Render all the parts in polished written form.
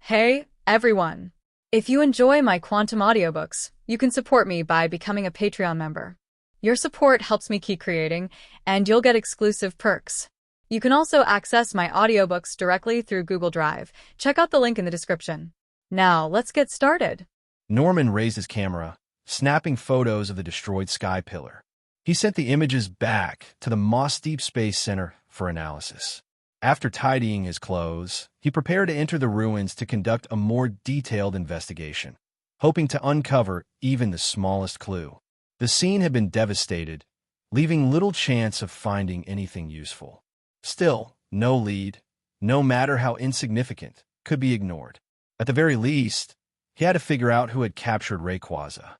Hey, everyone! If you enjoy my quantum audiobooks, you can support me by becoming a Patreon member. Your support helps me keep creating, and you'll get exclusive perks. You can also access my audiobooks directly through Google Drive. Check out the link in the description. Now, let's get started. Norman raised his camera, snapping photos of the destroyed sky pillar. He sent the images back to the Moss Deep Space Center for analysis. After tidying his clothes, he prepared to enter the ruins to conduct a more detailed investigation, hoping to uncover even the smallest clue. The scene had been devastated, leaving little chance of finding anything useful. Still, no lead, no matter how insignificant, could be ignored. At the very least, he had to figure out who had captured Rayquaza.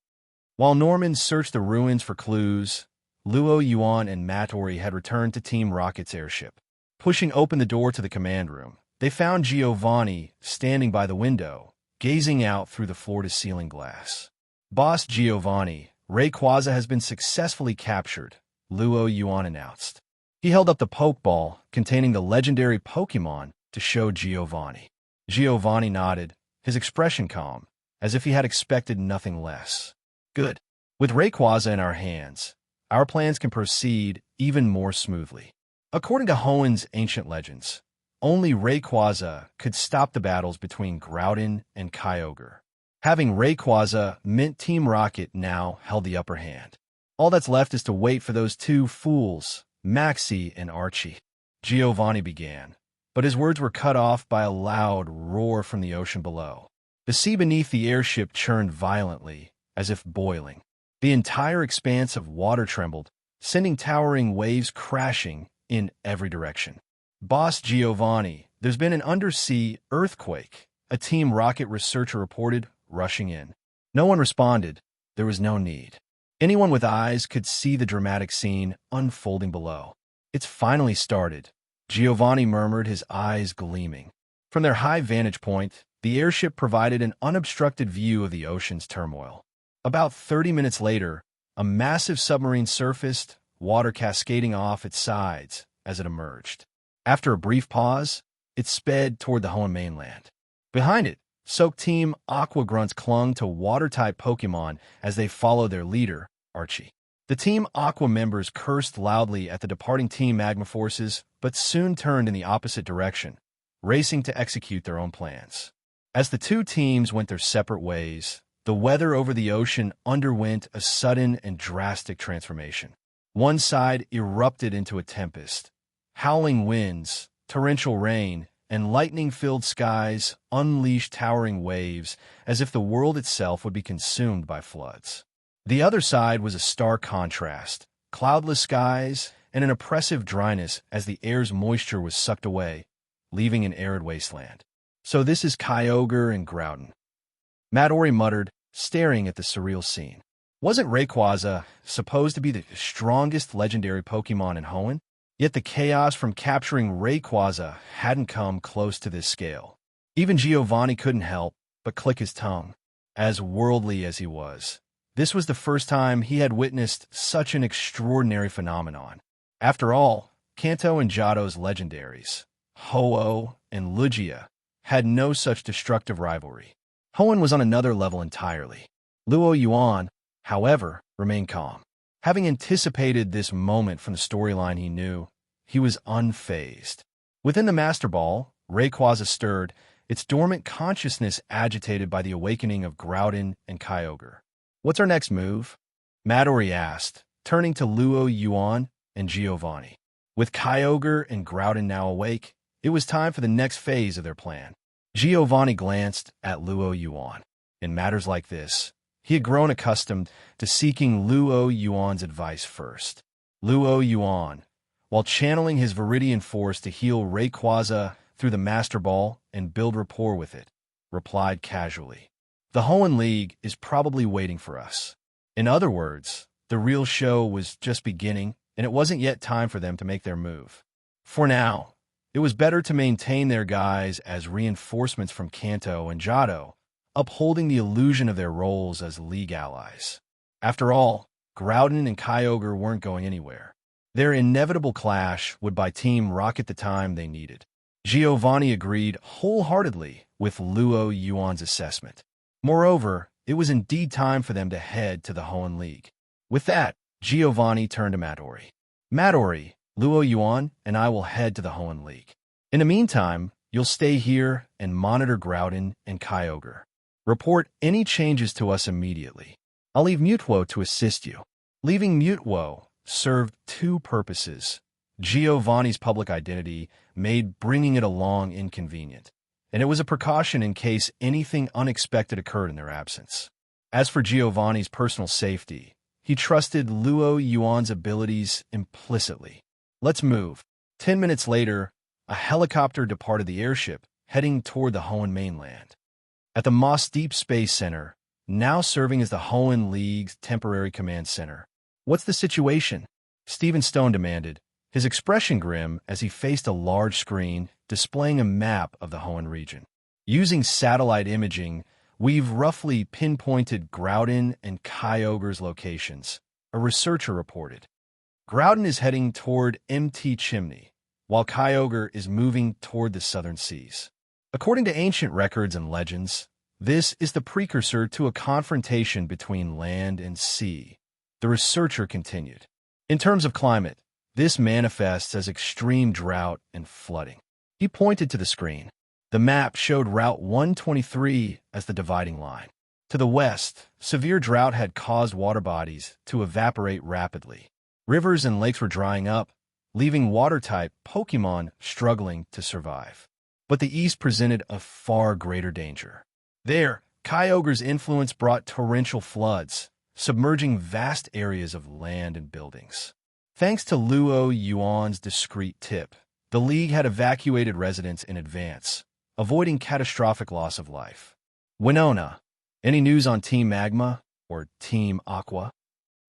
While Norman searched the ruins for clues, Luo, Yuan, and Matori had returned to Team Rocket's airship. Pushing open the door to the command room, they found Giovanni standing by the window, gazing out through the floor-to-ceiling glass. "Boss Giovanni, Rayquaza has been successfully captured," Luo Yuan announced. He held up the Pokeball containing the legendary Pokémon to show Giovanni. Giovanni nodded, his expression calm, as if he had expected nothing less. "Good. With Rayquaza in our hands, our plans can proceed even more smoothly." According to Hoenn's ancient legends, only Rayquaza could stop the battles between Groudon and Kyogre. Having Rayquaza meant Team Rocket now held the upper hand. All that's left is to wait for those two fools, Maxie and Archie. Giovanni began, but his words were cut off by a loud roar from the ocean below. The sea beneath the airship churned violently, as if boiling. The entire expanse of water trembled, sending towering waves crashing in every direction. "Boss Giovanni, there's been an undersea earthquake," a Team Rocket researcher reported, rushing in. No one responded. There was no need. Anyone with eyes could see the dramatic scene unfolding below. "It's finally started," Giovanni murmured, his eyes gleaming. From their high vantage point, the airship provided an unobstructed view of the ocean's turmoil. About 30 minutes later, a massive submarine surfaced, water cascading off its sides as it emerged. After a brief pause, it sped toward the Hoenn mainland. Behind it, Soak Team Aqua Grunts clung to water-type Pokémon as they followed their leader, Archie. The Team Aqua members cursed loudly at the departing Team Magma forces, but soon turned in the opposite direction, racing to execute their own plans. As the two teams went their separate ways, the weather over the ocean underwent a sudden and drastic transformation. One side erupted into a tempest. Howling winds, torrential rain, and lightning-filled skies unleashed towering waves as if the world itself would be consumed by floods. The other side was a stark contrast, cloudless skies and an oppressive dryness as the air's moisture was sucked away, leaving an arid wasteland. "So this is Kyogre and Groudon," Matori muttered, staring at the surreal scene. Wasn't Rayquaza supposed to be the strongest legendary Pokémon in Hoenn? Yet the chaos from capturing Rayquaza hadn't come close to this scale. Even Giovanni couldn't help but click his tongue. As worldly as he was, this was the first time he had witnessed such an extraordinary phenomenon. After all, Kanto and Johto's legendaries, Ho-Oh and Lugia, had no such destructive rivalry. Hoenn was on another level entirely. Luo Yuan, however, remained calm. Having anticipated this moment from the storyline he knew, he was unfazed. Within the Master Ball, Rayquaza stirred, its dormant consciousness agitated by the awakening of Groudon and Kyogre. "What's our next move?" Matori asked, turning to Luo Yuan and Giovanni. With Kyogre and Groudon now awake, it was time for the next phase of their plan. Giovanni glanced at Luo Yuan. In matters like this, he had grown accustomed to seeking Luo Yuan's advice first. Luo Yuan, while channeling his Viridian force to heal Rayquaza through the Master Ball and build rapport with it, replied casually, "The Hoenn League is probably waiting for us." In other words, the real show was just beginning, and it wasn't yet time for them to make their move. For now, it was better to maintain their guys as reinforcements from Kanto and Johto, upholding the illusion of their roles as League allies. After all, Groudon and Kyogre weren't going anywhere. Their inevitable clash would buy Team Rocket the time they needed. Giovanni agreed wholeheartedly with Luo Yuan's assessment. Moreover, it was indeed time for them to head to the Hoenn League. With that, Giovanni turned to Midori. Midori, Luo Yuan and I will head to the Hoenn League. In the meantime, you'll stay here and monitor Groudon and Kyogre. Report any changes to us immediately. I'll leave Mutuo to assist you. Leaving Mutuo served two purposes. Giovanni's public identity made bringing it along inconvenient, and it was a precaution in case anything unexpected occurred in their absence. As for Giovanni's personal safety, he trusted Luo Yuan's abilities implicitly. Let's move. 10 minutes later, a helicopter departed the airship, heading toward the Hoenn mainland. At the Moss Deep Space Center, now serving as the Hoenn League's temporary command center. What's the situation? Stephen Stone demanded, his expression grim as he faced a large screen displaying a map of the Hoenn region. Using satellite imaging, we've roughly pinpointed Groudon and Kyogre's locations, a researcher reported. Groudon is heading toward MT Chimney, while Kyogre is moving toward the southern seas. According to ancient records and legends, this is the precursor to a confrontation between land and sea. The researcher continued. In terms of climate, this manifests as extreme drought and flooding. He pointed to the screen. The map showed Route 123 as the dividing line. To the west, severe drought had caused water bodies to evaporate rapidly. Rivers and lakes were drying up, leaving water-type Pokémon struggling to survive. But the east presented a far greater danger. There, Kyogre's influence brought torrential floods, submerging vast areas of land and buildings. Thanks to Luo Yuan's discreet tip, the League had evacuated residents in advance, avoiding catastrophic loss of life. Winona, any news on Team Magma or Team Aqua?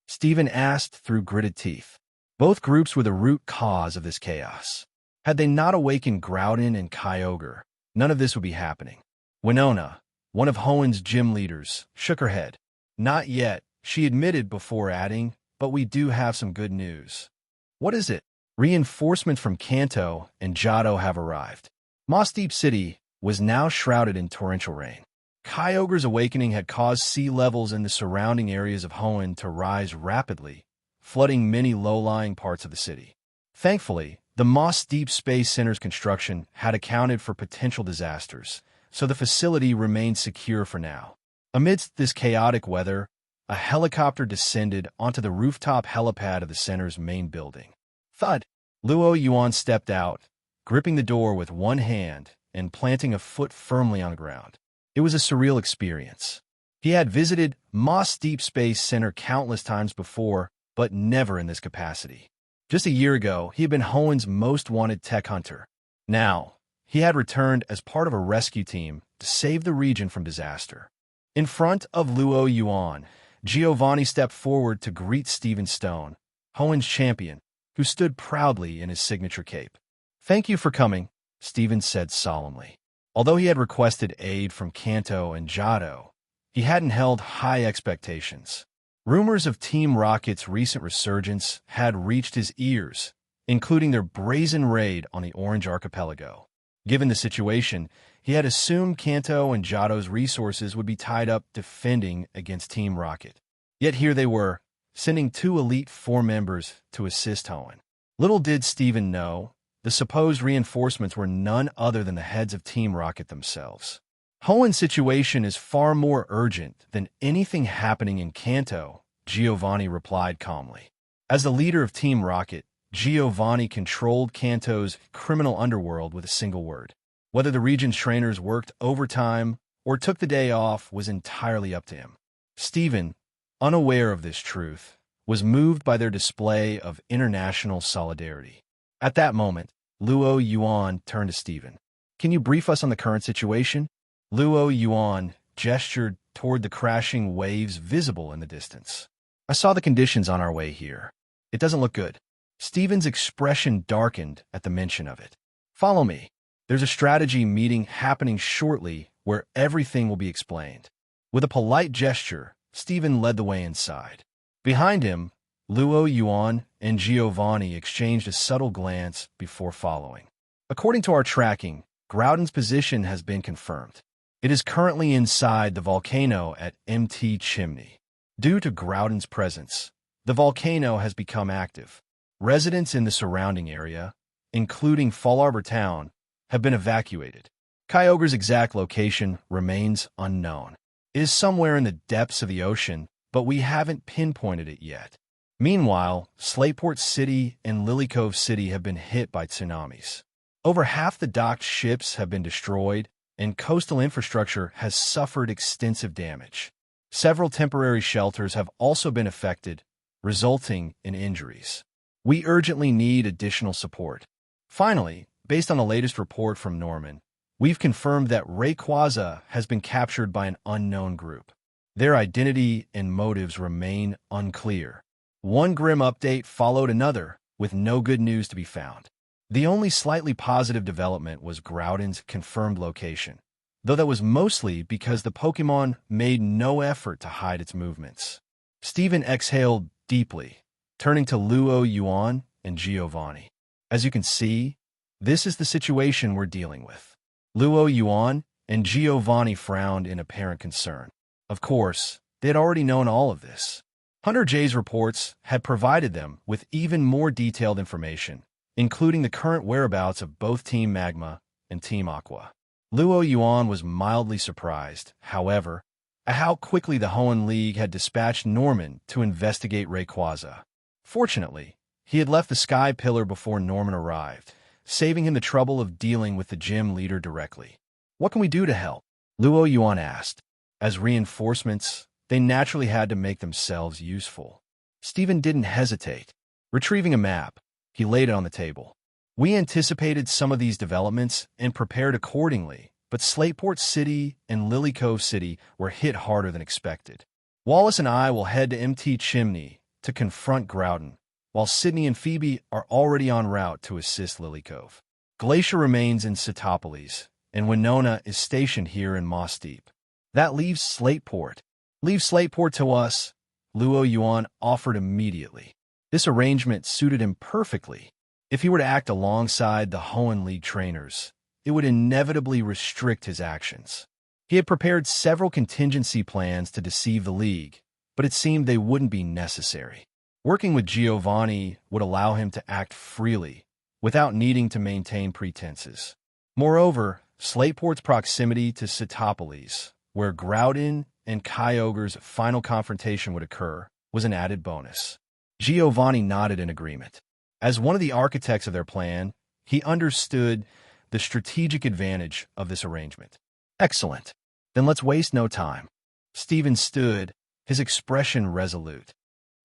Stephen asked through gritted teeth. Both groups were the root cause of this chaos. Had they not awakened Groudon and Kyogre, none of this would be happening. Winona, one of Hoenn's gym leaders, shook her head. Not yet, she admitted before adding, but we do have some good news. What is it? Reinforcements from Kanto and Johto have arrived. Moss Deep City was now shrouded in torrential rain. Kyogre's awakening had caused sea levels in the surrounding areas of Hoenn to rise rapidly, flooding many low-lying parts of the city. Thankfully, the Moss Deep Space Center's construction had accounted for potential disasters, so the facility remained secure for now. Amidst this chaotic weather, a helicopter descended onto the rooftop helipad of the center's main building. Thud! Luo Yuan stepped out, gripping the door with one hand and planting a foot firmly on the ground. It was a surreal experience. He had visited Moss Deep Space Center countless times before, but never in this capacity. Just a year ago, he had been Hoenn's most wanted tech hunter. Now, he had returned as part of a rescue team to save the region from disaster. In front of Luo Yuan, Giovanni stepped forward to greet Stephen Stone, Hoenn's champion, who stood proudly in his signature cape. Thank you for coming, Stephen said solemnly. Although he had requested aid from Kanto and Johto, he hadn't held high expectations. Rumors of Team Rocket's recent resurgence had reached his ears, including their brazen raid on the Orange Archipelago. Given the situation, he had assumed Kanto and Johto's resources would be tied up defending against Team Rocket. Yet here they were, sending two Elite Four members to assist Hoenn. Little did Stephen know, the supposed reinforcements were none other than the heads of Team Rocket themselves. Hoenn's situation is far more urgent than anything happening in Kanto, Giovanni replied calmly. As the leader of Team Rocket, Giovanni controlled Kanto's criminal underworld with a single word. Whether the region's trainers worked overtime or took the day off was entirely up to him. Stephen, unaware of this truth, was moved by their display of international solidarity. At that moment, Luo Yuan turned to Stephen. Can you brief us on the current situation? Luo Yuan gestured toward the crashing waves visible in the distance. I saw the conditions on our way here. It doesn't look good. Stephen's expression darkened at the mention of it. Follow me. There's a strategy meeting happening shortly where everything will be explained. With a polite gesture, Stephen led the way inside. Behind him, Luo Yuan and Giovanni exchanged a subtle glance before following. According to our tracking, Groudon's position has been confirmed. It is currently inside the volcano at Mt. Chimney. Due to Groudon's presence, the volcano has become active. Residents in the surrounding area, including Fall Arbor Town, have been evacuated. Kyogre's exact location remains unknown. It is somewhere in the depths of the ocean, but we haven't pinpointed it yet. Meanwhile, Slateport City and Lily Cove City have been hit by tsunamis. Over half the docked ships have been destroyed, and coastal infrastructure has suffered extensive damage. Several temporary shelters have also been affected, resulting in injuries. We urgently need additional support. Finally, based on the latest report from Norman, we've confirmed that Rayquaza has been captured by an unknown group. Their identity and motives remain unclear. One grim update followed another, with no good news to be found. The only slightly positive development was Groudon's confirmed location, though that was mostly because the Pokémon made no effort to hide its movements. Steven exhaled deeply, turning to Luo, Yuan, and Giovanni. As you can see, this is the situation we're dealing with. Luo, Yuan, and Giovanni frowned in apparent concern. Of course, they had already known all of this. Hunter J's reports had provided them with even more detailed information, including the current whereabouts of both Team Magma and Team Aqua. Luo Yuan was mildly surprised, however, at how quickly the Hoenn League had dispatched Norman to investigate Rayquaza. Fortunately, he had left the Sky Pillar before Norman arrived, saving him the trouble of dealing with the gym leader directly. "What can we do to help?" Luo Yuan asked. As reinforcements, they naturally had to make themselves useful. Steven didn't hesitate. Retrieving a map, he laid it on the table. "We anticipated some of these developments and prepared accordingly, but Slateport City and Lily Cove City were hit harder than expected. Wallace and I will head to Mt. Chimney to confront Groudon, while Sydney and Phoebe are already en route to assist Lily Cove. Glacier remains in Sitopolis, and Winona is stationed here in Moss Deep. That leaves Slateport. Leave Slateport to us," Luo Yuan offered immediately. This arrangement suited him perfectly. If he were to act alongside the Hoenn League trainers, it would inevitably restrict his actions. He had prepared several contingency plans to deceive the League, but it seemed they wouldn't be necessary. Working with Giovanni would allow him to act freely, without needing to maintain pretenses. Moreover, Slateport's proximity to Sitopolis, where Groudon and Kyogre's final confrontation would occur, was an added bonus. Giovanni nodded in agreement. As one of the architects of their plan, he understood the strategic advantage of this arrangement. "Excellent. Then let's waste no time." Steven stood, his expression resolute.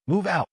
"Move out."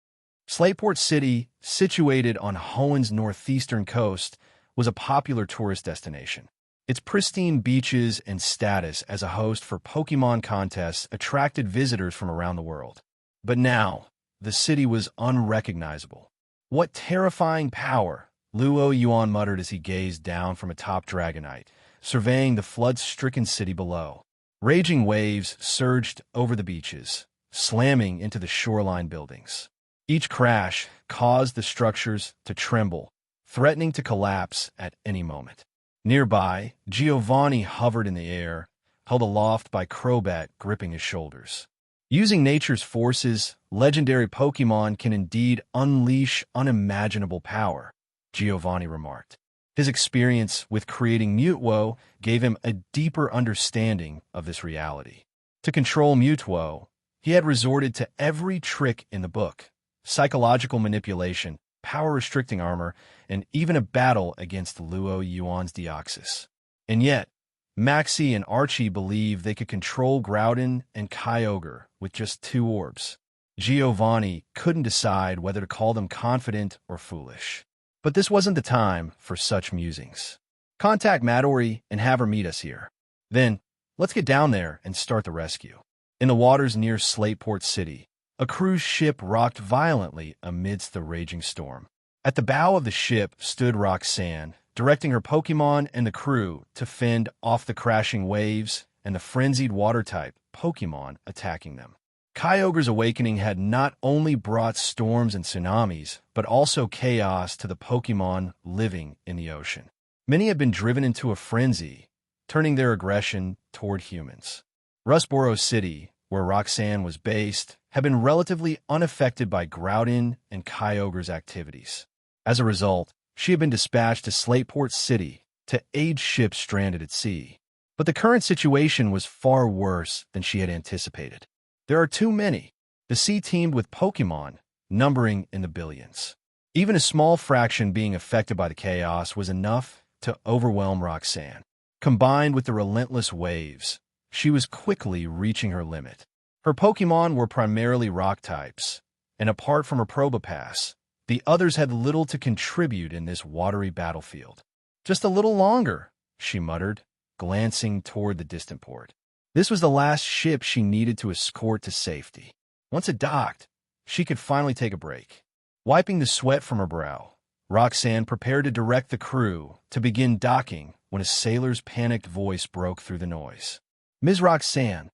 Slateport City, situated on Hoenn's northeastern coast, was a popular tourist destination. Its pristine beaches and status as a host for Pokémon contests attracted visitors from around the world. But now, the city was unrecognizable. "What terrifying power," Luo Yuan muttered as he gazed down from atop Dragonite, surveying the flood-stricken city below. Raging waves surged over the beaches, slamming into the shoreline buildings. Each crash caused the structures to tremble, threatening to collapse at any moment. Nearby, Giovanni hovered in the air, held aloft by Crobat gripping his shoulders. Using nature's forces, legendary Pokémon can indeed unleash unimaginable power, Giovanni remarked. His experience with creating Mutwo gave him a deeper understanding of this reality. To control Mutwo, he had resorted to every trick in the book: psychological manipulation, power-restricting armor, and even a battle against Luo Yuan's Deoxys. And yet, Maxie and Archie believed they could control Groudon and Kyogre with just 2 orbs. Giovanni couldn't decide whether to call them confident or foolish. But this wasn't the time for such musings. "Contact Midori and have her meet us here. Then, let's get down there and start the rescue." In the waters near Slateport City, a cruise ship rocked violently amidst the raging storm. At the bow of the ship stood Roxanne, directing her Pokémon and the crew to fend off the crashing waves and the frenzied water-type Pokémon attacking them. Kyogre's awakening had not only brought storms and tsunamis, but also chaos to the Pokémon living in the ocean. Many had been driven into a frenzy, turning their aggression toward humans. Rustboro City, where Roxanne was based, had been relatively unaffected by Groudon and Kyogre's activities. As a result, she had been dispatched to Slateport City to aid ships stranded at sea. But the current situation was far worse than she had anticipated. There are too many. The sea teemed with Pokemon, numbering in the billions. Even a small fraction being affected by the chaos was enough to overwhelm Roxanne. Combined with the relentless waves, she was quickly reaching her limit. Her Pokemon were primarily rock types, and apart from her Probopass, the others had little to contribute in this watery battlefield. "Just a little longer," she muttered, glancing toward the distant port. This was the last ship she needed to escort to safety. Once it docked, she could finally take a break. Wiping the sweat from her brow, Roxanne prepared to direct the crew to begin docking when a sailor's panicked voice broke through the noise. "Ms. Roxanne,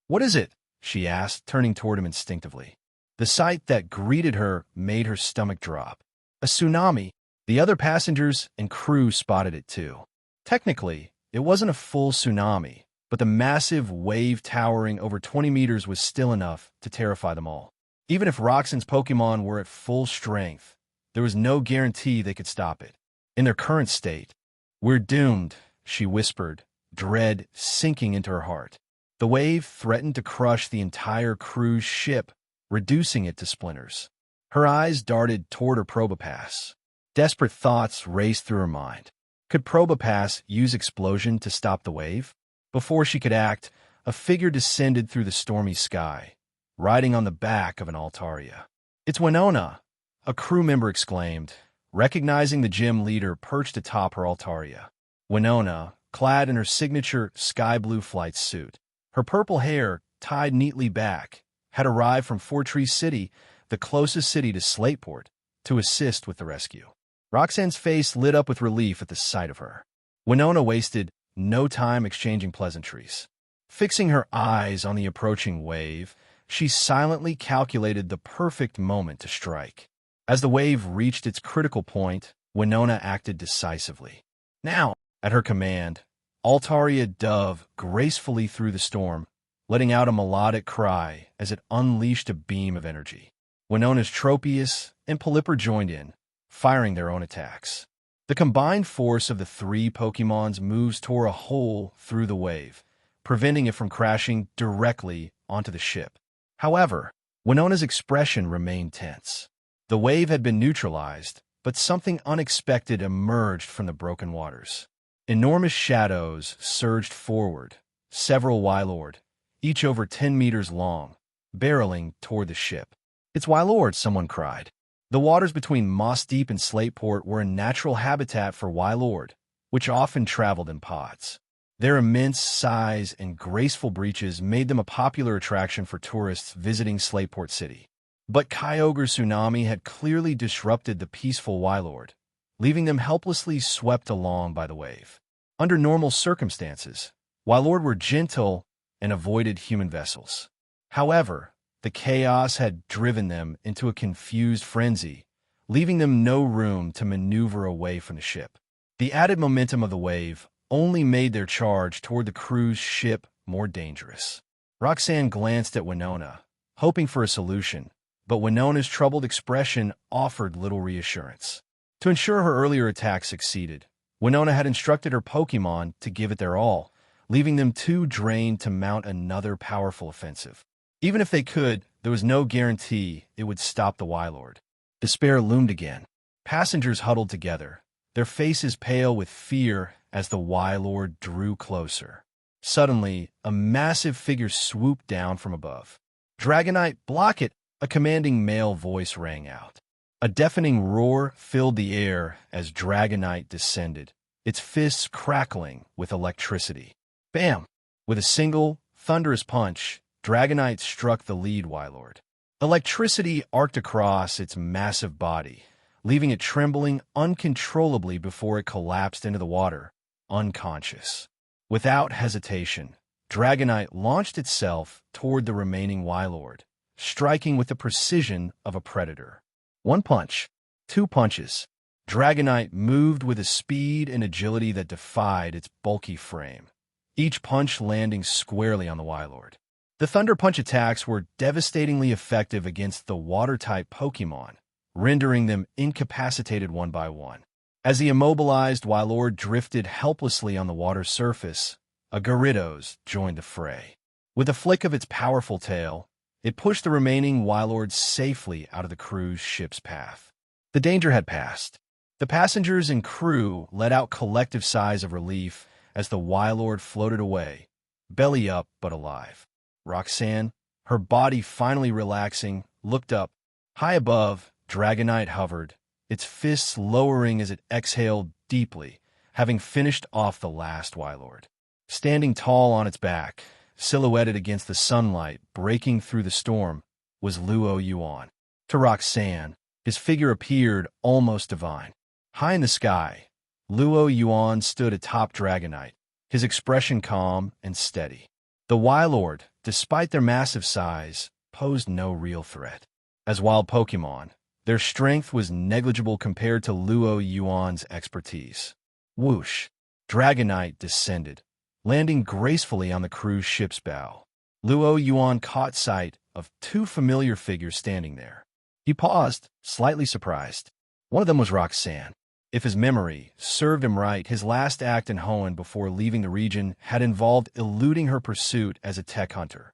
what is it?" she asked, turning toward him instinctively. The sight that greeted her made her stomach drop. A tsunami. The other passengers and crew spotted it too. Technically, it wasn't a full tsunami, but the massive wave towering over 20 meters was still enough to terrify them all. Even if Roxanne's Pokemon were at full strength, there was no guarantee they could stop it. In their current state, "We're doomed," she whispered, dread sinking into her heart. The wave threatened to crush the entire cruise ship, reducing it to splinters. Her eyes darted toward her Probopass. Desperate thoughts raced through her mind. Could Probopass use explosion to stop the wave? Before she could act, a figure descended through the stormy sky, riding on the back of an Altaria. "It's Winona!" a crew member exclaimed, recognizing the gym leader perched atop her Altaria. Winona, clad in her signature sky blue flight suit, her purple hair tied neatly back, had arrived from Fortree City, the closest city to Slateport, to assist with the rescue. Roxanne's face lit up with relief at the sight of her. Winona wasted no time exchanging pleasantries. Fixing her eyes on the approaching wave, she silently calculated the perfect moment to strike. As the wave reached its critical point, Winona acted decisively. "Now!" At her command, Altaria dove gracefully through the storm, letting out a melodic cry as it unleashed a beam of energy. Winona's Tropius and Pelipper joined in, firing their own attacks. The combined force of the three Pokemon's moves tore a hole through the wave, preventing it from crashing directly onto the ship. However, Winona's expression remained tense. The wave had been neutralized, but something unexpected emerged from the broken waters. Enormous shadows surged forward, several Wylord, each over 10 meters long, barreling toward the ship. "It's Wylord," someone cried. The waters between Moss Deep and Slateport were a natural habitat for Wylord, which often traveled in pods. Their immense size and graceful breaches made them a popular attraction for tourists visiting Slateport City. But Kyogre's tsunami had clearly disrupted the peaceful Wylord, leaving them helplessly swept along by the wave. Under normal circumstances, Wylord were gentle and avoided human vessels. However, the chaos had driven them into a confused frenzy, leaving them no room to maneuver away from the ship. The added momentum of the wave only made their charge toward the cruise ship more dangerous. Roxanne glanced at Winona, hoping for a solution, but Winona's troubled expression offered little reassurance. To ensure her earlier attack succeeded, Winona had instructed her Pokemon to give it their all, leaving them too drained to mount another powerful offensive. Even if they could, there was no guarantee it would stop the Wylord. Despair loomed again. Passengers huddled together, their faces pale with fear as the Wylord drew closer. Suddenly, a massive figure swooped down from above. "Dragonite, block it!" a commanding male voice rang out. A deafening roar filled the air as Dragonite descended, its fists crackling with electricity. Bam! With a single, thunderous punch, Dragonite struck the lead Wylord. Electricity arced across its massive body, leaving it trembling uncontrollably before it collapsed into the water, unconscious. Without hesitation, Dragonite launched itself toward the remaining Wylord, striking with the precision of a predator. One punch, two punches. Dragonite moved with a speed and agility that defied its bulky frame. each punch landing squarely on the Y-Lord. The Thunder Punch attacks were devastatingly effective against the Water-type Pokemon, rendering them incapacitated one by one. As the immobilized Y-Lord drifted helplessly on the water's surface, a Gyarados joined the fray. With a flick of its powerful tail, it pushed the remaining Y-Lords safely out of the cruise ship's path. The danger had passed. The passengers and crew let out collective sighs of relief as the Y-Lord floated away, belly up but alive. Roxanne, her body finally relaxing, looked up. High above, Dragonite hovered, its fists lowering as it exhaled deeply, having finished off the last Y-Lord. Standing tall on its back, silhouetted against the sunlight breaking through the storm, was Luo Yuan. To Roxanne, his figure appeared almost divine. High in the sky, Luo Yuan stood atop Dragonite, his expression calm and steady. The Y-Lord, despite their massive size, posed no real threat. As wild Pokemon, their strength was negligible compared to Luo Yuan's expertise. Whoosh! Dragonite descended, landing gracefully on the cruise ship's bow. Luo Yuan caught sight of two familiar figures standing there. He paused, slightly surprised. One of them was Roxanne. If his memory served him right, his last act in Hoenn before leaving the region had involved eluding her pursuit as a tech hunter.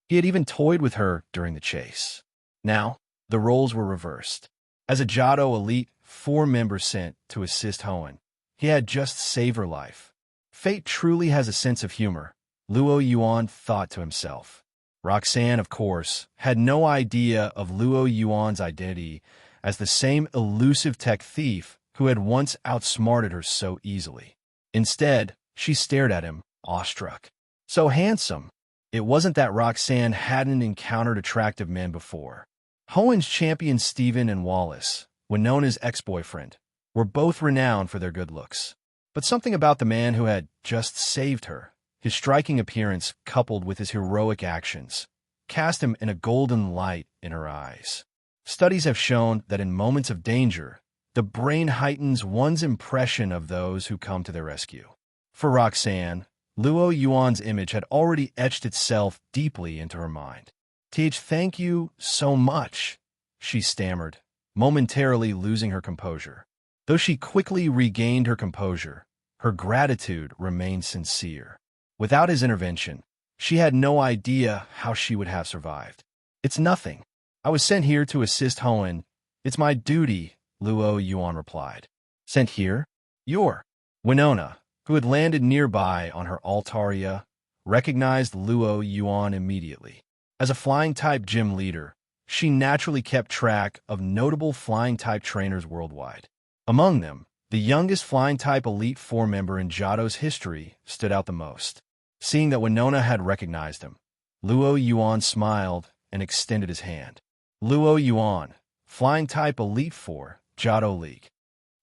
He had even toyed with her during the chase. Now, the roles were reversed. As a Johto Elite 4 member sent to assist Hoenn, he had just saved her life. Fate truly has a sense of humor, Luo Yuan thought to himself. Roxanne, of course, had no idea of Luo Yuan's identity as the same elusive tech thief who had once outsmarted her so easily. Instead, she stared at him, awestruck. So handsome. It wasn't that Roxanne hadn't encountered attractive men before. Hoenn's champion Steven and Wallace, when known as ex-boyfriend, were both renowned for their good looks. But something about the man who had just saved her, his striking appearance coupled with his heroic actions, cast him in a golden light in her eyes. Studies have shown that in moments of danger, the brain heightens one's impression of those who come to their rescue. For Roxanne, Luo Yuan's image had already etched itself deeply into her mind. Thank you so much," she stammered, momentarily losing her composure. Though she quickly regained her composure, her gratitude remained sincere. Without his intervention, she had no idea how she would have survived. "It's nothing. I was sent here to assist Hoenn. It's my duty," Luo Yuan replied. "Sent here? You're—" Winona, who had landed nearby on her Altaria, recognized Luo Yuan immediately. As a flying-type gym leader, she naturally kept track of notable flying-type trainers worldwide. Among them, the youngest flying-type Elite Four member in Johto's history stood out the most. Seeing that Winona had recognized him, Luo Yuan smiled and extended his hand. Luo Yuan, flying-type Elite Four, Johto League.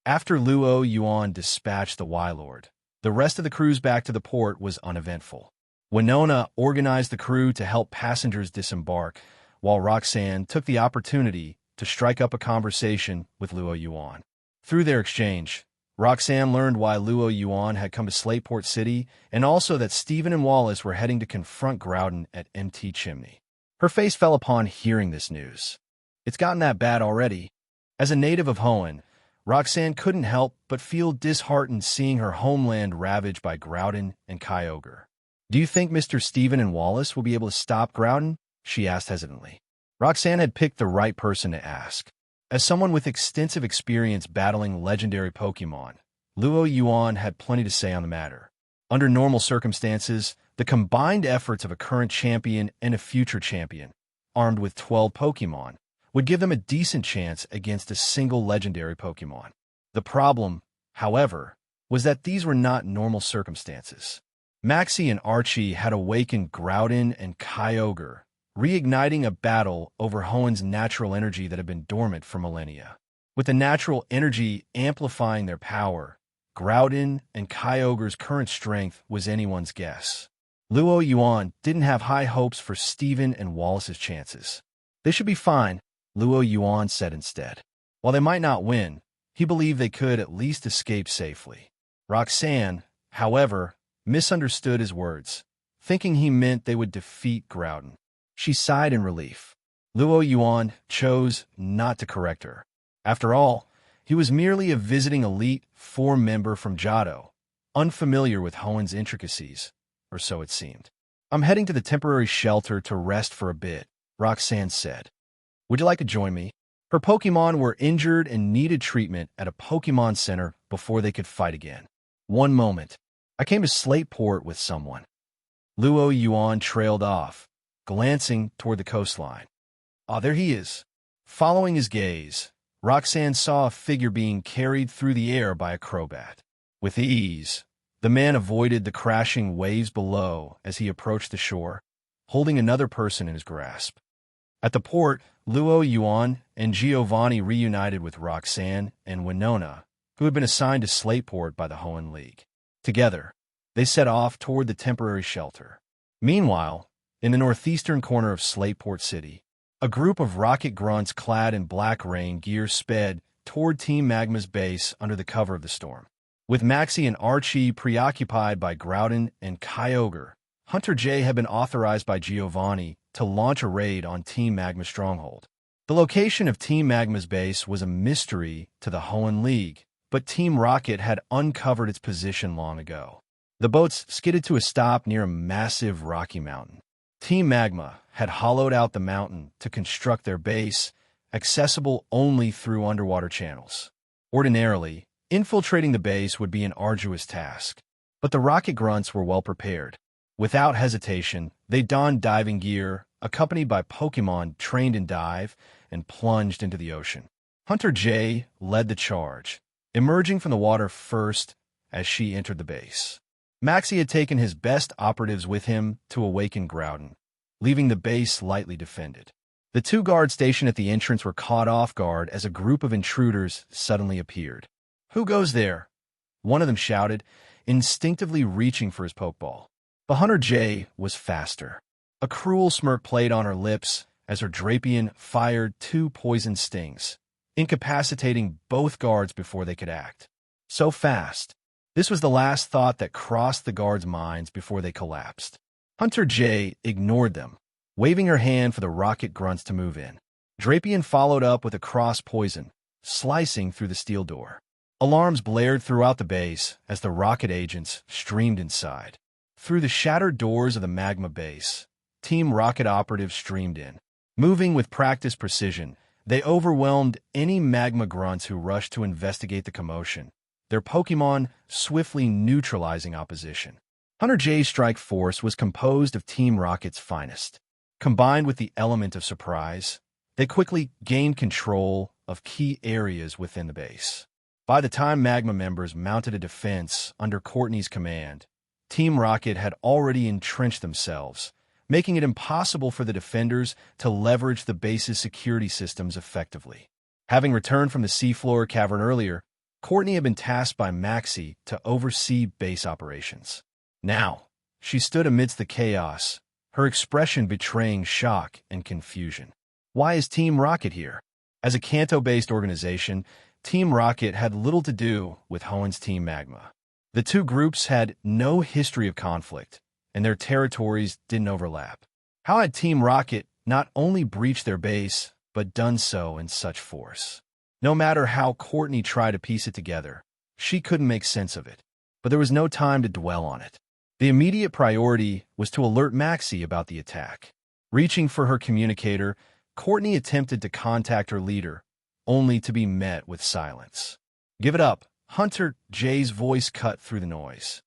After Luo Yuan dispatched the Y-Lord, the rest of the cruise back to the port was uneventful. Winona organized the crew to help passengers disembark, while Roxanne took the opportunity to strike up a conversation with Luo Yuan. Through their exchange, Roxanne learned why Luo Yuan had come to Slateport City and also that Steven and Wallace were heading to confront Groudon at MT Chimney. Her face fell upon hearing this news. It's gotten that bad already. As a native of Hoenn, Roxanne couldn't help but feel disheartened seeing her homeland ravaged by Groudon and Kyogre. "Do you think Mr. Steven and Wallace will be able to stop Groudon?" she asked hesitantly. Roxanne had picked the right person to ask. As someone with extensive experience battling legendary Pokemon, Luo Yuan had plenty to say on the matter. Under normal circumstances, the combined efforts of a current champion and a future champion, armed with 12 Pokemon, would give them a decent chance against a single legendary Pokemon. The problem, however, was that these were not normal circumstances. Maxie and Archie had awakened Groudon and Kyogre, reigniting a battle over Hoenn's natural energy that had been dormant for millennia. With the natural energy amplifying their power, Groudon and Kyogre's current strength was anyone's guess. Luo Yuan didn't have high hopes for Steven and Wallace's chances. "They should be fine," Luo Yuan said instead. While they might not win, he believed they could at least escape safely. Roxanne, however, misunderstood his words, thinking he meant they would defeat Groudon. She sighed in relief. Luo Yuan chose not to correct her. After all, he was merely a visiting Elite Four member from Johto, unfamiliar with Hoenn's intricacies, or so it seemed. I'm heading to the temporary shelter to rest for a bit, Roxanne said. Would you like to join me? Her Pokemon were injured and needed treatment at a Pokemon Center before they could fight again. One moment. I came to Slateport with someone. Luo Yuan trailed off, glancing toward the coastline. Ah, there he is. Following his gaze, Roxanne saw a figure being carried through the air by a Crobat. With ease, the man avoided the crashing waves below as he approached the shore, holding another person in his grasp. At the port, Luo Yuan and Giovanni reunited with Roxanne and Winona, who had been assigned to Slateport by the Hoenn League. Together, they set off toward the temporary shelter. Meanwhile, in the northeastern corner of Slateport City, a group of rocket grunts clad in black rain gear sped toward Team Magma's base under the cover of the storm. With Maxie and Archie preoccupied by Groudon and Kyogre, Hunter J had been authorized by Giovanni to launch a raid on Team Magma's stronghold. The location of Team Magma's base was a mystery to the Hoenn League, but Team Rocket had uncovered its position long ago. The boats skidded to a stop near a massive rocky mountain. Team Magma had hollowed out the mountain to construct their base, accessible only through underwater channels. Ordinarily, infiltrating the base would be an arduous task, but the rocket grunts were well prepared. Without hesitation, they donned diving gear, accompanied by Pokemon trained in dive, and plunged into the ocean. Hunter J led the charge, emerging from the water first as she entered the base. Maxie had taken his best operatives with him to awaken Groudon, leaving the base lightly defended. The two guards stationed at the entrance were caught off guard as a group of intruders suddenly appeared. "Who goes there?" one of them shouted, instinctively reaching for his Pokeball. But Hunter J was faster. A cruel smirk played on her lips as her Drapion fired two poison stings, incapacitating both guards before they could act. So fast. This was the last thought that crossed the guards' minds before they collapsed. Hunter J ignored them, waving her hand for the rocket grunts to move in. Drapion followed up with a cross poison, slicing through the steel door. Alarms blared throughout the base as the rocket agents streamed inside. Through the shattered doors of the Magma base, Team Rocket operatives streamed in. Moving with practiced precision, they overwhelmed any Magma grunts who rushed to investigate the commotion, their Pokemon swiftly neutralizing opposition. Hunter J's strike force was composed of Team Rocket's finest. Combined with the element of surprise, they quickly gained control of key areas within the base. By the time Magma members mounted a defense under Courtney's command, Team Rocket had already entrenched themselves, making it impossible for the defenders to leverage the base's security systems effectively. Having returned from the seafloor cavern earlier, Courtney had been tasked by Maxie to oversee base operations. Now, she stood amidst the chaos, her expression betraying shock and confusion. Why is Team Rocket here? As a Kanto-based organization, Team Rocket had little to do with Hoenn's Team Magma. The two groups had no history of conflict, and their territories didn't overlap. How had Team Rocket not only breached their base, but done so in such force? No matter how Courtney tried to piece it together, she couldn't make sense of it. But there was no time to dwell on it. The immediate priority was to alert Maxie about the attack. Reaching for her communicator, Courtney attempted to contact her leader, only to be met with silence. "Give it up," Hunter J's voice cut through the noise.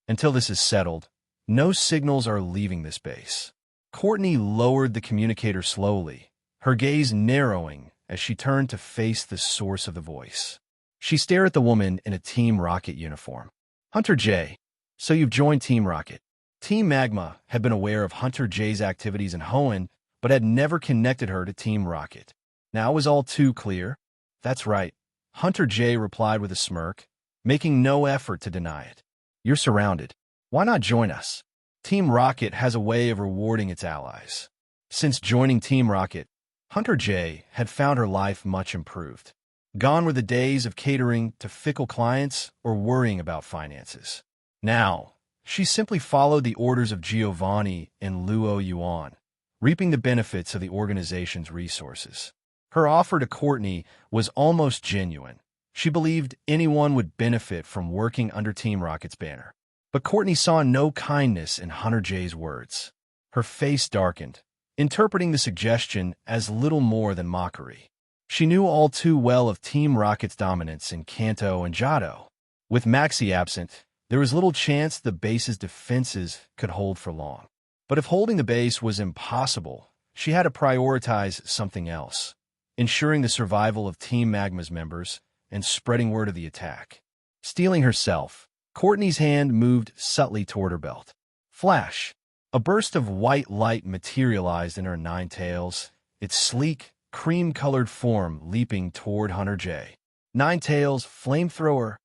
"Until this is settled, no signals are leaving this base." Courtney lowered the communicator slowly, her gaze narrowing as she turned to face the source of the voice. She stared at the woman in a Team Rocket uniform. "Hunter J, so you've joined Team Rocket." Team Magma had been aware of Hunter J's activities in Hoenn, but had never connected her to Team Rocket. Now it was all too clear. "That's right," Hunter J replied with a smirk, making no effort to deny it. "You're surrounded. Why not join us?" Team Rocket has a way of rewarding its allies. Since joining Team Rocket, Hunter J had found her life much improved. Gone were the days of catering to fickle clients or worrying about finances. Now, She simply followed the orders of Giovanni and Luo Yuan, reaping the benefits of the organization's resources. Her offer to Courtney was almost genuine. She believed anyone would benefit from working under Team Rocket's banner. But Courtney saw no kindness in Hunter J's words. Her face darkened, interpreting the suggestion as little more than mockery. She knew all too well of Team Rocket's dominance in Kanto and Johto. With Maxi absent, there was little chance the base's defenses could hold for long. But if holding the base was impossible, she had to prioritize something else, ensuring the survival of Team Magma's members and spreading word of the attack. Steeling herself, Courtney's hand moved subtly toward her belt. Flash! A burst of white light materialized in her nine tails, its sleek, cream-colored form leaping toward Hunter J. Nine Tails, Flamethrower.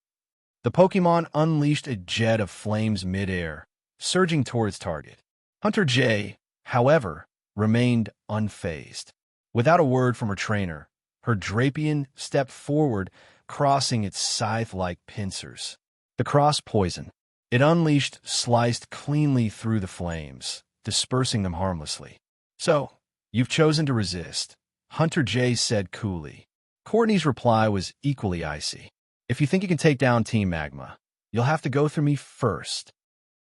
The Pokémon unleashed a jet of flames mid-air, surging toward its target. Hunter J, however, remained unfazed. Without a word from her trainer, her Drapion stepped forward, crossing its scythe-like pincers. The cross poison. It unleashed sliced cleanly through the flames, dispersing them harmlessly. So, you've chosen to resist, Hunter J said coolly. Courtney's reply was equally icy. If you think you can take down Team Magma, you'll have to go through me first.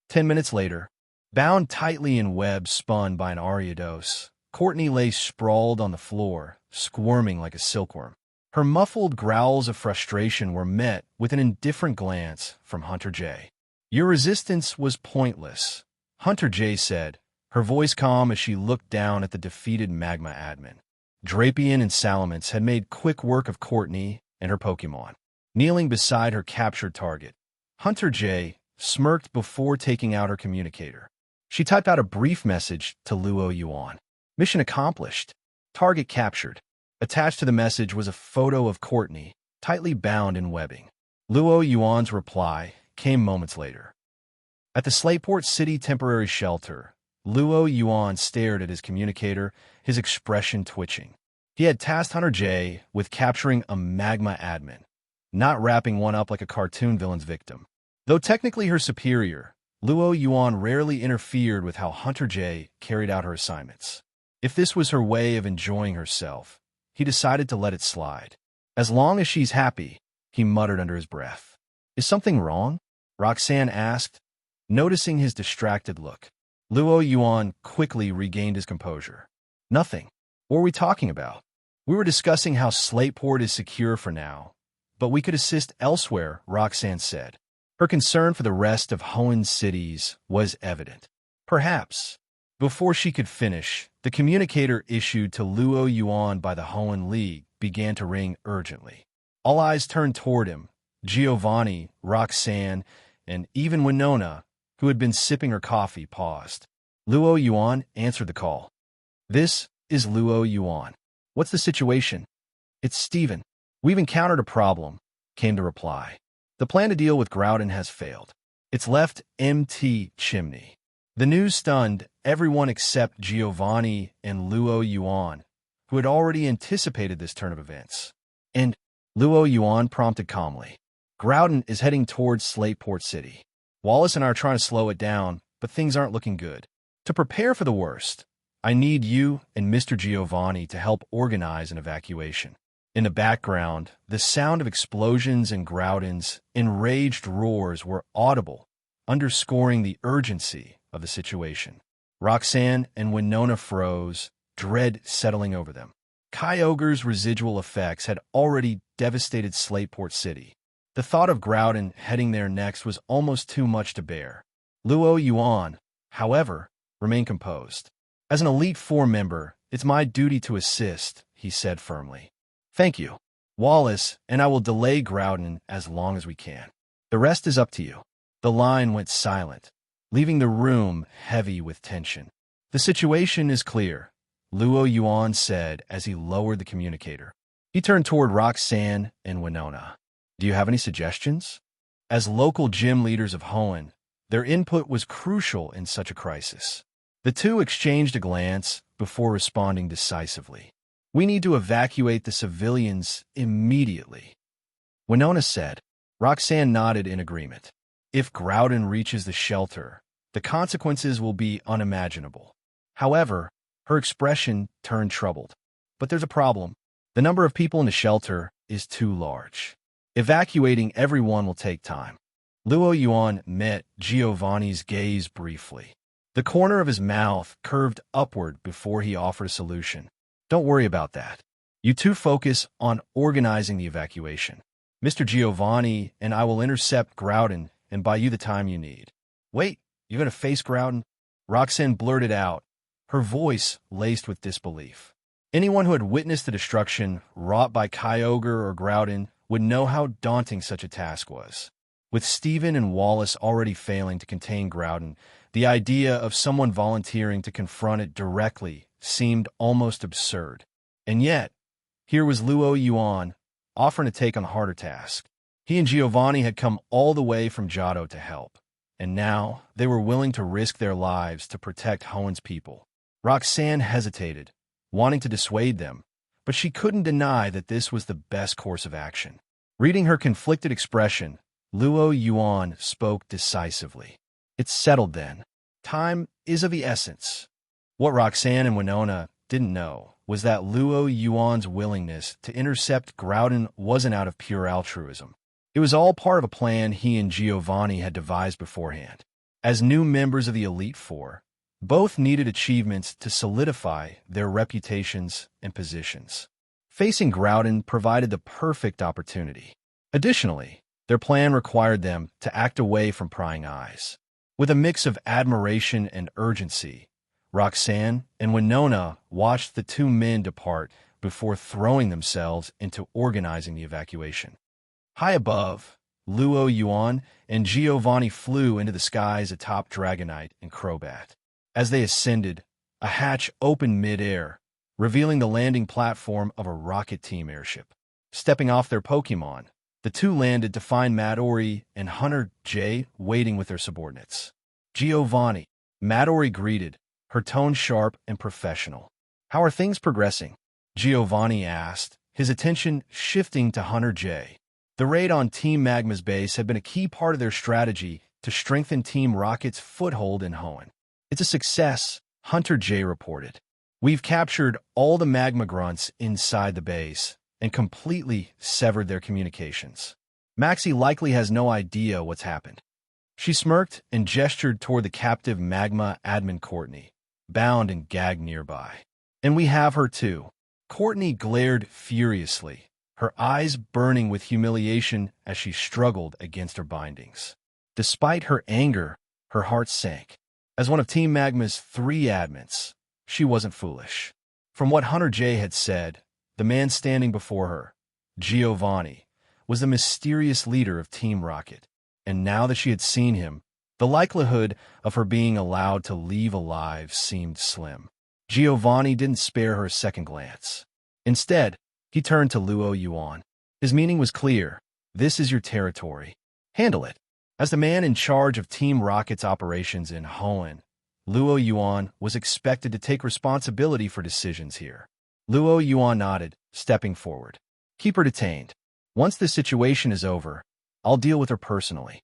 10 minutes later, bound tightly in webs spun by an Ariados, Courtney lay sprawled on the floor, squirming like a silkworm. Her muffled growls of frustration were met with an indifferent glance from Hunter J. Your resistance was pointless, Hunter J said, her voice calm as she looked down at the defeated Magma admin. Drapion and Salamence had made quick work of Courtney and her Pokémon. Kneeling beside her captured target, Hunter J smirked before taking out her communicator. She typed out a brief message to Luo Yuan. Mission accomplished. Target captured. Attached to the message was a photo of Courtney, tightly bound in webbing. Luo Yuan's reply came moments later. At the Slateport City temporary shelter, Luo Yuan stared at his communicator, his expression twitching. He had tasked Hunter J with capturing a Magma admin, not wrapping one up like a cartoon villain's victim. Though technically her superior, Luo Yuan rarely interfered with how Hunter J carried out her assignments. If this was her way of enjoying herself, he decided to let it slide. As long as she's happy, he muttered under his breath. Is something wrong? Roxanne asked, noticing his distracted look. Luo Yuan quickly regained his composure. Nothing. What were we talking about? We were discussing how Slateport is secure for now, but we could assist elsewhere, Roxanne said. Her concern for the rest of Hoenn cities was evident. Perhaps. Before she could finish, the communicator issued to Luo Yuan by the Hoenn League began to ring urgently. All eyes turned toward him. Giovanni, Roxanne, and even Winona, who had been sipping her coffee, paused. Luo Yuan answered the call. This is Luo Yuan. What's the situation? It's Steven. We've encountered a problem, came the reply. The plan to deal with Groudon has failed. It's left MT Chimney. The news stunned everyone except Giovanni and Luo Yuan, who had already anticipated this turn of events. And Luo Yuan prompted calmly. Groudon is heading towards Slateport City. Wallace and I are trying to slow it down, but things aren't looking good. To prepare for the worst, I need you and Mr. Giovanni to help organize an evacuation. In the background, the sound of explosions and Groudon's enraged roars were audible, underscoring the urgency of the situation. Roxanne and Winona froze, dread settling over them. Kyogre's residual effects had already devastated Slateport City. The thought of Groudon heading there next was almost too much to bear. Luo Yuan, however, remained composed. As an Elite Four member, it's my duty to assist, he said firmly. Thank you, Wallace, and I will delay Groudon as long as we can. The rest is up to you. The line went silent, leaving the room heavy with tension. The situation is clear, Luo Yuan said as he lowered the communicator. He turned toward Roxanne and Winona. Do you have any suggestions? As local gym leaders of Hoenn, their input was crucial in such a crisis. The two exchanged a glance before responding decisively. We need to evacuate the civilians immediately, Winona said. Roxanne nodded in agreement. If Groudon reaches the shelter, the consequences will be unimaginable. However, her expression turned troubled. But there's a problem. The number of people in the shelter is too large. Evacuating everyone will take time. Luo Yuan met Giovanni's gaze briefly. The corner of his mouth curved upward before he offered a solution. Don't worry about that. You two focus on organizing the evacuation. Mr. Giovanni and I will intercept Groudon and buy you the time you need. Wait, you're going to face Groudon? Roxanne blurted out, her voice laced with disbelief. Anyone who had witnessed the destruction wrought by Kyogre or Groudon would know how daunting such a task was. With Steven and Wallace already failing to contain Groudon, the idea of someone volunteering to confront it directly seemed almost absurd. And yet, here was Luo Yuan offering to take on the harder task. He and Giovanni had come all the way from Johto to help, and now they were willing to risk their lives to protect Hoenn's people. Roxanne hesitated, wanting to dissuade them, but she couldn't deny that this was the best course of action. Reading her conflicted expression, Luo Yuan spoke decisively. It's settled then. Time is of the essence. What Roxanne and Winona didn't know was that Luo Yuan's willingness to intercept Groudon wasn't out of pure altruism. It was all part of a plan he and Giovanni had devised beforehand. As new members of the Elite Four, both needed achievements to solidify their reputations and positions. Facing Groudon provided the perfect opportunity. Additionally, their plan required them to act away from prying eyes. With a mix of admiration and urgency, Roxanne and Winona watched the two men depart before throwing themselves into organizing the evacuation. High above, Luo Yuan and Giovanni flew into the skies atop Dragonite and Crobat. As they ascended, a hatch opened mid-air, revealing the landing platform of a Rocket Team airship. Stepping off their Pokémon, the two landed to find Midori and Hunter J waiting with their subordinates. Giovanni, Midori greeted, her tone sharp and professional. "How are things progressing?" Giovanni asked, his attention shifting to Hunter J. The raid on Team Magma's base had been a key part of their strategy to strengthen Team Rocket's foothold in Hoenn. "It's a success," Hunter J reported. "We've captured all the Magma Grunts inside the base and completely severed their communications. Maxie likely has no idea what's happened." She smirked and gestured toward the captive Magma admin Courtney, bound and gagged nearby. "And we have her too." Courtney glared furiously, her eyes burning with humiliation as she struggled against her bindings. Despite her anger, her heart sank. As one of Team Magma's 3 admins, she wasn't foolish. From what Hunter J had said, the man standing before her, Giovanni, was the mysterious leader of Team Rocket. And now that she had seen him, the likelihood of her being allowed to leave alive seemed slim. Giovanni didn't spare her a second glance. Instead, he turned to Luo Yuan. His meaning was clear. "This is your territory. Handle it." As the man in charge of Team Rocket's operations in Hoenn, Luo Yuan was expected to take responsibility for decisions here. Luo Yuan nodded, stepping forward. "Keep her detained. Once the situation is over, I'll deal with her personally."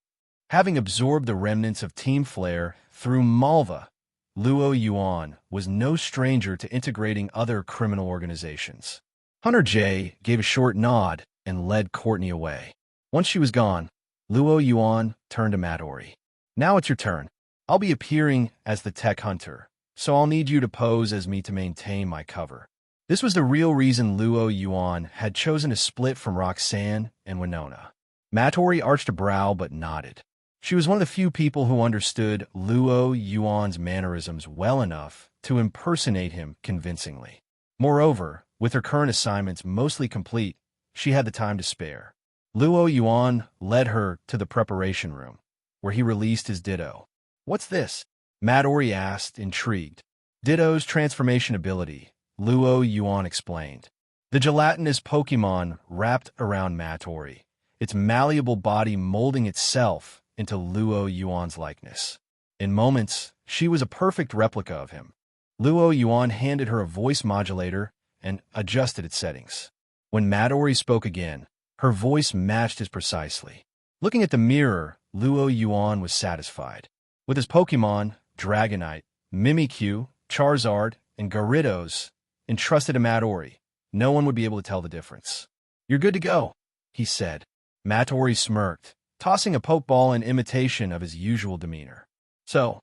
Having absorbed the remnants of Team Flare through Malva, Luo Yuan was no stranger to integrating other criminal organizations. Hunter J gave a short nod and led Courtney away. Once she was gone, Luo Yuan turned to Midori. "Now it's your turn. I'll be appearing as the tech hunter, so I'll need you to pose as me to maintain my cover." This was the real reason Luo Yuan had chosen to split from Roxanne and Winona. Midori arched a brow but nodded. She was one of the few people who understood Luo Yuan's mannerisms well enough to impersonate him convincingly. Moreover, with her current assignments mostly complete, she had the time to spare. Luo Yuan led her to the preparation room, where he released his Ditto. "What's this?" Midori asked, intrigued. "Ditto's transformation ability," Luo Yuan explained. The gelatinous Pokémon wrapped around Midori, its malleable body molding itself into Luo Yuan's likeness. In moments, she was a perfect replica of him. Luo Yuan handed her a voice modulator and adjusted its settings. When Midori spoke again, her voice matched his precisely. Looking at the mirror, Luo Yuan was satisfied. With his Pokemon, Dragonite, Mimikyu, Charizard, and Gyarados entrusted to Matori, no one would be able to tell the difference. "You're good to go," he said. Matori smirked, tossing a Pokeball in imitation of his usual demeanor. "So,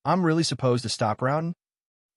I'm really supposed to stop routing?"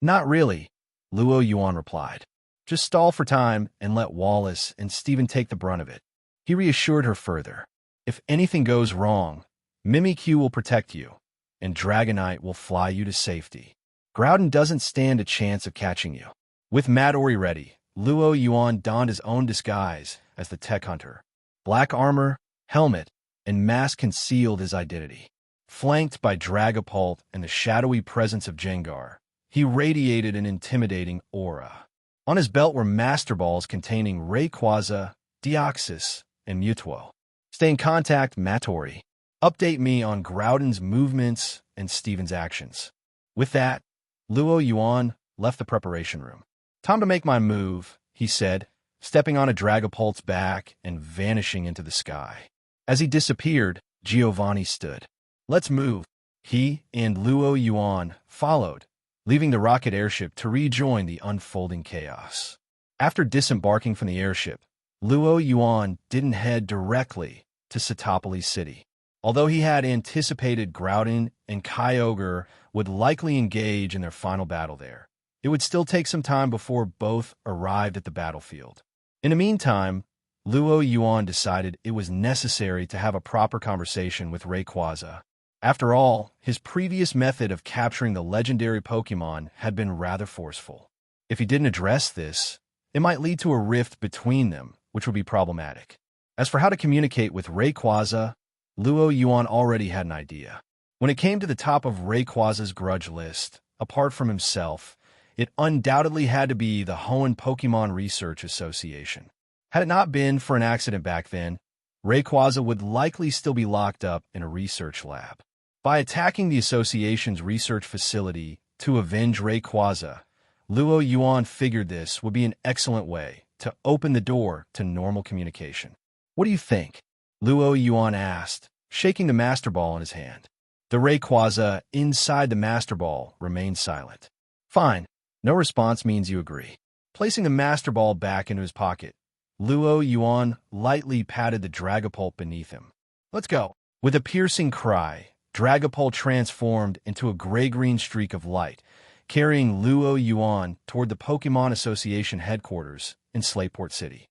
"Not really," Luo Yuan replied. "Just stall for time and let Wallace and Steven take the brunt of it." He reassured her further. "If anything goes wrong, Mimikyu will protect you, and Dragonite will fly you to safety. Groudon doesn't stand a chance of catching you." With Matori ready, Luo Yuan donned his own disguise as the tech hunter. Black armor, helmet, and mask concealed his identity. Flanked by Dragapult and the shadowy presence of Gengar, he radiated an intimidating aura. On his belt were Master Balls containing Rayquaza, Deoxys, and Mewtwo. "Stay in contact, Matori. Update me on Groudon's movements and Steven's actions." With that, Luo Yuan left the preparation room. "Time to make my move," he said, stepping on a Dragapult's back and vanishing into the sky. As he disappeared, Giovanni stood. "Let's move." He and Luo Yuan followed, leaving the rocket airship to rejoin the unfolding chaos. After disembarking from the airship, Luo Yuan didn't head directly to Satopolis City. Although he had anticipated Groudon and Kyogre would likely engage in their final battle there, it would still take some time before both arrived at the battlefield. In the meantime, Luo Yuan decided it was necessary to have a proper conversation with Rayquaza. After all, his previous method of capturing the legendary Pokemon had been rather forceful. If he didn't address this, it might lead to a rift between them, which would be problematic. As for how to communicate with Rayquaza, Luo Yuan already had an idea. When it came to the top of Rayquaza's grudge list, apart from himself, it undoubtedly had to be the Hoenn Pokemon Research Association. Had it not been for an accident back then, Rayquaza would likely still be locked up in a research lab. By attacking the association's research facility to avenge Rayquaza, Luo Yuan figured this would be an excellent way to open the door to normal communication. "What do you think?" Luo Yuan asked, shaking the Master Ball in his hand. The Rayquaza inside the Master Ball remained silent. "Fine. No response means you agree." Placing the Master Ball back into his pocket, Luo Yuan lightly patted the Dragapult beneath him. "Let's go." With a piercing cry, Dragapult transformed into a gray-green streak of light, carrying Luo Yuan toward the Pokemon Association headquarters in Slateport City.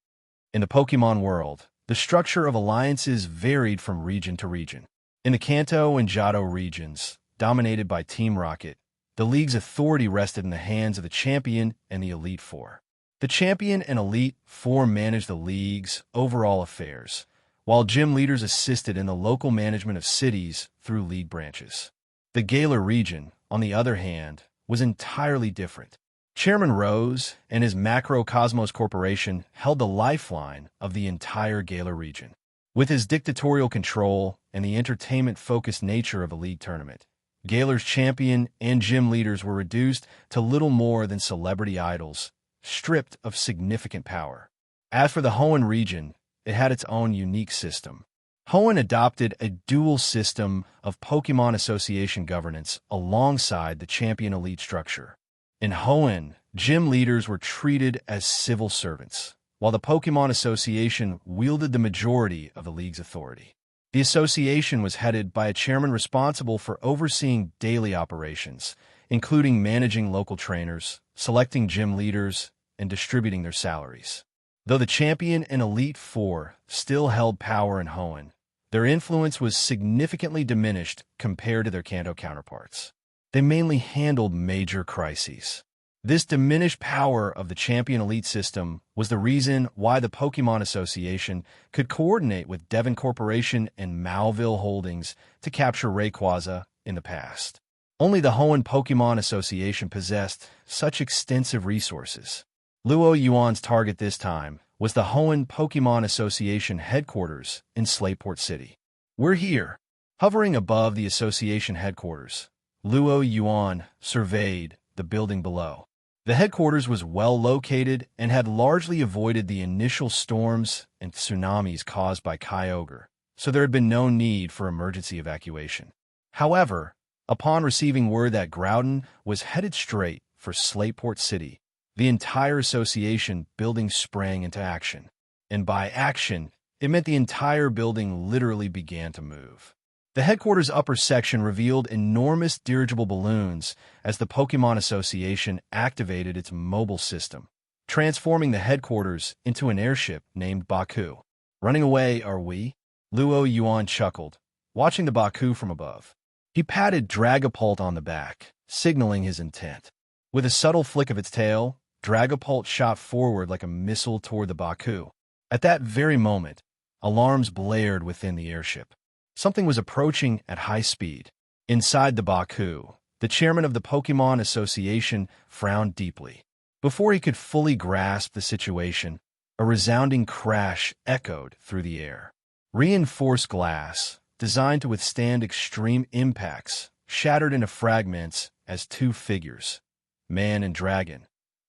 In the Pokemon world, the structure of alliances varied from region to region. In the Kanto and Johto regions, dominated by Team Rocket, the League's authority rested in the hands of the Champion and the Elite Four. The Champion and Elite Four managed the League's overall affairs, while gym leaders assisted in the local management of cities through League branches. The Galar region, on the other hand, was entirely different. Chairman Rose and his Macrocosmos Corporation held the lifeline of the entire Galar region. With his dictatorial control and the entertainment-focused nature of the League tournament, Galar's champion and gym leaders were reduced to little more than celebrity idols, stripped of significant power. As for the Hoenn region, it had its own unique system. Hoenn adopted a dual system of Pokemon Association governance alongside the Champion Elite structure. In Hoenn, gym leaders were treated as civil servants, while the Pokemon Association wielded the majority of the League's authority. The association was headed by a chairman responsible for overseeing daily operations, including managing local trainers, selecting gym leaders, and distributing their salaries. Though the Champion and Elite Four still held power in Hoenn, their influence was significantly diminished compared to their Kanto counterparts. They mainly handled major crises. This diminished power of the Champion Elite system was the reason why the Pokemon Association could coordinate with Devon Corporation and Mauville Holdings to capture Rayquaza in the past. Only the Hoenn Pokemon Association possessed such extensive resources. Luo Yuan's target this time was the Hoenn Pokemon Association headquarters in Slateport City. "We're here." Hovering above the association headquarters, Luo Yuan surveyed the building below. The headquarters was well located and had largely avoided the initial storms and tsunamis caused by Kyogre, so there had been no need for emergency evacuation. However, upon receiving word that Groudon was headed straight for Slateport City, the entire association building sprang into action. And by action, it meant the entire building literally began to move. The headquarters upper section revealed enormous dirigible balloons as the Pokemon Association activated its mobile system, transforming the headquarters into an airship named Baku. Running away, are we? Luo Yuan chuckled, watching the Baku from above. He patted Dragapult on the back, signaling his intent. With a subtle flick of its tail, Dragapult shot forward like a missile toward the Baku. At that very moment, alarms blared within the airship. Something was approaching at high speed. Inside the Baku, the chairman of the Pokemon Association frowned deeply. Before he could fully grasp the situation, a resounding crash echoed through the air. Reinforced glass, designed to withstand extreme impacts, shattered into fragments as two figures, man and dragon,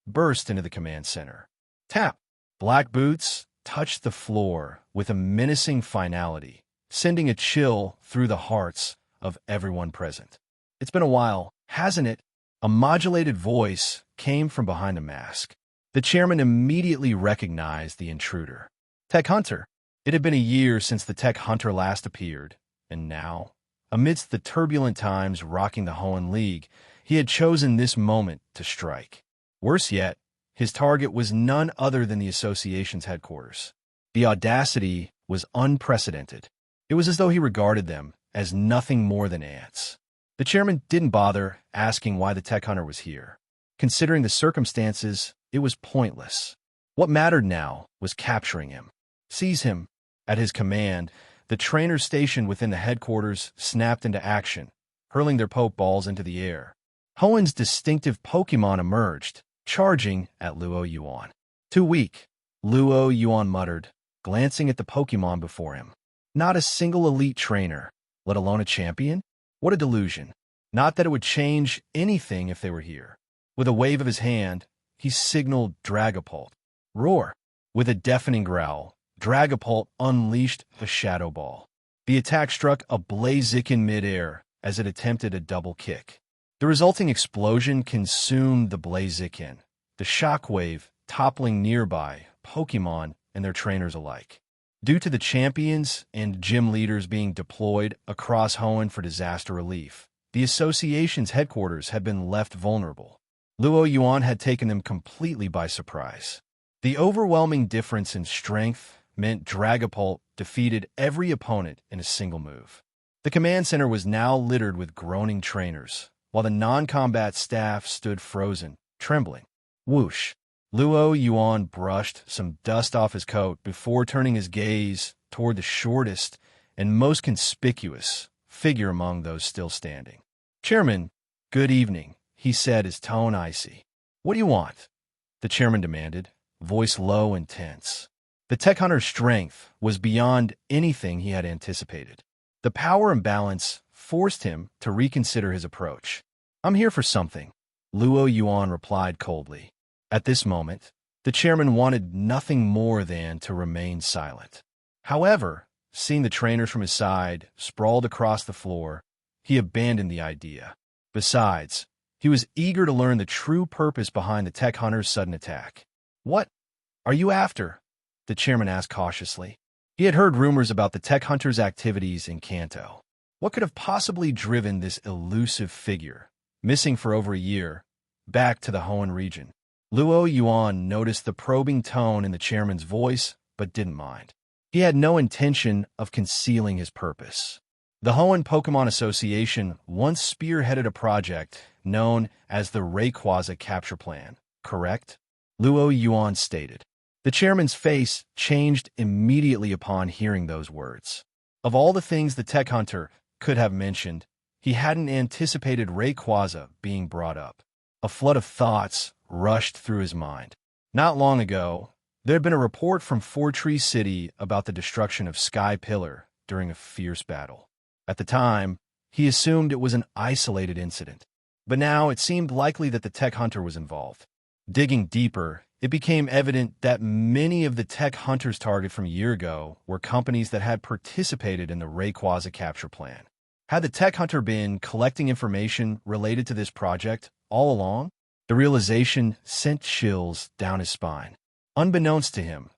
burst into the command center. Tap! Black boots touched the floor with a menacing finality, sending a chill through the hearts of everyone present. It's been a while, hasn't it? A modulated voice came from behind a mask. The chairman immediately recognized the intruder. Tech Hunter. It had been a year since the Tech Hunter last appeared, and now, amidst the turbulent times rocking the Hoenn League, he had chosen this moment to strike. Worse yet, his target was none other than the association's headquarters. The audacity was unprecedented. It was as though he regarded them as nothing more than ants. The chairman didn't bother asking why the Tech Hunter was here. Considering the circumstances, it was pointless. What mattered now was capturing him. Seize him. At his command, the trainers stationed within the headquarters snapped into action, hurling their Pokeballs into the air. Hoenn's distinctive Pokemon emerged, charging at Luo Yuan. Too weak, Luo Yuan muttered, glancing at the Pokemon before him. Not a single elite trainer, let alone a champion? What a delusion. Not that it would change anything if they were here. With a wave of his hand, he signaled Dragapult. Roar! With a deafening growl, Dragapult unleashed a Shadow Ball. The attack struck a Blaziken midair as it attempted a double kick. The resulting explosion consumed the Blaziken, the shockwave toppling nearby Pokemon and their trainers alike. Due to the champions and gym leaders being deployed across Hoenn for disaster relief, the association's headquarters had been left vulnerable. Luo Yuan had taken them completely by surprise. The overwhelming difference in strength meant Dragapult defeated every opponent in a single move. The command center was now littered with groaning trainers, while the non-combat staff stood frozen, trembling. Whoosh! Luo Yuan brushed some dust off his coat before turning his gaze toward the shortest and most conspicuous figure among those still standing. Chairman, good evening, he said, his tone icy. What do you want? The chairman demanded, voice low and tense. The Tech Hunter's strength was beyond anything he had anticipated. The power imbalance forced him to reconsider his approach. I'm here for something, Luo Yuan replied coldly. At this moment, the chairman wanted nothing more than to remain silent. However, seeing the trainers from his side sprawled across the floor, he abandoned the idea. Besides, he was eager to learn the true purpose behind the Tech Hunter's sudden attack. What are you after? The chairman asked cautiously. He had heard rumors about the Tech Hunter's activities in Kanto. What could have possibly driven this elusive figure, missing for over a year, back to the Hoenn region? Luo Yuan noticed the probing tone in the chairman's voice, but didn't mind. He had no intention of concealing his purpose. The Hoenn Pokemon Association once spearheaded a project known as the Rayquaza Capture Plan, correct? Luo Yuan stated. The chairman's face changed immediately upon hearing those words. Of all the things the Tech Hunter could have mentioned, he hadn't anticipated Rayquaza being brought up. A flood of thoughts rushed through his mind. Not long ago, there had been a report from Four Tree City about the destruction of Sky Pillar during a fierce battle. At the time, he assumed it was an isolated incident, but now it seemed likely that the Tech Hunter was involved. Digging deeper, it became evident that many of the tech hunters targeted from a year ago were companies that had participated in the Rayquaza capture plan. Had the tech hunter been collecting information related to this project all along? The realization sent chills down his spine. Unbeknownst to him,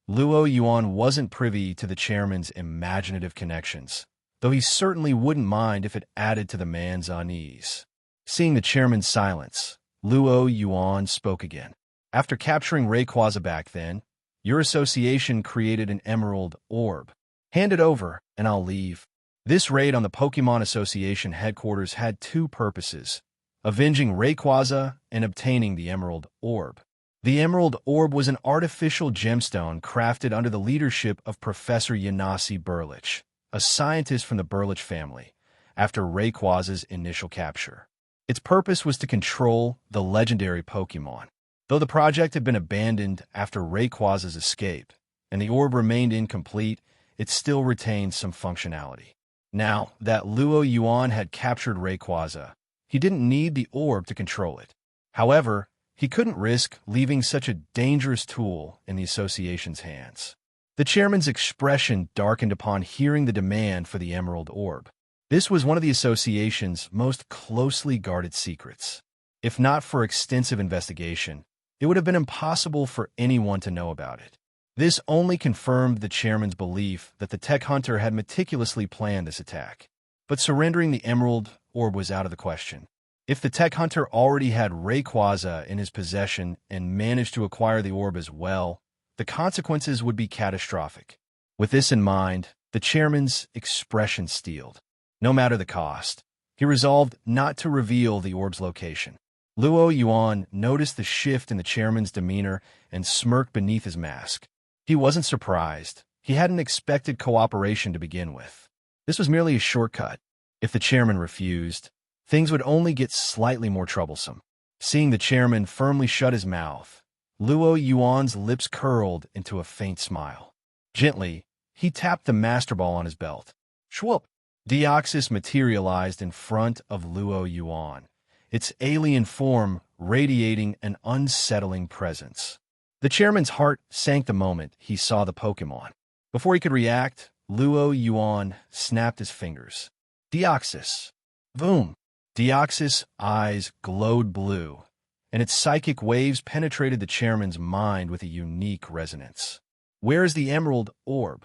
Luo Yuan wasn't privy to the chairman's imaginative connections, though he certainly wouldn't mind if it added to the man's unease. Seeing the chairman's silence, Luo Yuan spoke again. After capturing Rayquaza back then, your association created an emerald orb. Hand it over, and I'll leave. This raid on the Pokemon Association headquarters had two purposes: avenging Rayquaza and obtaining the emerald orb. The emerald orb was an artificial gemstone crafted under the leadership of Professor Yanasi Burlich, a scientist from the Burlich family, after Rayquaza's initial capture. Its purpose was to control the legendary Pokemon. Though the project had been abandoned after Rayquaza's escape, and the orb remained incomplete, it still retained some functionality. Now that Luo Yuan had captured Rayquaza, he didn't need the orb to control it. However, he couldn't risk leaving such a dangerous tool in the association's hands. The chairman's expression darkened upon hearing the demand for the emerald orb. This was one of the association's most closely guarded secrets. If not for extensive investigation, it would have been impossible for anyone to know about it. This only confirmed the chairman's belief that the tech hunter had meticulously planned this attack. But surrendering the emerald orb was out of the question. If the tech hunter already had Rayquaza in his possession and managed to acquire the orb as well, the consequences would be catastrophic. With this in mind, the chairman's expression steeled. No matter the cost, he resolved not to reveal the orb's location. Luo Yuan noticed the shift in the chairman's demeanor and smirked beneath his mask. He wasn't surprised. He hadn't expected cooperation to begin with. This was merely a shortcut. If the chairman refused, things would only get slightly more troublesome. Seeing the chairman firmly shut his mouth, Luo Yuan's lips curled into a faint smile. Gently, he tapped the Master Ball on his belt. Schwupp! Deoxys materialized in front of Luo Yuan, its alien form radiating an unsettling presence. The chairman's heart sank the moment he saw the Pokemon. Before he could react, Luo Yuan snapped his fingers. Deoxys. Boom! Deoxys' eyes glowed blue, and its psychic waves penetrated the chairman's mind with a unique resonance. Where is the emerald orb?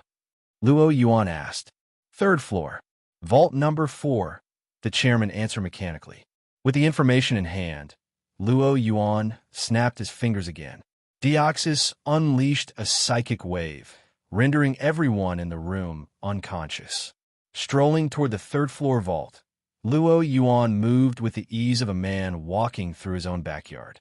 Luo Yuan asked. Third floor. Vault number 4, the chairman answered mechanically. With the information in hand, Luo Yuan snapped his fingers again. Deoxys unleashed a psychic wave, rendering everyone in the room unconscious. Strolling toward the third-floor vault, Luo Yuan moved with the ease of a man walking through his own backyard.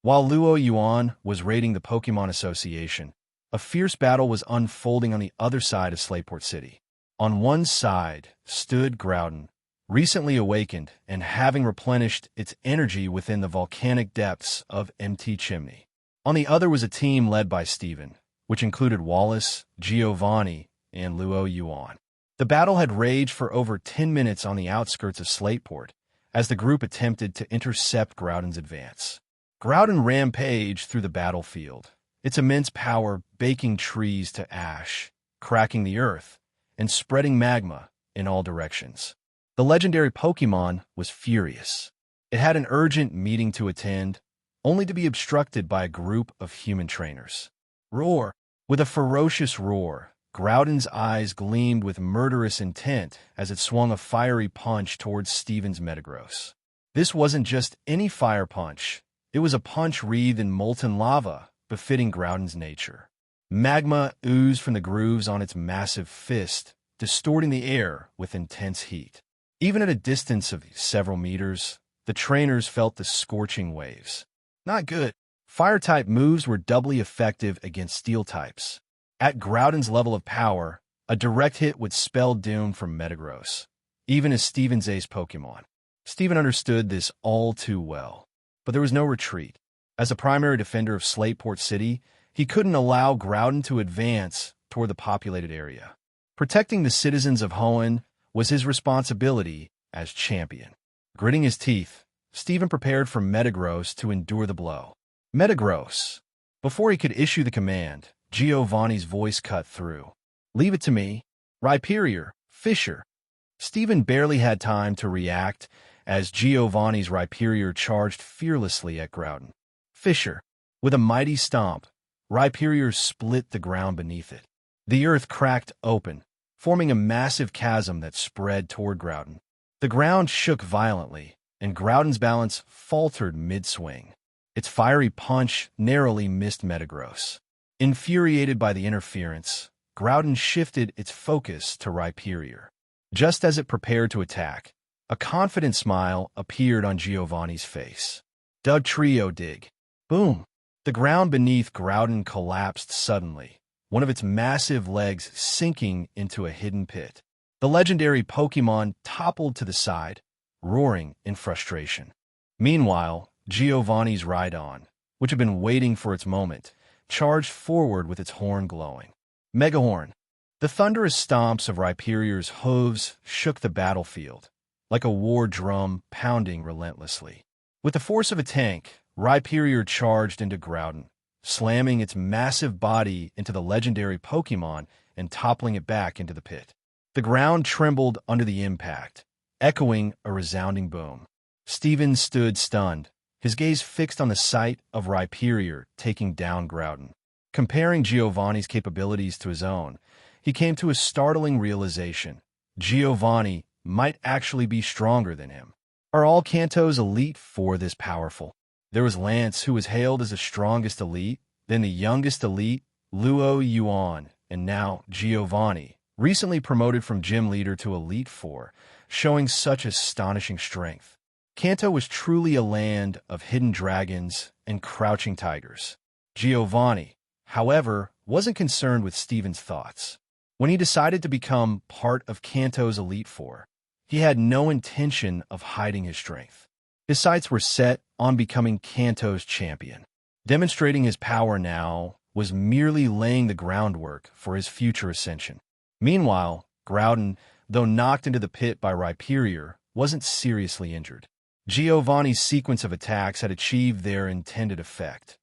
While Luo Yuan was raiding the Pokemon Association, a fierce battle was unfolding on the other side of Slateport City. On one side stood Groudon, recently awakened and having replenished its energy within the volcanic depths of MT Chimney. On the other was a team led by Steven, which included Wallace, Giovanni, and Luo Yuan. The battle had raged for over 10 minutes on the outskirts of Slateport, as the group attempted to intercept Groudon's advance. Groudon rampaged through the battlefield, its immense power baking trees to ash, cracking the earth, and spreading magma in all directions. The legendary Pokemon was furious. It had an urgent meeting to attend, only to be obstructed by a group of human trainers. Roar! With a ferocious roar, Groudon's eyes gleamed with murderous intent as it swung a fiery punch towards Steven's Metagross. This wasn't just any fire punch. It was a punch wreathed in molten lava, befitting Groudon's nature. Magma oozed from the grooves on its massive fist, distorting the air with intense heat. Even at a distance of several meters, the trainers felt the scorching waves. Not good. Fire-type moves were doubly effective against steel types. At Groudon's level of power, a direct hit would spell doom for Metagross, even as Steven's ace Pokemon. Steven understood this all too well. But there was no retreat. As a primary defender of Slateport City, he couldn't allow Groudon to advance toward the populated area. Protecting the citizens of Hoenn was his responsibility as champion. Gritting his teeth, Steven prepared for Metagross to endure the blow. Metagross. Before he could issue the command, Giovanni's voice cut through. Leave it to me. Rhyperior, Fisher. Stephen barely had time to react as Giovanni's Rhyperior charged fearlessly at Groudon. Fisher. With a mighty stomp, Rhyperior split the ground beneath it. The earth cracked open, forming a massive chasm that spread toward Groudon. The ground shook violently, and Groudon's balance faltered mid-swing. Its fiery punch narrowly missed Metagross. Infuriated by the interference, Groudon shifted its focus to Rhyperior. Just as it prepared to attack, a confident smile appeared on Giovanni's face. Dugtrio dig. Boom! The ground beneath Groudon collapsed suddenly, one of its massive legs sinking into a hidden pit. The legendary Pokémon toppled to the side, roaring in frustration. Meanwhile, Giovanni's Rhydon, which had been waiting for its moment, charged forward with its horn glowing. Megahorn. The thunderous stomps of Rhyperior's hooves shook the battlefield, like a war drum pounding relentlessly. With the force of a tank, Rhyperior charged into Groudon, slamming its massive body into the legendary Pokémon and toppling it back into the pit. The ground trembled under the impact, echoing a resounding boom. Stephen stood stunned, his gaze fixed on the sight of Rhyperior taking down Groudon. Comparing Giovanni's capabilities to his own, he came to a startling realization. Giovanni might actually be stronger than him. Are all Kanto's Elite Four this powerful? There was Lance, who was hailed as the strongest elite, then the youngest elite, Yuan, and now Giovanni, recently promoted from Gym Leader to Elite Four, showing such astonishing strength. Kanto was truly a land of hidden dragons and crouching tigers. Giovanni, however, wasn't concerned with Stephen's thoughts. When he decided to become part of Kanto's Elite Four, he had no intention of hiding his strength. His sights were set on becoming Kanto's champion. Demonstrating his power now was merely laying the groundwork for his future ascension. Meanwhile, Groudon, though knocked into the pit by Rhyperior, wasn't seriously injured. Giovanni's sequence of attacks had achieved their intended effect,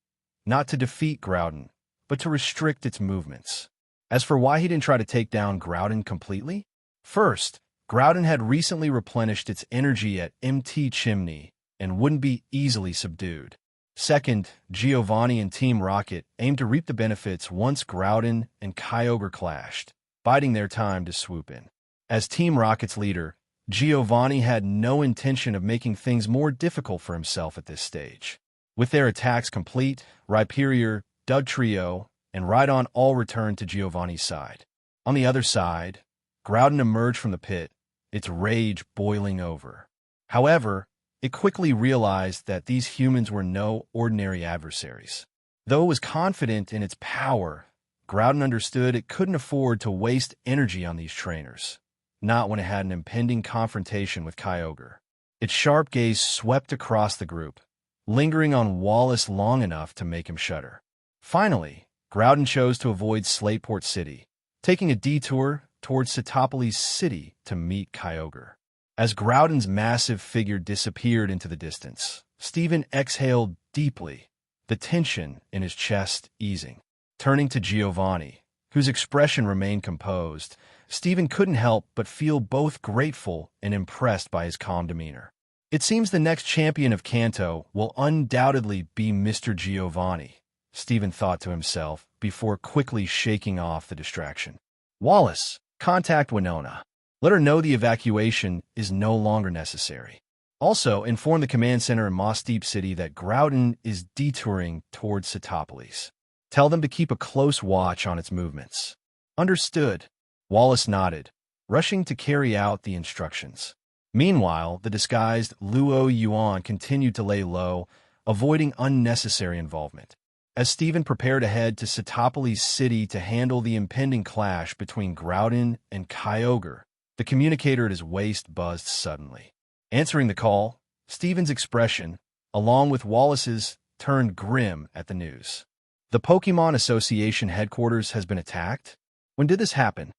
not to defeat Groudon, but to restrict its movements. As for why he didn't try to take down Groudon completely, first, Groudon had recently replenished its energy at MT Chimney and wouldn't be easily subdued. Second, Giovanni and Team Rocket aimed to reap the benefits once Groudon and Kyogre clashed, biding their time to swoop in. As Team Rocket's leader, Giovanni had no intention of making things more difficult for himself at this stage. With their attacks complete, Rhyperior, Dugtrio, and Rhydon all returned to Giovanni's side. On the other side, Groudon emerged from the pit, its rage boiling over. However, it quickly realized that these humans were no ordinary adversaries. Though it was confident in its power, Groudon understood it couldn't afford to waste energy on these trainers, not when it had an impending confrontation with Kyogre. Its sharp gaze swept across the group, lingering on Wallace long enough to make him shudder. Finally, Groudon chose to avoid Slateport City, taking a detour towards Satopolis City to meet Kyogre. As Groudon's massive figure disappeared into the distance, Stephen exhaled deeply, the tension in his chest easing. Turning to Giovanni, whose expression remained composed, Stephen couldn't help but feel both grateful and impressed by his calm demeanor. It seems the next champion of Kanto will undoubtedly be Mr. Giovanni, Stephen thought to himself before quickly shaking off the distraction. Wallace, contact Winona. Let her know the evacuation is no longer necessary. Also, inform the command center in Moss Deep City that Groudon is detouring towards Satopolis. Tell them to keep a close watch on its movements. Understood. Wallace nodded, rushing to carry out the instructions. Meanwhile, the disguised Yuan continued to lay low, avoiding unnecessary involvement. As Stephen prepared to head to Satopolis City to handle the impending clash between Groudon and Kyogre, the communicator at his waist buzzed suddenly. Answering the call, Stephen's expression, along with Wallace's, turned grim at the news. The Pokemon Association headquarters has been attacked? When did this happen?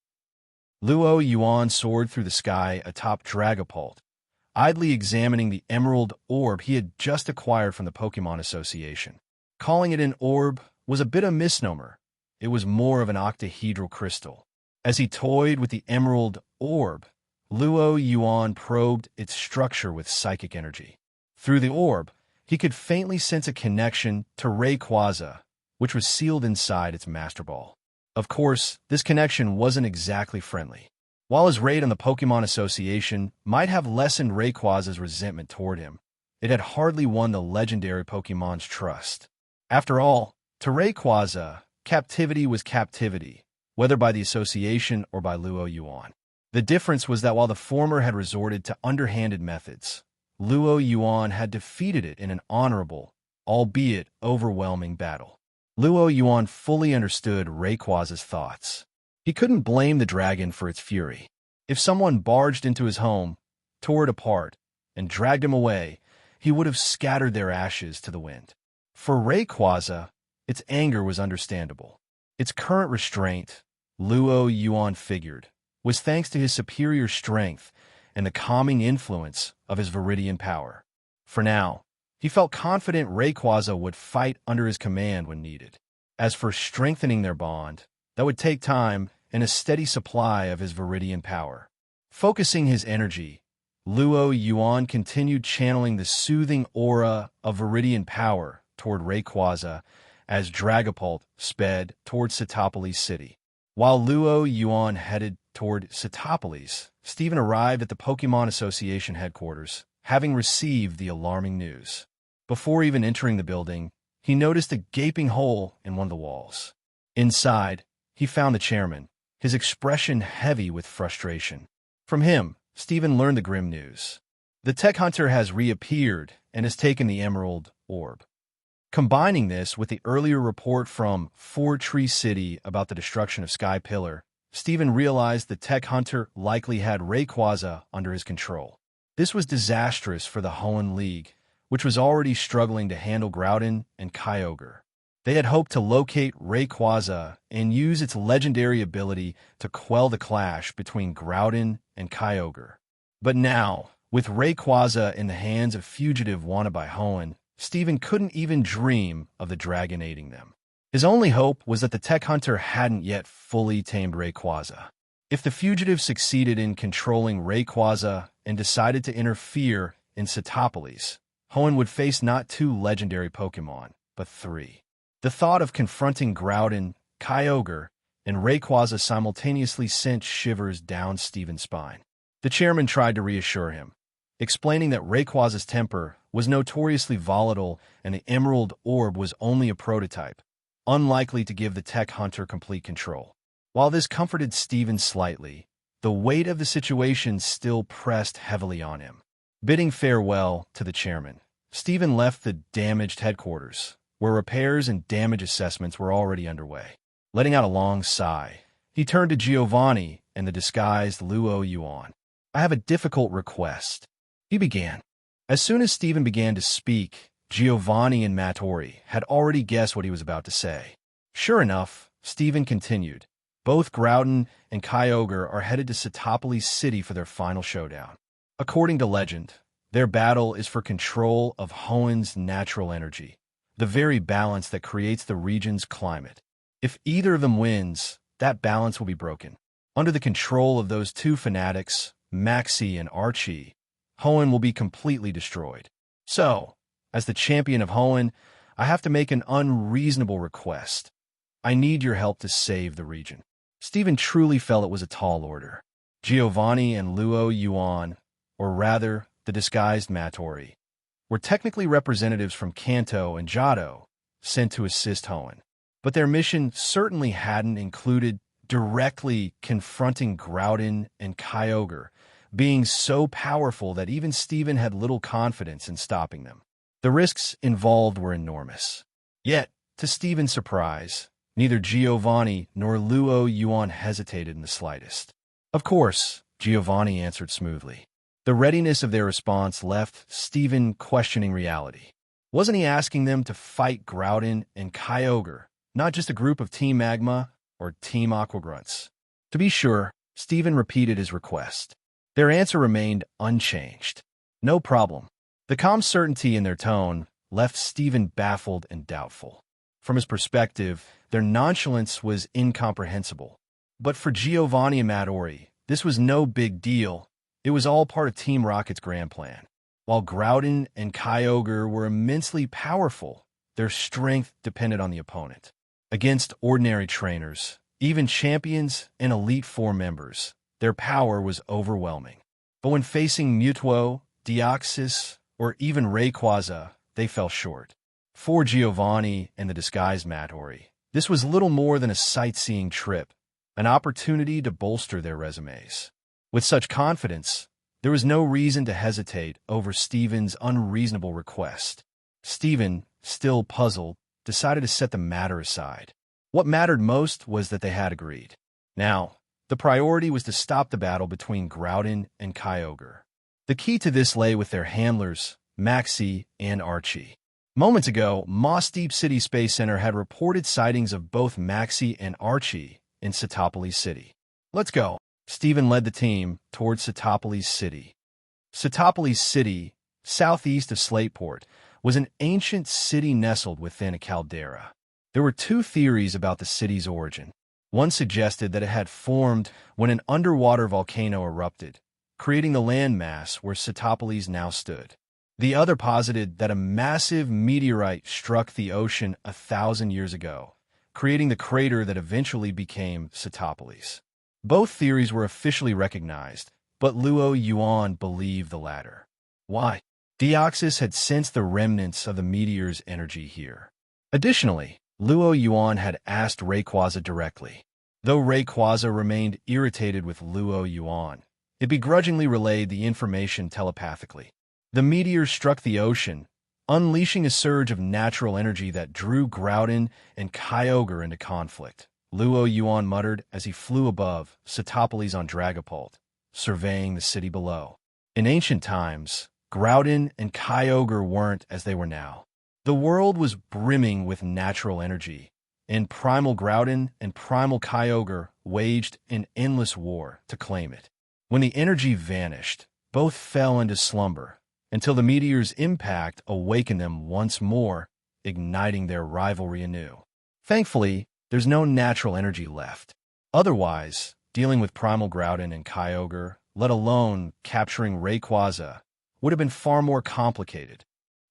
Yuan soared through the sky atop Dragapult, idly examining the emerald orb he had just acquired from the Pokemon Association. Calling it an orb was a bit of a misnomer. It was more of an octahedral crystal. As he toyed with the emerald orb, Yuan probed its structure with psychic energy. Through the orb, he could faintly sense a connection to Rayquaza, which was sealed inside its Master Ball. Of course, this connection wasn't exactly friendly. While his raid on the Pokemon Association might have lessened Rayquaza's resentment toward him, it had hardly won the legendary Pokemon's trust. After all, to Rayquaza, captivity was captivity, whether by the Association or by Yuan. The difference was that while the former had resorted to underhanded methods, Yuan had defeated it in an honorable, albeit overwhelming battle. Yuan fully understood Rayquaza's thoughts. He couldn't blame the dragon for its fury. If someone barged into his home, tore it apart, and dragged him away, he would have scattered their ashes to the wind. For Rayquaza, its anger was understandable. Its current restraint, Yuan figured, was thanks to his superior strength and the calming influence of his Viridian power. For now, he felt confident Rayquaza would fight under his command when needed. As for strengthening their bond, that would take time and a steady supply of his Viridian power. Focusing his energy, Yuan continued channeling the soothing aura of Viridian power toward Rayquaza as Dragapult sped toward Cytopolis City. While Yuan headed toward Cytopolis, Steven arrived at the Pokemon Association headquarters, having received the alarming news. Before even entering the building, he noticed a gaping hole in one of the walls. Inside, he found the chairman, his expression heavy with frustration. From him, Steven learned the grim news. The tech hunter has reappeared and has taken the emerald orb. Combining this with the earlier report from Four Tree City about the destruction of Sky Pillar, Steven realized the tech hunter likely had Rayquaza under his control. This was disastrous for the Hoenn League, which was already struggling to handle Groudon and Kyogre. They had hoped to locate Rayquaza and use its legendary ability to quell the clash between Groudon and Kyogre. But now, with Rayquaza in the hands of fugitive wanted by Hoenn, Steven couldn't even dream of the dragon aiding them. His only hope was that the tech hunter hadn't yet fully tamed Rayquaza. If the fugitive succeeded in controlling Rayquaza and decided to interfere in Cytopolis, Hoenn would face not 2 legendary Pokemon, but 3. The thought of confronting Groudon, Kyogre, and Rayquaza simultaneously sent shivers down Steven's spine. The chairman tried to reassure him, explaining that Rayquaza's temper was notoriously volatile and the Emerald Orb was only a prototype, unlikely to give the tech hunter complete control. While this comforted Steven slightly, the weight of the situation still pressed heavily on him. Bidding farewell to the chairman, Steven left the damaged headquarters, where repairs and damage assessments were already underway. Letting out a long sigh, he turned to Giovanni and the disguised Yuan. "I have a difficult request," he began. As soon as Steven began to speak, Giovanni and Mattori had already guessed what he was about to say. Sure enough, Steven continued, "Both Groudon and Kyogre are headed to Cytopolis City for their final showdown. According to legend, their battle is for control of Hoenn's natural energy, the very balance that creates the region's climate. If either of them wins, that balance will be broken. Under the control of those 2 fanatics, Maxie and Archie, Hoenn will be completely destroyed. So, as the champion of Hoenn, I have to make an unreasonable request. I need your help to save the region." Steven truly felt it was a tall order. Giovanni and Yuan, or rather, the disguised Mattori, were technically representatives from Kanto and Johto, sent to assist Hoenn. But their mission certainly hadn't included directly confronting Groudon and Kyogre, being so powerful that even Steven had little confidence in stopping them. The risks involved were enormous. Yet, to Steven's surprise, neither Giovanni nor Yuan hesitated in the slightest. "Of course," Giovanni answered smoothly. The readiness of their response left Steven questioning reality. Wasn't he asking them to fight Groudon and Kyogre, not just a group of Team Magma or Team Aquagrunts? To be sure, Steven repeated his request. Their answer remained unchanged. "No problem." The calm certainty in their tone left Stephen baffled and doubtful. From his perspective, their nonchalance was incomprehensible. But for Giovanni and Mattori, this was no big deal. It was all part of Team Rocket's grand plan. While Groudon and Kyogre were immensely powerful, their strength depended on the opponent. Against ordinary trainers, even champions and Elite Four members, their power was overwhelming. But when facing Mewtwo, Deoxys, or even Rayquaza, they fell short. For Giovanni and the disguised Mattori, this was little more than a sightseeing trip, an opportunity to bolster their resumes. With such confidence, there was no reason to hesitate over Stephen's unreasonable request. Stephen, still puzzled, decided to set the matter aside. What mattered most was that they had agreed. Now, the priority was to stop the battle between Groudon and Kyogre. The key to this lay with their handlers, Maxie and Archie. Moments ago, Moss Deep City Space Center had reported sightings of both Maxie and Archie in Satopolis City. Let's go. Stephen led the team towards Satopolis City. Satopolis City, southeast of Slateport, was an ancient city nestled within a caldera. There were two theories about the city's origin. One suggested that it had formed when an underwater volcano erupted, creating the landmass where Satopolis now stood. The other posited that a massive meteorite struck the ocean 1,000 years ago, creating the crater that eventually became Satopolis. Both theories were officially recognized, but Luo Yuan believed the latter. Why? Deoxys had sensed the remnants of the meteor's energy here. Additionally, Luo Yuan had asked Rayquaza directly. Though Rayquaza remained irritated with Luo Yuan, it begrudgingly relayed the information telepathically. The meteor struck the ocean, unleashing a surge of natural energy that drew Groudon and Kyogre into conflict. Luo Yuan muttered as he flew above Satopolis on Dragapult, surveying the city below. In ancient times, Groudon and Kyogre weren't as they were now. The world was brimming with natural energy, and Primal Groudon and Primal Kyogre waged an endless war to claim it. When the energy vanished, both fell into slumber, until the meteor's impact awakened them once more, igniting their rivalry anew. Thankfully, there's no natural energy left. Otherwise, dealing with Primal Groudon and Kyogre, let alone capturing Rayquaza, would have been far more complicated.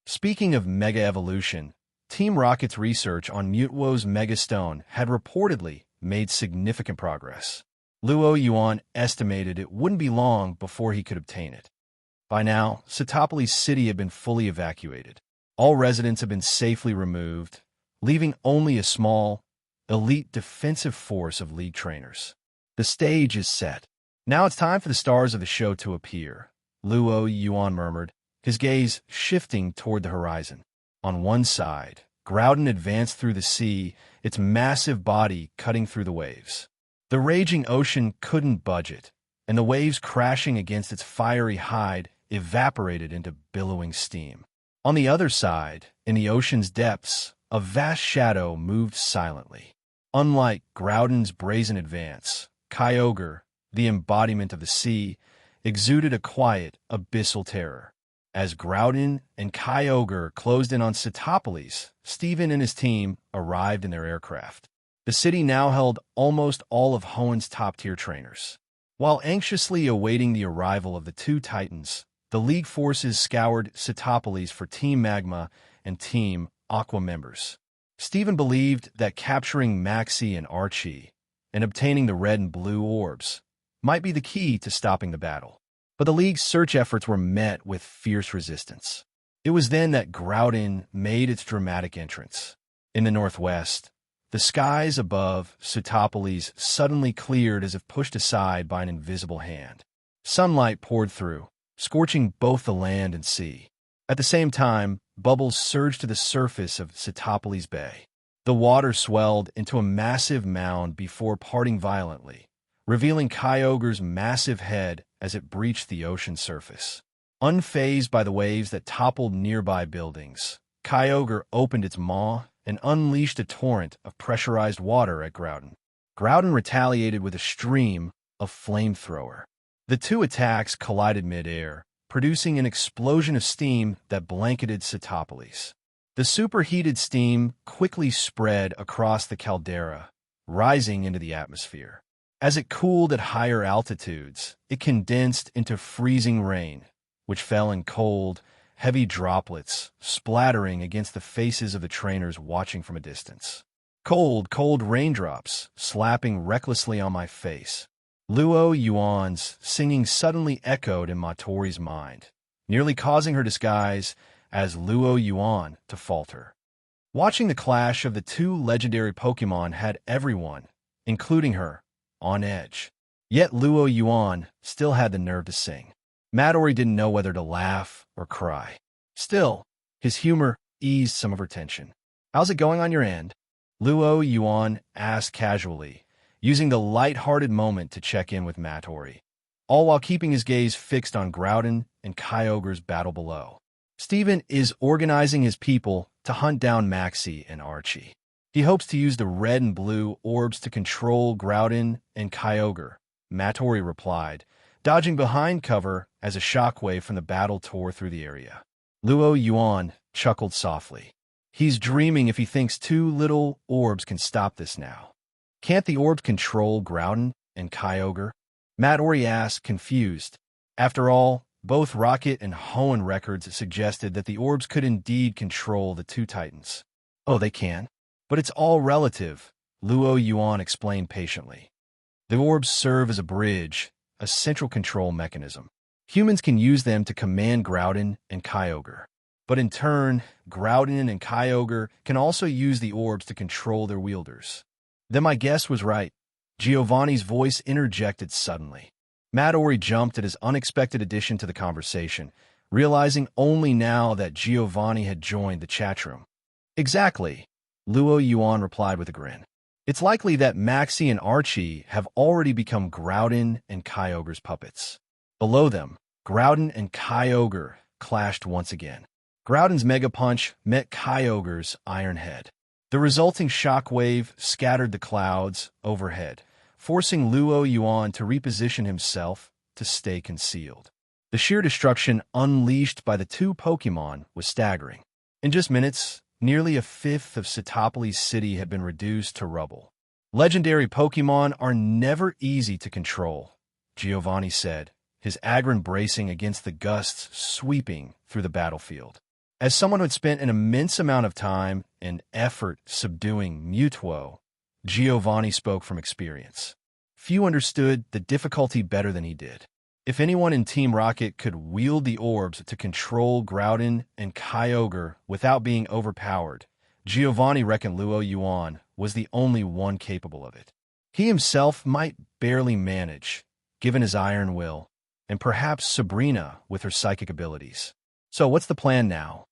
Speaking of Mega Evolution, Team Rocket's research on Mewtwo's Mega Stone had reportedly made significant progress. Luo Yuan estimated it wouldn't be long before he could obtain it. By now, Satopolis City had been fully evacuated. All residents had been safely removed, leaving only a small, elite defensive force of League trainers. The stage is set. Now it's time for the stars of the show to appear, Luo Yuan murmured, his gaze shifting toward the horizon. On one side, Groudon advanced through the sea, its massive body cutting through the waves. The raging ocean couldn't budge it, and the waves crashing against its fiery hide evaporated into billowing steam. On the other side, in the ocean's depths, a vast shadow moved silently. Unlike Groudon's brazen advance, Kyogre, the embodiment of the sea, exuded a quiet, abyssal terror. As Groudon and Kyogre closed in on Satopolis, Stephen and his team arrived in their aircraft. The city now held almost all of Hoenn's top-tier trainers. While anxiously awaiting the arrival of the two Titans, the League forces scoured Satopolis for Team Magma and Team Aqua members. Stephen believed that capturing Maxie and Archie and obtaining the red and blue orbs might be the key to stopping the battle. But the League's search efforts were met with fierce resistance. It was then that Groudon made its dramatic entrance. In the northwest, the skies above Satopolis suddenly cleared as if pushed aside by an invisible hand. Sunlight poured through, scorching both the land and sea. At the same time, bubbles surged to the surface of Satopolis Bay. The water swelled into a massive mound before parting violently, revealing Kyogre's massive head as it breached the ocean surface. Unfazed by the waves that toppled nearby buildings, Kyogre opened its maw and unleashed a torrent of pressurized water at Groudon. Groudon retaliated with a stream of flamethrower. The two attacks collided mid-air, producing an explosion of steam that blanketed Satopolis. The superheated steam quickly spread across the caldera, rising into the atmosphere. As it cooled at higher altitudes, it condensed into freezing rain, which fell in cold, heavy droplets, splattering against the faces of the trainers watching from a distance. Cold, cold raindrops slapping recklessly on my face. Luo Yuan's singing suddenly echoed in Matori's mind, nearly causing her disguise as Luo Yuan to falter. Watching the clash of the two legendary Pokemon had everyone, including her, on edge. Yet Luo Yuan still had the nerve to sing. Matori didn't know whether to laugh or cry. Still, his humor eased some of her tension. "How's it going on your end?" Luo Yuan asked casually, using the light-hearted moment to check in with Matori, all while keeping his gaze fixed on Groudon and Kyogre's battle below. Steven is organizing his people to hunt down Maxie and Archie. He hopes to use the red and blue orbs to control Groudon and Kyogre, Matori replied, dodging behind cover as a shockwave from the battle tore through the area. Luo Yuan chuckled softly. He's dreaming if he thinks two little orbs can stop this now. Can't the orbs control Groudon and Kyogre? Matori asked, confused. After all, both Rocket and Hoenn records suggested that the orbs could indeed control the two titans. Oh, they can? But it's all relative, Luo Yuan explained patiently. The orbs serve as a bridge, a central control mechanism. Humans can use them to command Groudon and Kyogre. But in turn, Groudon and Kyogre can also use the orbs to control their wielders. Then my guess was right. Giovanni's voice interjected suddenly. Matori jumped at his unexpected addition to the conversation, realizing only now that Giovanni had joined the chatroom. Exactly, Luo Yuan replied with a grin. It's likely that Maxie and Archie have already become Groudon and Kyogre's puppets. Below them, Groudon and Kyogre clashed once again. Groudon's Mega Punch met Kyogre's Iron Head. The resulting shockwave scattered the clouds overhead, forcing Luo Yuan to reposition himself to stay concealed. The sheer destruction unleashed by the two Pokemon was staggering. In just minutes, nearly a fifth of Sitopolis City had been reduced to rubble. Legendary Pokemon are never easy to control, Giovanni said, his aggron bracing against the gusts sweeping through the battlefield. As someone who had spent an immense amount of time and effort subduing Mutuo, Giovanni spoke from experience. Few understood the difficulty better than he did. If anyone in Team Rocket could wield the orbs to control Groudon and Kyogre without being overpowered, Giovanni reckoned Luo Yuan was the only one capable of it. He himself might barely manage, given his iron will, and perhaps Sabrina with her psychic abilities. So what's the plan now?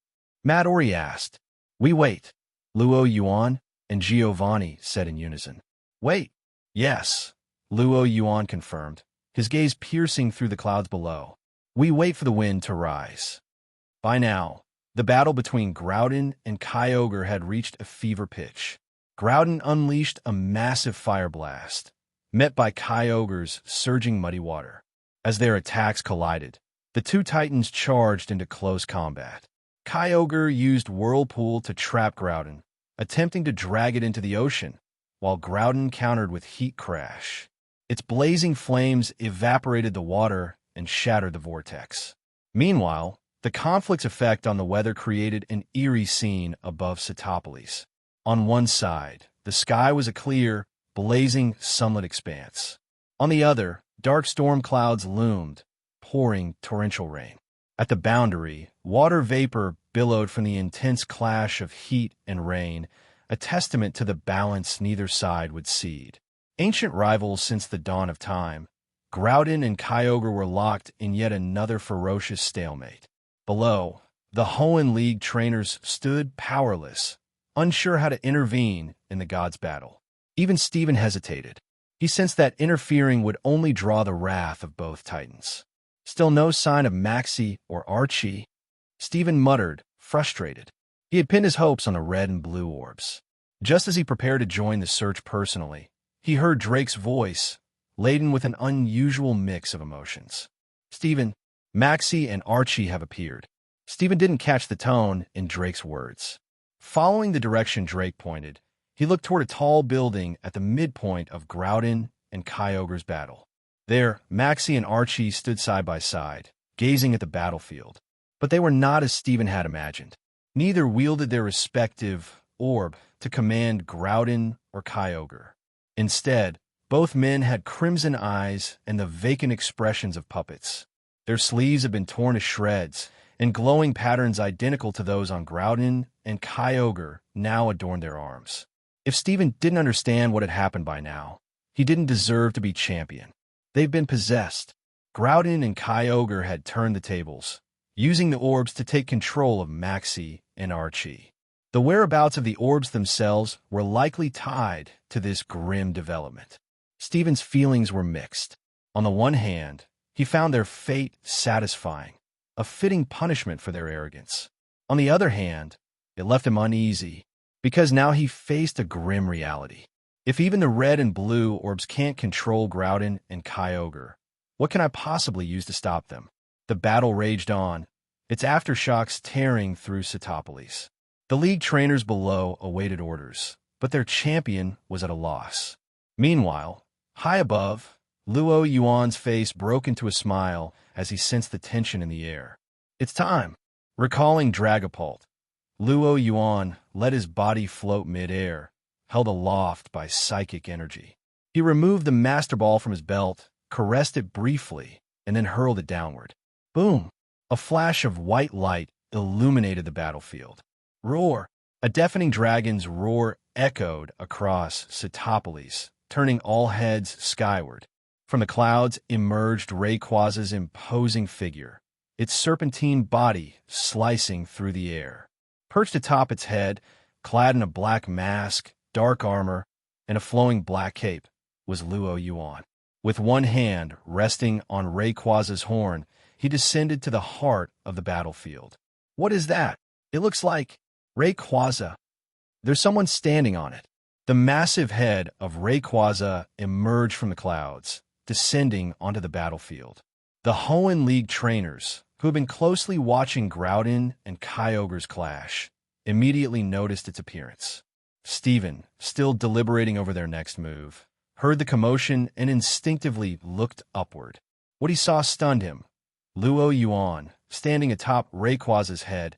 Matori asked. We wait, Luo Yuan and Giovanni said in unison. Wait. Yes, Luo Yuan confirmed, his gaze piercing through the clouds below. We wait for the wind to rise. By now, the battle between Groudon and Kyogre had reached a fever pitch. Groudon unleashed a massive fire blast, met by Kyogre's surging muddy water. As their attacks collided, the two titans charged into close combat. Kyogre used Whirlpool to trap Groudon, attempting to drag it into the ocean, while Groudon countered with Heat Crash. Its blazing flames evaporated the water and shattered the vortex. Meanwhile, the conflict's effect on the weather created an eerie scene above Sitopolis. On one side, the sky was a clear, blazing, sunlit expanse. On the other, dark storm clouds loomed, pouring torrential rain. At the boundary, water vapor billowed from the intense clash of heat and rain, a testament to the balance neither side would cede. Ancient rivals since the dawn of time, Groudon and Kyogre were locked in yet another ferocious stalemate. Below, the Hoenn League trainers stood powerless, unsure how to intervene in the gods' battle. Even Steven hesitated. He sensed that interfering would only draw the wrath of both titans. Still no sign of Maxie or Archie. Steven muttered, frustrated. He had pinned his hopes on the red and blue orbs. Just as he prepared to join the search personally, he heard Drake's voice, laden with an unusual mix of emotions. Steven, Maxie and Archie have appeared. Steven didn't catch the tone in Drake's words. Following the direction Drake pointed, he looked toward a tall building at the midpoint of Groudon and Kyogre's battle. There, Maxie and Archie stood side by side, gazing at the battlefield. But they were not as Steven had imagined. Neither wielded their respective orb to command Groudon or Kyogre. Instead, both men had crimson eyes and the vacant expressions of puppets. Their sleeves had been torn to shreds, and glowing patterns identical to those on Groudon and Kyogre now adorned their arms. If Steven didn't understand what had happened by now, he didn't deserve to be champion. They've been possessed. Groudon and Kyogre had turned the tables, using the orbs to take control of Maxie and Archie. The whereabouts of the orbs themselves were likely tied to this grim development. Steven's feelings were mixed. On the one hand, he found their fate satisfying, a fitting punishment for their arrogance. On the other hand, it left him uneasy, because now he faced a grim reality. If even the red and blue orbs can't control Groudon and Kyogre, what can I possibly use to stop them? The battle raged on, its aftershocks tearing through Setopolis. The league trainers below awaited orders, but their champion was at a loss. Meanwhile, high above, Luo Yuan's face broke into a smile as he sensed the tension in the air. It's time. Recalling Dragapult, Luo Yuan let his body float mid-air, held aloft by psychic energy. He removed the Master Ball from his belt, caressed it briefly, and then hurled it downward. Boom! A flash of white light illuminated the battlefield. Roar! A deafening dragon's roar echoed across Setopolis, turning all heads skyward. From the clouds emerged Rayquaza's imposing figure, its serpentine body slicing through the air. Perched atop its head, clad in a black mask, dark armor, and a flowing black cape, was Luo Yuan. With one hand resting on Rayquaza's horn, he descended to the heart of the battlefield. What is that? It looks like Rayquaza. There's someone standing on it. The massive head of Rayquaza emerged from the clouds, descending onto the battlefield. The Hoenn League trainers, who had been closely watching Groudon and Kyogre's clash, immediately noticed its appearance. Steven, still deliberating over their next move, heard the commotion and instinctively looked upward. What he saw stunned him. Luo Yuan, standing atop Rayquaza's head,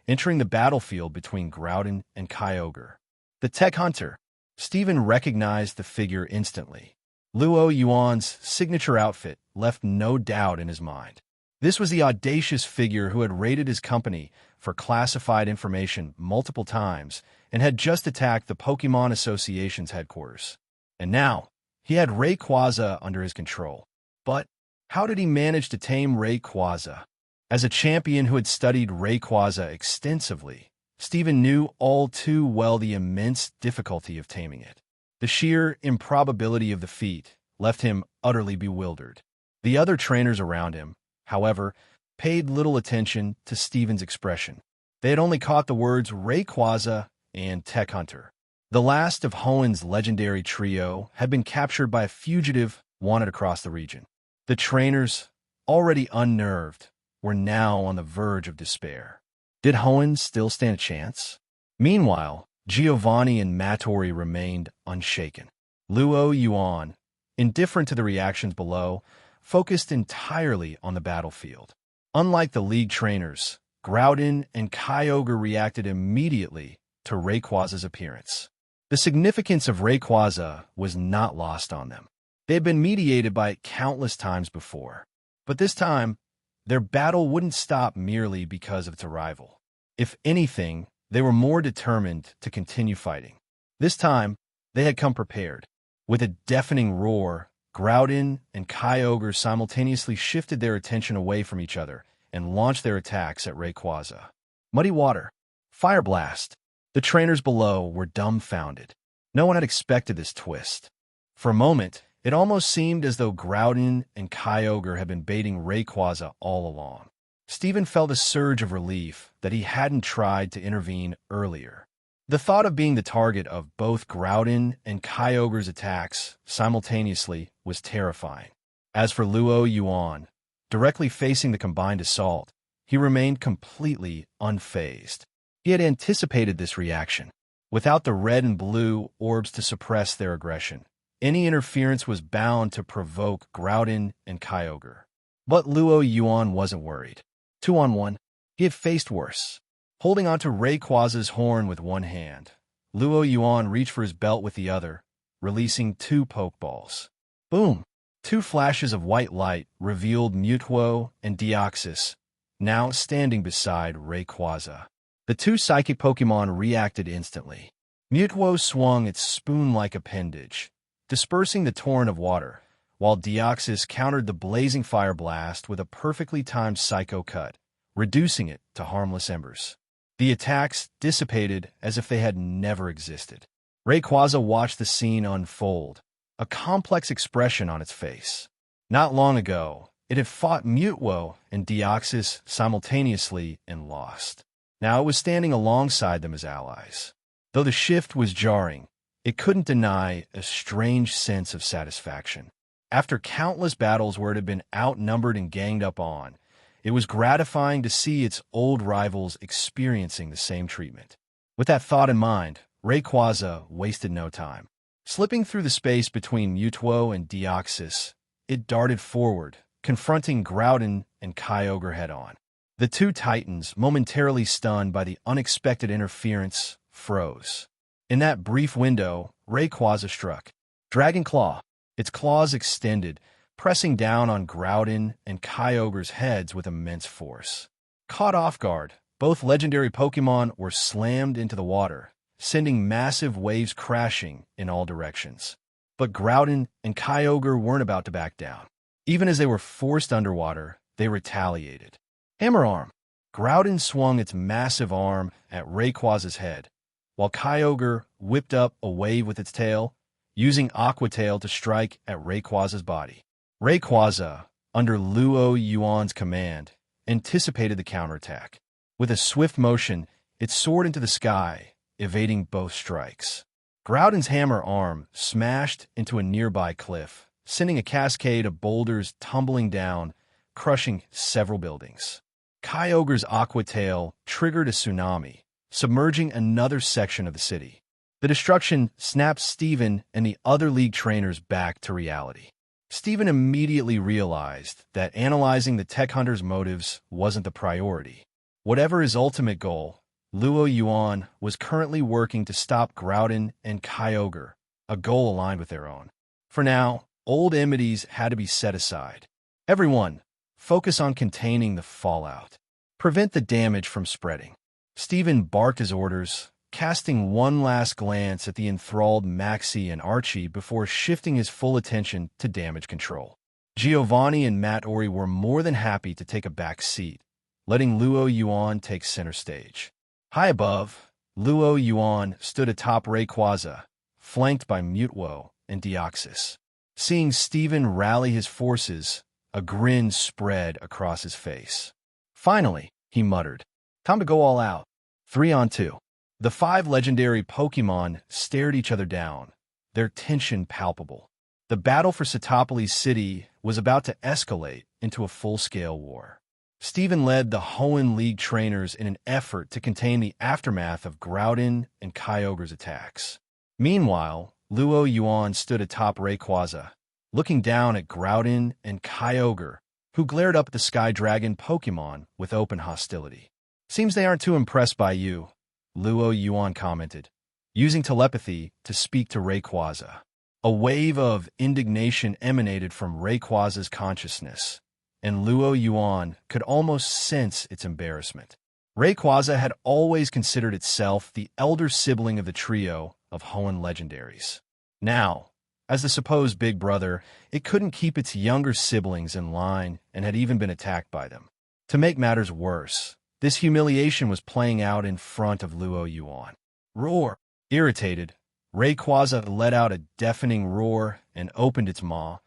entering the battlefield between Groudon and Kyogre. The Tech Hunter. Steven recognized the figure instantly. Luo Yuan's signature outfit left no doubt in his mind. This was the audacious figure who had raided his company for classified information multiple times and had just attacked the Pokemon Association's headquarters. And now, he had Rayquaza under his control. But how did he manage to tame Rayquaza? As a champion who had studied Rayquaza extensively, Steven knew all too well the immense difficulty of taming it. The sheer improbability of the feat left him utterly bewildered. The other trainers around him, however, paid little attention to Steven's expression. They had only caught the words Rayquaza and Tech Hunter. The last of Hoenn's legendary trio had been captured by a fugitive wanted across the region. The trainers, already unnerved, were now on the verge of despair. Did Hoenn still stand a chance? Meanwhile, Giovanni and Mattori remained unshaken. Luo Yuan, indifferent to the reactions below, focused entirely on the battlefield. Unlike the league trainers, Groudon and Kyogre reacted immediately to Rayquaza's appearance. The significance of Rayquaza was not lost on them. They had been mediated by it countless times before. But this time, their battle wouldn't stop merely because of its arrival. If anything, they were more determined to continue fighting. This time, they had come prepared. With a deafening roar, Groudon and Kyogre simultaneously shifted their attention away from each other and launched their attacks at Rayquaza. Muddy Water, Fire Blast. The trainers below were dumbfounded. No one had expected this twist. For a moment, it almost seemed as though Groudon and Kyogre had been baiting Rayquaza all along. Steven felt a surge of relief that he hadn't tried to intervene earlier. The thought of being the target of both Groudon and Kyogre's attacks simultaneously was terrifying. As for Luo Yuan, directly facing the combined assault, he remained completely unfazed. He had anticipated this reaction. Without the red and blue orbs to suppress their aggression, any interference was bound to provoke Groudon and Kyogre. But Luo Yuan wasn't worried. 2-on-1, he had faced worse. Holding onto Rayquaza's horn with one hand, Luo Yuan reached for his belt with the other, releasing 2 Pokeballs. Boom! 2 flashes of white light revealed Mewtwo and Deoxys, now standing beside Rayquaza. The 2 psychic Pokemon reacted instantly. Mewtwo swung its spoon-like appendage, dispersing the torrent of water, while Deoxys countered the blazing fire blast with a perfectly timed Psycho Cut, reducing it to harmless embers. The attacks dissipated as if they had never existed. Rayquaza watched the scene unfold, a complex expression on its face. Not long ago, it had fought Mewtwo and Deoxys simultaneously and lost. Now it was standing alongside them as allies. Though the shift was jarring, it couldn't deny a strange sense of satisfaction. After countless battles where it had been outnumbered and ganged up on, it was gratifying to see its old rivals experiencing the same treatment. With that thought in mind, Rayquaza wasted no time. Slipping through the space between Mewtwo and Deoxys, it darted forward, confronting Groudon and Kyogre head-on. The 2 titans, momentarily stunned by the unexpected interference, froze. In that brief window, Rayquaza struck. Dragon Claw. Its claws extended, pressing down on Groudon and Kyogre's heads with immense force. Caught off guard, both legendary Pokemon were slammed into the water, sending massive waves crashing in all directions. But Groudon and Kyogre weren't about to back down. Even as they were forced underwater, they retaliated. Hammer Arm. Groudon swung its massive arm at Rayquaza's head, while Kyogre whipped up a wave with its tail, using Aqua Tail to strike at Rayquaza's body. Rayquaza, under Luo Yuan's command, anticipated the counterattack. With a swift motion, it soared into the sky, evading both strikes. Groudon's hammer arm smashed into a nearby cliff, sending a cascade of boulders tumbling down, crushing several buildings. Kyogre's Aqua Tail triggered a tsunami, submerging another section of the city. The destruction snapped Steven and the other League trainers back to reality. Steven immediately realized that analyzing the tech hunter's motives wasn't the priority. Whatever his ultimate goal, Luo Yuan was currently working to stop Groudon and Kyogre, a goal aligned with their own. For now, old enmities had to be set aside. Everyone, focus on containing the fallout. Prevent the damage from spreading. Steven barked his orders, casting one last glance at the enthralled Maxie and Archie before shifting his full attention to damage control. Giovanni and Matt Ori were more than happy to take a back seat, letting Luo Yuan take center stage. High above, Luo Yuan stood atop Rayquaza, flanked by Mewtwo and Deoxys. Seeing Steven rally his forces, a grin spread across his face. Finally, he muttered, "Time to go all out." 3-on-2. The 5 legendary Pokemon stared each other down, their tension palpable. The battle for Satopolis City was about to escalate into a full-scale war. Steven led the Hoenn League trainers in an effort to contain the aftermath of Groudon and Kyogre's attacks. Meanwhile, Luo Yuan stood atop Rayquaza, looking down at Groudon and Kyogre, who glared up at the Sky Dragon Pokemon with open hostility. "Seems they aren't too impressed by you," Luo Yuan commented, using telepathy to speak to Rayquaza. A wave of indignation emanated from Rayquaza's consciousness, and Luo Yuan could almost sense its embarrassment. Rayquaza had always considered itself the elder sibling of the trio of Hoenn legendaries. Now, as the supposed big brother, it couldn't keep its younger siblings in line and had even been attacked by them. To make matters worse, this humiliation was playing out in front of Luo Yuan. Roar! Irritated, Rayquaza let out a deafening roar and opened its maw,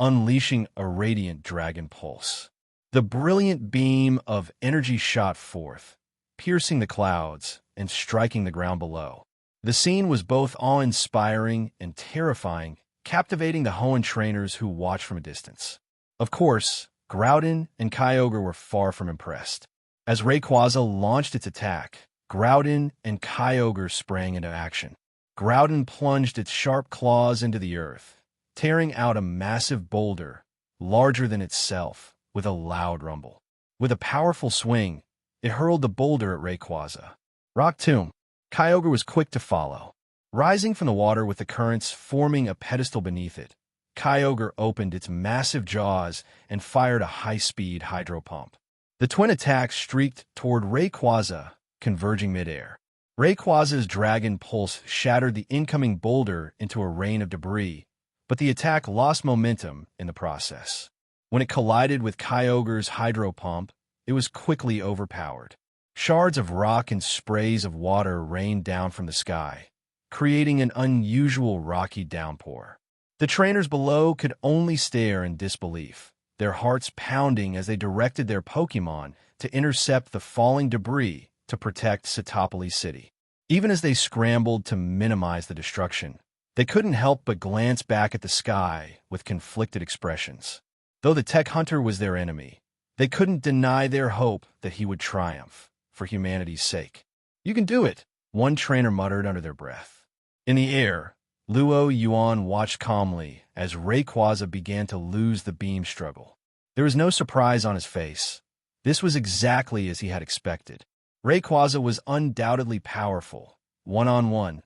unleashing a radiant dragon pulse. The brilliant beam of energy shot forth, piercing the clouds and striking the ground below. The scene was both awe-inspiring and terrifying, captivating the Hoenn trainers who watched from a distance. Of course, Groudon and Kyogre were far from impressed. As Rayquaza launched its attack, Groudon and Kyogre sprang into action. Groudon plunged its sharp claws into the earth, tearing out a massive boulder, larger than itself, with a loud rumble. With a powerful swing, it hurled the boulder at Rayquaza. Rock Tomb. Kyogre was quick to follow. Rising from the water with the currents forming a pedestal beneath it, Kyogre opened its massive jaws and fired a high-speed hydro pump. The twin attacks streaked toward Rayquaza, converging midair. Rayquaza's Dragon Pulse shattered the incoming boulder into a rain of debris, but the attack lost momentum in the process. When it collided with Kyogre's hydro pump, it was quickly overpowered. Shards of rock and sprays of water rained down from the sky, creating an unusual rocky downpour. The trainers below could only stare in disbelief, their hearts pounding as they directed their Pokémon to intercept the falling debris to protect Satopolis City. Even as they scrambled to minimize the destruction, they couldn't help but glance back at the sky with conflicted expressions. Though the tech hunter was their enemy, they couldn't deny their hope that he would triumph, for humanity's sake. "You can do it," one trainer muttered under their breath. In the air, Yuan watched calmly as Rayquaza began to lose the beam struggle. There was no surprise on his face. This was exactly as he had expected. Rayquaza was undoubtedly powerful, one-on-one.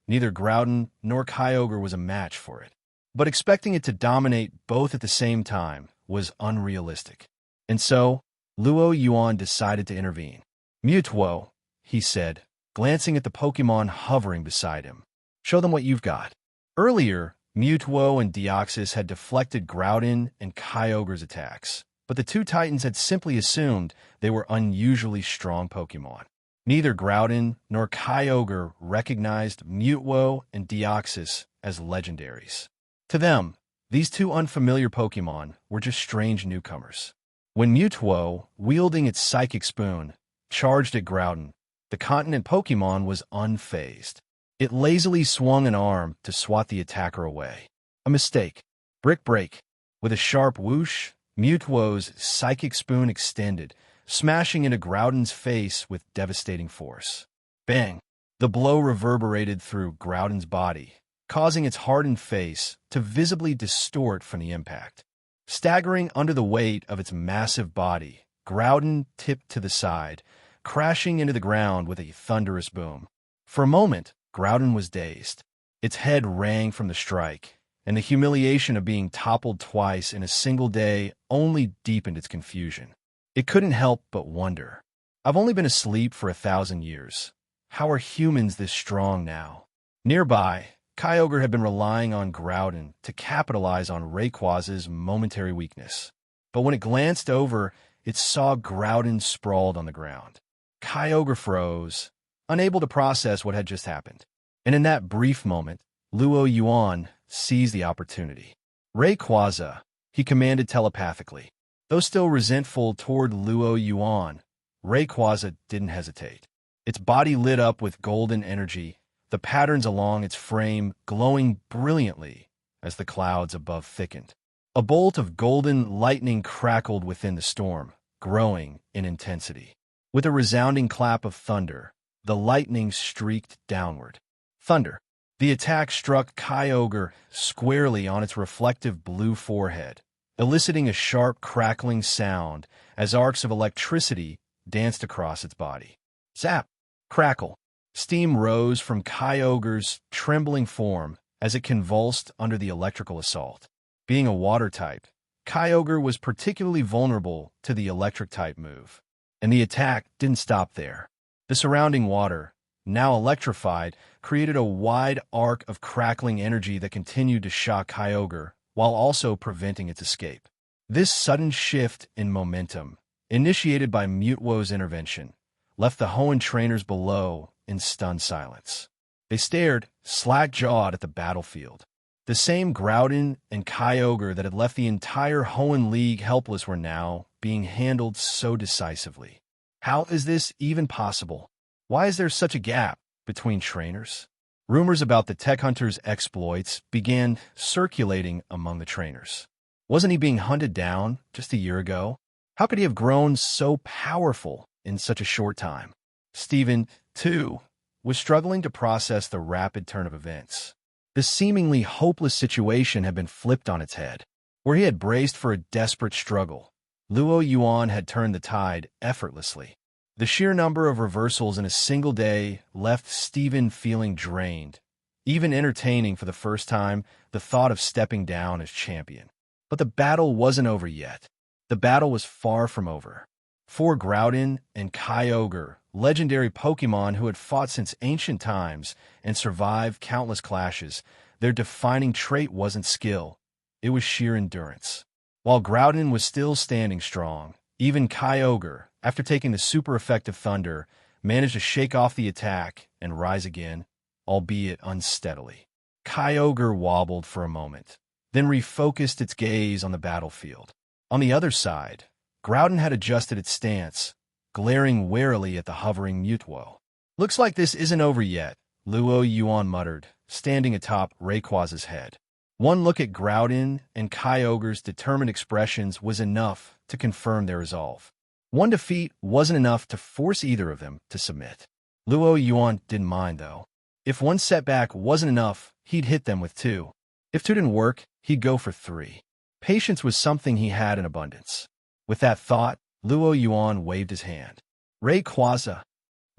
Neither Groudon nor Kyogre was a match for it. But expecting it to dominate both at the same time was unrealistic. And so, Yuan decided to intervene. "Mewtwo," he said, glancing at the Pokémon hovering beside him. "Show them what you've got." Earlier, Mewtwo and Deoxys had deflected Groudon and Kyogre's attacks, but the two Titans had simply assumed they were unusually strong Pokémon. Neither Groudon nor Kyogre recognized Mewtwo and Deoxys as legendaries. To them, these two unfamiliar Pokémon were just strange newcomers. When Mewtwo, wielding its Psychic Spoon, charged at Groudon, the continent Pokémon was unfazed. It lazily swung an arm to swat the attacker away. A mistake. Brick break. With a sharp whoosh, Mewtwo's Psychic Spoon extended, smashing into Groudon's face with devastating force. Bang! The blow reverberated through Groudon's body, causing its hardened face to visibly distort from the impact. Staggering under the weight of its massive body, Groudon tipped to the side, crashing into the ground with a thunderous boom. For a moment, Groudon was dazed. Its head rang from the strike, and the humiliation of being toppled twice in a single day only deepened its confusion. It couldn't help but wonder. "I've only been asleep for 1,000 years. How are humans this strong now?" Nearby, Kyogre had been relying on Groudon to capitalize on Rayquaza's momentary weakness. But when it glanced over, it saw Groudon sprawled on the ground. Kyogre froze, unable to process what had just happened. And in that brief moment, Yuan seized the opportunity. "Rayquaza," he commanded telepathically. Though still resentful toward Yuan, Rayquaza didn't hesitate. Its body lit up with golden energy, the patterns along its frame glowing brilliantly as the clouds above thickened. A bolt of golden lightning crackled within the storm, growing in intensity. With a resounding clap of thunder, the lightning streaked downward. Thunder. The attack struck Kyogre squarely on its reflective blue forehead, eliciting a sharp crackling sound as arcs of electricity danced across its body. Zap! Crackle! Steam rose from Kyogre's trembling form as it convulsed under the electrical assault. Being a water type, Kyogre was particularly vulnerable to the electric type move, and the attack didn't stop there. The surrounding water, now electrified, created a wide arc of crackling energy that continued to shock Kyogre while also preventing its escape. This sudden shift in momentum, initiated by Mewtwo's intervention, left the Hoenn trainers below in stunned silence. They stared, slack-jawed, at the battlefield. The same Groudon and Kyogre that had left the entire Hoenn League helpless were now being handled so decisively. How is this even possible? Why is there such a gap between trainers? Rumors about the tech hunter's exploits began circulating among the trainers. Wasn't he being hunted down just a year ago? How could he have grown so powerful in such a short time? Steven, 2, was struggling to process the rapid turn of events. The seemingly hopeless situation had been flipped on its head. Where he had braced for a desperate struggle, Luo Yuan had turned the tide effortlessly. The sheer number of reversals in a single day left Stephen feeling drained, even entertaining for the first time the thought of stepping down as champion. But the battle wasn't over yet. The battle was far from over. For Groudon and Kyogre, legendary Pokemon who had fought since ancient times and survived countless clashes, their defining trait wasn't skill. It was sheer endurance. While Groudon was still standing strong, even Kyogre, after taking the super effective Thunder, managed to shake off the attack and rise again, albeit unsteadily. Kyogre wobbled for a moment, then refocused its gaze on the battlefield. On the other side, Groudon had adjusted its stance, glaring warily at the hovering Mewtwo. "Looks like this isn't over yet," Luo Yuan muttered, standing atop Rayquaza's head. One look at Groudon and Kyogre's determined expressions was enough to confirm their resolve. One defeat wasn't enough to force either of them to submit. Luo Yuan didn't mind, though. If one setback wasn't enough, he'd hit them with 2. If 2 didn't work, he'd go for 3. Patience was something he had in abundance. With that thought, Luo Yuan waved his hand. Rayquaza.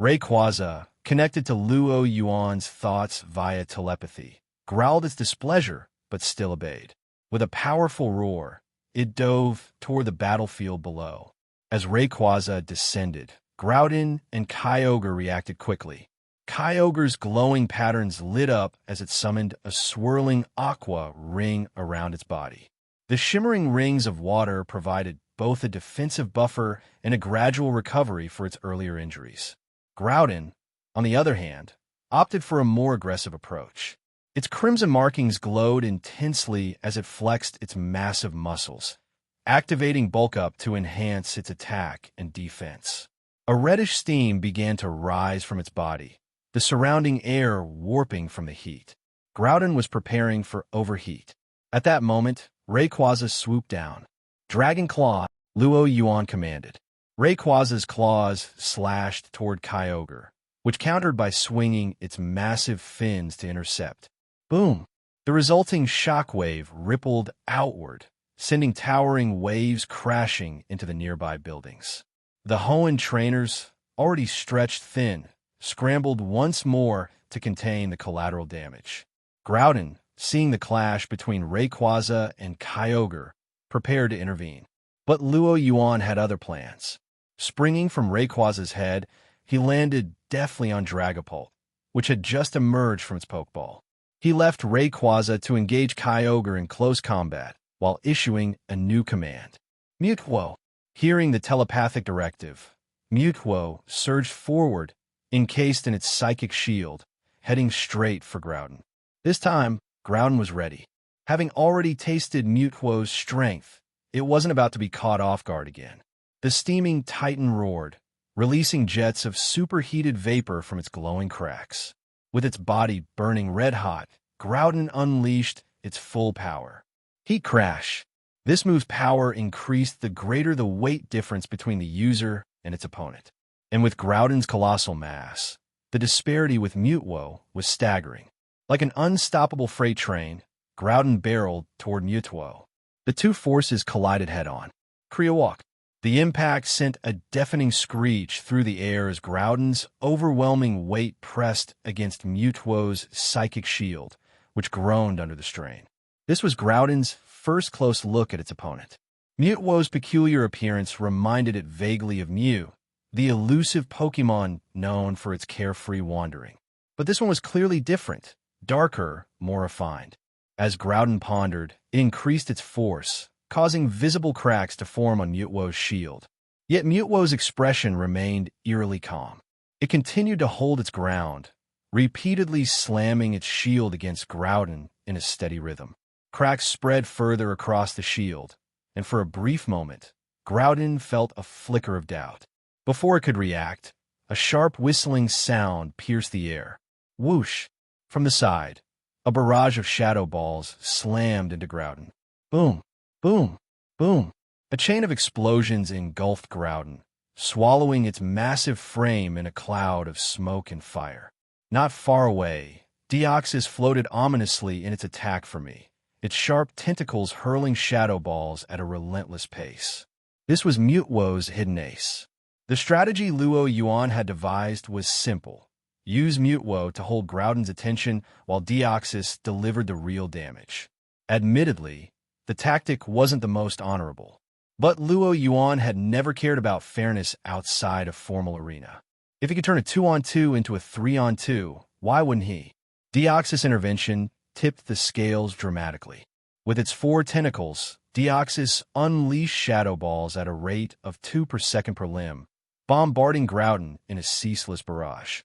Rayquaza, connected to Luo Yuan's thoughts via telepathy, growled its displeasure, but still obeyed. With a powerful roar, it dove toward the battlefield below. As Rayquaza descended, Groudon and Kyogre reacted quickly. Kyogre's glowing patterns lit up as it summoned a swirling aqua ring around its body. The shimmering rings of water provided both a defensive buffer and a gradual recovery for its earlier injuries. Groudon, on the other hand, opted for a more aggressive approach. Its crimson markings glowed intensely as it flexed its massive muscles, activating bulk up to enhance its attack and defense. A reddish steam began to rise from its body, the surrounding air warping from the heat. Groudon was preparing for overheat. At that moment, Rayquaza swooped down. "Dragon Claw," Luo Yuan commanded. Rayquaza's claws slashed toward Kyogre, which countered by swinging its massive fins to intercept. Boom! The resulting shockwave rippled outward, sending towering waves crashing into the nearby buildings. The Hoenn trainers, already stretched thin, scrambled once more to contain the collateral damage. Groudon, seeing the clash between Rayquaza and Kyogre, prepared to intervene. But Luo Yuan had other plans. Springing from Rayquaza's head, he landed deftly on Dragapult, which had just emerged from its Pokeball. He left Rayquaza to engage Kyogre in close combat, while issuing a new command. Mewtwo. Hearing the telepathic directive, Mewtwo surged forward, encased in its psychic shield, heading straight for Groudon. This time, Groudon was ready. Having already tasted Mewtwo's strength, it wasn't about to be caught off guard again. The steaming titan roared, releasing jets of superheated vapor from its glowing cracks. With its body burning red-hot, Groudon unleashed its full power. Heat Crash. This move's power increased the greater the weight difference between the user and its opponent. And with Groudon's colossal mass, the disparity with Mewtwo was staggering. Like an unstoppable freight train, Groudon barreled toward Mewtwo. The two forces collided head-on. Kriowak. The impact sent a deafening screech through the air as Groudon's overwhelming weight pressed against Mewtwo's psychic shield, which groaned under the strain. This was Groudon's first close look at its opponent. Mewtwo's peculiar appearance reminded it vaguely of Mew, the elusive Pokemon known for its carefree wandering. But this one was clearly different, darker, more refined. As Groudon pondered, it increased its force, causing visible cracks to form on Mewtwo's shield. Yet Mewtwo's expression remained eerily calm. It continued to hold its ground, repeatedly slamming its shield against Groudon in a steady rhythm. Cracks spread further across the shield, and for a brief moment, Groudon felt a flicker of doubt. Before it could react, a sharp whistling sound pierced the air. Whoosh! From the side, a barrage of shadow balls slammed into Groudon. Boom! Boom! Boom! A chain of explosions engulfed Groudon, swallowing its massive frame in a cloud of smoke and fire. Not far away, Deoxys floated ominously in its attack for me, its sharp tentacles hurling shadow balls at a relentless pace. This was Mutwo's hidden ace. The strategy Luo Yuan had devised was simple. Use Mutwo to hold Groudon's attention while Deoxys delivered the real damage. Admittedly, the tactic wasn't the most honorable, but Luo Yuan had never cared about fairness outside a formal arena. If he could turn a 2-on-2 into a 3-on-2, why wouldn't he? Deoxys' intervention tipped the scales dramatically. With its 4 tentacles, Deoxys unleashed shadow balls at a rate of 2 per second per limb, bombarding Groudon in a ceaseless barrage.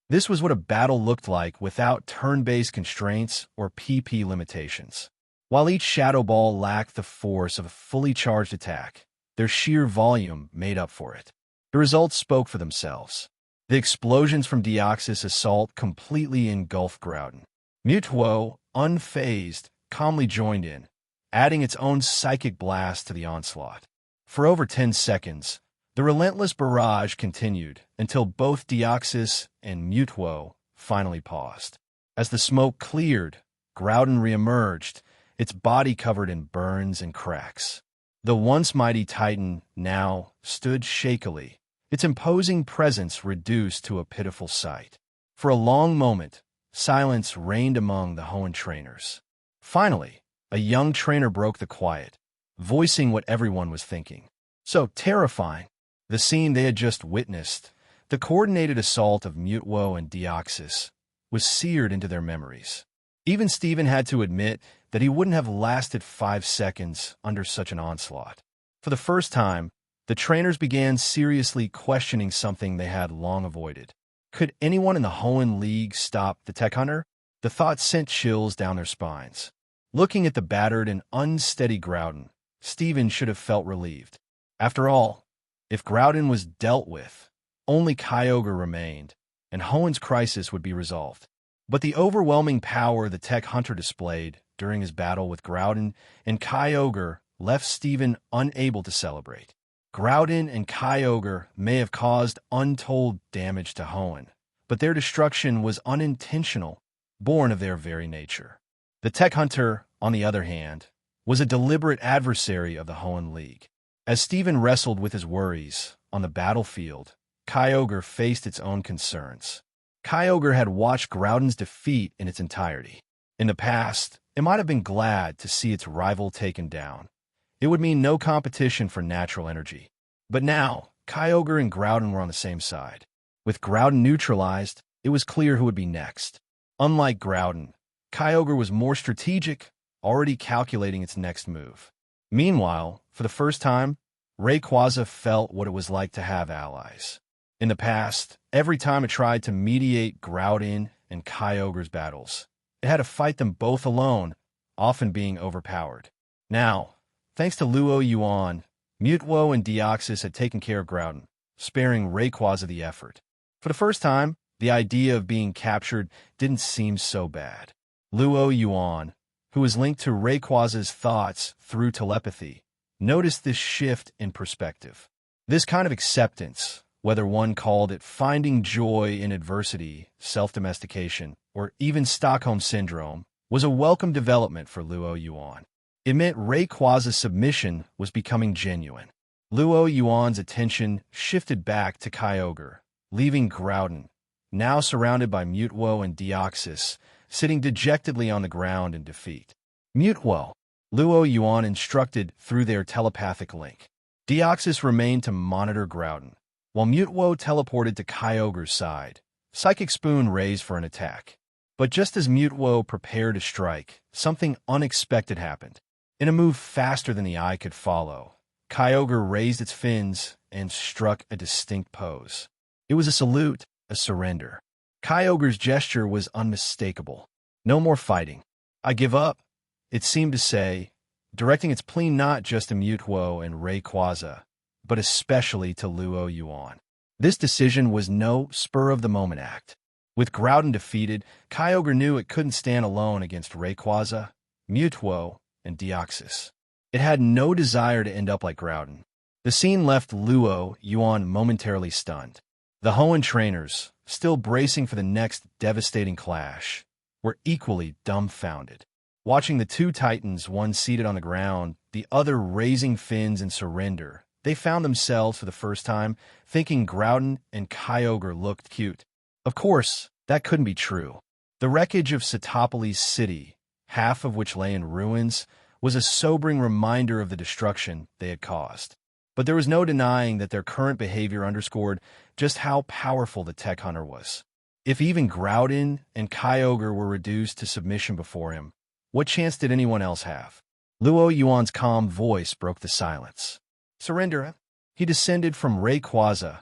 This was what a battle looked like without turn-based constraints or PP limitations. While each shadow ball lacked the force of a fully charged attack, their sheer volume made up for it. The results spoke for themselves. The explosions from Deoxys' assault completely engulfed Groudon. Mutwo, unfazed, calmly joined in, adding its own psychic blast to the onslaught. For over 10 seconds, the relentless barrage continued until both Deoxys and Mutwo finally paused. As the smoke cleared, Groudon reemerged, its body covered in burns and cracks. The once mighty Titan now stood shakily, its imposing presence reduced to a pitiful sight. For a long moment, silence reigned among the Hoenn trainers. Finally, a young trainer broke the quiet, voicing what everyone was thinking. So terrifying. The scene they had just witnessed, the coordinated assault of Mutwo and Deoxys, was seared into their memories. Even Steven had to admit that he wouldn't have lasted 5 seconds under such an onslaught. For the first time, the trainers began seriously questioning something they had long avoided. Could anyone in the Hoenn League stop the Tech Hunter? The thought sent chills down their spines. Looking at the battered and unsteady Groudon, Steven should have felt relieved. After all, if Groudon was dealt with, only Kyogre remained, and Hoenn's crisis would be resolved. But the overwhelming power the Tech Hunter displayed during his battle with Groudon and Kyogre left Steven unable to celebrate. Groudon and Kyogre may have caused untold damage to Hoenn, but their destruction was unintentional, born of their very nature. The Tech Hunter, on the other hand, was a deliberate adversary of the Hoenn League. As Steven wrestled with his worries on the battlefield, Kyogre faced its own concerns. Kyogre had watched Groudon's defeat in its entirety. In the past, it might have been glad to see its rival taken down. It would mean no competition for natural energy. But now, Kyogre and Groudon were on the same side. With Groudon neutralized, it was clear who would be next. Unlike Groudon, Kyogre was more strategic, already calculating its next move. Meanwhile, for the first time, Rayquaza felt what it was like to have allies. In the past, every time it tried to mediate Groudon and Kyogre's battles, it had to fight them both alone, often being overpowered. Now, thanks to Luo Yuan, Mutwo and Deoxys had taken care of Groudon, sparing Rayquaza the effort. For the first time, the idea of being captured didn't seem so bad. Luo Yuan, who was linked to Rayquaza's thoughts through telepathy, noticed this shift in perspective. This kind of acceptance, whether one called it finding joy in adversity, self-domestication, or even Stockholm Syndrome, was a welcome development for Luo Yuan. It meant Rayquaza's submission was becoming genuine. Luo Yuan's attention shifted back to Kyogre, leaving Groudon, now surrounded by Mutwo and Deoxys, sitting dejectedly on the ground in defeat. Mutwo, Luo Yuan instructed through their telepathic link. Deoxys remained to monitor Groudon, while Mutwo teleported to Kyogre's side, Psychic Spoon raised for an attack. But just as Mutwo prepared to strike, something unexpected happened. In a move faster than the eye could follow, Kyogre raised its fins and struck a distinct pose. It was a salute, a surrender. Kyogre's gesture was unmistakable. No more fighting. I give up, it seemed to say, directing its plea not just to Mutwo and Rayquaza, but especially to Luo Yuan. This decision was no spur-of-the-moment act. With Groudon defeated, Kyogre knew it couldn't stand alone against Rayquaza, Mutwo, and Deoxys. It had no desire to end up like Groudon. The scene left Luo Yuan momentarily stunned. The Hoenn trainers, still bracing for the next devastating clash, were equally dumbfounded. Watching the two titans, one seated on the ground, the other raising fins in surrender, they found themselves for the first time thinking Groudon and Kyogre looked cute. Of course, that couldn't be true. The wreckage of Satopolis City, half of which lay in ruins, was a sobering reminder of the destruction they had caused. But there was no denying that their current behavior underscored just how powerful the Tech Hunter was. If even Groudon and Kyogre were reduced to submission before him, what chance did anyone else have? Luo Yuan's calm voice broke the silence. Surrender. He descended from Rayquaza,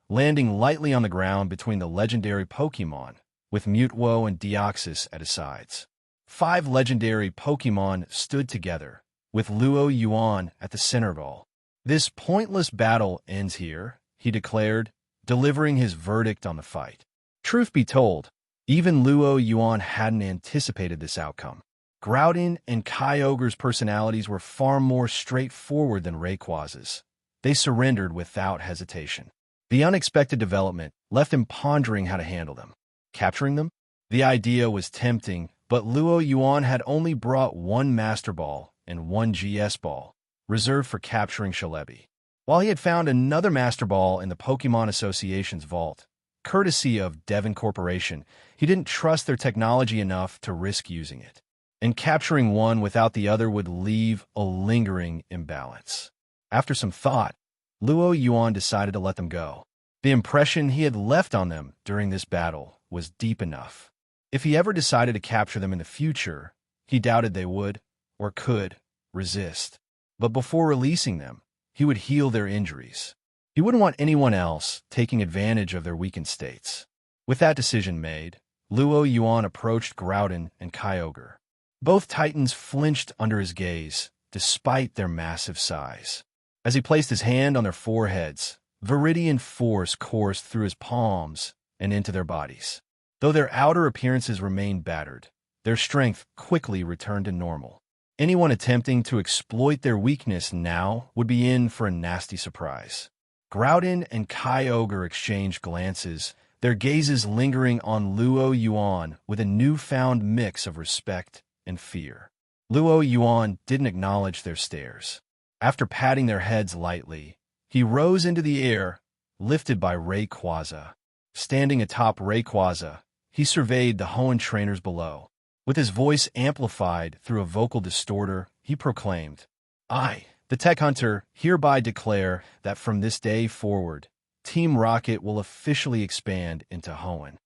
landing lightly on the ground between the legendary Pokémon, with Mutwo and Deoxys at his sides. 5 legendary Pokémon stood together, with Luo Yuan at the center of all. This pointless battle ends here, he declared, delivering his verdict on the fight. Truth be told, even Luo Yuan hadn't anticipated this outcome. Groudon and Kyogre's personalities were far more straightforward than Rayquaza's. They surrendered without hesitation. The unexpected development left him pondering how to handle them. Capturing them? The idea was tempting, but Luo Yuan had only brought 1 Master Ball and 1 GS Ball, reserved for capturing Celebi. While he had found another Master Ball in the Pokemon Association's vault, courtesy of Devon Corporation, he didn't trust their technology enough to risk using it. And capturing one without the other would leave a lingering imbalance. After some thought, Luo Yuan decided to let them go. The impression he had left on them during this battle was deep enough. If he ever decided to capture them in the future, he doubted they would, or could, resist. But before releasing them, he would heal their injuries. He wouldn't want anyone else taking advantage of their weakened states. With that decision made, Luo Yuan approached Groudon and Kyogre. Both titans flinched under his gaze, despite their massive size. As he placed his hand on their foreheads, Viridian force coursed through his palms and into their bodies. Though their outer appearances remained battered, their strength quickly returned to normal. Anyone attempting to exploit their weakness now would be in for a nasty surprise. Groudon and Kyogre exchanged glances, their gazes lingering on Luo Yuan with a newfound mix of respect and fear. Luo Yuan didn't acknowledge their stares. After patting their heads lightly, he rose into the air, lifted by Rayquaza. Standing atop Rayquaza, he surveyed the Hoenn trainers below. With his voice amplified through a vocal distorter, he proclaimed, I, the Tech Hunter, hereby declare that from this day forward, Team Rocket will officially expand into Hoenn.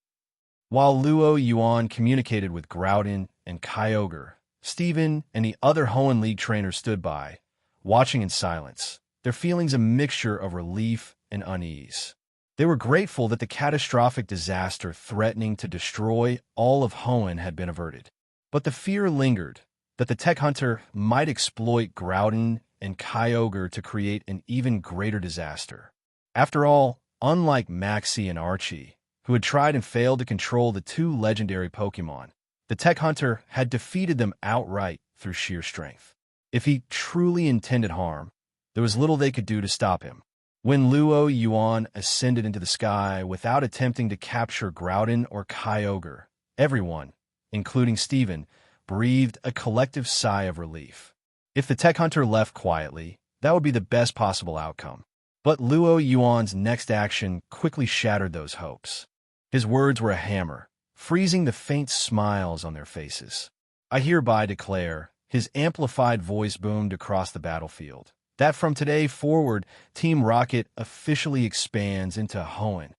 While Luo Yuan communicated with Groudon and Kyogre, Steven and the other Hoenn League trainers stood by, watching in silence, their feelings a mixture of relief and unease. They were grateful that the catastrophic disaster threatening to destroy all of Hoenn had been averted. But the fear lingered that the Tech Hunter might exploit Groudon and Kyogre to create an even greater disaster. After all, unlike Maxie and Archie, who had tried and failed to control the 2 legendary Pokemon, the Tech Hunter had defeated them outright through sheer strength. If he truly intended harm, there was little they could do to stop him. When Luo Yuan ascended into the sky without attempting to capture Groudon or Kyogre, everyone, including Steven, breathed a collective sigh of relief. If the Tech Hunter left quietly, that would be the best possible outcome. But Luo Yuan's next action quickly shattered those hopes. His words were a hammer, freezing the faint smiles on their faces. I hereby declare, his amplified voice boomed across the battlefield, that from today forward, Team Rocket officially expands into Hoenn.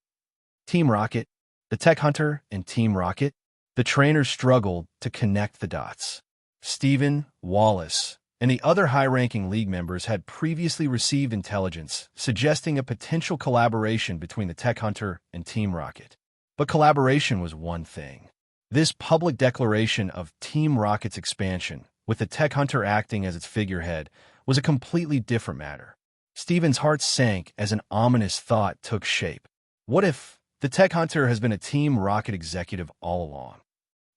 Team Rocket, the Tech Hunter, and Team Rocket? The trainers struggled to connect the dots. Steven, Wallace, and the other high-ranking league members had previously received intelligence suggesting a potential collaboration between the Tech Hunter and Team Rocket. But collaboration was one thing. This public declaration of Team Rocket's expansion, with the Tech Hunter acting as its figurehead, was a completely different matter. Steven's heart sank as an ominous thought took shape. What if the Tech Hunter has been a Team Rocket executive all along?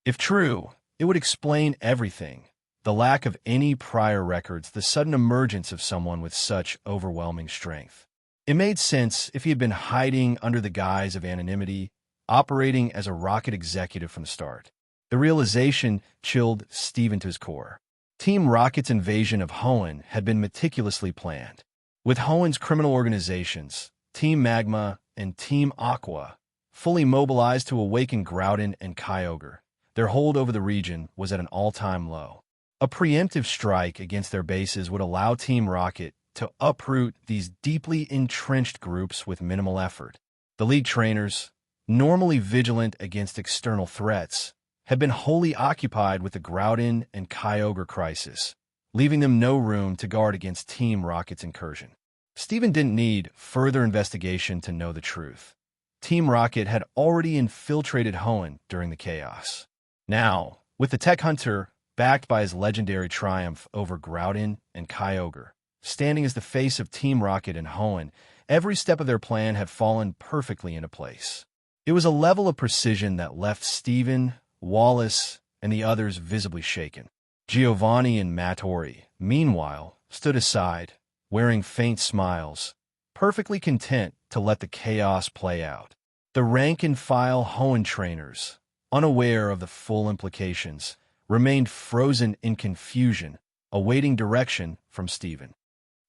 If true, it would explain everything. The lack of any prior records, the sudden emergence of someone with such overwhelming strength. It made sense if he had been hiding under the guise of anonymity, operating as a Rocket executive from the start. The realization chilled Steven to his core. Team Rocket's invasion of Hoenn had been meticulously planned. With Hoenn's criminal organizations, Team Magma and Team Aqua, fully mobilized to awaken Groudon and Kyogre, their hold over the region was at an all-time low. A preemptive strike against their bases would allow Team Rocket to uproot these deeply entrenched groups with minimal effort. The League trainers, normally vigilant against external threats, had been wholly occupied with the Groudon and Kyogre crisis, leaving them no room to guard against Team Rocket's incursion. Steven didn't need further investigation to know the truth. Team Rocket had already infiltrated Hoenn during the chaos. Now, with the Tech Hunter backed by his legendary triumph over Groudon and Kyogre, standing as the face of Team Rocket and Hoenn, every step of their plan had fallen perfectly into place. It was a level of precision that left Steven, Wallace, and the others visibly shaken. Giovanni and Mattori, meanwhile, stood aside, wearing faint smiles, perfectly content to let the chaos play out. The rank-and-file Hoenn trainers, unaware of the full implications, remained frozen in confusion, awaiting direction from Steven.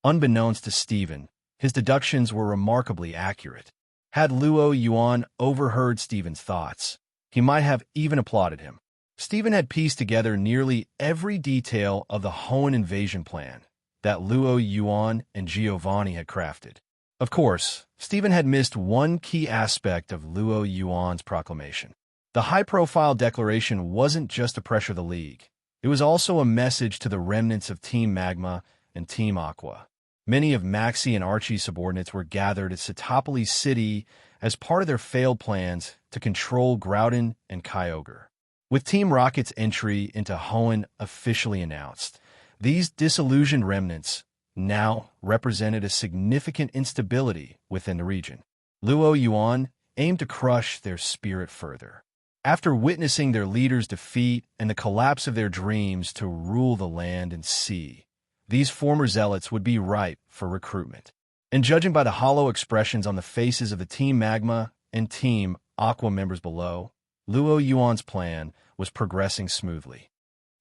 Unbeknownst to Steven, his deductions were remarkably accurate. Had Luo Yuan overheard Steven's thoughts, he might have even applauded him. Steven had pieced together nearly every detail of the Hoenn invasion plan that Luo Yuan and Giovanni had crafted. Of course, Steven had missed one key aspect of Luo Yuan's proclamation. The high-profile declaration wasn't just to pressure the League. It was also a message to the remnants of Team Magma and Team Aqua. Many of Maxie and Archie's subordinates were gathered at Satopolis City as part of their failed plans to control Groudon and Kyogre. With Team Rocket's entry into Hoenn officially announced, these disillusioned remnants now represented a significant instability within the region. Luo Yuan aimed to crush their spirit further. After witnessing their leader's defeat and the collapse of their dreams to rule the land and sea, these former zealots would be ripe for recruitment. And judging by the hollow expressions on the faces of the Team Magma and Team Aqua members below, Luo Yuan's plan was progressing smoothly.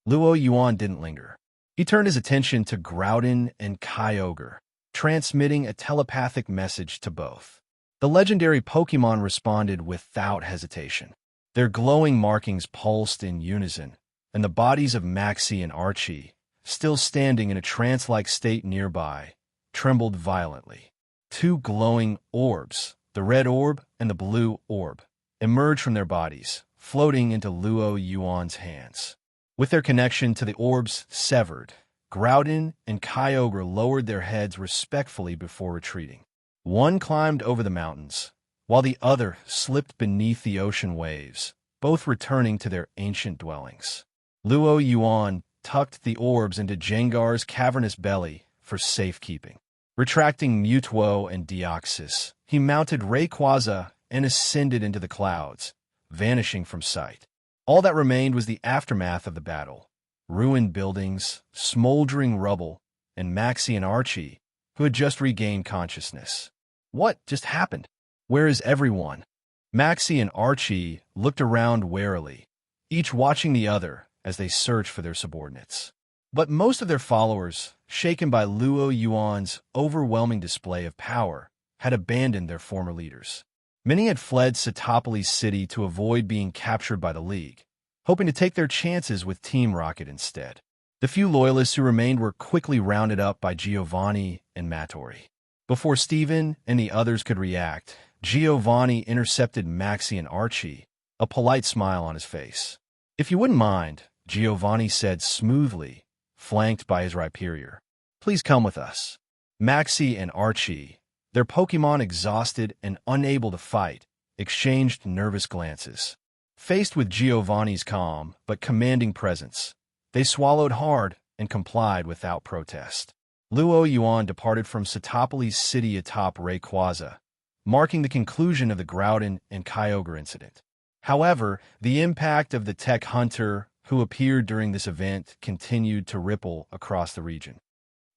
Luo Yuan didn't linger. He turned his attention to Groudon and Kyogre, transmitting a telepathic message to both. The legendary Pokémon responded without hesitation. Their glowing markings pulsed in unison, and the bodies of Maxie and Archie, still standing in a trance-like state nearby, trembled violently. Two glowing orbs, the red orb and the blue orb, emerged from their bodies, floating into Luo Yuan's hands. With their connection to the orbs severed, Groudon and Kyogre lowered their heads respectfully before retreating. One climbed over the mountains, while the other slipped beneath the ocean waves, both returning to their ancient dwellings. Luo Yuan tucked the orbs into Jengar's cavernous belly for safekeeping. Retracting Mutuo and Deoxys, he mounted Rayquaza and ascended into the clouds, vanishing from sight. All that remained was the aftermath of the battle. Ruined buildings, smoldering rubble, and Maxie and Archie, who had just regained consciousness. What just happened? Where is everyone? Maxie and Archie looked around warily, each watching the other as they searched for their subordinates. But most of their followers, shaken by Luo Yuan's overwhelming display of power, had abandoned their former leaders. Many had fled Satopolis City to avoid being captured by the League, hoping to take their chances with Team Rocket instead. The few loyalists who remained were quickly rounded up by Giovanni and Mattori. Before Steven and the others could react, Giovanni intercepted Maxie and Archie, a polite smile on his face. "If you wouldn't mind," Giovanni said smoothly, flanked by his Rhyperior. "Please come with us." Maxie and Archie, their Pokémon exhausted and unable to fight, exchanged nervous glances. Faced with Giovanni's calm but commanding presence, they swallowed hard and complied without protest. Luo Yuan departed from Satopolis City atop Rayquaza, marking the conclusion of the Groudon and Kyogre incident. However, the impact of the Tech Hunter who appeared during this event continued to ripple across the region.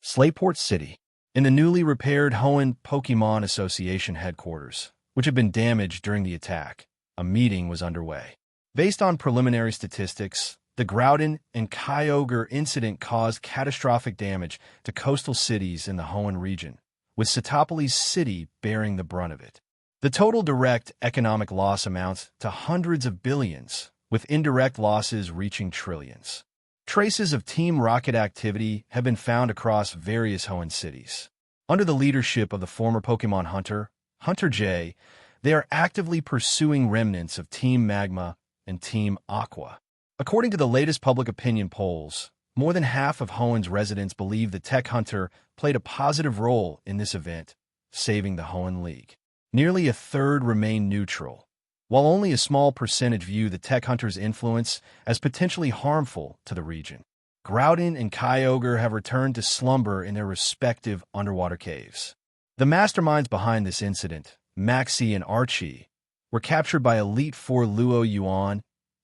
Slateport City. In the newly repaired Hoenn Pokemon Association headquarters, which had been damaged during the attack, a meeting was underway. Based on preliminary statistics, the Groudon and Kyogre incident caused catastrophic damage to coastal cities in the Hoenn region, with Satopolis City bearing the brunt of it. The total direct economic loss amounts to hundreds of billions, with indirect losses reaching trillions. Traces of Team Rocket activity have been found across various Hoenn cities. Under the leadership of the former Pokemon hunter, Hunter J, they are actively pursuing remnants of Team Magma and Team Aqua. According to the latest public opinion polls, more than half of Hoenn's residents believe the Tech Hunter played a positive role in this event, saving the Hoenn League. Nearly a third remain neutral, while only a small percentage view the Tech Hunter's influence as potentially harmful to the region. Groudon and Kyogre have returned to slumber in their respective underwater caves. The masterminds behind this incident, Maxie and Archie, were captured by Elite Four Luo Yuan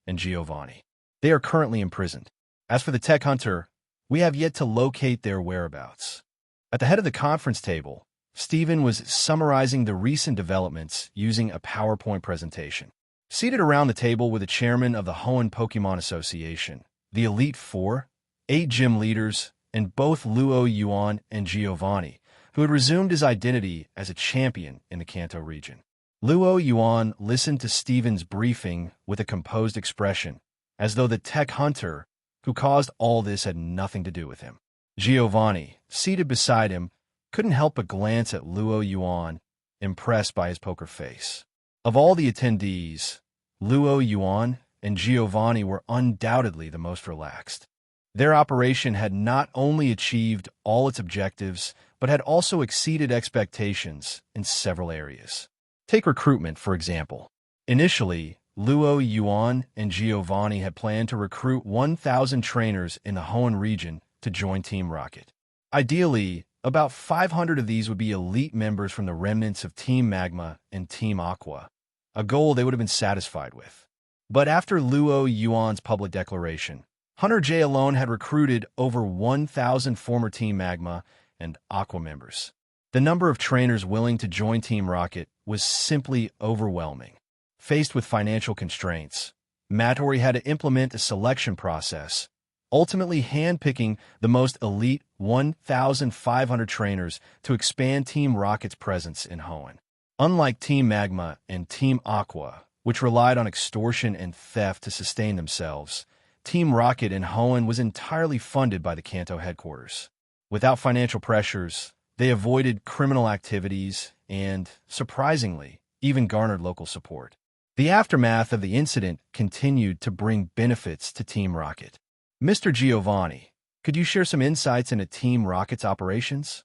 and Giovanni. They are currently imprisoned. As for the Tech Hunter, we have yet to locate their whereabouts. At the head of the conference table, Steven was summarizing the recent developments using a PowerPoint presentation. Seated around the table were the chairman of the Hoenn Pokemon Association, the Elite Four, 8 gym leaders, and both Luo Yuan and Giovanni, who had resumed his identity as a champion in the Kanto region. Luo Yuan listened to Steven's briefing with a composed expression, as though the Tech Hunter who caused all this had nothing to do with him. Giovanni, seated beside him, couldn't help but glance at Luo Yuan, impressed by his poker face. Of all the attendees, Luo Yuan and Giovanni were undoubtedly the most relaxed. Their operation had not only achieved all its objectives, but had also exceeded expectations in several areas. Take recruitment, for example. Initially, Luo Yuan and Giovanni had planned to recruit 1,000 trainers in the Hoenn region to join Team Rocket. Ideally, about 500 of these would be elite members from the remnants of Team Magma and Team Aqua, a goal they would have been satisfied with. But after Luo Yuan's public declaration, Hunter J alone had recruited over 1,000 former Team Magma and Aqua members. The number of trainers willing to join Team Rocket was simply overwhelming. Faced with financial constraints, Mattori had to implement a selection process, ultimately handpicking the most elite 1,500 trainers to expand Team Rocket's presence in Hoenn. Unlike Team Magma and Team Aqua, which relied on extortion and theft to sustain themselves, Team Rocket in Hoenn was entirely funded by the Kanto headquarters. Without financial pressures, they avoided criminal activities and, surprisingly, even garnered local support. The aftermath of the incident continued to bring benefits to Team Rocket. Mr. Giovanni, could you share some insights into Team Rocket's operations?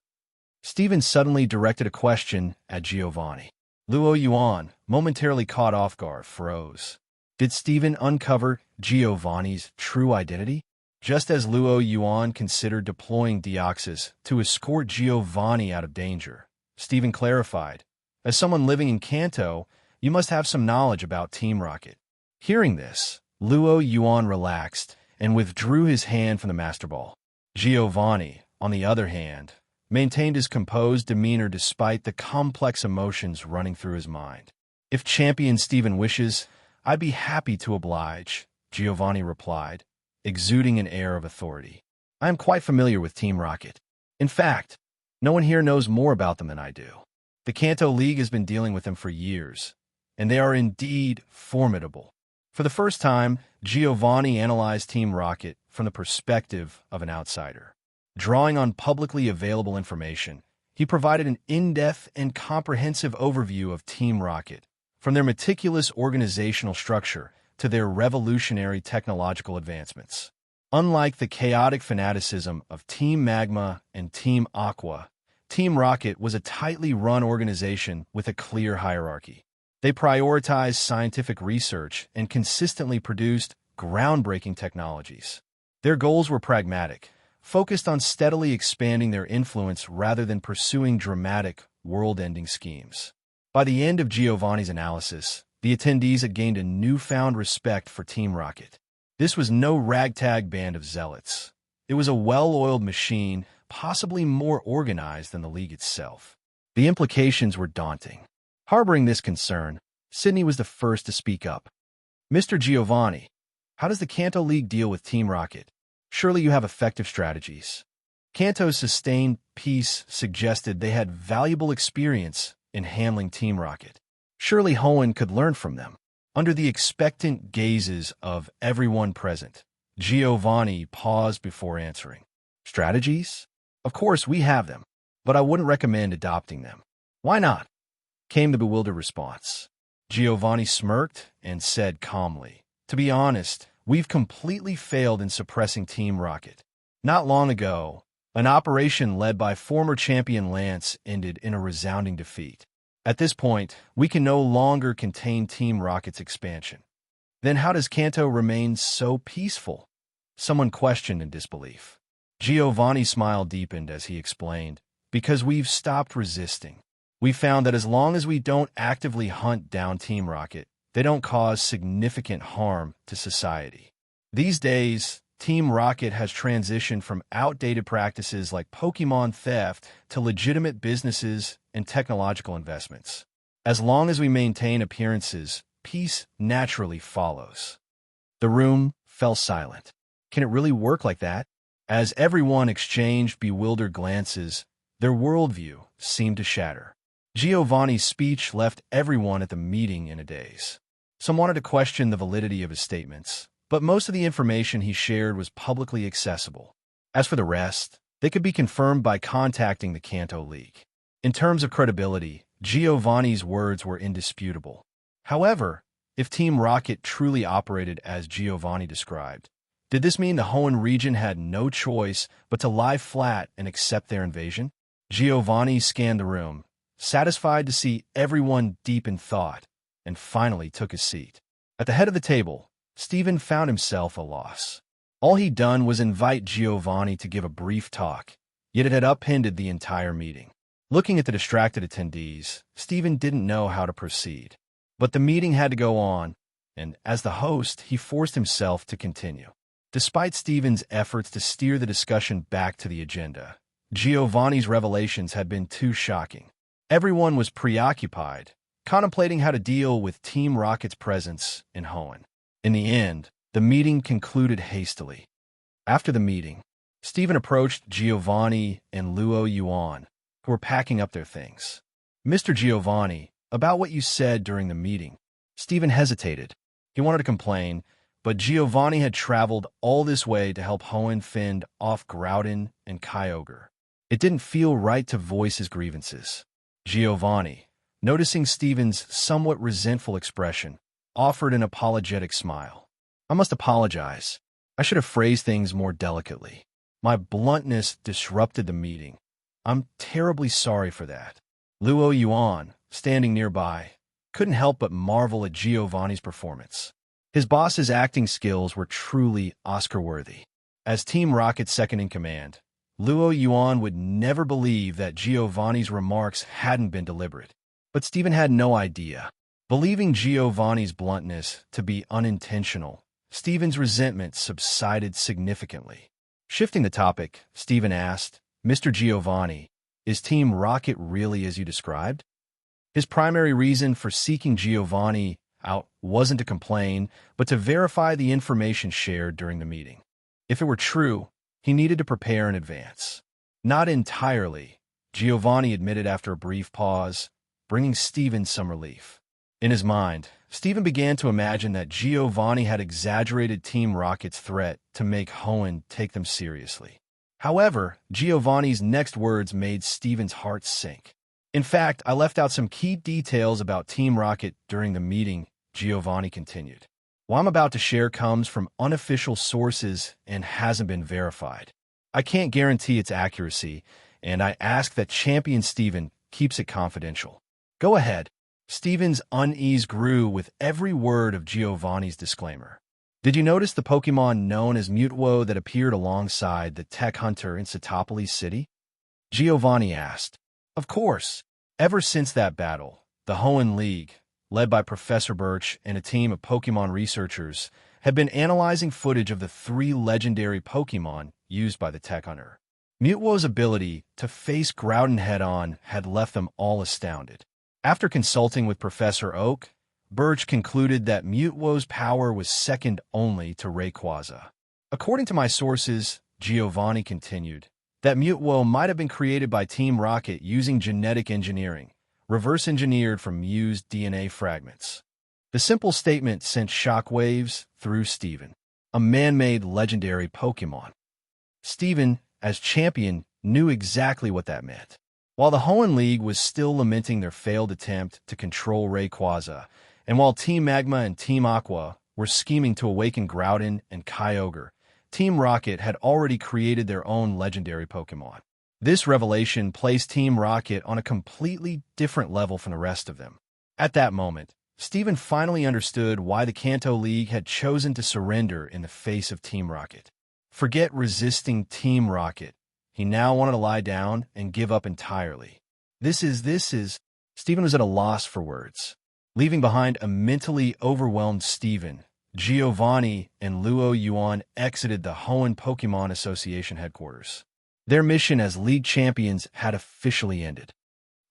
Steven suddenly directed a question at Giovanni. Luo Yuan, momentarily caught off guard, froze. Did Steven uncover Giovanni's true identity? Just as Luo Yuan considered deploying Deoxys to escort Giovanni out of danger, Steven clarified, as someone living in Kanto, you must have some knowledge about Team Rocket. Hearing this, Luo Yuan relaxed and withdrew his hand from the Master Ball. Giovanni, on the other hand, maintained his composed demeanor despite the complex emotions running through his mind. If Champion Steven wishes, I'd be happy to oblige, Giovanni replied, exuding an air of authority. I am quite familiar with Team Rocket. In fact, no one here knows more about them than I do. The Kanto League has been dealing with them for years, and they are indeed formidable. For the first time, Giovanni analyzed Team Rocket from the perspective of an outsider. Drawing on publicly available information, he provided an in-depth and comprehensive overview of Team Rocket, from their meticulous organizational structure to their revolutionary technological advancements. Unlike the chaotic fanaticism of Team Magma and Team Aqua, Team Rocket was a tightly run organization with a clear hierarchy. They prioritized scientific research and consistently produced groundbreaking technologies. Their goals were pragmatic, focused on steadily expanding their influence rather than pursuing dramatic, world-ending schemes. By the end of Giovanni's analysis, the attendees had gained a newfound respect for Team Rocket. This was no ragtag band of zealots. It was a well-oiled machine, possibly more organized than the League itself. The implications were daunting. Harboring this concern, Sydney was the first to speak up. Mr. Giovanni, how does the Kanto League deal with Team Rocket? Surely you have effective strategies. Kanto's sustained peace suggested they had valuable experience in handling Team Rocket. Surely Hoenn could learn from them. Under the expectant gazes of everyone present, Giovanni paused before answering. Strategies? Of course, we have them, but I wouldn't recommend adopting them. Why not? Came the bewildered response. Giovanni smirked and said calmly, to be honest, we've completely failed in suppressing Team Rocket. Not long ago, an operation led by former champion Lance ended in a resounding defeat. At this point, we can no longer contain Team Rocket's expansion. Then how does Kanto remain so peaceful? Someone questioned in disbelief. Giovanni's smile deepened as he explained, because we've stopped resisting. We found that as long as we don't actively hunt down Team Rocket, they don't cause significant harm to society. These days, Team Rocket has transitioned from outdated practices like Pokemon theft to legitimate businesses and technological investments. As long as we maintain appearances, peace naturally follows. The room fell silent. Can it really work like that? As everyone exchanged bewildered glances, their worldview seemed to shatter. Giovanni's speech left everyone at the meeting in a daze. Some wanted to question the validity of his statements, but most of the information he shared was publicly accessible. As for the rest, they could be confirmed by contacting the Kanto League. In terms of credibility, Giovanni's words were indisputable. However, if Team Rocket truly operated as Giovanni described, did this mean the Hoenn region had no choice but to lie flat and accept their invasion? Giovanni scanned the room, satisfied to see everyone deep in thought, and finally took his seat. At the head of the table, Stephen found himself a loss. All he'd done was invite Giovanni to give a brief talk, yet it had upended the entire meeting. Looking at the distracted attendees, Stephen didn't know how to proceed. But the meeting had to go on, and as the host, he forced himself to continue. Despite Stephen's efforts to steer the discussion back to the agenda, Giovanni's revelations had been too shocking. Everyone was preoccupied, contemplating how to deal with Team Rocket's presence in Hoenn. In the end, the meeting concluded hastily. After the meeting, Stephen approached Giovanni and Luo Yuan, who were packing up their things. Mr. Giovanni, about what you said during the meeting. Stephen hesitated. He wanted to complain, but Giovanni had traveled all this way to help Hoenn fend off Groudon and Kyogre. It didn't feel right to voice his grievances. Giovanni, noticing Stephen's somewhat resentful expression, offered an apologetic smile. I must apologize. I should have phrased things more delicately. My bluntness disrupted the meeting. I'm terribly sorry for that. Luo Yuan, standing nearby, couldn't help but marvel at Giovanni's performance. His boss's acting skills were truly Oscar-worthy. As Team Rocket's second-in-command, Luo Yuan would never believe that Giovanni's remarks hadn't been deliberate. But Stephen had no idea. Believing Giovanni's bluntness to be unintentional, Stephen's resentment subsided significantly. Shifting the topic, Stephen asked, Mr. Giovanni, is Team Rocket really as you described? His primary reason for seeking Giovanni out wasn't to complain, but to verify the information shared during the meeting. If it were true, he needed to prepare in advance. Not entirely, Giovanni admitted after a brief pause, bringing Stephen some relief. In his mind, Stephen began to imagine that Giovanni had exaggerated Team Rocket's threat to make Hoenn take them seriously. However, Giovanni's next words made Stephen's heart sink. In fact, I left out some key details about Team Rocket during the meeting, Giovanni continued. What I'm about to share comes from unofficial sources and hasn't been verified. I can't guarantee its accuracy, and I ask that Champion Stephen keeps it confidential. Go ahead. Stephen's unease grew with every word of Giovanni's disclaimer. Did you notice the Pokemon known as Mutwo that appeared alongside the Tech Hunter in Satopolis City? Giovanni asked. Of course. Ever since that battle, the Hoenn League, led by Professor Birch and a team of Pokemon researchers, had been analyzing footage of the 3 legendary Pokemon used by the tech hunter. Mutwo's ability to face Groudon head-on had left them all astounded. After consulting with Professor Oak, Birch concluded that Mutwo's power was second only to Rayquaza. According to my sources, Giovanni continued, that Mutwo might have been created by Team Rocket using genetic engineering, reverse-engineered from Mew's DNA fragments. The simple statement sent shockwaves through Steven, a man-made legendary Pokemon. Steven, as champion, knew exactly what that meant. While the Hoenn League was still lamenting their failed attempt to control Rayquaza, and while Team Magma and Team Aqua were scheming to awaken Groudon and Kyogre, Team Rocket had already created their own legendary Pokemon. This revelation placed Team Rocket on a completely different level from the rest of them. At that moment, Steven finally understood why the Kanto League had chosen to surrender in the face of Team Rocket. Forget resisting Team Rocket. He now wanted to lie down and give up entirely. This is... Steven was at a loss for words. Leaving behind a mentally overwhelmed Steven, Giovanni and Luo Yuan exited the Hoenn Pokemon Association headquarters. Their mission as league champions had officially ended.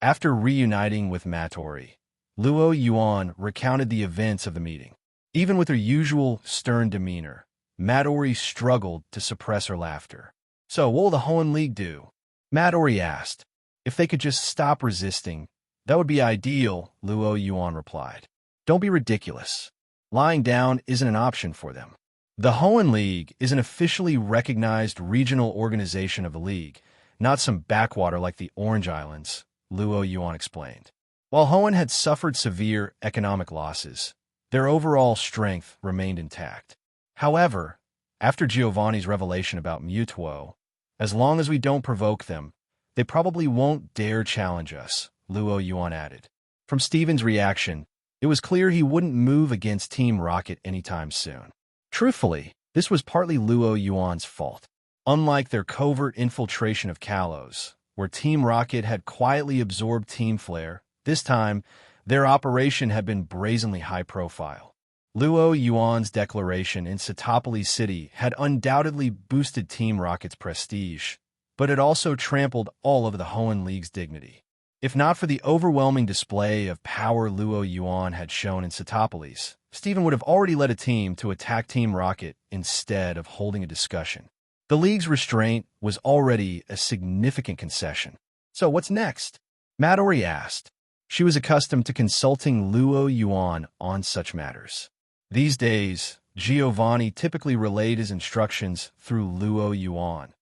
After reuniting with Mattori, Luo Yuan recounted the events of the meeting. Even with her usual stern demeanor, Mattori struggled to suppress her laughter. So what will the Hoenn League do? Mattori asked. If they could just stop resisting, that would be ideal, Luo Yuan replied. Don't be ridiculous. Lying down isn't an option for them. The Hoenn League is an officially recognized regional organization of the league, not some backwater like the Orange Islands, Luo Yuan explained. While Hoenn had suffered severe economic losses, their overall strength remained intact. However, after Giovanni's revelation about Mutwo, as long as we don't provoke them, they probably won't dare challenge us, Luo Yuan added. From Steven's reaction, it was clear he wouldn't move against Team Rocket anytime soon. Truthfully, this was partly Luo Yuan's fault. Unlike their covert infiltration of Kalos, where Team Rocket had quietly absorbed Team Flare, this time, their operation had been brazenly high-profile. Luo Yuan's declaration in Satopolis City had undoubtedly boosted Team Rocket's prestige, but it also trampled all of the Hoenn League's dignity. If not for the overwhelming display of power Luo Yuan had shown in Satopolis, Steven would have already led a team to attack Team Rocket instead of holding a discussion. The League's restraint was already a significant concession. So what's next? Mattori asked. She was accustomed to consulting Luo Yuan on such matters. These days, Giovanni typically relayed his instructions through Luo Yuan,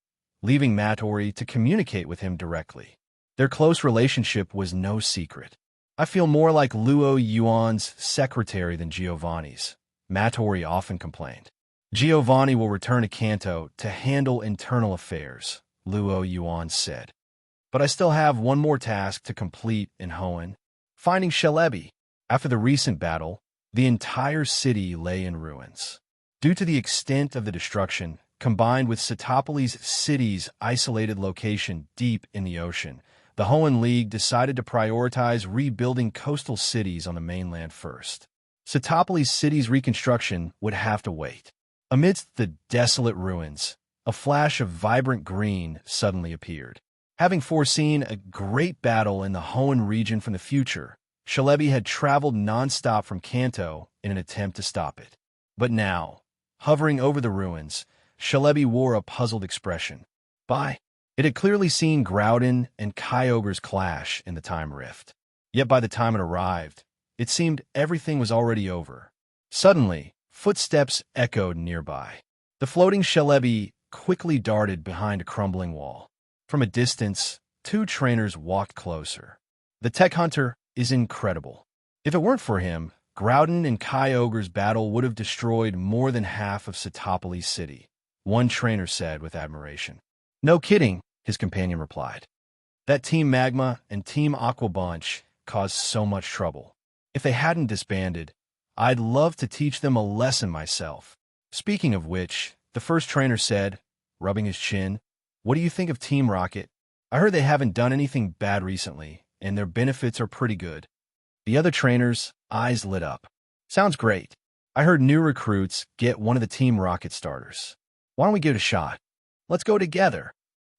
leaving Mattori to communicate with him directly. Their close relationship was no secret. I feel more like Luo Yuan's secretary than Giovanni's, Mattori often complained. Giovanni will return to Kanto to handle internal affairs, Luo Yuan said. But I still have one more task to complete in Hoenn, finding Celebi. After the recent battle, the entire city lay in ruins. Due to the extent of the destruction, combined with Satopolis City's isolated location deep in the ocean, the Hoenn League decided to prioritize rebuilding coastal cities on the mainland first. Satopolis City's reconstruction would have to wait. Amidst the desolate ruins, a flash of vibrant green suddenly appeared. Having foreseen a great battle in the Hoenn region from the future, Celebi had traveled non-stop from Kanto in an attempt to stop it. But now, hovering over the ruins, Celebi wore a puzzled expression. It had clearly seen Groudon and Kyogre's clash in the Time Rift. Yet by the time it arrived, it seemed everything was already over. Suddenly, footsteps echoed nearby. The floating Celebi quickly darted behind a crumbling wall. From a distance, 2 trainers walked closer. The tech hunter is incredible. If it weren't for him, Groudon and Kyogre's battle would have destroyed more than half of Satopolis City, one trainer said with admiration. No kidding, his companion replied. That Team Magma and Team Aqua bunch caused so much trouble. If they hadn't disbanded, I'd love to teach them a lesson myself. Speaking of which, the first trainer said, rubbing his chin, what do you think of Team Rocket? I heard they haven't done anything bad recently, and their benefits are pretty good. The other trainer's eyes lit up. Sounds great. I heard new recruits get one of the Team Rocket starters. Why don't we give it a shot? Let's go together."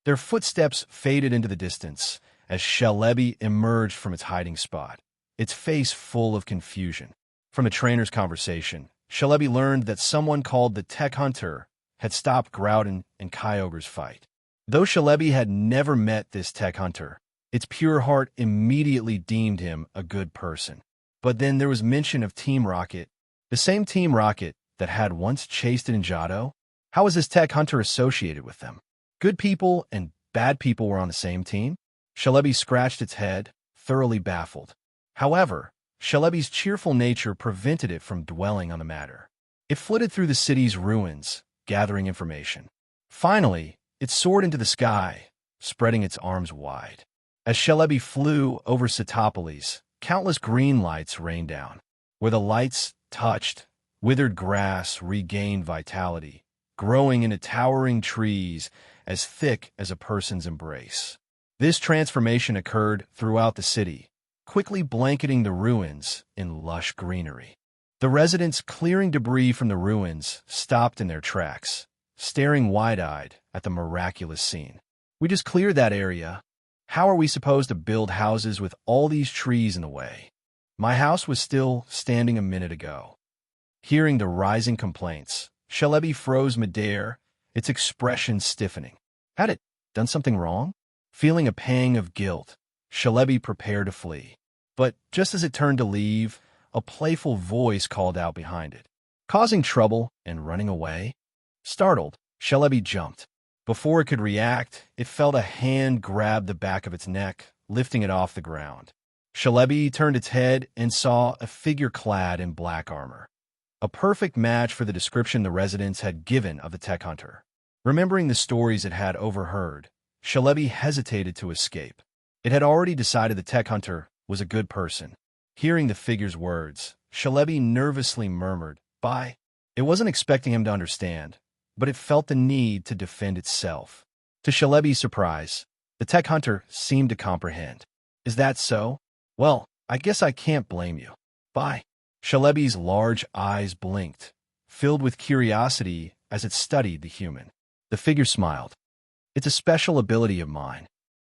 Their footsteps faded into the distance as Shelebi emerged from its hiding spot, its face full of confusion. From the trainer's conversation, Shelebi learned that someone called the Tech Hunter had stopped Groudon and Kyogre's fight. Though Shelebi had never met this Tech Hunter, its pure heart immediately deemed him a good person. But then there was mention of Team Rocket, the same Team Rocket that had once chased it in Johto. How was this Tech Hunter associated with them? Good people and bad people were on the same team? Shelebi scratched its head, thoroughly baffled. However, Shelebi's cheerful nature prevented it from dwelling on the matter. It flitted through the city's ruins, gathering information. Finally, it soared into the sky, spreading its arms wide. As Shelebi flew over Satopolis, countless green lights rained down. Where the lights touched, withered grass regained vitality, growing into towering trees as thick as a person's embrace. This transformation occurred throughout the city, quickly blanketing the ruins in lush greenery. The residents clearing debris from the ruins stopped in their tracks, staring wide-eyed at the miraculous scene. "We just cleared that area. How are we supposed to build houses with all these trees in the way? My house was still standing a minute ago." Hearing the rising complaints, Shelebi froze midair, its expression stiffening. Had it done something wrong? Feeling a pang of guilt, Shelebi prepared to flee. But just as it turned to leave, a playful voice called out behind it. "Causing trouble and running away?" Startled, Shelebi jumped. Before it could react, it felt a hand grab the back of its neck, lifting it off the ground. Shelebi turned its head and saw a figure clad in black armor. A perfect match for the description the residents had given of the Tech Hunter. Remembering the stories it had overheard, Shelebi hesitated to escape. It had already decided the Tech Hunter was a good person. Hearing the figure's words, Shelebi nervously murmured, "Bye." It wasn't expecting him to understand, but it felt the need to defend itself. To Shelebi's surprise, the Tech Hunter seemed to comprehend. "Is that so? Well, I guess I can't blame you. Bye." Shelebi's large eyes blinked, filled with curiosity as it studied the human. The figure smiled. "It's a special ability of mine."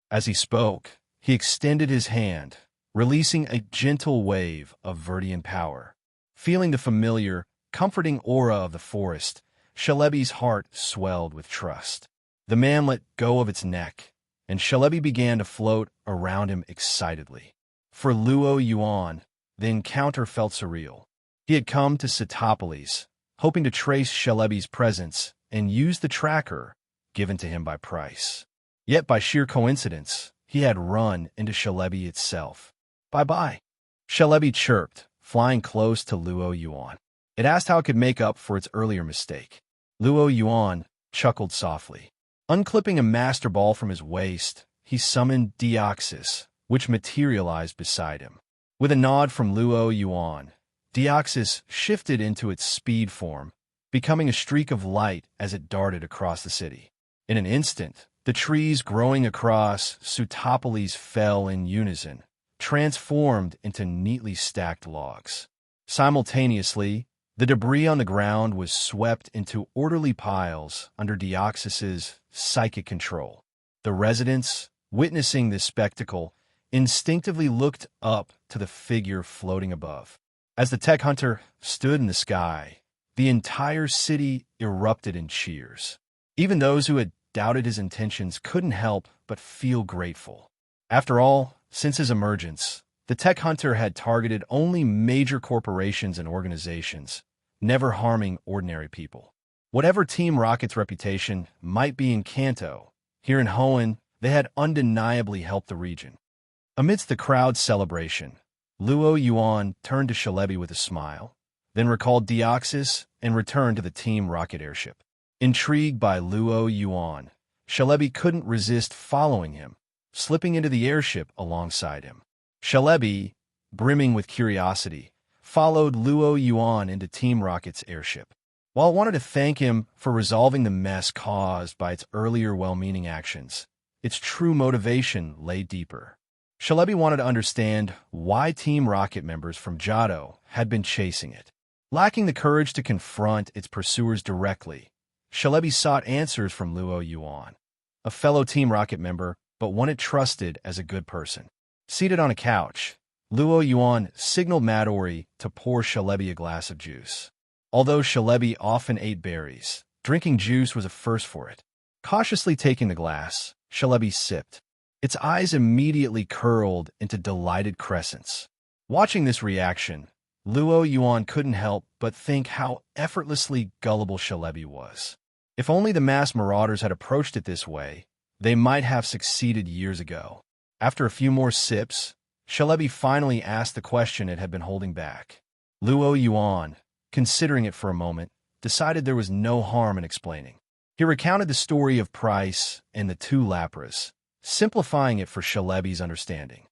As he spoke, he extended his hand, releasing a gentle wave of Verdian power. Feeling the familiar, comforting aura of the forest, Shelebi's heart swelled with trust. The man let go of its neck, and Shelebi began to float around him excitedly. For Luo Yuan, the encounter felt surreal. He had come to Satopolis, hoping to trace Shelebi's presence and use the tracker given to him by Price. Yet by sheer coincidence, he had run into Shelebi itself. "Bye-bye," Shelebi chirped, flying close to Luo Yuan. It asked how it could make up for its earlier mistake. Luo Yuan chuckled softly. Unclipping a Master Ball from his waist, he summoned Deoxys, which materialized beside him. With a nod from Luo Yuan, Deoxys shifted into its speed form, becoming a streak of light as it darted across the city. In an instant, the trees growing across Satopolis fell in unison, transformed into neatly stacked logs. Simultaneously, the debris on the ground was swept into orderly piles under Deoxys's psychic control. The residents, witnessing this spectacle, instinctively looked up to the figure floating above. As the Tech Hunter stood in the sky, the entire city erupted in cheers. Even those who had doubted his intentions couldn't help but feel grateful. After all, since his emergence, the Tech Hunter had targeted only major corporations and organizations, never harming ordinary people. Whatever Team Rocket's reputation might be in Kanto, here in Hoenn, they had undeniably helped the region. Amidst the crowd's celebration, Luo Yuan turned to Shelebi with a smile, then recalled Deoxys and returned to the Team Rocket airship. Intrigued by Luo Yuan, Shelebi couldn't resist following him, slipping into the airship alongside him. Shelebi, brimming with curiosity, followed Luo Yuan into Team Rocket's airship. While it wanted to thank him for resolving the mess caused by its earlier well-meaning actions, its true motivation lay deeper. Shelebi wanted to understand why Team Rocket members from Johto had been chasing it. Lacking the courage to confront its pursuers directly, Shalebi sought answers from Luo Yuan, a fellow Team Rocket member, but one it trusted as a good person. Seated on a couch, Luo Yuan signaled Madori to pour Shalebi a glass of juice. Although Shalebi often ate berries, drinking juice was a first for it. Cautiously taking the glass, Shalebi sipped. Its eyes immediately curled into delighted crescents. Watching this reaction, Luo Yuan couldn't help but think how effortlessly gullible Shalebi was. If only the masked marauders had approached it this way, they might have succeeded years ago. After a few more sips, Shalebi finally asked the question it had been holding back. Luo Yuan, considering it for a moment, decided there was no harm in explaining. He recounted the story of Price and the two Lapras, simplifying it for Shalebi's understanding.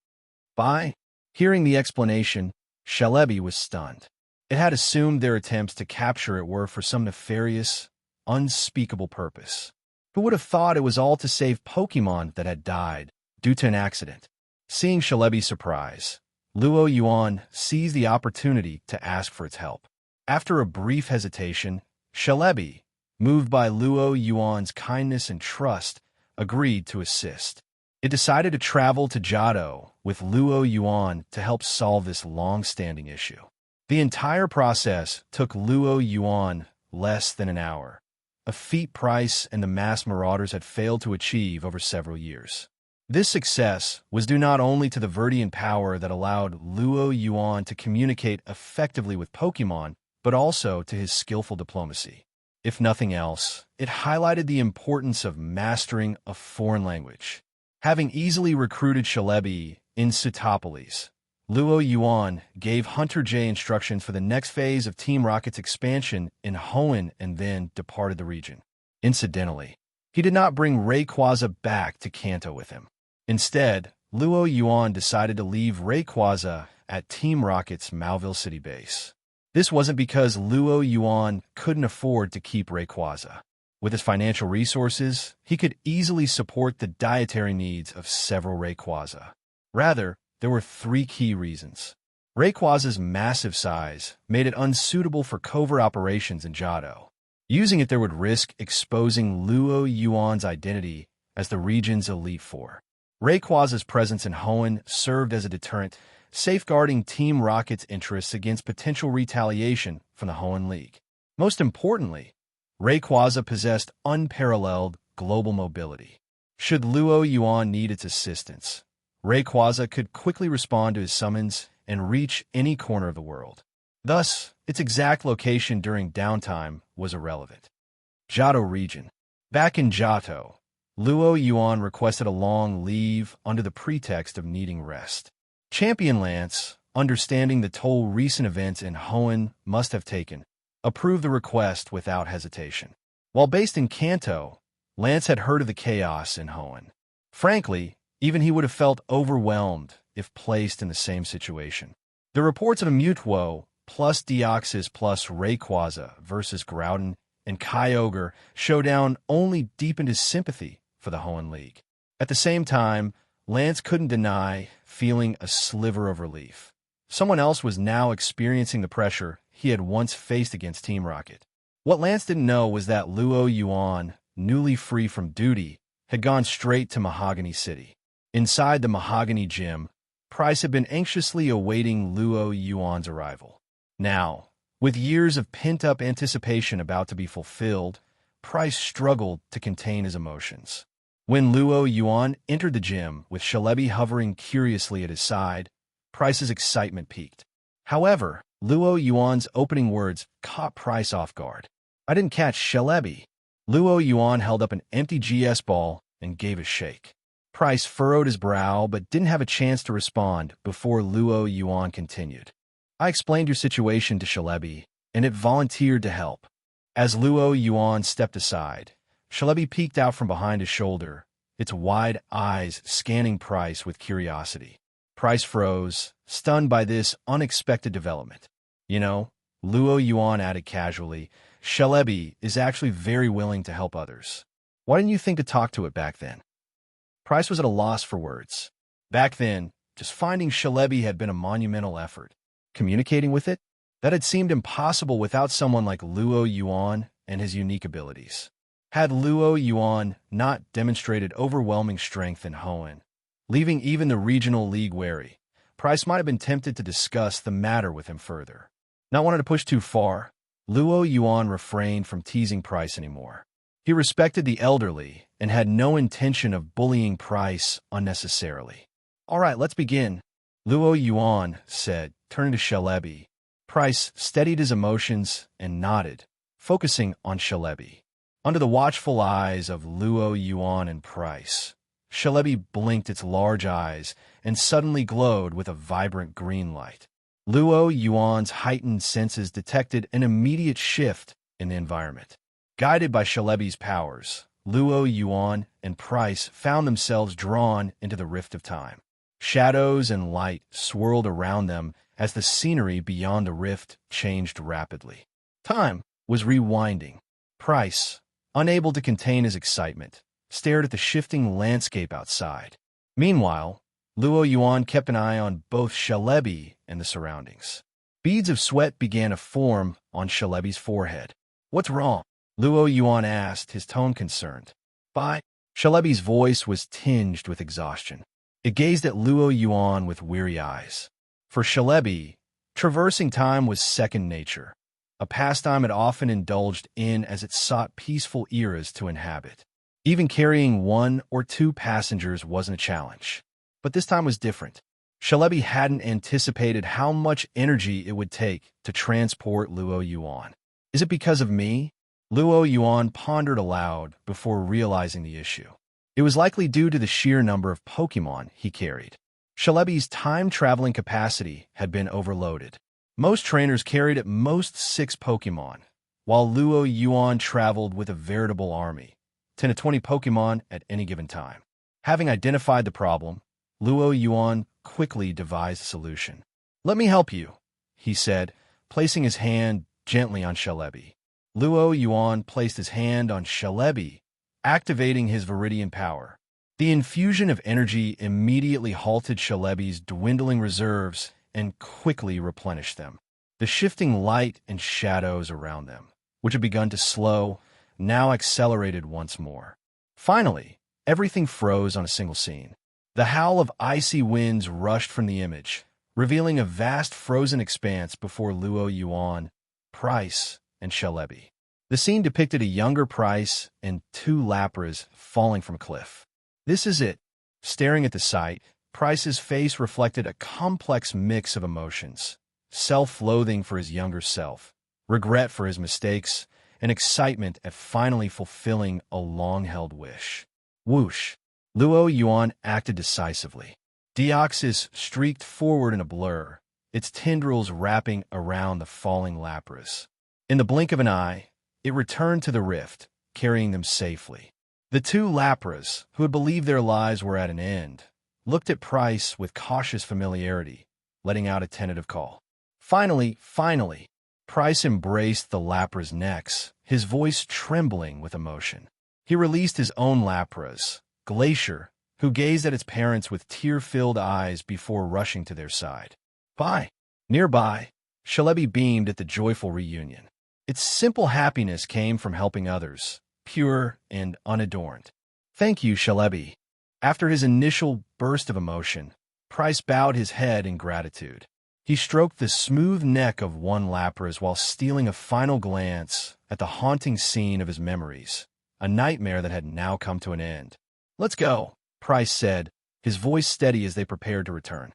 By hearing the explanation, Shalebi was stunned. It had assumed their attempts to capture it were for some nefarious, unspeakable purpose. Who would have thought it was all to save Pokemon that had died due to an accident? Seeing Shalebi's surprise, Luo Yuan seized the opportunity to ask for its help. After a brief hesitation, Shalebi, moved by Luo Yuan's kindness and trust, agreed to assist. It decided to travel to Johto with Luo Yuan to help solve this long-standing issue. The entire process took Luo Yuan less than an hour, a feat Price and the masked marauders had failed to achieve over several years. This success was due not only to the Verdian power that allowed Luo Yuan to communicate effectively with Pokemon, but also to his skillful diplomacy. If nothing else, it highlighted the importance of mastering a foreign language. Having easily recruited Shalebi in Sootopolis, Luo Yuan gave Hunter J instructions for the next phase of Team Rocket's expansion in Hoenn and then departed the region. Incidentally, he did not bring Rayquaza back to Kanto with him. Instead, Luo Yuan decided to leave Rayquaza at Team Rocket's Mauville City base. This wasn't because Luo Yuan couldn't afford to keep Rayquaza. With his financial resources, he could easily support the dietary needs of several Rayquaza. Rather, there were three key reasons. Rayquaza's massive size made it unsuitable for covert operations in Johto. Using it there would risk exposing Luo Yuan's identity as the region's elite four. Rayquaza's presence in Hoenn served as a deterrent, safeguarding Team Rocket's interests against potential retaliation from the Hoenn League. Most importantly, Rayquaza possessed unparalleled global mobility. Should Luo Yuan need its assistance, Rayquaza could quickly respond to his summons and reach any corner of the world. Thus, its exact location during downtime was irrelevant. Johto region. Back in Johto, Luo Yuan requested a long leave under the pretext of needing rest. Champion Lance, understanding the toll recent events in Hoenn must have taken, approved the request without hesitation. While based in Kanto, Lance had heard of the chaos in Hoenn. Frankly, even he would have felt overwhelmed if placed in the same situation. The reports of a Mutuo plus Deoxys plus Rayquaza versus Groudon and Kyogre showdown only deepened his sympathy for the Hoenn League. At the same time, Lance couldn't deny feeling a sliver of relief. Someone else was now experiencing the pressure he had once faced against Team Rocket. What Lance didn't know was that Luo Yuan, newly free from duty, had gone straight to Mahogany City. Inside the Mahogany Gym, Price had been anxiously awaiting Luo Yuan's arrival. Now, with years of pent-up anticipation about to be fulfilled, Price struggled to contain his emotions. When Luo Yuan entered the gym with Shalebi hovering curiously at his side, Price's excitement peaked. However, Luo Yuan's opening words caught Price off guard. "I didn't catch Shalebi." Luo Yuan held up an empty GS ball and gave a shake. Price furrowed his brow but didn't have a chance to respond before Luo Yuan continued. "I explained your situation to Shalebi, and it volunteered to help." As Luo Yuan stepped aside, Shalebi peeked out from behind his shoulder, its wide eyes scanning Price with curiosity. Price froze, stunned by this unexpected development. "You know," Luo Yuan added casually, "Shalebi is actually very willing to help others. Why didn't you think to talk to it back then?" Price was at a loss for words. Back then, just finding Shalebi had been a monumental effort. Communicating with it? That had seemed impossible without someone like Luo Yuan and his unique abilities. Had Luo Yuan not demonstrated overwhelming strength in Hoenn, leaving even the regional league wary, Price might have been tempted to discuss the matter with him further. Not wanting to push too far, Luo Yuan refrained from teasing Price anymore. He respected the elderly and had no intention of bullying Price unnecessarily. "All right, let's begin," Luo Yuan said, turning to Shalebi. Price steadied his emotions and nodded, focusing on Shalebi. Under the watchful eyes of Luo Yuan and Price, Shalebi blinked its large eyes and suddenly glowed with a vibrant green light. Luo Yuan's heightened senses detected an immediate shift in the environment. Guided by Shalebi's powers, Luo Yuan and Price found themselves drawn into the rift of time. Shadows and light swirled around them as the scenery beyond the rift changed rapidly. Time was rewinding. Price, unable to contain his excitement, stared at the shifting landscape outside. Meanwhile, Luo Yuan kept an eye on both Shalebi and the surroundings. Beads of sweat began to form on Shalebi's forehead. "What's wrong?" Luo Yuan asked, his tone concerned. "Bye." Shalebi's voice was tinged with exhaustion. It gazed at Luo Yuan with weary eyes. For Shalebi, traversing time was second nature, a pastime it often indulged in as it sought peaceful eras to inhabit. Even carrying 1 or 2 passengers wasn't a challenge. But this time was different. Shalebi hadn't anticipated how much energy it would take to transport Luo Yuan. "Is it because of me?" Luo Yuan pondered aloud before realizing the issue. It was likely due to the sheer number of Pokemon he carried. Shalebi's time-traveling capacity had been overloaded. Most trainers carried at most 6 Pokemon, while Luo Yuan traveled with a veritable army, 10 to 20 Pokemon at any given time. Having identified the problem, Luo Yuan quickly devised a solution. "Let me help you," he said, placing his hand gently on Shalebi. Luo Yuan placed his hand on Shalebi, activating his Viridian power. The infusion of energy immediately halted Shalebi's dwindling reserves and quickly replenished them. The shifting light and shadows around them, which had begun to slow, now accelerated once more. Finally, everything froze on a single scene. The howl of icy winds rushed from the image, revealing a vast frozen expanse before Luo Yuan, Price, and Shalebi. The scene depicted a younger Price and 2 Lapras falling from a cliff. "This is it." Staring at the sight, Price's face reflected a complex mix of emotions: self-loathing for his younger self, regret for his mistakes, and excitement at finally fulfilling a long-held wish. Whoosh! Luo Yuan acted decisively. Deoxys streaked forward in a blur, its tendrils wrapping around the falling Lapras. In the blink of an eye, it returned to the rift, carrying them safely. The 2 Lapras, who had believed their lives were at an end, looked at Price with cautious familiarity, letting out a tentative call. Finally, Price embraced the Lapras' necks, his voice trembling with emotion. He released his own Lapras, Glacier, who gazed at its parents with tear-filled eyes before rushing to their side. "Bye." Nearby, Shalebi beamed at the joyful reunion. Its simple happiness came from helping others, pure and unadorned. "Thank you, Shalebi." After his initial burst of emotion, Price bowed his head in gratitude. He stroked the smooth neck of one Lapras while stealing a final glance at the haunting scene of his memories, a nightmare that had now come to an end. "Let's go," Price said, his voice steady as they prepared to return.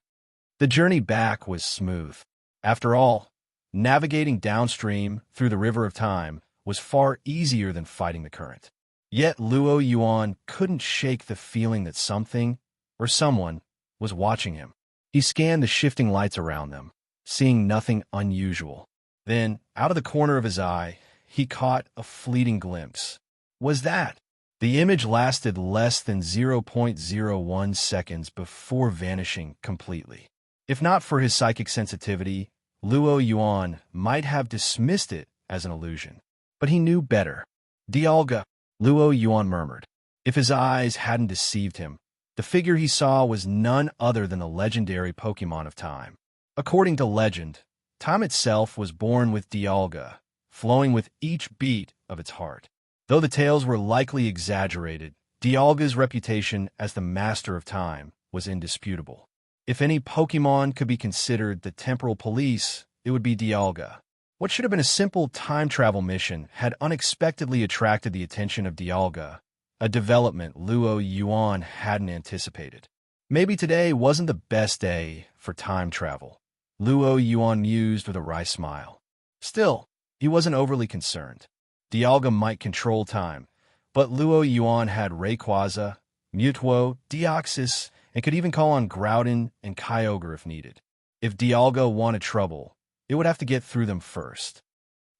The journey back was smooth. After all, navigating downstream through the river of time was far easier than fighting the current. Yet Luo Yuan couldn't shake the feeling that something, or someone, was watching him. He scanned the shifting lights around them, seeing nothing unusual. Then, out of the corner of his eye, he caught a fleeting glimpse. Was that? The image lasted less than 0.01 seconds before vanishing completely. If not for his psychic sensitivity, Luo Yuan might have dismissed it as an illusion. But he knew better. "Dialga," Luo Yuan murmured. If his eyes hadn't deceived him, the figure he saw was none other than the legendary Pokemon of time. According to legend, Time itself was born with Dialga, flowing with each beat of its heart. Though the tales were likely exaggerated, Dialga's reputation as the master of time was indisputable. If any Pokemon could be considered the temporal police, it would be Dialga. What should have been a simple time travel mission had unexpectedly attracted the attention of Dialga, a development Yuan hadn't anticipated. Maybe today wasn't the best day for time travel, Yuan mused with a wry smile. Still, he wasn't overly concerned. Dialga might control time, but Yuan had Rayquaza, Mewtwo, Deoxys, and could even call on Groudon and Kyogre if needed. If Dialga wanted trouble, it would have to get through them first.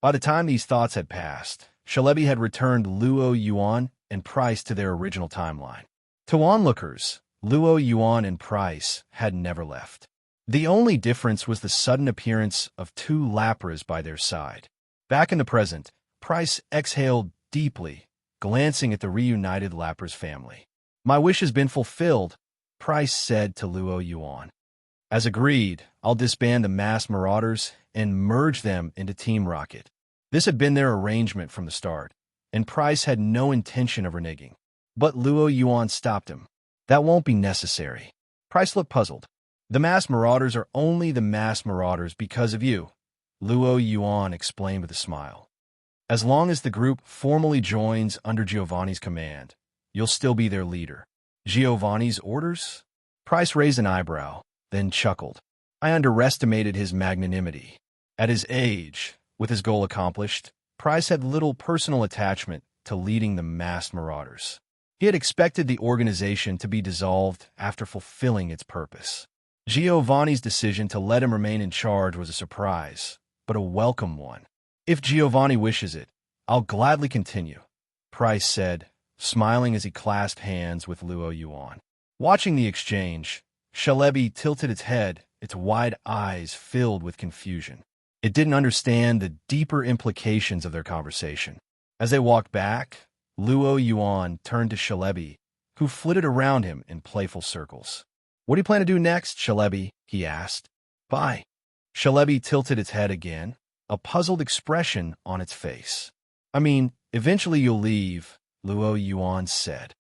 By the time these thoughts had passed, Celebi had returned Yuan and Price to their original timeline. To onlookers, Yuan and Price had never left. The only difference was the sudden appearance of two Lapras by their side. Back in the present, Price exhaled deeply, glancing at the reunited Lapras family. "My wish has been fulfilled," Price said to Yuan. "As agreed, I'll disband the masked marauders and merge them into Team Rocket." This had been their arrangement from the start, and Price had no intention of reneging. But Yuan stopped him. "That won't be necessary." Price looked puzzled. "The masked marauders are only the masked marauders because of you," Yuan explained with a smile. "As long as the group formally joins under Giovanni's command, you'll still be their leader." "Giovanni's orders?" Price raised an eyebrow, then chuckled. "I underestimated his magnanimity." At his age, with his goal accomplished, Price had little personal attachment to leading the masked marauders. He had expected the organization to be dissolved after fulfilling its purpose. Giovanni's decision to let him remain in charge was a surprise, but a welcome one. "If Giovanni wishes it, I'll gladly continue," Price said, smiling as he clasped hands with Yuan. Watching the exchange, Celebi tilted its head, its wide eyes filled with confusion. It didn't understand the deeper implications of their conversation. As they walked back, Yuan turned to Celebi, who flitted around him in playful circles. "What do you plan to do next, Celebi?" he asked. "Bye." Celebi tilted its head again, a puzzled expression on its face. "I mean, eventually you'll leave," Yuan said.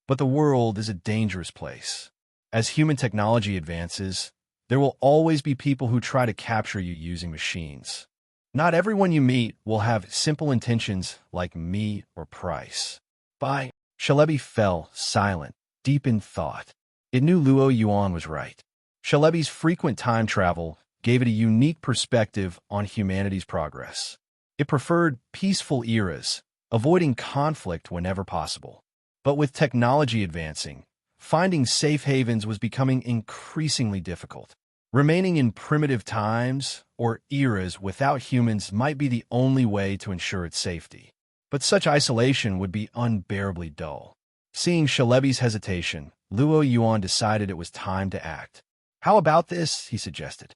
"But the world is a dangerous place. As human technology advances, there will always be people who try to capture you using machines. Not everyone you meet will have simple intentions like me or Price." "Bye." Celebi fell silent, deep in thought. It knew Yuan was right. Celebi's frequent time travel gave it a unique perspective on humanity's progress. It preferred peaceful eras, avoiding conflict whenever possible. But with technology advancing, finding safe havens was becoming increasingly difficult. Remaining in primitive times or eras without humans might be the only way to ensure its safety. But such isolation would be unbearably dull. Seeing Celebi's hesitation, Yuan decided it was time to act. "How about this?" he suggested.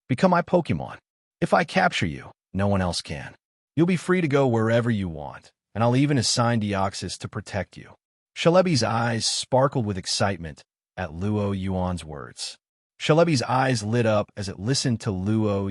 "Become my Pokemon. If I capture you, no one else can. You'll be free to go wherever you want, and I'll even assign Deoxys to protect you." Celebi's eyes sparkled with excitement at Yuan's words. Celebi's eyes lit up as it listened to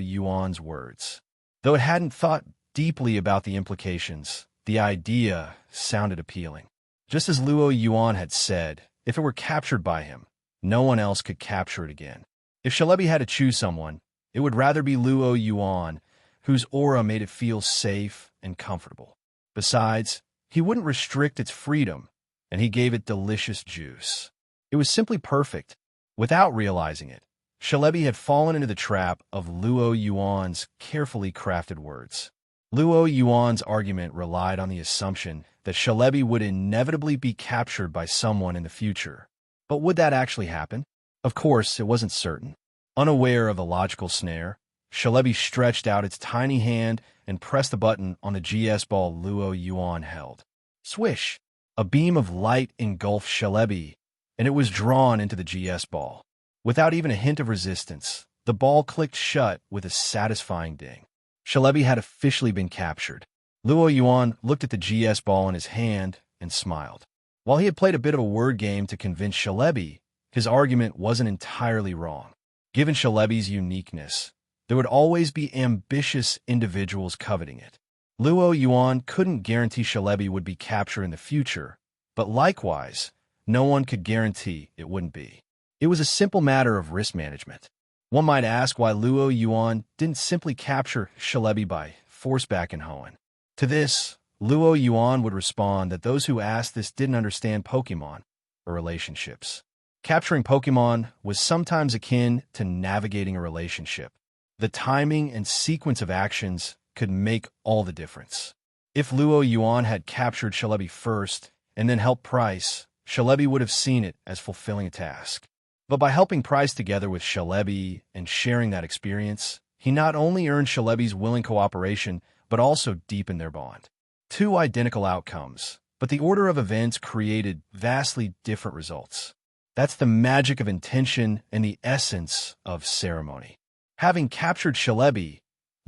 Yuan's words. Though it hadn't thought deeply about the implications, the idea sounded appealing. Just as Yuan had said, if it were captured by him, no one else could capture it again. If Celebi had to choose someone, it would rather be Yuan, whose aura made it feel safe and comfortable. Besides, he wouldn't restrict its freedom, and he gave it delicious juice. It was simply perfect. Without realizing it, Celebi had fallen into the trap of Yuan's carefully crafted words. Yuan's argument relied on the assumption that Celebi would inevitably be captured by someone in the future. But would that actually happen? Of course, it wasn't certain. Unaware of the logical snare, Celebi stretched out its tiny hand and pressed the button on the GS ball Yuan held. Swish! A beam of light engulfed Celebi, and it was drawn into the GS ball. Without even a hint of resistance, the ball clicked shut with a satisfying ding. Celebi had officially been captured. Yuan looked at the GS ball in his hand and smiled. While he had played a bit of a word game to convince Celebi, his argument wasn't entirely wrong. Given Celebi's uniqueness, there would always be ambitious individuals coveting it. Luo Yuan couldn't guarantee Shalebi would be captured in the future, but likewise, no one could guarantee it wouldn't be. It was a simple matter of risk management. One might ask why Luo Yuan didn't simply capture Shalebi by force back in Hoenn. To this, Luo Yuan would respond that those who asked this didn't understand Pokemon or relationships. Capturing Pokemon was sometimes akin to navigating a relationship. The timing and sequence of actions could make all the difference. If Luo Yuan had captured Shalebi first and then helped Price, Shalebi would have seen it as fulfilling a task. But by helping Price together with Shalebi and sharing that experience, he not only earned Shalebi's willing cooperation, but also deepened their bond. Two identical outcomes, but the order of events created vastly different results. That's the magic of intention and the essence of ceremony. Having captured Shalebi,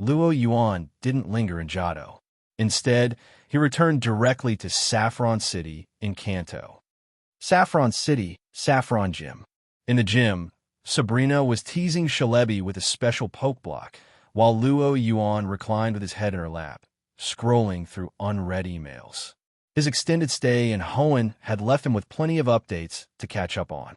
Luo Yuan didn't linger in Johto. Instead, he returned directly to Saffron City in Kanto. Saffron City, Saffron Gym. In the gym, Sabrina was teasing Shalebi with a special poke block, while Luo Yuan reclined with his head in her lap, scrolling through unread emails. His extended stay in Hoenn had left him with plenty of updates to catch up on.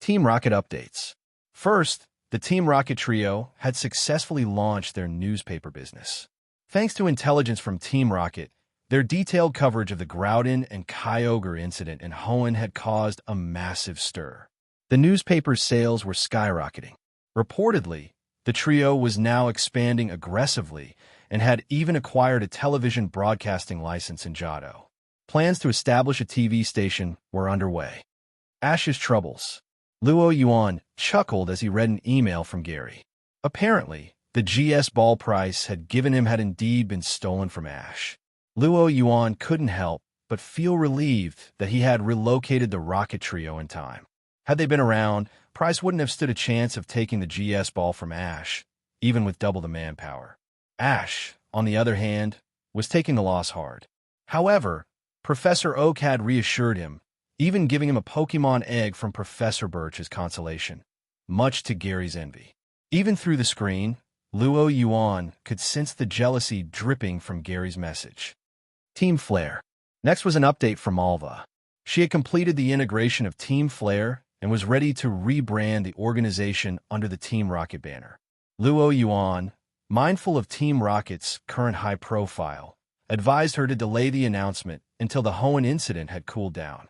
Team Rocket updates. First, the Team Rocket trio had successfully launched their newspaper business. Thanks to intelligence from Team Rocket, their detailed coverage of the Groudon and Kyogre incident in Hoenn had caused a massive stir. The newspaper's sales were skyrocketing. Reportedly, the trio was now expanding aggressively and had even acquired a television broadcasting license in Johto. Plans to establish a TV station were underway. Ash's troubles. Luo Yuan chuckled as he read an email from Gary. Apparently, the GS ball price had given him had indeed been stolen from Ash. Luo Yuan couldn't help but feel relieved that he had relocated the Rocket Trio in time. Had they been around, Price wouldn't have stood a chance of taking the GS ball from Ash, even with double the manpower. Ash, on the other hand, was taking the loss hard. However, Professor Oak had reassured him, even giving him a Pokemon egg from Professor Birch as consolation, much to Gary's envy. Even through the screen, Luo Yuan could sense the jealousy dripping from Gary's message. Team Flare. Next was an update from Alva. She had completed the integration of Team Flare and was ready to rebrand the organization under the Team Rocket banner. Luo Yuan, mindful of Team Rocket's current high profile, advised her to delay the announcement until the Hoenn incident had cooled down.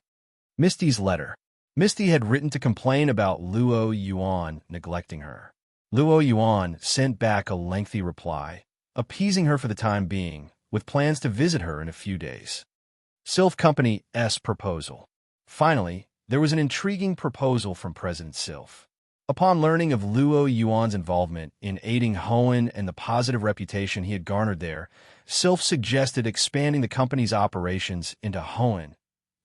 Misty's letter. Misty had written to complain about Luo Yuan neglecting her. Luo Yuan sent back a lengthy reply, appeasing her for the time being, with plans to visit her in a few days. Sylph Company's proposal. Finally, there was an intriguing proposal from President Sylph. Upon learning of Luo Yuan's involvement in aiding Hoenn and the positive reputation he had garnered there, Sylph suggested expanding the company's operations into Hoenn,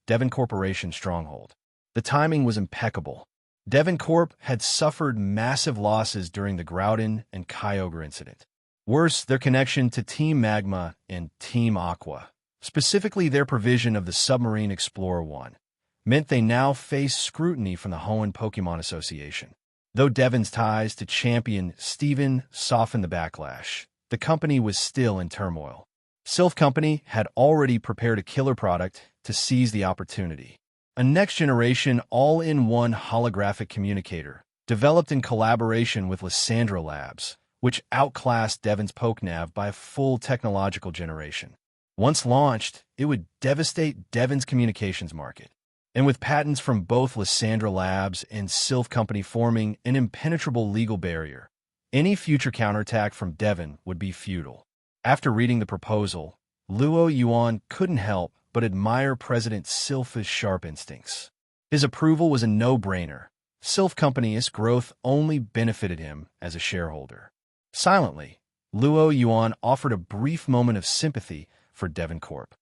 Devon Corporation's stronghold. The timing was impeccable. Devon Corp had suffered massive losses during the Groudon and Kyogre incident. Worse, their connection to Team Magma and Team Aqua, specifically their provision of the Submarine Explorer 1, meant they now faced scrutiny from the Hoenn Pokemon Association. Though Devon's ties to champion Steven softened the backlash, the company was still in turmoil. Sylph Company had already prepared a killer product to seize the opportunity. A next-generation all-in-one holographic communicator, developed in collaboration with Lysandra Labs, which outclassed Devon's PokeNav by a full technological generation. Once launched, it would devastate Devon's communications market. And with patents from both Lysandra Labs and Sylph Company forming an impenetrable legal barrier, any future counterattack from Devon would be futile. After reading the proposal, Luo Yuan couldn't help but admire President Sylph's sharp instincts. His approval was a no-brainer. Sylph Company's growth only benefited him as a shareholder. Silently, Luo Yuan offered a brief moment of sympathy for Devon Corp.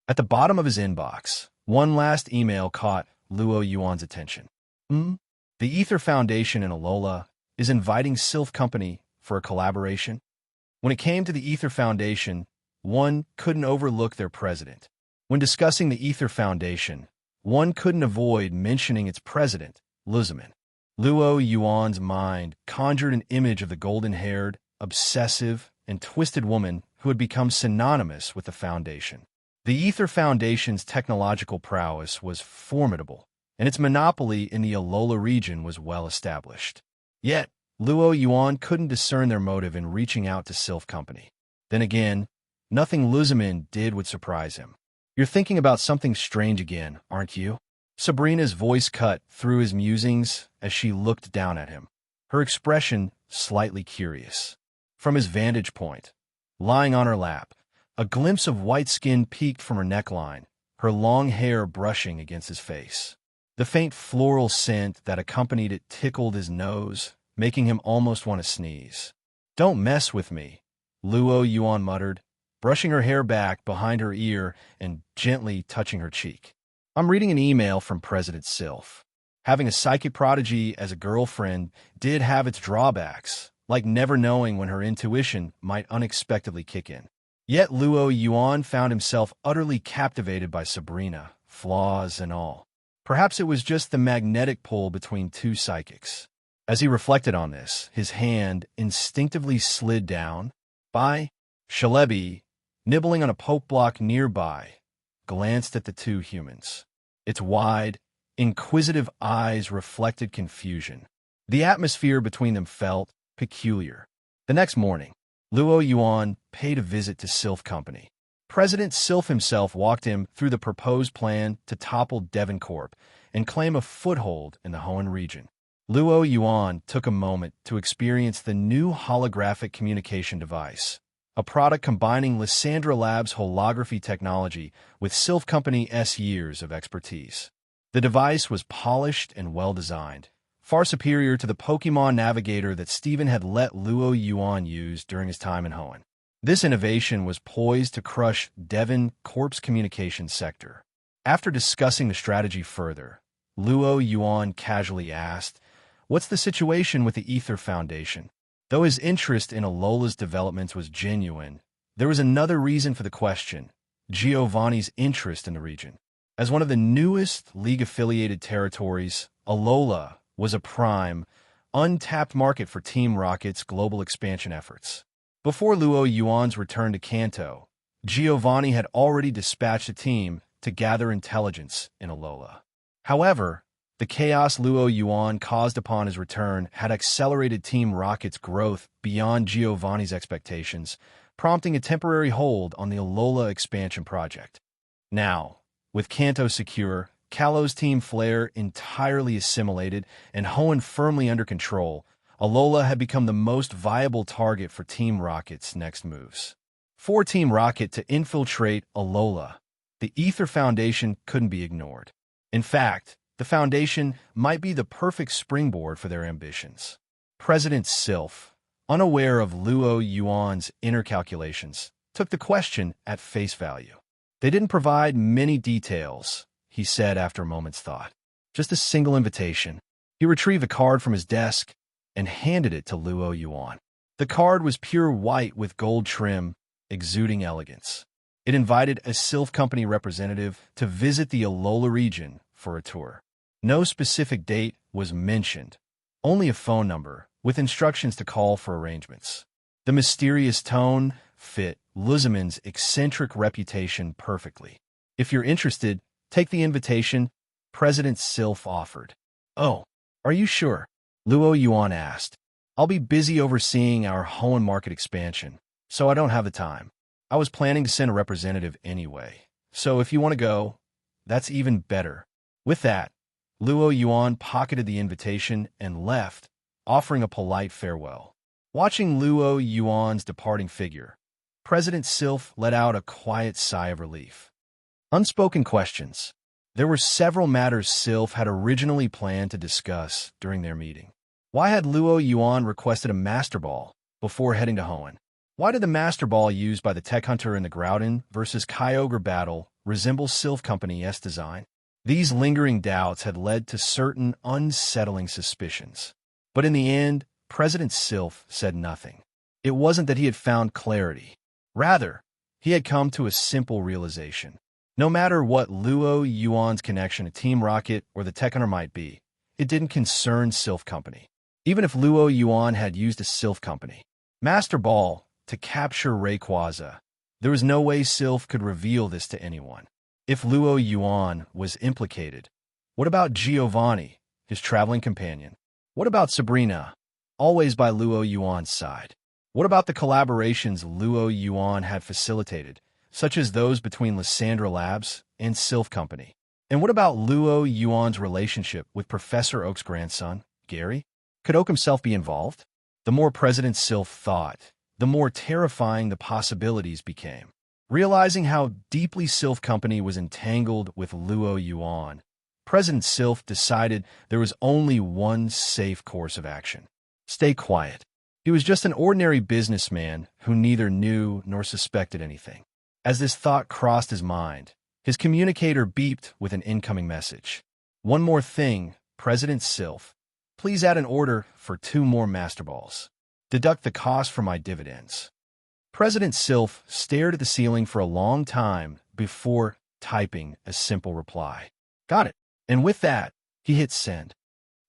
At the bottom of his inbox, one last email caught Luo Yuan's attention. The Ether Foundation in Alola is inviting Sylph Company for a collaboration. When it came to the Ether Foundation, one couldn't overlook their president. When discussing the Ether Foundation, one couldn't avoid mentioning its president, Luzaman. Luo Yuan's mind conjured an image of the golden-haired, obsessive, and twisted woman who had become synonymous with the Foundation. The Ether Foundation's technological prowess was formidable, and its monopoly in the Alola region was well established. Yet, Luo Yuan couldn't discern their motive in reaching out to Sylph Company. Then again, nothing Luzamin did would surprise him. "You're thinking about something strange again, aren't you?" Sabrina's voice cut through his musings as she looked down at him, her expression slightly curious. From his vantage point, lying on her lap, a glimpse of white skin peeked from her neckline, her long hair brushing against his face. The faint floral scent that accompanied it tickled his nose, making him almost want to sneeze. "Don't mess with me," Luo Yuan muttered, brushing her hair back behind her ear and gently touching her cheek. "I'm reading an email from President Sylph. Having a psychic prodigy as a girlfriend did have its drawbacks, like never knowing when her intuition might unexpectedly kick in. Yet Luo Yuan found himself utterly captivated by Sabrina, flaws and all. Perhaps it was just the magnetic pull between two psychics. As he reflected on this, his hand instinctively slid down. By Shalebi, nibbling on a poke block nearby, glanced at the two humans. Its wide, inquisitive eyes reflected confusion. The atmosphere between them felt peculiar. The next morning, Luo Yuan paid a visit to Sylph Company. President Sylph himself walked him through the proposed plan to topple Devon Corp and claim a foothold in the Hoenn region. Luo Yuan took a moment to experience the new holographic communication device, a product combining Lysandra Labs' holography technology with Sylph Company's years of expertise. The device was polished and well-designed, far superior to the Pokemon Navigator that Steven had let Luo Yuan use during his time in Hoenn. This innovation was poised to crush Devon Corp's communications sector. After discussing the strategy further, Luo Yuan casually asked, "What's the situation with the Ether Foundation?" Though his interest in Alola's developments was genuine, there was another reason for the question: Giovanni's interest in the region. As one of the newest League-affiliated territories, Alola was a prime, untapped market for Team Rocket's global expansion efforts. Before Luo Yuan's return to Kanto, Giovanni had already dispatched a team to gather intelligence in Alola. However, the chaos Luo Yuan caused upon his return had accelerated Team Rocket's growth beyond Giovanni's expectations, prompting a temporary hold on the Alola expansion project. Now, with Kanto secure, Kalo's Team Flare entirely assimilated, and Hoenn firmly under control, Alola had become the most viable target for Team Rocket's next moves. For Team Rocket to infiltrate Alola, the Ether Foundation couldn't be ignored. In fact, the Foundation might be the perfect springboard for their ambitions. President Sylph, unaware of Luo Yuan's inner calculations, took the question at face value. "They didn't provide many details," he said after a moment's thought. "Just a single invitation." He retrieved a card from his desk and handed it to Luo Yuan. The card was pure white with gold trim, exuding elegance. It invited a Sylph Company representative to visit the Alola region for a tour. No specific date was mentioned, only a phone number with instructions to call for arrangements. The mysterious tone fit Luzamin's eccentric reputation perfectly. "If you're interested, take the invitation," President Sylph offered. "Oh, are you sure?" Luo Yuan asked. "I'll be busy overseeing our Hoenn market expansion, so I don't have the time. I was planning to send a representative anyway, so if you want to go, that's even better." With that, Luo Yuan pocketed the invitation and left, offering a polite farewell. Watching Luo Yuan's departing figure, President Sylph let out a quiet sigh of relief. Unspoken questions. There were several matters Sylph had originally planned to discuss during their meeting. Why had Luo Yuan requested a Master Ball before heading to Hoenn? Why did the Master Ball used by the Tech Hunter in the Groudon versus Kyogre battle resemble Sylph Company's design? These lingering doubts had led to certain unsettling suspicions. But in the end, President Sylph said nothing. It wasn't that he had found clarity. Rather, he had come to a simple realization. No matter what Luo Yuan's connection to Team Rocket or the Tech Hunter might be, it didn't concern Sylph Company. Even if Luo Yuan had used a Sylph Company, Master Ball to capture Rayquaza. There was no way Sylph could reveal this to anyone. If Luo Yuan was implicated, what about Giovanni, his traveling companion? What about Sabrina, always by Luo Yuan's side? What about the collaborations Luo Yuan had facilitated, such as those between Lysandra Labs and Sylph Company? And what about Luo Yuan's relationship with Professor Oak's grandson, Gary? Could Oak himself be involved? The more President Sylph thought, the more terrifying the possibilities became. Realizing how deeply Sylph Company was entangled with Luo Yuan, President Sylph decided there was only one safe course of action. Stay quiet. He was just an ordinary businessman who neither knew nor suspected anything. As this thought crossed his mind, his communicator beeped with an incoming message. One more thing, President Sylph. Please add an order for 2 more Master Balls. Deduct the cost from my dividends. President Sylph stared at the ceiling for a long time before typing a simple reply. Got it. And with that, he hit send.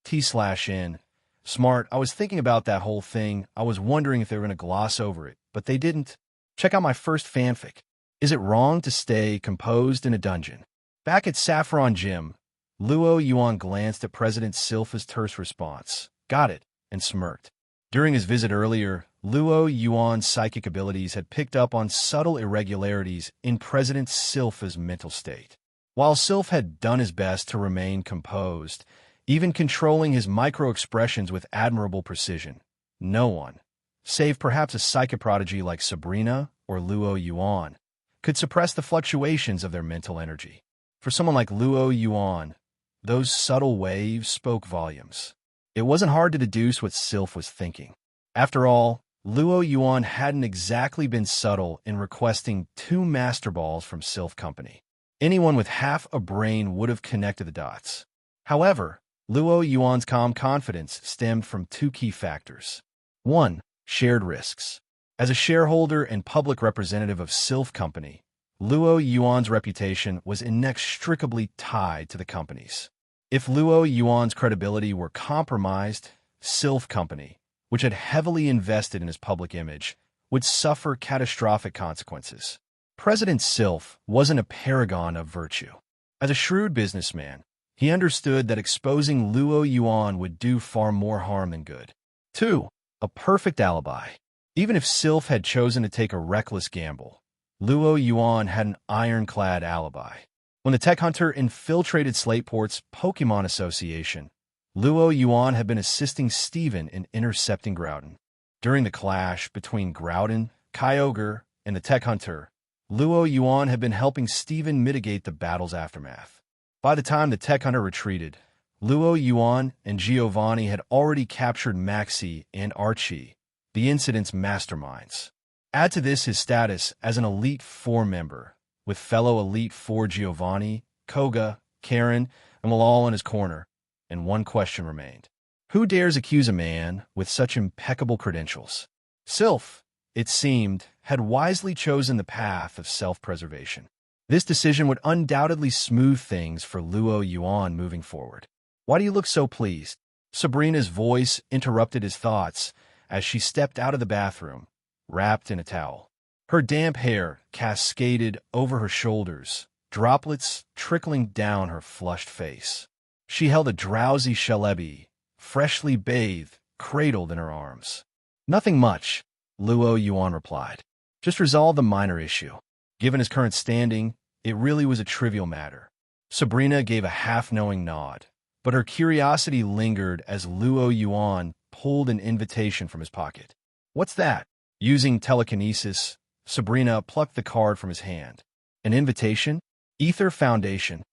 T/N. Smart, I was thinking about that whole thing. I was wondering if they were going to gloss over it, but they didn't. Check out my first fanfic. Is it wrong to stay composed in a dungeon? Back at Saffron Gym, Luo Yuan glanced at President Sylph's terse response, got it, and smirked. During his visit earlier, Luo Yuan's psychic abilities had picked up on subtle irregularities in President Sylph's mental state. While Sylph had done his best to remain composed, even controlling his micro-expressions with admirable precision, no one, save perhaps a psychic prodigy like Sabrina or Luo Yuan, could suppress the fluctuations of their mental energy. For someone like Luo Yuan, those subtle waves spoke volumes. It wasn't hard to deduce what Sylph was thinking. After all, Luo Yuan hadn't exactly been subtle in requesting 2 Master Balls from Sylph Company. Anyone with half a brain would have connected the dots. However, Luo Yuan's calm confidence stemmed from 2 key factors. 1. Shared risks. As a shareholder and public representative of Sylph Company, Luo Yuan's reputation was inextricably tied to the company's. If Luo Yuan's credibility were compromised, Sylph Company, which had heavily invested in his public image, would suffer catastrophic consequences. President Sylph wasn't a paragon of virtue. As a shrewd businessman, he understood that exposing Luo Yuan would do far more harm than good. 2. A perfect alibi. Even if Sylph had chosen to take a reckless gamble, Luo Yuan had an ironclad alibi. When the tech hunter infiltrated Slateport's Pokemon Association, Luo Yuan had been assisting Steven in intercepting Groudon. During the clash between Groudon, Kyogre, and the tech hunter, Luo Yuan had been helping Steven mitigate the battle's aftermath. By the time the tech hunter retreated, Luo Yuan and Giovanni had already captured Maxie and Archie, the incident's masterminds. Add to this his status as an Elite Four member, with fellow Elite Four Giovanni, Koga, Karen, and Malal in his corner, and one question remained. Who dares accuse a man with such impeccable credentials? Sylph, it seemed, had wisely chosen the path of self-preservation. This decision would undoubtedly smooth things for Luo Yuan moving forward. Why do you look so pleased? Sabrina's voice interrupted his thoughts as she stepped out of the bathroom, wrapped in a towel. Her damp hair cascaded over her shoulders, droplets trickling down her flushed face. She held a drowsy Celebi, freshly bathed, cradled in her arms. Nothing much, Luo Yuan replied. Just resolve the minor issue. Given his current standing, it really was a trivial matter. Sabrina gave a half-knowing nod, but her curiosity lingered as Luo Yuan pulled an invitation from his pocket. What's that? Using telekinesis, Sabrina plucked the card from his hand. An invitation? Ether Foundation.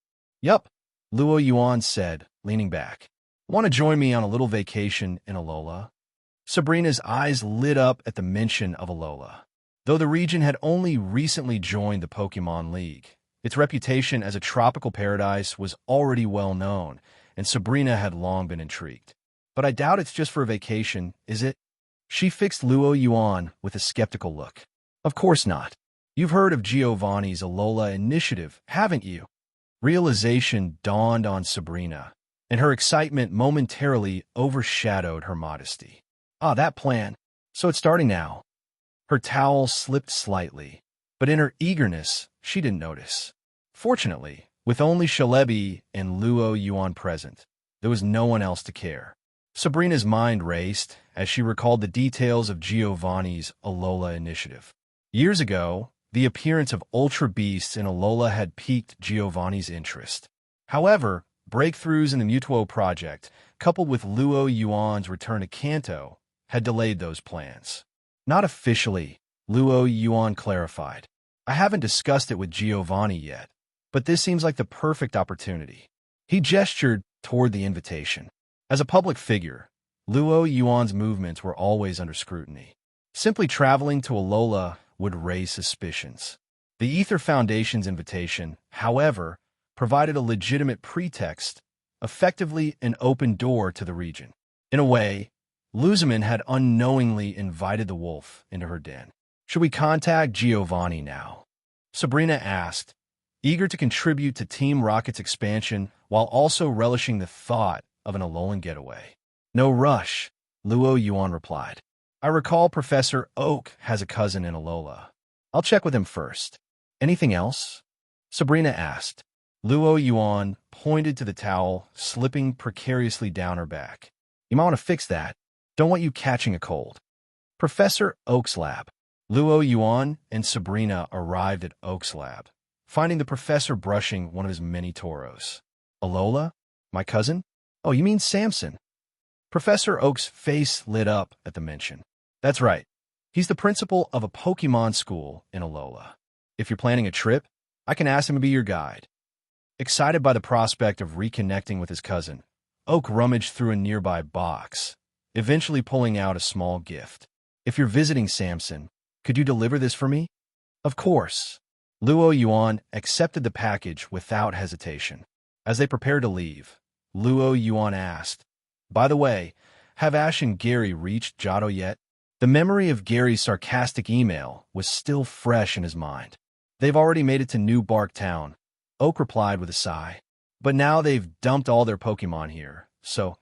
Yup, Luo Yuan said, leaning back. Want to join me on a little vacation in Alola? Sabrina's eyes lit up at the mention of Alola. Though the region had only recently joined the Pokemon League, its reputation as a tropical paradise was already well known, and Sabrina had long been intrigued. But I doubt it's just for a vacation, is it? She fixed Luo Yuan with a skeptical look. Of course not. You've heard of Giovanni's Alola initiative, haven't you? Realization dawned on Sabrina, and her excitement momentarily overshadowed her modesty. Ah, that plan. So it's starting now. Her towel slipped slightly, but in her eagerness, she didn't notice. Fortunately, with only Shalebi and Luo Yuan present, there was no one else to care. Sabrina's mind raced as she recalled the details of Giovanni's Alola initiative. Years ago, the appearance of Ultra Beasts in Alola had piqued Giovanni's interest. However, breakthroughs in the Mutuo project, coupled with Luo Yuan's return to Kanto, had delayed those plans. Not officially, Luo Yuan clarified. I haven't discussed it with Giovanni yet, but this seems like the perfect opportunity. He gestured toward the invitation. As a public figure, Luo Yuan's movements were always under scrutiny. Simply traveling to Alola would raise suspicions. The Ether Foundation's invitation, however, provided a legitimate pretext, effectively an open door to the region. In a way, Luzman had unknowingly invited the wolf into her den. Should we contact Giovanni now? Sabrina asked, eager to contribute to Team Rocket's expansion while also relishing the thought of an Alolan getaway. No rush, Luo Yuan replied. I recall Professor Oak has a cousin in Alola. I'll check with him first. Anything else? Sabrina asked. Luo Yuan pointed to the towel slipping precariously down her back. You might want to fix that. Don't want you catching a cold. Professor Oak's lab. Luo Yuan and Sabrina arrived at Oak's lab, finding the professor brushing one of his many toros. Alola? My cousin? Oh, you mean Samson? Professor Oak's face lit up at the mention. That's right. He's the principal of a Pokemon school in Alola. If you're planning a trip, I can ask him to be your guide. Excited by the prospect of reconnecting with his cousin, Oak rummaged through a nearby box, eventually pulling out a small gift. If you're visiting Samson, could you deliver this for me? Of course. Luo Yuan accepted the package without hesitation. As they prepared to leave, Luo Yuan asked, by the way, have Ash and Gary reached Johto yet? The memory of Gary's sarcastic email was still fresh in his mind. They've already made it to New Bark Town, Oak replied with a sigh. But now they've dumped all their Pokemon here, so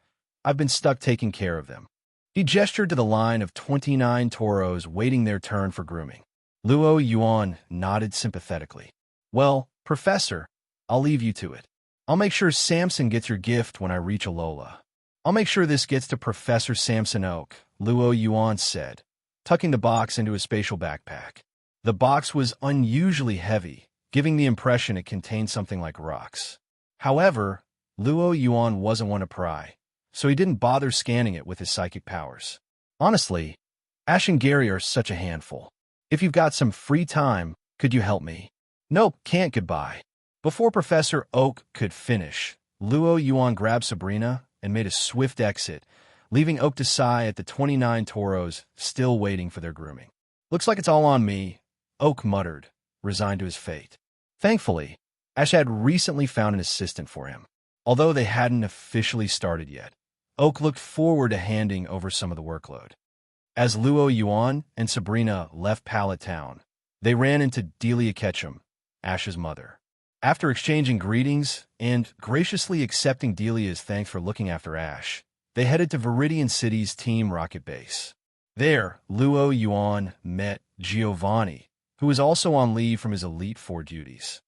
I've been stuck taking care of them. He gestured to the line of 29 Toros waiting their turn for grooming. Luo Yuan nodded sympathetically. Well, Professor, I'll leave you to it. I'll make sure Samson gets your gift when I reach Alola. I'll make sure this gets to Professor Samson Oak, Luo Yuan said, tucking the box into his spatial backpack. The box was unusually heavy, giving the impression it contained something like rocks. However, Luo Yuan wasn't one to pry, so he didn't bother scanning it with his psychic powers. Honestly, Ash and Gary are such a handful. If you've got some free time, could you help me? Nope, can't goodbye. Before Professor Oak could finish, Luo Yuan grabbed Sabrina and made a swift exit, leaving Oak to sigh at the 29 Toros still waiting for their grooming. Looks like it's all on me, Oak muttered, resigned to his fate. Thankfully, Ash had recently found an assistant for him. Although they hadn't officially started yet, Oak looked forward to handing over some of the workload. As Luo Yuan and Sabrina left Pallet Town, they ran into Delia Ketchum, Ash's mother. After exchanging greetings and graciously accepting Delia's thanks for looking after Ash, they headed to Viridian City's Team Rocket base. There, Luo Yuan met Giovanni, who was also on leave from his Elite Four duties.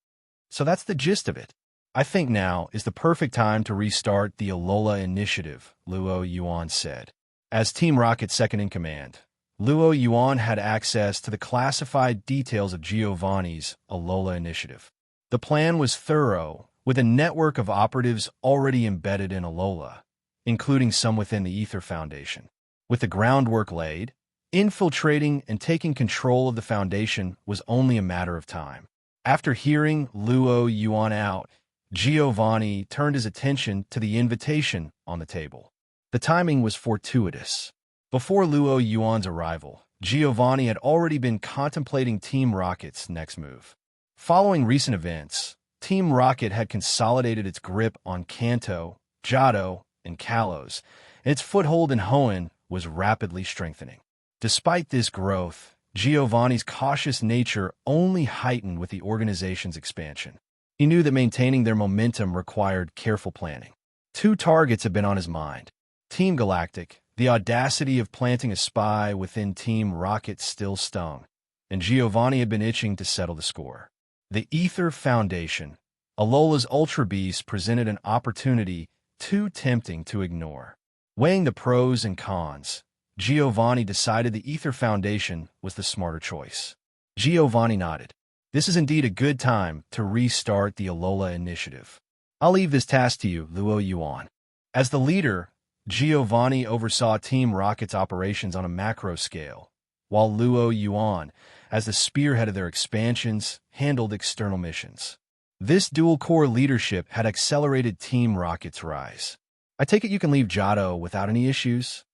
So that's the gist of it. I think now is the perfect time to restart the Alola initiative, Luo Yuan said. As Team Rocket's second-in-command, Luo Yuan had access to the classified details of Giovanni's Alola initiative. The plan was thorough, with a network of operatives already embedded in Alola, including some within the Ether Foundation. With the groundwork laid, infiltrating and taking control of the Foundation was only a matter of time. After hearing Luo Yuan out, Giovanni turned his attention to the invitation on the table. The timing was fortuitous. Before Luo Yuan's arrival, Giovanni had already been contemplating Team Rocket's next move. Following recent events, Team Rocket had consolidated its grip on Kanto, Johto, and Kalos, and its foothold in Hoenn was rapidly strengthening. Despite this growth, Giovanni's cautious nature only heightened with the organization's expansion. He knew that maintaining their momentum required careful planning. Two targets had been on his mind: Team Galactic The audacity of planting a spy within Team Rocket still stung, and Giovanni had been itching to settle the score. The Ether Foundation, Alola's Ultra Beast, presented an opportunity too tempting to ignore. Weighing the pros and cons, Giovanni decided the Ether Foundation was the smarter choice. Giovanni nodded. This is indeed a good time to restart the Alola initiative. I'll leave this task to you, Yuan. As the leader, Giovanni oversaw Team Rocket's operations on a macro scale, while Yuan, as the spearhead of their expansions, handled external missions. This dual-core leadership had accelerated Team Rocket's rise. I take it you can leave Johto without any issues?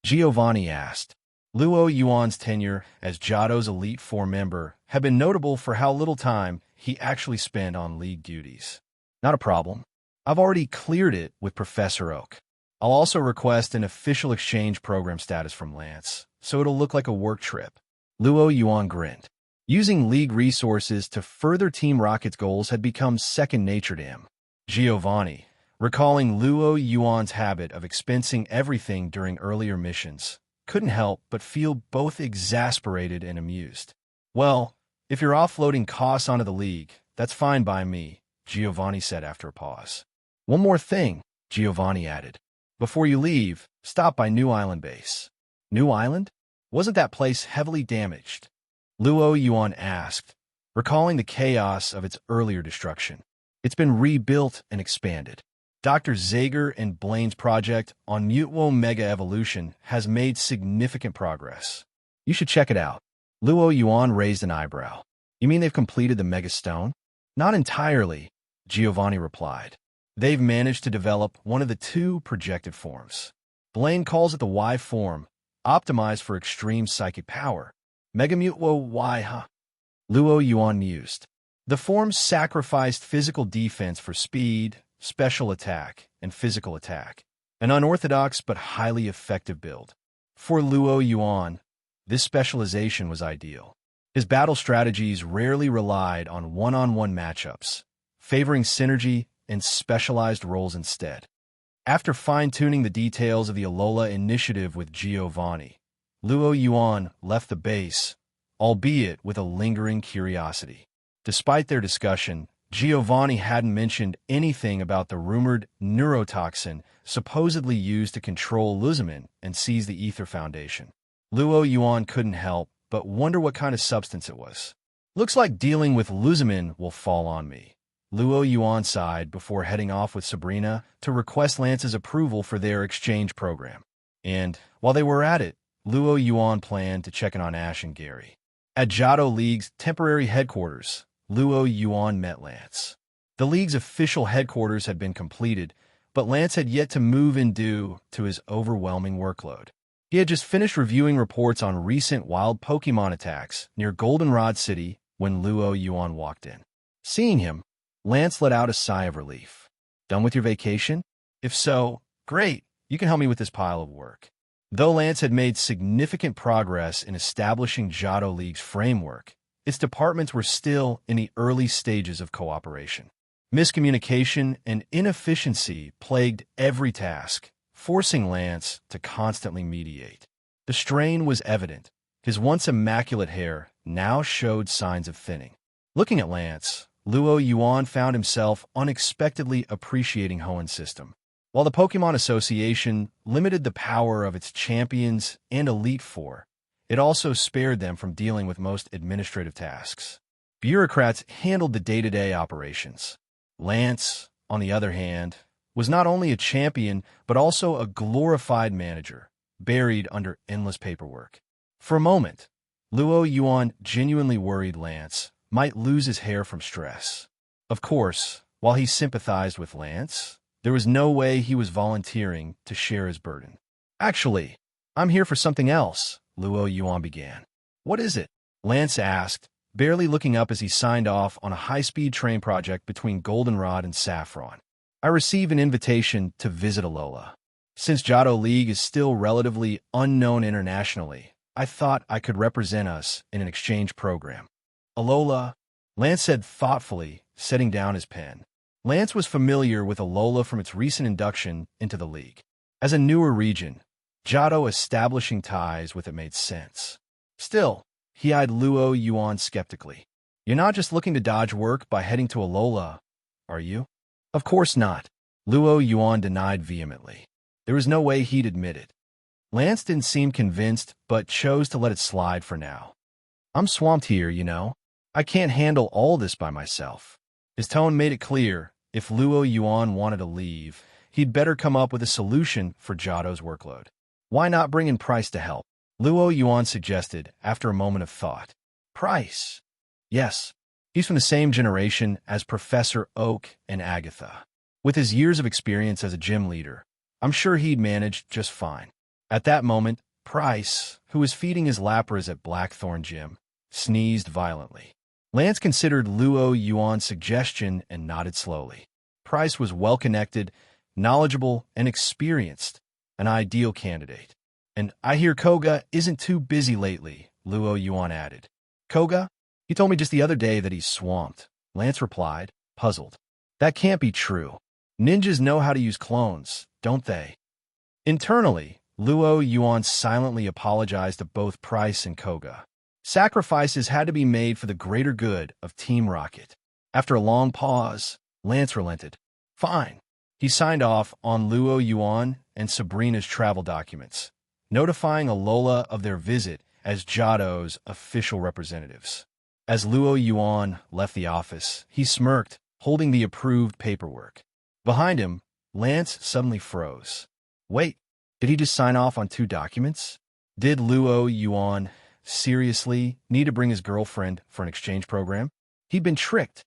Giovanni asked. Yuan's tenure as Johto's Elite Four member had been notable for how little time he actually spent on league duties. Not a problem. I've already cleared it with Professor Oak. I'll also request an official exchange program status from Lance, so it'll look like a work trip. Yuan grinned. Using league resources to further Team Rocket's goals had become second nature to him. Giovanni, recalling Yuan's habit of expensing everything during earlier missions, couldn't help but feel both exasperated and amused. Well, if you're offloading costs onto the league, that's fine by me, Giovanni said after a pause. One more thing, Giovanni added. Before you leave, stop by New Island Base. New Island? Wasn't that place heavily damaged? Yuan asked, recalling the chaos of its earlier destruction. It's been rebuilt and expanded. Dr. Zager and Blaine's project on Mutwo Mega Evolution has made significant progress. You should check it out. Yuan raised an eyebrow. You mean they've completed the Mega Stone? Not entirely, Giovanni replied. They've managed to develop one of the two projected forms. Blaine calls it the Y form, optimized for extreme psychic power. Mega Mutwo Y, huh? Yuan mused. The forms sacrificed physical defense for speed, special attack, and physical attack. An unorthodox but highly effective build. For Yuan, this specialization was ideal. His battle strategies rarely relied on one-on-one matchups, favoring synergy and specialized roles instead. After fine-tuning the details of the Alola initiative with Giovanni, Yuan left the base, albeit with a lingering curiosity. Despite their discussion, Giovanni hadn't mentioned anything about the rumored neurotoxin supposedly used to control Luzamin and seize the Ether Foundation. Yuan couldn't help but wonder what kind of substance it was. Looks like dealing with Luzamin will fall on me. Yuan sighed before heading off with Sabrina to request Lance's approval for their exchange program. And, while they were at it, Yuan planned to check in on Ash and Gary. At Johto League's temporary headquarters, Yuan met Lance. The League's official headquarters had been completed, but Lance had yet to move in due to his overwhelming workload. He had just finished reviewing reports on recent wild Pokemon attacks near Goldenrod City when Yuan walked in. Seeing him, Lance let out a sigh of relief. Done with your vacation? If so, great, you can help me with this pile of work. Though Lance had made significant progress in establishing Johto League's framework, its departments were still in the early stages of cooperation. Miscommunication and inefficiency plagued every task, forcing Lance to constantly mediate. The strain was evident. His once immaculate hair now showed signs of thinning. Looking at Lance, Yuan found himself unexpectedly appreciating Hoenn's system. While the Pokemon Association limited the power of its champions and Elite Four, it also spared them from dealing with most administrative tasks. Bureaucrats handled the day-to-day operations. Lance, on the other hand, was not only a champion but also a glorified manager, buried under endless paperwork. For a moment, Yuan genuinely worried Lance might lose his hair from stress. Of course, while he sympathized with Lance, there was no way he was volunteering to share his burden. Actually, I'm here for something else, Yuan began. What is it? Lance asked, barely looking up as he signed off on a high-speed train project between Goldenrod and Saffron. I received an invitation to visit Alola. Since Johto League is still relatively unknown internationally, I thought I could represent us in an exchange program. Alola, Lance said thoughtfully, setting down his pen. Lance was familiar with Alola from its recent induction into the league. As a newer region, Jado establishing ties with it made sense. Still, he eyed Luo Yuan skeptically. You're not just looking to dodge work by heading to Alola, are you? Of course not. Luo Yuan denied vehemently. There was no way he'd admit it. Lance didn't seem convinced, but chose to let it slide for now. I'm swamped here, you know. I can't handle all this by myself. His tone made it clear, if Luo Yuan wanted to leave, he'd better come up with a solution for Jado's workload. Why not bring in Price to help? Luo Yuan suggested, after a moment of thought. Price? Yes. He's from the same generation as Professor Oak and Agatha. With his years of experience as a gym leader, I'm sure he'd manage just fine. At that moment, Price, who was feeding his Lapras at Blackthorn Gym, sneezed violently. Lance considered Luo Yuan's suggestion and nodded slowly. Price was well-connected, knowledgeable, and experienced, an ideal candidate. And I hear Koga isn't too busy lately, Luo Yuan added. Koga? He told me just the other day that he's swamped. Lance replied, puzzled. That can't be true. Ninjas know how to use clones, don't they? Internally, Luo Yuan silently apologized to both Price and Koga. Sacrifices had to be made for the greater good of Team Rocket. After a long pause, Lance relented. Fine. He signed off on Luo Yuan and Sabrina's travel documents, notifying Alola of their visit as Jado's official representatives. As Luo Yuan left the office, he smirked, holding the approved paperwork. Behind him, Lance suddenly froze. Wait, did he just sign off on 2 documents? Did Luo Yuan seriously need to bring his girlfriend for an exchange program? He'd been tricked.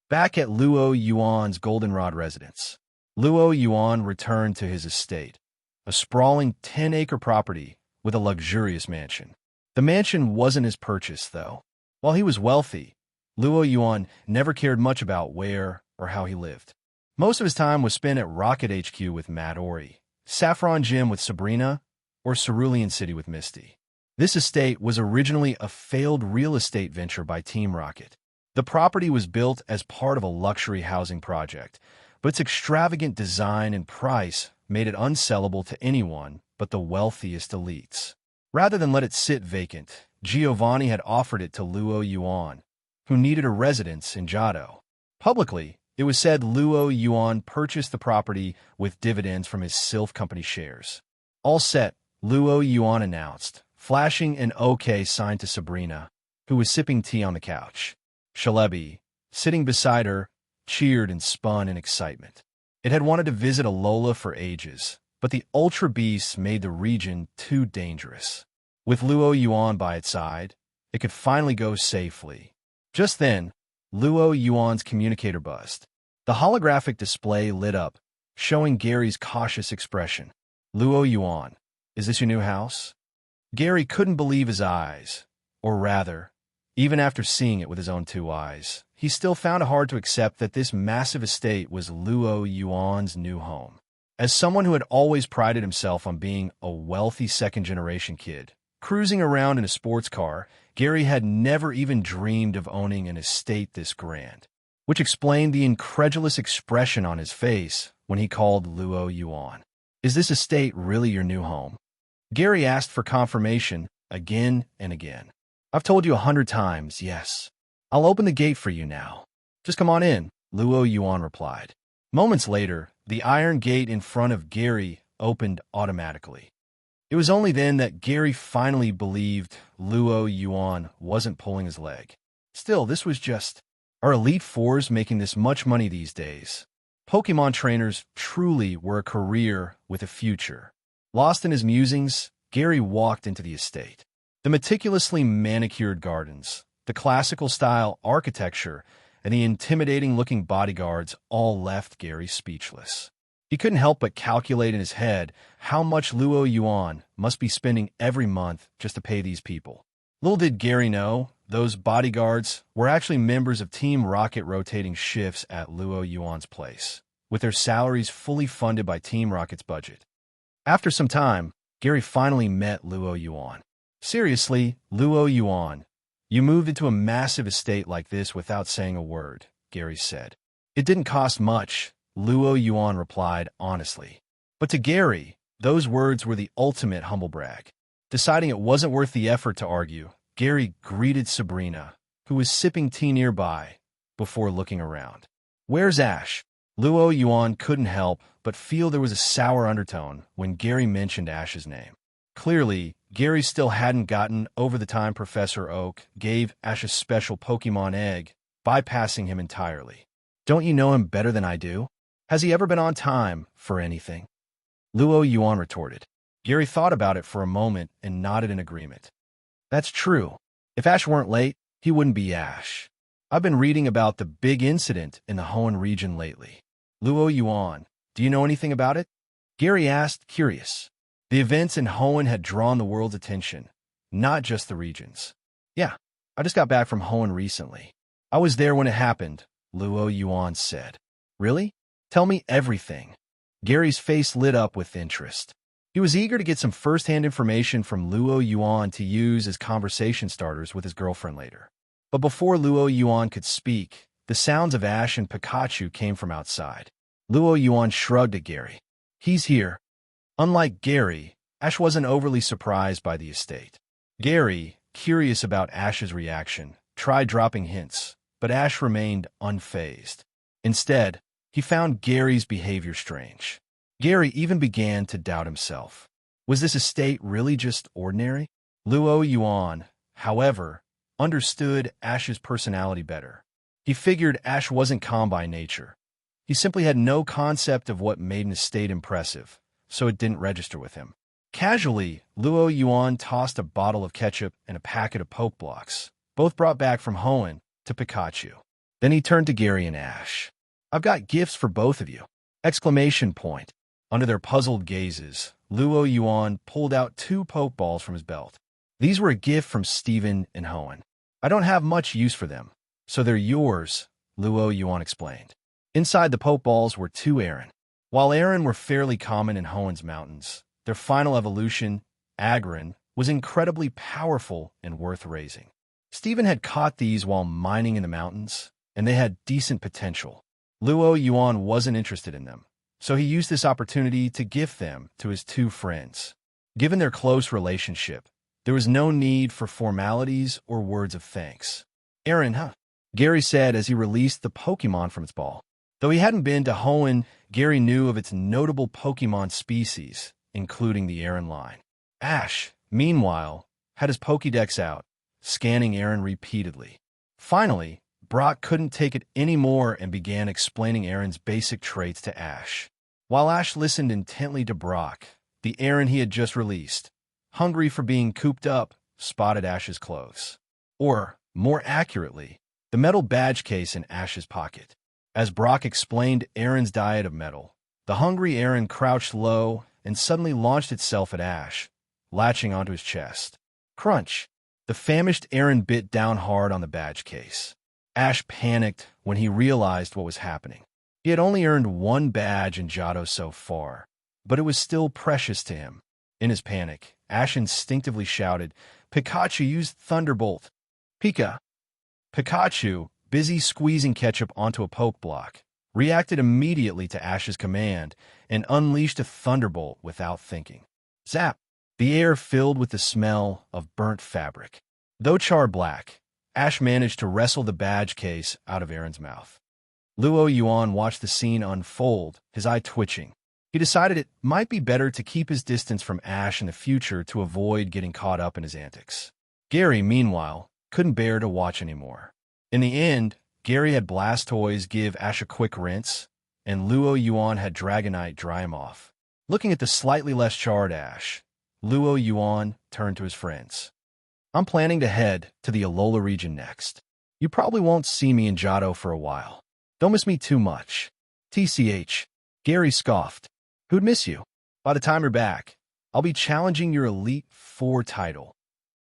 Back at Luo Yuan's Goldenrod residence, Luo Yuan returned to his estate, a sprawling 10-acre property with a luxurious mansion. The mansion wasn't his purchase, though. While he was wealthy, Luo Yuan never cared much about where or how he lived. Most of his time was spent at Rocket HQ with Matt Ori, Saffron Gym with Sabrina, or Cerulean City with Misty. This estate was originally a failed real estate venture by Team Rocket. The property was built as part of a luxury housing project, but its extravagant design and price made it unsellable to anyone but the wealthiest elites. Rather than let it sit vacant, Giovanni had offered it to Luo Yuan, who needed a residence in Jado. Publicly, it was said Luo Yuan purchased the property with dividends from his Sylph Company shares. All set, Luo Yuan announced, flashing an OK sign to Sabrina, who was sipping tea on the couch. Shalebi, sitting beside her, cheered and spun in excitement. It had wanted to visit Alola for ages, but the Ultra Beasts made the region too dangerous. With Luo Yuan by its side, it could finally go safely. Just then, Luo Yuan's communicator buzzed. The holographic display lit up, showing Gary's cautious expression. Luo Yuan, is this your new house? Gary couldn't believe his eyes, or rather, even after seeing it with his own 2 eyes, he still found it hard to accept that this massive estate was Luo Yuan's new home. As someone who had always prided himself on being a wealthy second-generation kid, cruising around in a sports car, Gary had never even dreamed of owning an estate this grand, which explained the incredulous expression on his face when he called Luo Yuan. Is this estate really your new home? Gary asked for confirmation again and again. I've told you 100 times, yes. I'll open the gate for you now. Just come on in, Luo Yuan replied. Moments later, the iron gate in front of Gary opened automatically. It was only then that Gary finally believed Luo Yuan wasn't pulling his leg. Still, this was just... Are Elite Fours making this much money these days? Pokemon trainers truly were a career with a future. Lost in his musings, Gary walked into the estate. The meticulously manicured gardens, the classical-style architecture, and the intimidating-looking bodyguards all left Gary speechless. He couldn't help but calculate in his head how much Luo Yuan must be spending every month just to pay these people. Little did Gary know, those bodyguards were actually members of Team Rocket rotating shifts at Luo Yuan's place, with their salaries fully funded by Team Rocket's budget. After some time, Gary finally met Luo Yuan. Seriously, Luo Yuan, you moved into a massive estate like this without saying a word, Gary said. It didn't cost much, Luo Yuan replied honestly. But to Gary, Those words were the ultimate humble brag. Deciding it wasn't worth the effort to argue, Gary greeted Sabrina, who was sipping tea nearby, before looking around. "Where's Ash?" Luo Yuan couldn't help but feel there was a sour undertone when Gary mentioned Ash's name. Clearly, Gary still hadn't gotten over the time Professor Oak gave Ash a special Pokemon egg, bypassing him entirely. "Don't you know him better than I do? Has he ever been on time for anything?" Luo Yuan retorted. Gary thought about it for a moment and nodded in agreement. "That's true. If Ash weren't late, he wouldn't be Ash. I've been reading about the big incident in the Hoenn region lately." "Luo Yuan, do you know anything about it?" Gary asked, curious. The events in Hoenn had drawn the world's attention, not just the regions. "Yeah, I just got back from Hoenn recently. I was there when it happened," Luo Yuan said. "Really? Tell me everything." Gary's face lit up with interest. He was eager to get some first-hand information from Luo Yuan to use as conversation starters with his girlfriend later. But before Luo Yuan could speak, the sounds of Ash and Pikachu came from outside. Luo Yuan shrugged at Gary. "He's here." Unlike Gary, Ash wasn't overly surprised by the estate. Gary, curious about Ash's reaction, tried dropping hints, but Ash remained unfazed. Instead, he found Gary's behavior strange. Gary even began to doubt himself. Was this estate really just ordinary? Luo Yuan, however, understood Ash's personality better. He figured Ash wasn't calm by nature. He simply had no concept of what made an estate impressive, so it didn't register with him. Casually, Luo Yuan tossed a bottle of ketchup and a packet of Poke Blocks, both brought back from Hoenn, to Pikachu. Then he turned to Gary and Ash. "I've got gifts for both of you!" Exclamation point. Under their puzzled gazes, Luo Yuan pulled out 2 Pokeballs from his belt. "These were a gift from Steven and Hoenn. I don't have much use for them, so they're yours," Luo Yuan explained. Inside the Pokeballs were 2 Aaron. While Aaron were fairly common in Hoenn's mountains, their final evolution, Agron, was incredibly powerful and worth raising. Steven had caught these while mining in the mountains, and they had decent potential. Luo Yuan wasn't interested in them, so he used this opportunity to gift them to his 2 friends. Given their close relationship, there was no need for formalities or words of thanks. "Aaron, huh?" Gary said as he released the Pokemon from its ball. Though he hadn't been to Hoenn, Gary knew of its notable Pokemon species, including the Aaron line. Ash, meanwhile, had his Pokédex out, scanning Aaron repeatedly. Finally, Brock couldn't take it anymore and began explaining Aaron's basic traits to Ash. While Ash listened intently to Brock, the Aaron he had just released, hungry for being cooped up, spotted Ash's clothes. Or, more accurately, the metal badge case in Ash's pocket. As Brock explained Aaron's diet of metal, the hungry Aaron crouched low and suddenly launched itself at Ash, latching onto his chest. Crunch! The famished Aaron bit down hard on the badge case. Ash panicked when he realized what was happening. He had only earned 1 badge in Johto so far, but it was still precious to him. In his panic, Ash instinctively shouted, "Pikachu, use Thunderbolt!" "Pika!" Pikachu, busy squeezing ketchup onto a Poke Block, reacted immediately to Ash's command and unleashed a Thunderbolt without thinking. Zap! The air filled with the smell of burnt fabric. Though charred black, Ash managed to wrestle the badge case out of Aaron's mouth. Luo Yuan watched the scene unfold, his eye twitching. He decided it might be better to keep his distance from Ash in the future to avoid getting caught up in his antics. Gary, meanwhile, couldn't bear to watch anymore. In the end, Gary had Blastoise give Ash a quick rinse, and Luo Yuan had Dragonite dry him off. Looking at the slightly less charred Ash, Luo Yuan turned to his friends. "I'm planning to head to the Alola region next. You probably won't see me in Johto for a while. Don't miss me too much." "TCH," Gary scoffed. "Who'd miss you? By the time you're back, I'll be challenging your Elite Four title."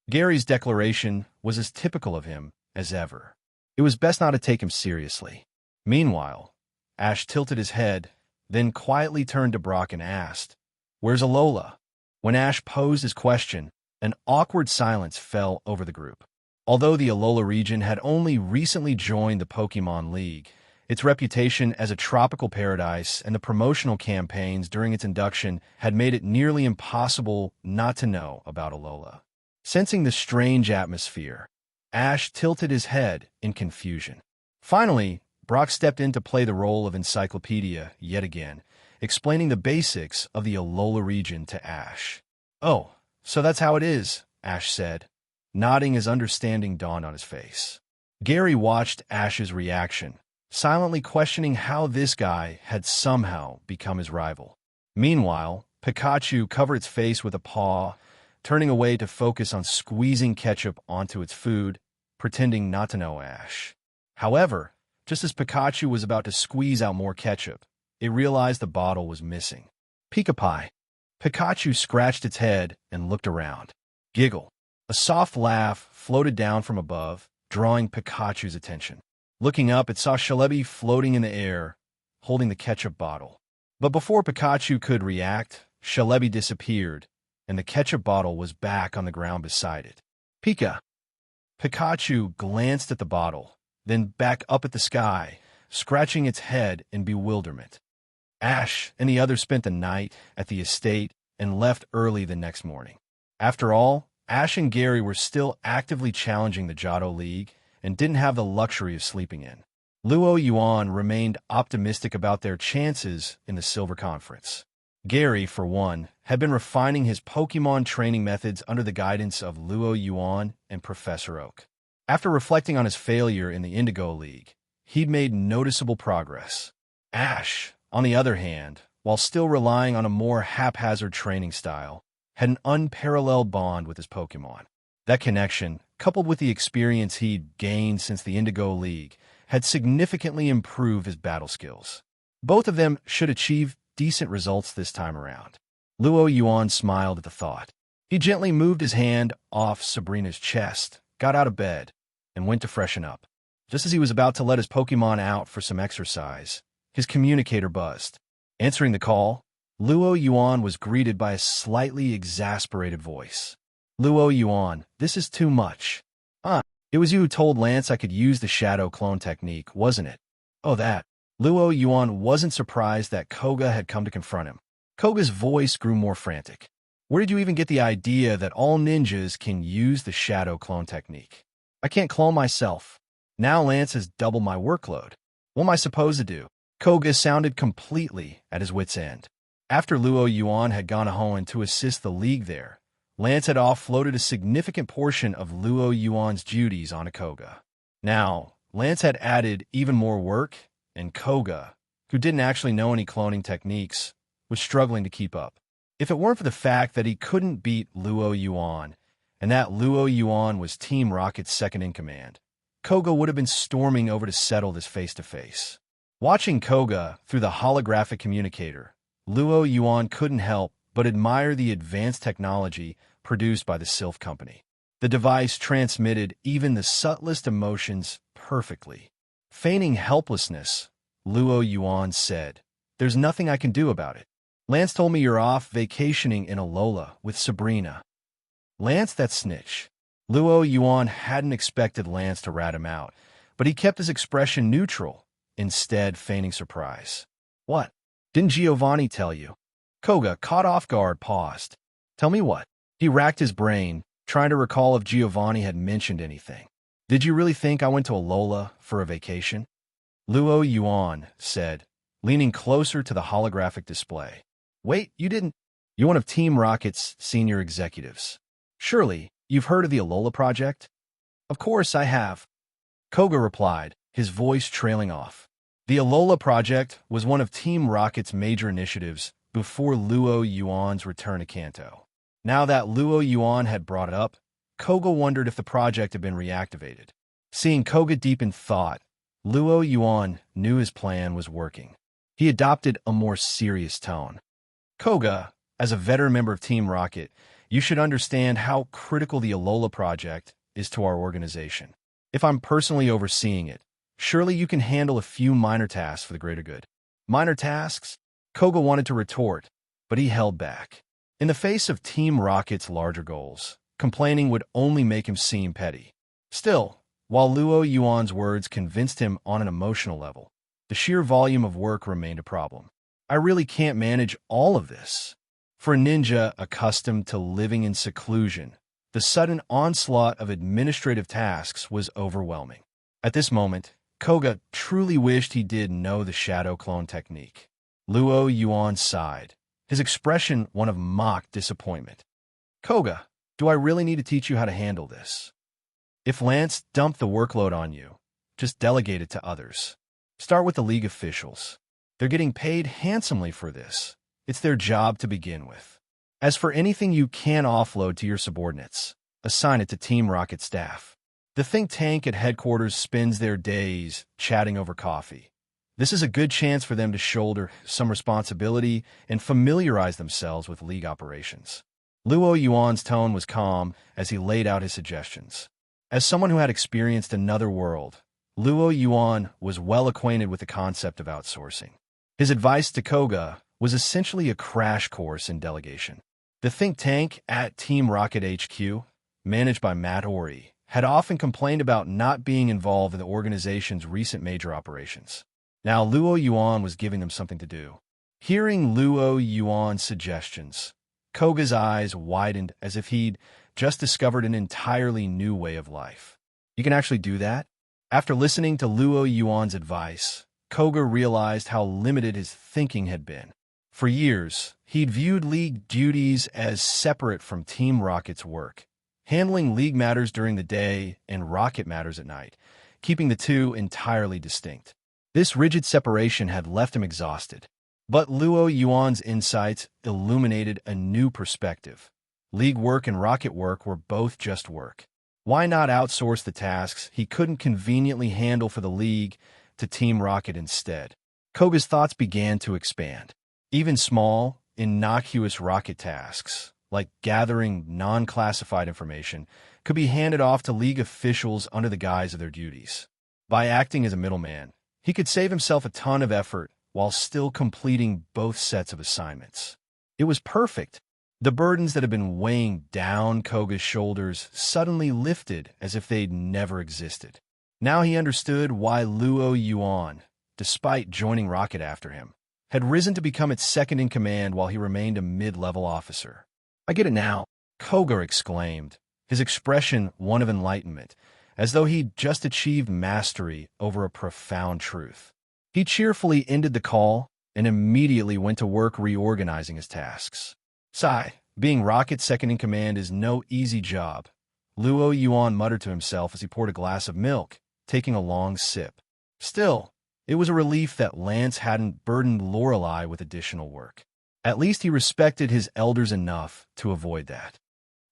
Gary's declaration was as typical of him as ever. It was best not to take him seriously. Meanwhile, Ash tilted his head, then quietly turned to Brock and asked, "Where's Alola?" When Ash posed his question, an awkward silence fell over the group. Although the Alola region had only recently joined the Pokemon League, Its reputation as a tropical paradise and the promotional campaigns during its induction had made it nearly impossible not to know about Alola. Sensing the strange atmosphere, Ash tilted his head in confusion. Finally, Brock stepped in to play the role of encyclopedia yet again, explaining the basics of the Alola region to Ash. "Oh, so that's how it is," Ash said, nodding as understanding dawned on his face. Gary watched Ash's reaction, silently questioning how this guy had somehow become his rival. Meanwhile, Pikachu covered its face with a paw, turning away to focus on squeezing ketchup onto its food, pretending not to know Ash. However, just as Pikachu was about to squeeze out more ketchup, it realized the bottle was missing. "Pika-Pie." Pikachu scratched its head and looked around. Giggle. A soft laugh floated down from above, drawing Pikachu's attention. Looking up, it saw Celebi floating in the air, holding the ketchup bottle. But before Pikachu could react, Celebi disappeared, and the ketchup bottle was back on the ground beside it. "Pika." Pikachu glanced at the bottle, then back up at the sky, scratching its head in bewilderment. Ash and the others spent the night at the estate and left early the next morning. After all, Ash and Gary were still actively challenging the Johto League and didn't have the luxury of sleeping in. Yuan remained optimistic about their chances in the Silver Conference. Gary, for one, had been refining his Pokemon training methods under the guidance of Yuan and Professor Oak. After reflecting on his failure in the Indigo League, he'd made noticeable progress. Ash, on the other hand, while still relying on a more haphazard training style, had an unparalleled bond with his Pokemon. That connection, coupled with the experience he'd gained since the Indigo League, had significantly improved his battle skills. Both of them should achieve decent results this time around. Yuan smiled at the thought. He gently moved his hand off Sabrina's chest, got out of bed, and went to freshen up. Just as he was about to let his Pokemon out for some exercise, his communicator buzzed. Answering the call, Yuan was greeted by a slightly exasperated voice. "Yuan, this is too much." It was you who told Lance I could use the shadow clone technique, wasn't it?" "Oh, that." Yuan wasn't surprised that Koga had come to confront him. Koga's voice grew more frantic. "Where did you even get the idea that all ninjas can use the shadow clone technique? I can't clone myself. Now Lance has doubled my workload. What am I supposed to do?" Koga sounded completely at his wit's end. After Yuan had gone home to assist the league there, Lance had offloaded a significant portion of Yuan's duties onto Koga. Now, Lance had added even more work, and Koga, who didn't actually know any cloning techniques, was struggling to keep up. If it weren't for the fact that he couldn't beat Yuan, and that Yuan was Team Rocket's second-in-command, Koga would have been storming over to settle this face-to-face. Watching Koga through the holographic communicator, Yuan couldn't help but admire the advanced technology produced by the Sylph Company. The device transmitted even the subtlest emotions perfectly. Feigning helplessness, Yuan said, "There's nothing I can do about it. Lance told me you're off vacationing in Alola with Sabrina." "Lance, that snitch." Yuan hadn't expected Lance to rat him out, but he kept his expression neutral, instead feigning surprise. "What? Didn't Giovanni tell you?" Koga, caught off guard, paused. "Tell me what?" He racked his brain, trying to recall if Giovanni had mentioned anything. "Did you really think I went to Alola for a vacation?" Yuan said, leaning closer to the holographic display. "Wait, you didn't? You're one of Team Rocket's senior executives. Surely, you've heard of the Alola project?" "Of course I have," Koga replied, his voice trailing off. The Alola project was one of Team Rocket's major initiatives before Yuan's return to Kanto. Now that Yuan had brought it up, Koga wondered if the project had been reactivated. Seeing Koga deep in thought, Yuan knew his plan was working. He adopted a more serious tone. "Koga, as a veteran member of Team Rocket, you should understand how critical the Alola project is to our organization. If I'm personally overseeing it, surely you can handle a few minor tasks for the greater good." "Minor tasks?" Koga wanted to retort, but he held back. In the face of Team Rocket's larger goals, complaining would only make him seem petty. Still, while Yuan's words convinced him on an emotional level, The sheer volume of work remained a problem. I really can't manage all of this. For a ninja accustomed to living in seclusion, the sudden onslaught of administrative tasks was overwhelming. At this moment, Koga truly wished he did know the shadow clone technique. Luo Yuan sighed, his expression one of mock disappointment. Koga, do I really need to teach you how to handle this? If Lance dumped the workload on you, just delegate it to others. Start with the League officials. They're getting paid handsomely for this. It's their job to begin with. As for anything you can offload to your subordinates, assign it to Team Rocket staff. The think tank at headquarters spends their days chatting over coffee. This is a good chance for them to shoulder some responsibility and familiarize themselves with League operations. Luo Yuan's tone was calm as he laid out his suggestions. As someone who had experienced another world, Luo Yuan was well acquainted with the concept of outsourcing. His advice to Koga was essentially a crash course in delegation. The think tank at Team Rocket HQ, managed by Matt Ori, had often complained about not being involved in the organization's recent major operations. Now Luo Yuan was giving them something to do. Hearing Luo Yuan's suggestions, Koga's eyes widened as if he'd just discovered an entirely new way of life. You can actually do that? After listening to Luo Yuan's advice, Koga realized how limited his thinking had been. For years, he'd viewed League duties as separate from Team Rocket's work, handling League matters during the day and Rocket matters at night, keeping the two entirely distinct. This rigid separation had left him exhausted. But Luo Yuan's insights illuminated a new perspective. League work and Rocket work were both just work. Why not outsource the tasks he couldn't conveniently handle for the League to Team Rocket instead? Koga's thoughts began to expand. Even small, innocuous Rocket tasks, like gathering non-classified information, could be handed off to League officials under the guise of their duties. By acting as a middleman, he could save himself a ton of effort while still completing both sets of assignments. It was perfect. The burdens that had been weighing down Koga's shoulders suddenly lifted as if they'd never existed. Now he understood why Luo Yuan, despite joining Rocket after him, had risen to become its second-in-command while he remained a mid-level officer. I get it now, Koga exclaimed, his expression one of enlightenment, as though he'd just achieved mastery over a profound truth. He cheerfully ended the call and immediately went to work reorganizing his tasks. Sigh, being Rocket's second-in-command is no easy job, Luo Yuan muttered to himself as he poured a glass of milk, taking a long sip. Still, it was a relief that Lance hadn't burdened Lorelei with additional work. At least he respected his elders enough to avoid that.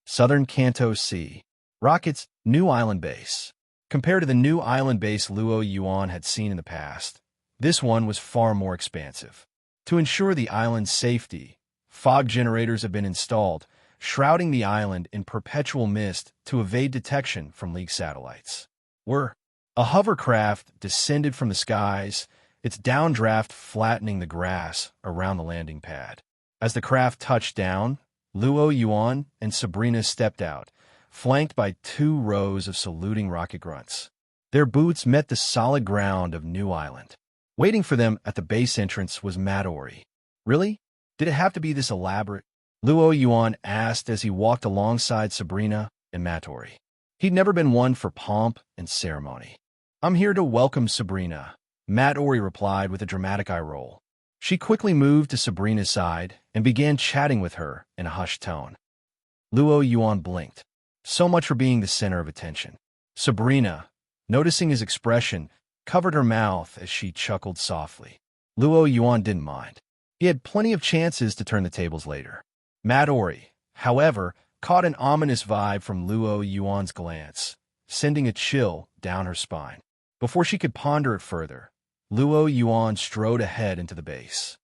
Southern Kanto Sea, Rocket's new island base. Compared to the new island base Luo Yuan had seen in the past, this one was far more expansive. To ensure the island's safety, fog generators have been installed, shrouding the island in perpetual mist to evade detection from League satellites. A hovercraft descended from the skies, its downdraft flattening the grass around the landing pad. As the craft touched down, Luo Yuan and Sabrina stepped out, flanked by 2 rows of saluting Rocket grunts. Their boots met the solid ground of New Island. Waiting for them at the base entrance was Matori. Really? Did it have to be this elaborate? Luo Yuan asked as he walked alongside Sabrina and Matori. He'd never been one for pomp and ceremony. I'm here to welcome Sabrina, Matori replied with a dramatic eye roll. She quickly moved to Sabrina's side and began chatting with her in a hushed tone. Luo Yuan blinked. So much for being the center of attention. Sabrina, noticing his expression, covered her mouth as she chuckled softly. Luo Yuan didn't mind. He had plenty of chances to turn the tables later. Matori, however, caught an ominous vibe from Luo Yuan's glance, sending a chill down her spine. Before she could ponder it further, Luo Yuan strode ahead into the base.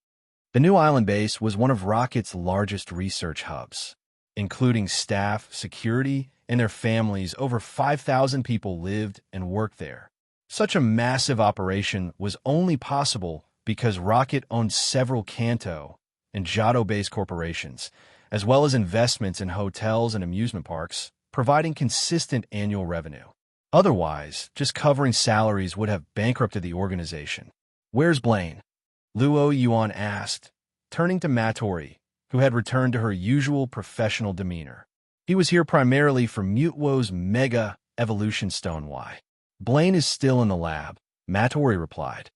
The new island base was one of Rocket's largest research hubs. Including staff, security, and their families, over 5,000 people lived and worked there. Such a massive operation was only possible because Rocket owned several Kanto and Johto-based corporations, as well as investments in hotels and amusement parks, providing consistent annual revenue. Otherwise, just covering salaries would have bankrupted the organization. "Where's Blaine?" Luo Yuan asked, turning to Matori, who had returned to her usual professional demeanor. "He was here primarily for Mutuo's Mega Evolution Stone. Why?" "Blaine is still in the lab," Matori replied.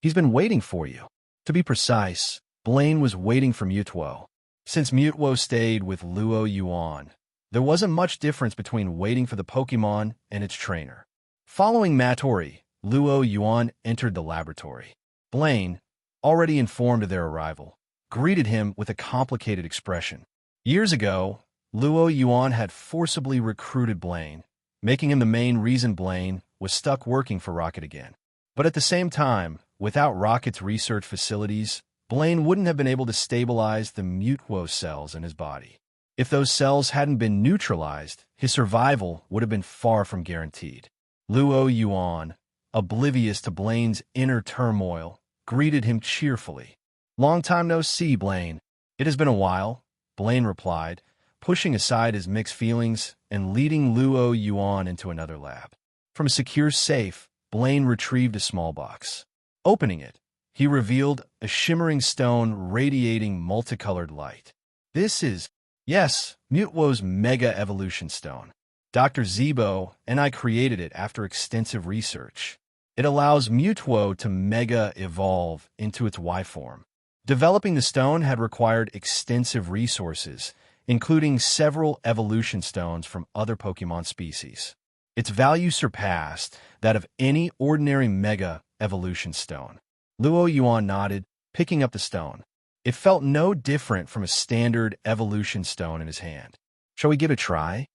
"He's been waiting for you." To be precise, Blaine was waiting for Mutuo. Since Mutuo stayed with Luo Yuan, there wasn't much difference between waiting for the Pokemon and its trainer. Following Matori, Luo Yuan entered the laboratory. Blaine, already informed of their arrival, greeted him with a complicated expression. Years ago, Luo Yuan had forcibly recruited Blaine, making him the main reason Blaine was stuck working for Rocket again. But at the same time, without Rocket's research facilities, Blaine wouldn't have been able to stabilize the Mutuo cells in his body. If those cells hadn't been neutralized, his survival would have been far from guaranteed. Luo Yuan, oblivious to Blaine's inner turmoil, greeted him cheerfully. "Long time no see, Blaine." "It has been a while," Blaine replied, pushing aside his mixed feelings and leading Luo Yuan into another lab. From a secure safe, Blaine retrieved a small box. Opening it, he revealed a shimmering stone radiating multicolored light. "This is, yes, Mutuo's Mega Evolution Stone. Dr. Zebo and I created it after extensive research. It allows Mutuo to Mega evolve into its Y form. Developing the stone had required extensive resources, including several evolution stones from other Pokemon species. Its value surpassed that of any ordinary Mega Evolution Stone." Luo Yuan nodded, picking up the stone. It felt no different from a standard evolution stone in his hand. "Shall we give it a try?"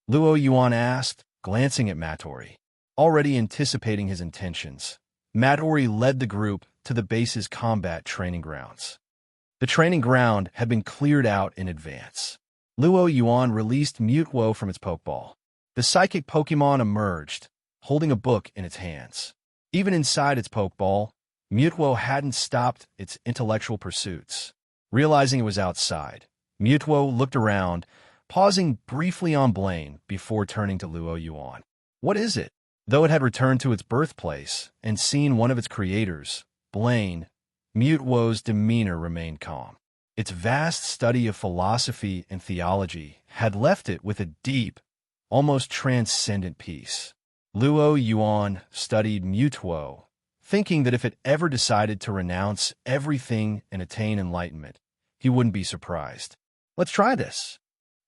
Luo Yuan asked, glancing at Matori. Already anticipating his intentions, Matori led the group to the base's combat training grounds. The training ground had been cleared out in advance. Luo Yuan released Mutuo from its Pokeball. The psychic Pokemon emerged, holding a book in its hands. Even inside its Pokeball, Mutuo hadn't stopped its intellectual pursuits. Realizing it was outside, Mutuo looked around, pausing briefly on Blaine before turning to Luo Yuan. "What is it?" Though it had returned to its birthplace and seen one of its creators, Blaine, Mutuo's demeanor remained calm. Its vast study of philosophy and theology had left it with a deep, almost transcendent peace. Luo Yuan studied Mutuo, thinking that if it ever decided to renounce everything and attain enlightenment, he wouldn't be surprised. "Let's try this,"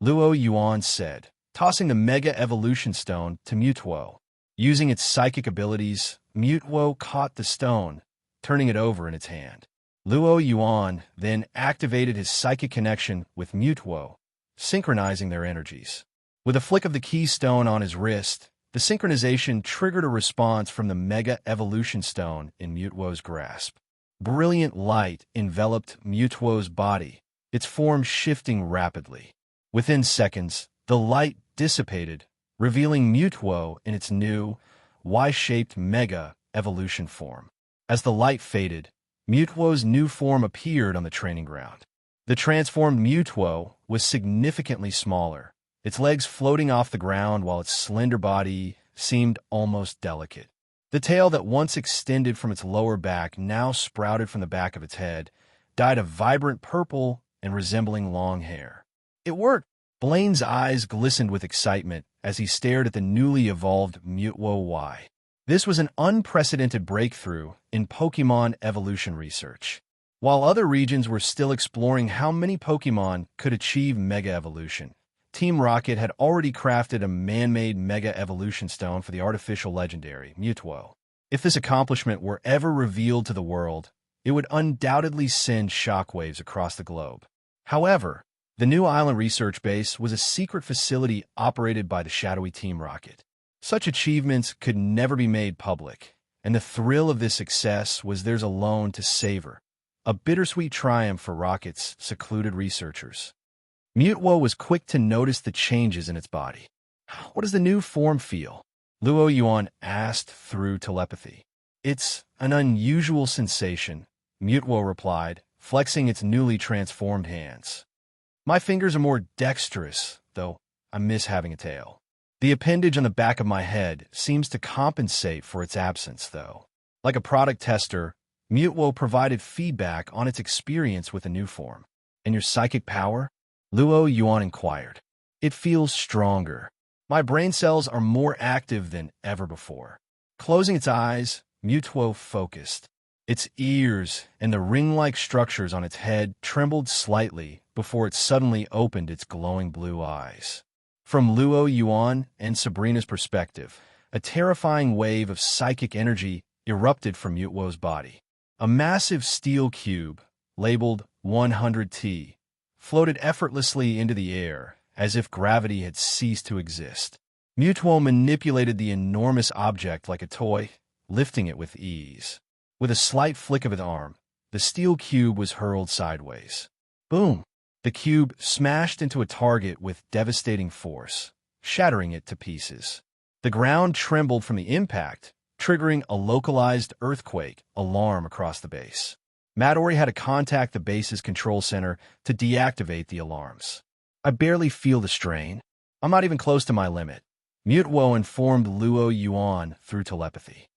Luo Yuan said, tossing the Mega Evolution Stone to Mutuo. Using its psychic abilities, Mutuo caught the stone, turning it over in its hand. Luo Yuan then activated his psychic connection with Mutuo, synchronizing their energies. With a flick of the keystone on his wrist, the synchronization triggered a response from the Mega Evolution Stone in Mutuo's grasp. Brilliant light enveloped Mutuo's body, its form shifting rapidly. Within seconds, the light dissipated, revealing Mutuo in its new, Y-shaped Mega Evolution form. As the light faded, Mutuo's new form appeared on the training ground. The transformed Mutuo was significantly smaller, its legs floating off the ground while its slender body seemed almost delicate. The tail that once extended from its lower back now sprouted from the back of its head, dyed a vibrant purple and resembling long hair. It worked! Blaine's eyes glistened with excitement as he stared at the newly evolved Mutuo Y. This was an unprecedented breakthrough in Pokemon evolution research. While other regions were still exploring how many Pokemon could achieve Mega Evolution, Team Rocket had already crafted a man-made Mega Evolution Stone for the artificial legendary Mutuo. If this accomplishment were ever revealed to the world, it would undoubtedly send shockwaves across the globe. However, the new island research base was a secret facility operated by the shadowy Team Rocket. Such achievements could never be made public, and the thrill of this success was theirs alone to savor, a bittersweet triumph for Rocket's secluded researchers. Mutuo was quick to notice the changes in its body. "What does the new form feel?" Luo Yuan asked through telepathy. "It's an unusual sensation," Mutuo replied, flexing its newly transformed hands. "My fingers are more dexterous, though I miss having a tail. The appendage on the back of my head seems to compensate for its absence, though." Like a product tester, Mutwo provided feedback on its experience with the new form. And your psychic power? Luo Yuan inquired. It feels stronger. My brain cells are more active than ever before. Closing its eyes, Mutwo focused. Its ears and the ring-like structures on its head trembled slightly before it suddenly opened its glowing blue eyes. From Luo Yuan and Sabrina's perspective, a terrifying wave of psychic energy erupted from Mutwo's body. A massive steel cube, labeled 100T, floated effortlessly into the air as if gravity had ceased to exist. Mutwo manipulated the enormous object like a toy, lifting it with ease. With a slight flick of its arm, the steel cube was hurled sideways. Boom! The cube smashed into a target with devastating force, shattering it to pieces. The ground trembled from the impact, triggering a localized earthquake alarm across the base. Midori had to contact the base's control center to deactivate the alarms. I barely feel the strain. I'm not even close to my limit. Mutwo informed Luo Yuan through telepathy.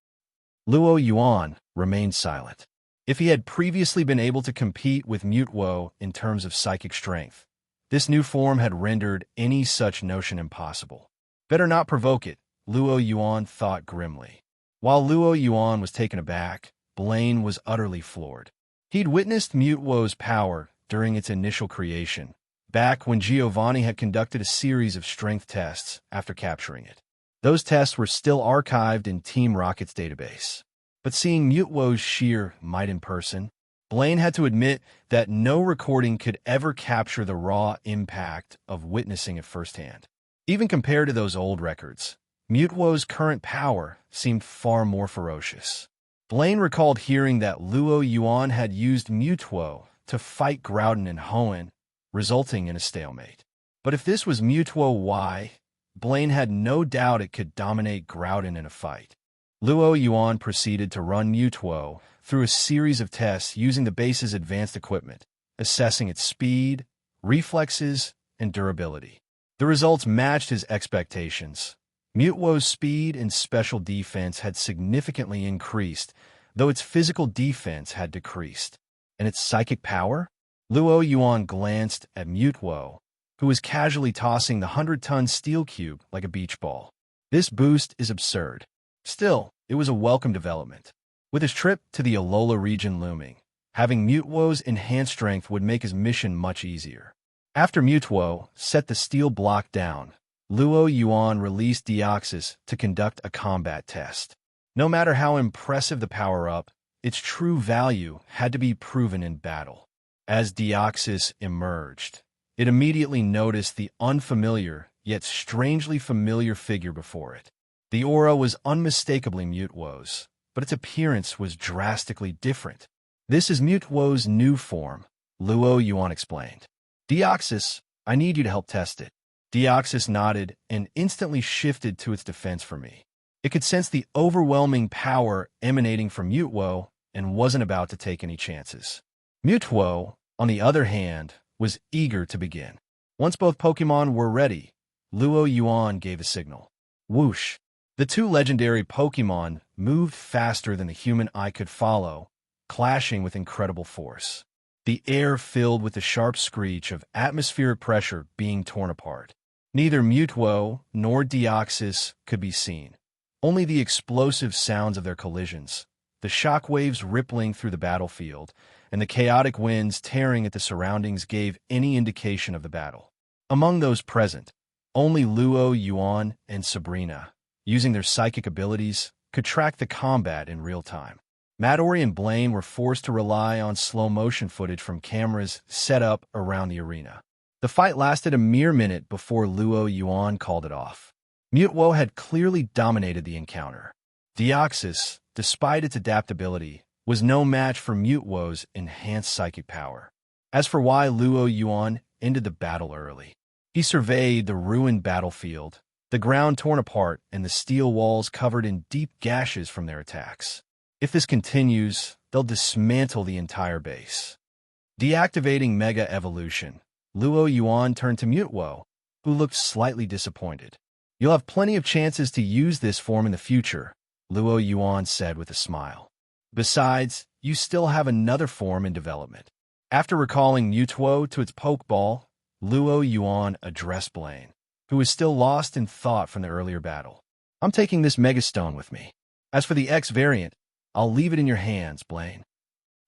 Luo Yuan remained silent. If he had previously been able to compete with Mutwo in terms of psychic strength, this new form had rendered any such notion impossible. Better not provoke it, Luo Yuan thought grimly. While Luo Yuan was taken aback, Bane was utterly floored. He'd witnessed Mutwo's power during its initial creation, back when Giovanni had conducted a series of strength tests after capturing it. Those tests were still archived in Team Rocket's database. But seeing Mutwo's sheer might in person, Bane had to admit that no recording could ever capture the raw impact of witnessing it firsthand. Even compared to those old records, Mutwo's current power seemed far more ferocious. Bane recalled hearing that Luo Yuan had used Mutwo to fight Groudon and Hoenn, resulting in a stalemate. But if this was Mutwo, why? Bane had no doubt it could dominate Groudon in a fight. Luo Yuan proceeded to run Mutwo through a series of tests using the base's advanced equipment, assessing its speed, reflexes, and durability. The results matched his expectations. Mutwo's speed and special defense had significantly increased, though its physical defense had decreased. And its psychic power? Luo Yuan glanced at Mutwo, who was casually tossing the 100-ton steel cube like a beach ball. This boost is absurd. Still, it was a welcome development. With his trip to the Alola region looming, having Mutwo's enhanced strength would make his mission much easier. After Mutwo set the steel block down, Luo Yuan released Deoxys to conduct a combat test. No matter how impressive the power-up, its true value had to be proven in battle. As Deoxys emerged, it immediately noticed the unfamiliar yet strangely familiar figure before it. The aura was unmistakably Mutwo's, but its appearance was drastically different. This is Mutwo's new form, Luo Yuan explained. Deoxys, I need you to help test it. Deoxys nodded and instantly shifted to its defense for me. It could sense the overwhelming power emanating from Mutwo and wasn't about to take any chances. Mutwo, on the other hand, was eager to begin. Once both Pokémon were ready, Luo Yuan gave a signal. Whoosh! The two legendary Pokémon moved faster than the human eye could follow, clashing with incredible force. The air filled with the sharp screech of atmospheric pressure being torn apart. Neither Mutwo nor Deoxys could be seen. Only the explosive sounds of their collisions, the shock waves rippling through the battlefield, and the chaotic winds tearing at the surroundings gave any indication of the battle. Among those present, only Luo Yuan and Sabrina, using their psychic abilities, could track the combat in real time. Midori and Bane were forced to rely on slow-motion footage from cameras set up around the arena. The fight lasted a mere minute before Luo Yuan called it off. Mutwo had clearly dominated the encounter. Deoxys, despite its adaptability, was no match for Mutwo's enhanced psychic power. As for why Luo Yuan ended the battle early, he surveyed the ruined battlefield, the ground torn apart and the steel walls covered in deep gashes from their attacks. If this continues, they'll dismantle the entire base. Deactivating Mega Evolution, Luo Yuan turned to Mutwo, who looked slightly disappointed. You'll have plenty of chances to use this form in the future, Luo Yuan said with a smile. Besides, you still have another form in development. After recalling Mutuo to its Pokeball, Luo Yuan addressed Blaine, who was still lost in thought from the earlier battle. I'm taking this Megastone with me. As for the X variant, I'll leave it in your hands, Blaine.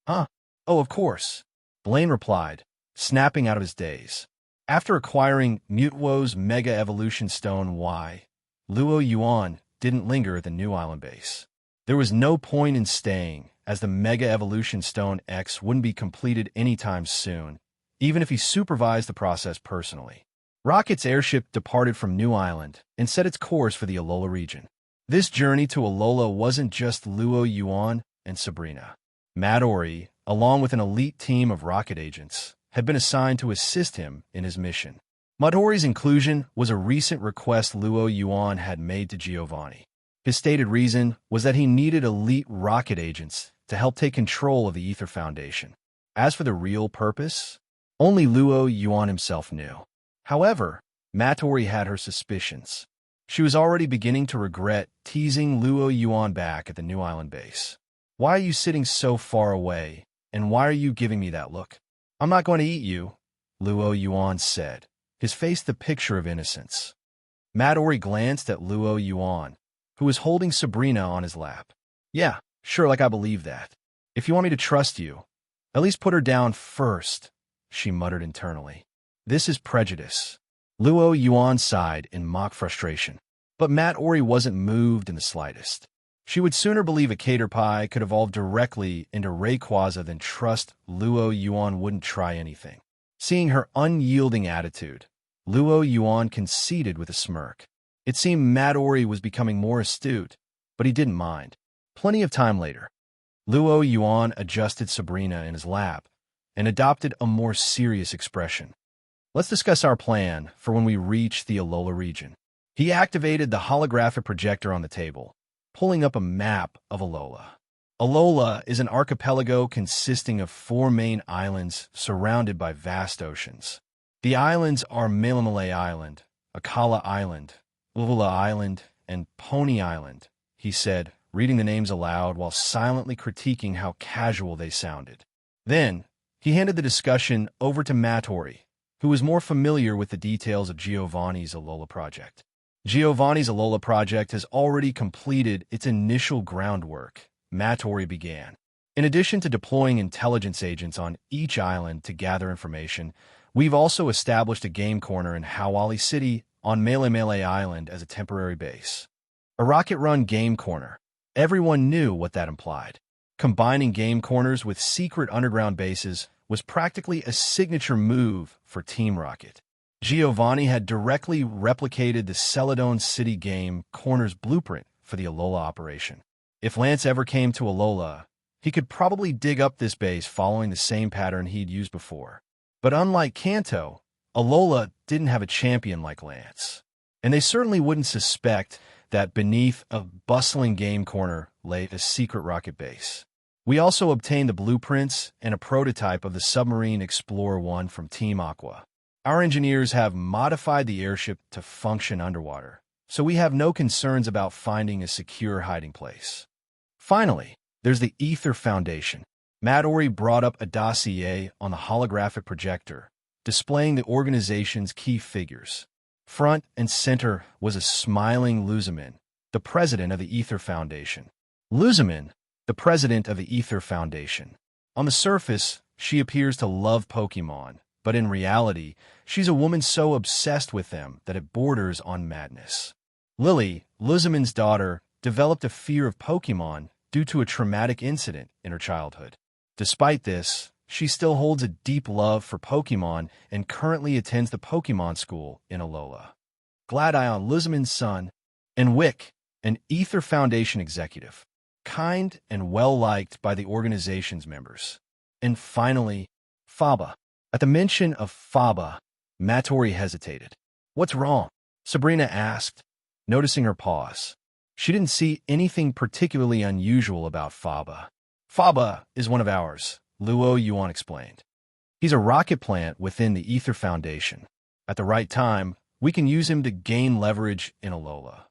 Huh? Oh, of course, Blaine replied, snapping out of his daze. After acquiring Mutuo's Mega Evolution Stone Y, Luo Yuan didn't linger at the new island base. There was no point in staying, as the Mega Evolution Stone X wouldn't be completed anytime soon, even if he supervised the process personally. Rocket's airship departed from New Island and set its course for the Alola region. This journey to Alola wasn't just Luo Yuan and Sabrina. Midori, along with an elite team of Rocket agents, had been assigned to assist him in his mission. Midori's inclusion was a recent request Luo Yuan had made to Giovanni. His stated reason was that he needed elite Rocket agents to help take control of the Ether Foundation. As for the real purpose, only Luo Yuan himself knew. However, Midori had her suspicions. She was already beginning to regret teasing Luo Yuan back at the New Island base. Why are you sitting so far away, and why are you giving me that look? I'm not going to eat you, Luo Yuan said, his face the picture of innocence. Midori glanced at Luo Yuan, who was holding Sabrina on his lap. Yeah, sure, like I believe that. If you want me to trust you, at least put her down first, she muttered internally. This is prejudice. Luo Yuan sighed in mock frustration. But Midori wasn't moved in the slightest. She would sooner believe a Caterpie could evolve directly into Rayquaza than trust Luo Yuan wouldn't try anything. Seeing her unyielding attitude, Luo Yuan conceded with a smirk. It seemed Midori was becoming more astute, but he didn't mind. Plenty of time later, Luo Yuan adjusted Sabrina in his lap and adopted a more serious expression. Let's discuss our plan for when we reach the Alola region. He activated the holographic projector on the table, pulling up a map of Alola. Alola is an archipelago consisting of 4 main islands surrounded by vast oceans. The islands are Melamale Island, Akala Island, Lula Island, and Pony Island, he said, reading the names aloud while silently critiquing how casual they sounded. Then, he handed the discussion over to Midori, who was more familiar with the details of Giovanni's Alola project. Giovanni's Alola project has already completed its initial groundwork, Midori began. In addition to deploying intelligence agents on each island to gather information, we've also established a game corner in Hawali City on Melamale Island as a temporary base. A rocket-run game corner. Everyone knew what that implied. Combining game corners with secret underground bases was practically a signature move for Team Rocket. Giovanni had directly replicated the Celadon City game corner's blueprint for the Alola operation. If Lance ever came to Alola, he could probably dig up this base following the same pattern he'd used before. But unlike Kanto, Alola didn't have a champion like Lance, and they certainly wouldn't suspect that beneath a bustling game corner lay a secret rocket base. We also obtained the blueprints and a prototype of the Submarine Explorer 1 from Team Aqua. Our engineers have modified the airship to function underwater, so we have no concerns about finding a secure hiding place. Finally, there's the Ether Foundation. Midori brought up a dossier on the holographic projector, displaying the organization's key figures. Front and center was a smiling Luzamin, the president of the Ether Foundation. Luzamin, the president of the Ether Foundation. On the surface, she appears to love Pokemon, but in reality, she's a woman so obsessed with them that it borders on madness. Lily, Luzamin's daughter, developed a fear of Pokemon due to a traumatic incident in her childhood. Despite this, she still holds a deep love for Pokemon and currently attends the Pokemon school in Alola. Gladion, Luzamin's son, and Wick, an Ether Foundation executive, kind and well-liked by the organization's members. And finally, Faba. At the mention of Faba, Midori hesitated. What's wrong? Sabrina asked, noticing her pause. She didn't see anything particularly unusual about Faba. Faba is one of ours, Luo Yuan explained. He's a rocket plant within the Ether Foundation. At the right time, we can use him to gain leverage in Alola.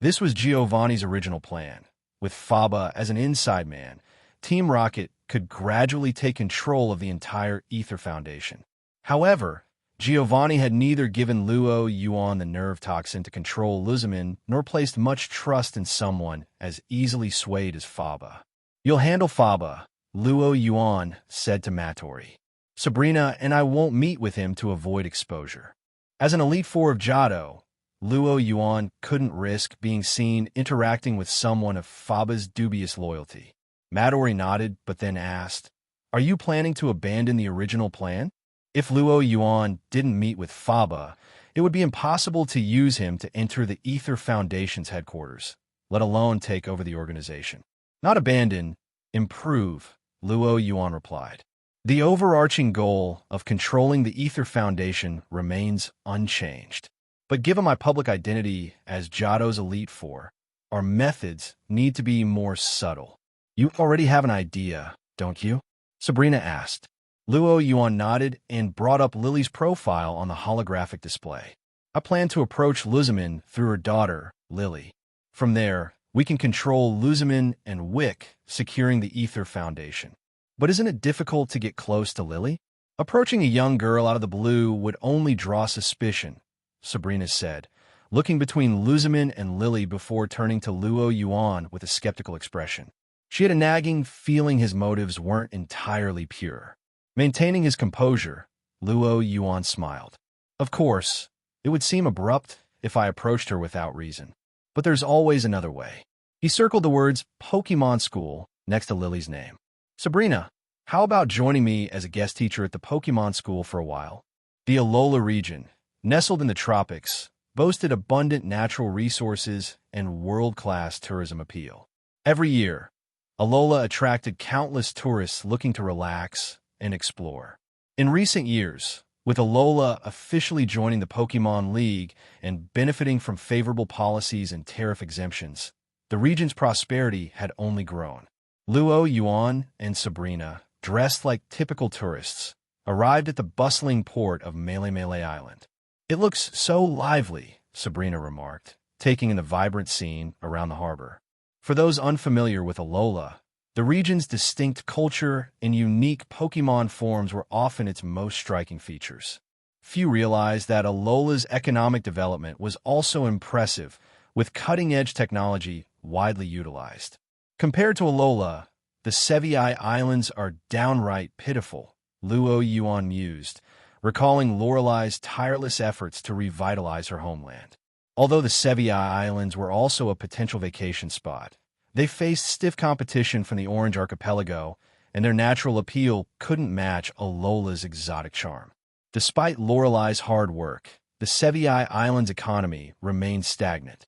This was Giovanni's original plan, with Faba as an inside man, Team Rocket could gradually take control of the entire Ether Foundation. However, Giovanni had neither given Luo Yuan the nerve toxin to control Luzamin nor placed much trust in someone as easily swayed as Faba. "You'll handle Faba," Luo Yuan said to Matori. "Sabrina and I won't meet with him to avoid exposure." As an Elite Four of Jado, Luo Yuan couldn't risk being seen interacting with someone of Faba's dubious loyalty. Matori nodded, but then asked, "Are you planning to abandon the original plan?" If Luo Yuan didn't meet with Faba, it would be impossible to use him to enter the Ether Foundation's headquarters, let alone take over the organization. "Not abandon, improve," Luo Yuan replied. "The overarching goal of controlling the Ether Foundation remains unchanged. But given my public identity as Jado's Elite Four, our methods need to be more subtle." "You already have an idea, don't you?" Sabrina asked. Luo Yuan nodded and brought up Lily's profile on the holographic display. "I plan to approach Luzamin through her daughter, Lily. From there, we can control Luzamin and Wick, securing the Ether Foundation." "But isn't it difficult to get close to Lily?" "Approaching a young girl out of the blue would only draw suspicion," Sabrina said, looking between Luzamin and Lily before turning to Luo Yuan with a skeptical expression. She had a nagging feeling his motives weren't entirely pure. Maintaining his composure, Luo Yuan smiled. "Of course, it would seem abrupt if I approached her without reason. But there's always another way." He circled the words Pokemon School next to Lily's name. "Sabrina, how about joining me as a guest teacher at the Pokemon School for a while?" The Alola region, nestled in the tropics, boasted abundant natural resources and world-class tourism appeal. Every year, Alola attracted countless tourists looking to relax and explore. In recent years, with Alola officially joining the Pokemon League and benefiting from favorable policies and tariff exemptions, the region's prosperity had only grown. Luo Yuan and Sabrina, dressed like typical tourists, arrived at the bustling port of Mele Mele Island. "It looks so lively," Sabrina remarked, taking in the vibrant scene around the harbor. For those unfamiliar with Alola, the region's distinct culture and unique Pokemon forms were often its most striking features. Few realized that Alola's economic development was also impressive, with cutting-edge technology widely utilized. Compared to Alola, the Sevii Islands are downright pitiful, Luo Yuan mused, recalling Lorelei's tireless efforts to revitalize her homeland. Although the Sevii Islands were also a potential vacation spot, they faced stiff competition from the Orange Archipelago, and their natural appeal couldn't match Alola's exotic charm. Despite Lorelei's hard work, the Sevii Islands' economy remained stagnant.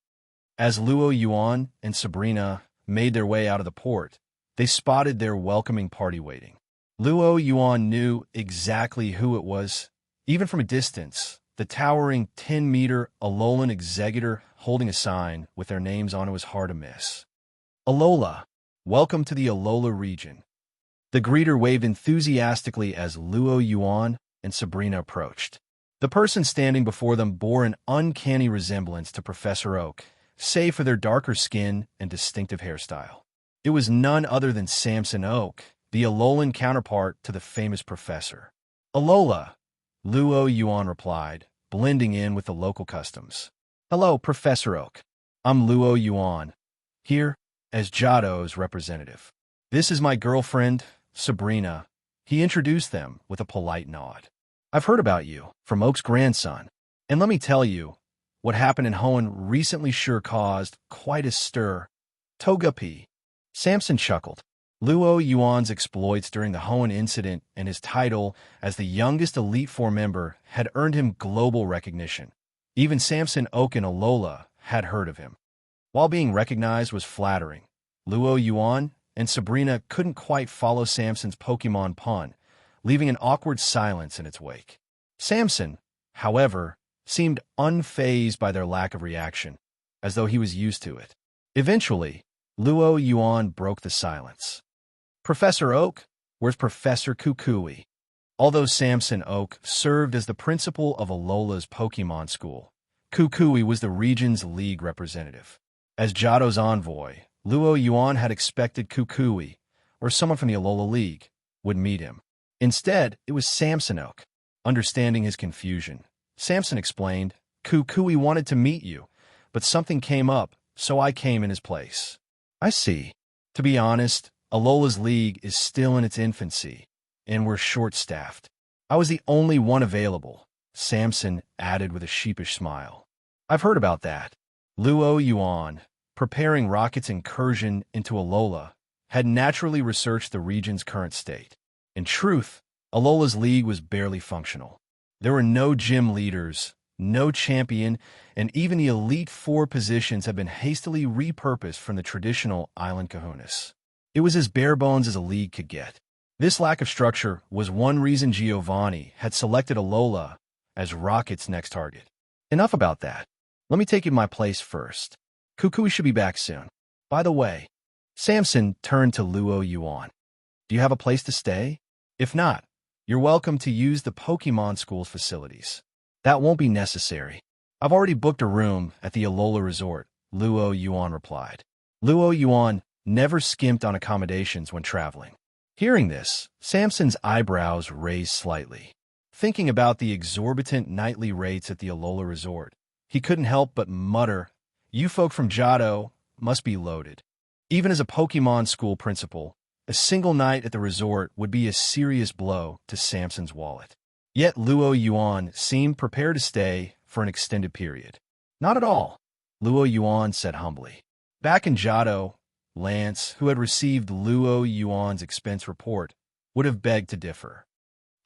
As Luo Yuan and Sabrina made their way out of the port, they spotted their welcoming party waiting. Luo Yuan knew exactly who it was. Even from a distance, the towering 10-meter Alolan executor holding a sign with their names on it was hard to miss. "Alola, welcome to the Alola region." The greeter waved enthusiastically as Luo Yuan and Sabrina approached. The person standing before them bore an uncanny resemblance to Professor Oak, save for their darker skin and distinctive hairstyle. It was none other than Samson Oak, the Alolan counterpart to the famous professor. "Alola," Luo Yuan replied, blending in with the local customs. "Hello, Professor Oak. I'm Luo Yuan, here as Jado's representative. This is my girlfriend, Sabrina." He introduced them with a polite nod. "I've heard about you from Oak's grandson, and let me tell you, what happened in Hoenn recently sure caused quite a stir." "Togepi," Samson chuckled. Luo Yuan's exploits during the Hoenn incident and his title as the youngest Elite Four member had earned him global recognition. Even Samson Oak and Alola had heard of him. While being recognized was flattering, Luo Yuan and Sabrina couldn't quite follow Samson's Pokemon pun, leaving an awkward silence in its wake. Samson, however, seemed unfazed by their lack of reaction, as though he was used to it. Eventually, Luo Yuan broke the silence. "Professor Oak, where's Professor Kukui?" Although Samson Oak served as the principal of Alola's Pokemon School, Kukui was the region's league representative. As Jado's envoy, Luo Yuan had expected Kukui, or someone from the Alola League would meet him. Instead, it was Samsonok. Understanding his confusion, Samson explained, Kukui wanted to meet you, but something came up, so I came in his place. I see. To be honest, Alola's League is still in its infancy, and we're short-staffed. I was the only one available, Samson added with a sheepish smile. I've heard about that. Yuan, preparing Rocket's incursion into Alola, had naturally researched the region's current state. In truth, Alola's League was barely functional. There were no gym leaders, no champion, and even the Elite Four positions had been hastily repurposed from the traditional island kahunas. It was as bare bones as a league could get. This lack of structure was one reason Giovanni had selected Alola as Rocket's next target. Enough about that. Let me take you to my place first. Kukui should be back soon. By the way, Samson turned to Yuan. Do you have a place to stay? If not, you're welcome to use the Pokemon School's facilities. That won't be necessary. I've already booked a room at the Alola Resort, Yuan replied. Yuan never skimped on accommodations when traveling. Hearing this, Samson's eyebrows raised slightly. Thinking about the exorbitant nightly rates at the Alola Resort, he couldn't help but mutter, "You folk from Johto must be loaded." Even as a Pokemon School principal, a single night at the resort would be a serious blow to Samson's wallet. Yet Yuan seemed prepared to stay for an extended period. Not at all, Yuan said humbly. Back in Johto, Lance, who had received Yuan's expense report, would have begged to differ.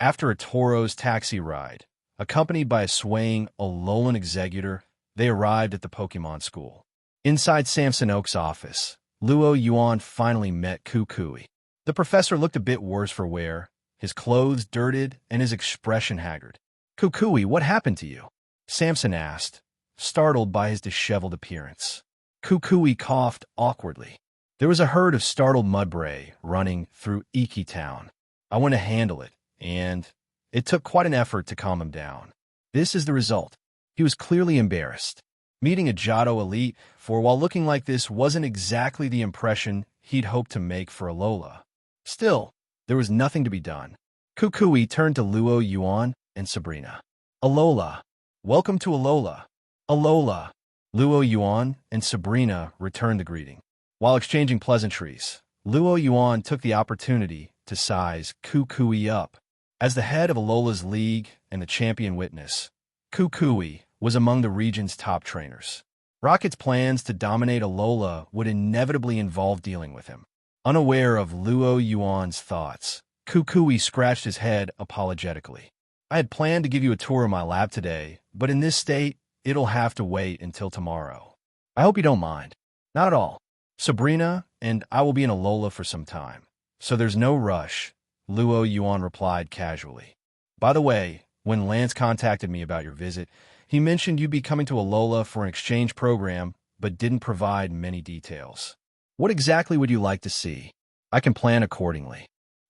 After a Toro's taxi ride, accompanied by a swaying Alolan executor, they arrived at the Pokemon School. Inside Samson Oak's office, Yuan finally met Kukui. The professor looked a bit worse for wear, his clothes dirted and his expression haggard. Kukui, what happened to you? Samson asked, startled by his disheveled appearance. Kukui coughed awkwardly. There was a herd of startled mudbray running through Iki Town. I went to handle it, and it took quite an effort to calm him down. This is the result. He was clearly embarrassed. Meeting a Johto elite, for while looking like this wasn't exactly the impression he'd hoped to make for Alola. Still, there was nothing to be done. Kukui turned to Yuan and Sabrina. Alola. Welcome to Alola. Alola. Yuan and Sabrina returned the greeting. While exchanging pleasantries, Yuan took the opportunity to size Kukui up. As the head of Alola's League and the champion witness, Kukui was among the region's top trainers. Rocket's plans to dominate Alola would inevitably involve dealing with him. Unaware of Yuan's thoughts, Kukui scratched his head apologetically. I had planned to give you a tour of my lab today, but in this state, it'll have to wait until tomorrow. I hope you don't mind. Not at all. Sabrina and I will be in Alola for some time, so there's no rush, Yuan replied casually. By the way, when Lance contacted me about your visit, he mentioned you'd be coming to Alola for an exchange program, but didn't provide many details. What exactly would you like to see? I can plan accordingly.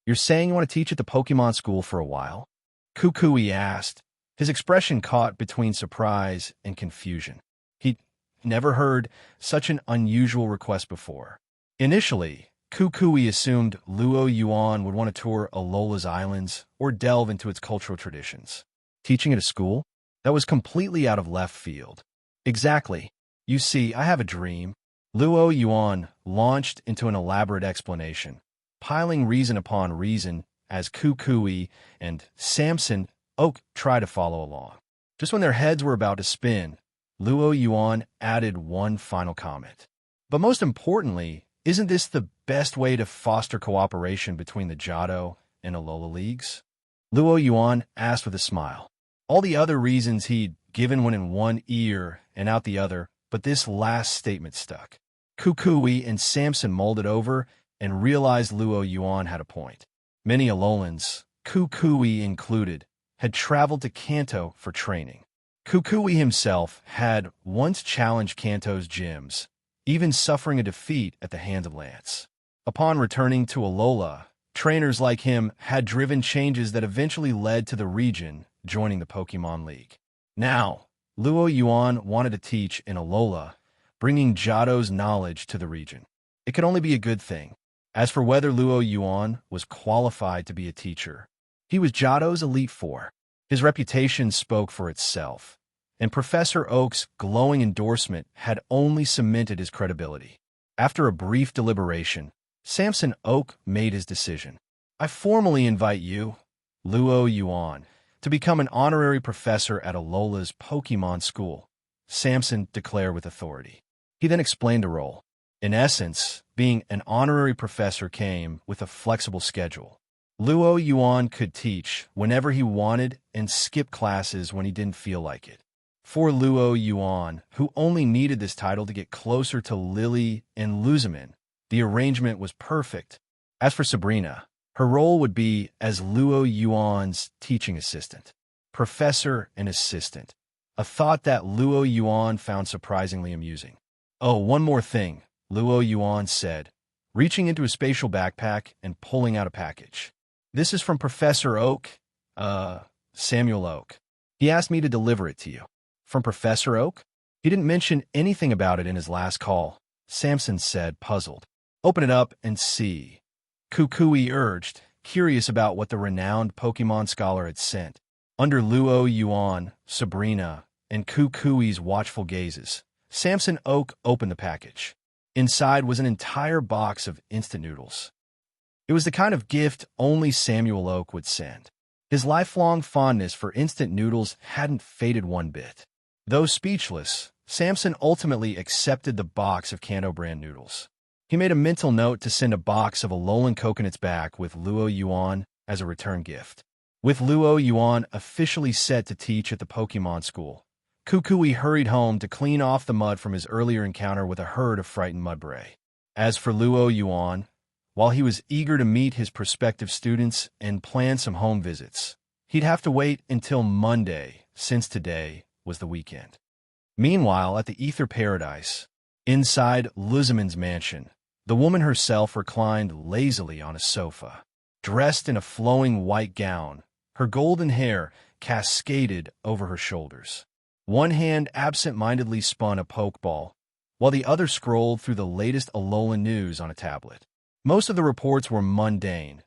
You're saying you want to teach at the Pokemon School for a while? Kukui asked, his expression caught between surprise and confusion. He'd never heard such an unusual request before. Initially, Kukui assumed Yuan would want to tour Alola's islands or delve into its cultural traditions. Teaching at a school? That was completely out of left field. Exactly. You see, I have a dream. Yuan launched into an elaborate explanation, piling reason upon reason as Kukui and Samson Oak tried to follow along. Just when their heads were about to spin, Yuan added one final comment. But most importantly, isn't this the best way to foster cooperation between the Johto and Alola leagues? Yuan asked with a smile. All the other reasons he'd given went in one ear and out the other, but this last statement stuck. Kukui and Samson mulled it over and realized Yuan had a point. Many Alolans, Kukui included, had traveled to Kanto for training. Kukui himself had once challenged Kanto's gyms, even suffering a defeat at the hands of Lance. Upon returning to Alola, trainers like him had driven changes that eventually led to the region joining the Pokemon League. Now, Yuan wanted to teach in Alola, bringing Johto's knowledge to the region. It could only be a good thing. As for whether Luo Yuan was qualified to be a teacher, he was Jiado's Elite Four. His reputation spoke for itself, and Professor Oak's glowing endorsement had only cemented his credibility. After a brief deliberation, Samson Oak made his decision. I formally invite you, Luo Yuan, to become an honorary professor at Alola's Pokemon school, Samson declared with authority. He then explained the role. In essence, being an honorary professor came with a flexible schedule. Luo Yuan could teach whenever he wanted and skip classes when he didn't feel like it. For Luo Yuan, who only needed this title to get closer to Lily and Luzamin, the arrangement was perfect. As for Sabrina, her role would be as Luo Yuan's teaching assistant. Professor and assistant, a thought that Luo Yuan found surprisingly amusing. Oh, one more thing, Luo Yuan said, reaching into his spatial backpack and pulling out a package. This is from Professor Oak, Samuel Oak. He asked me to deliver it to you. From Professor Oak? He didn't mention anything about it in his last call, Samson said, puzzled. Open it up and see. Kukui urged, curious about what the renowned Pokemon scholar had sent. Under Luo Yuan, Sabrina, and Kukui's watchful gazes, Samson Oak opened the package. Inside was an entire box of instant noodles. It was the kind of gift only Samuel Oak would send. His lifelong fondness for instant noodles hadn't faded one bit. Though speechless, Samson ultimately accepted the box of Kanto brand noodles. He made a mental note to send a box of Alolan coconuts back with Luo Yuan as a return gift. With Luo Yuan officially set to teach at the Pokemon school, Kukui hurried home to clean off the mud from his earlier encounter with a herd of frightened mudbray. As for Luo Yuan, while he was eager to meet his prospective students and plan some home visits, he'd have to wait until Monday, since today was the weekend. Meanwhile, at the Ether Paradise, inside Luzamin's mansion, the woman herself reclined lazily on a sofa. Dressed in a flowing white gown, her golden hair cascaded over her shoulders. One hand absent-mindedly spun a pokeball, while the other scrolled through the latest Alolan news on a tablet. Most of the reports were mundane,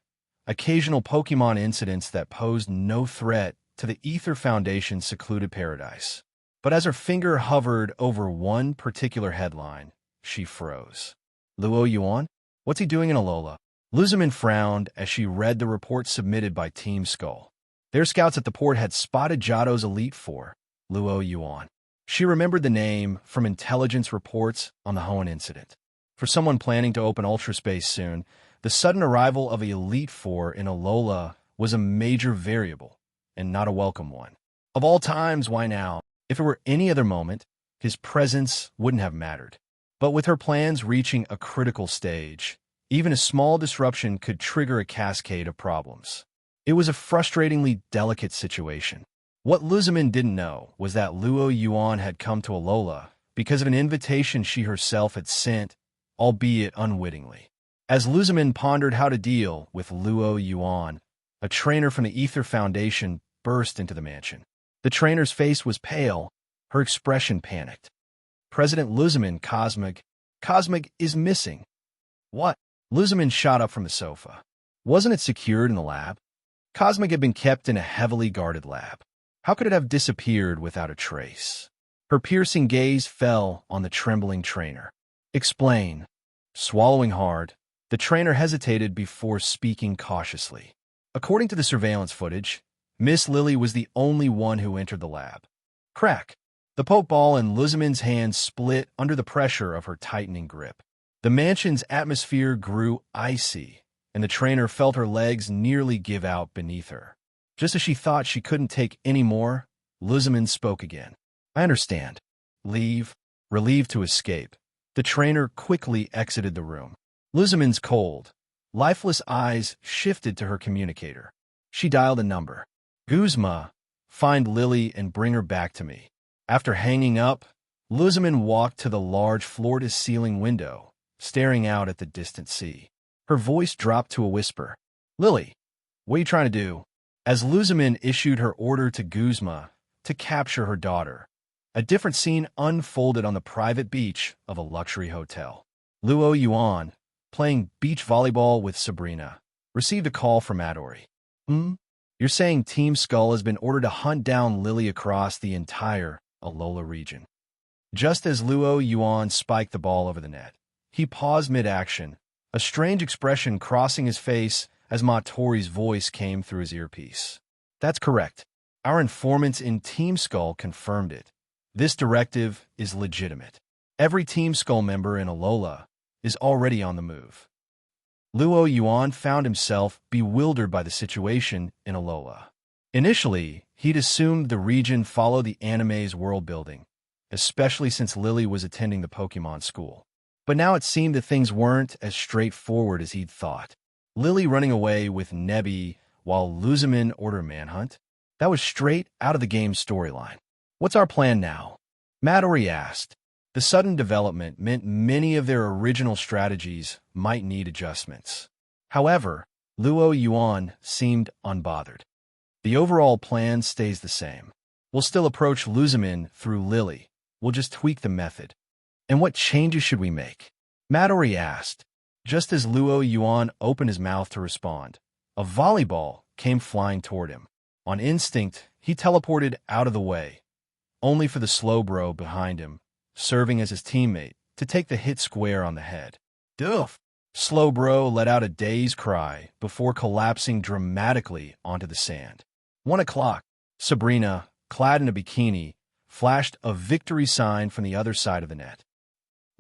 occasional Pokemon incidents that posed no threat to the Ether Foundation's secluded paradise. But as her finger hovered over one particular headline, she froze. Luo Yuan? What's he doing in Alola? Luzamin frowned as she read the report submitted by Team Skull. Their scouts at the port had spotted Jiado's Elite Four, Luo Yuan. She remembered the name from intelligence reports on the Hoenn incident. For someone planning to open Ultra Space soon, the sudden arrival of the Elite Four in Alola was a major variable, and not a welcome one. Of all times, why now? If it were any other moment, his presence wouldn't have mattered. But with her plans reaching a critical stage, even a small disruption could trigger a cascade of problems. It was a frustratingly delicate situation. What Luzamin didn't know was that Luo Yuan had come to Alola because of an invitation she herself had sent, albeit unwittingly. As Luzamin pondered how to deal with Luo Yuan, a trainer from the Ether Foundation burst into the mansion. The trainer's face was pale, her expression panicked. President Luzamin, Cosmic is missing. What? Luzamin shot up from the sofa. Wasn't it secured in the lab? Cosmic had been kept in a heavily guarded lab. How could it have disappeared without a trace? Her piercing gaze fell on the trembling trainer. Explain. Swallowing hard, the trainer hesitated before speaking cautiously. According to the surveillance footage, Miss Lily was the only one who entered the lab. Crack. The Pokeball in Luzamin's hand split under the pressure of her tightening grip. The mansion's atmosphere grew icy, and the trainer felt her legs nearly give out beneath her. Just as she thought she couldn't take any more, Luzamin spoke again. I understand. Leave. Relieved to escape, the trainer quickly exited the room. Luzamin's cold, lifeless eyes shifted to her communicator. She dialed a number. Guzma, find Lily and bring her back to me. After hanging up, Luzamin walked to the large floor-to-ceiling window, staring out at the distant sea. Her voice dropped to a whisper. Lily, what are you trying to do? As Luzamin issued her order to Guzma to capture her daughter, a different scene unfolded on the private beach of a luxury hotel. Luo Yuan, playing beach volleyball with Sabrina, received a call from Midori. You're saying Team Skull has been ordered to hunt down Lily across the entire Alola region. Just as Luo Yuan spiked the ball over the net, he paused mid-action, a strange expression crossing his face as Matori's voice came through his earpiece. That's correct. Our informants in Team Skull confirmed it. This directive is legitimate. Every Team Skull member in Alola is already on the move. Luo Yuan found himself bewildered by the situation in Alola. Initially, he'd assumed the region followed the anime's world building, especially since Lily was attending the Pokemon school. But now it seemed that things weren't as straightforward as he'd thought. Lily running away with Nebby while Luzamin ordered manhunt? That was straight out of the game's storyline. What's our plan now? Midori asked. The sudden development meant many of their original strategies might need adjustments. However, Luo Yuan seemed unbothered. The overall plan stays the same. We'll still approach Luzamin through Lily. We'll just tweak the method. And what changes should we make? Midori asked. Just as Luo Yuan opened his mouth to respond, a volleyball came flying toward him. On instinct, he teleported out of the way, only for the Slowbro behind him, serving as his teammate, to take the hit square on the head. Doof! Slowbro let out a dazed cry before collapsing dramatically onto the sand. 1 o'clock. Sabrina, clad in a bikini, flashed a victory sign from the other side of the net.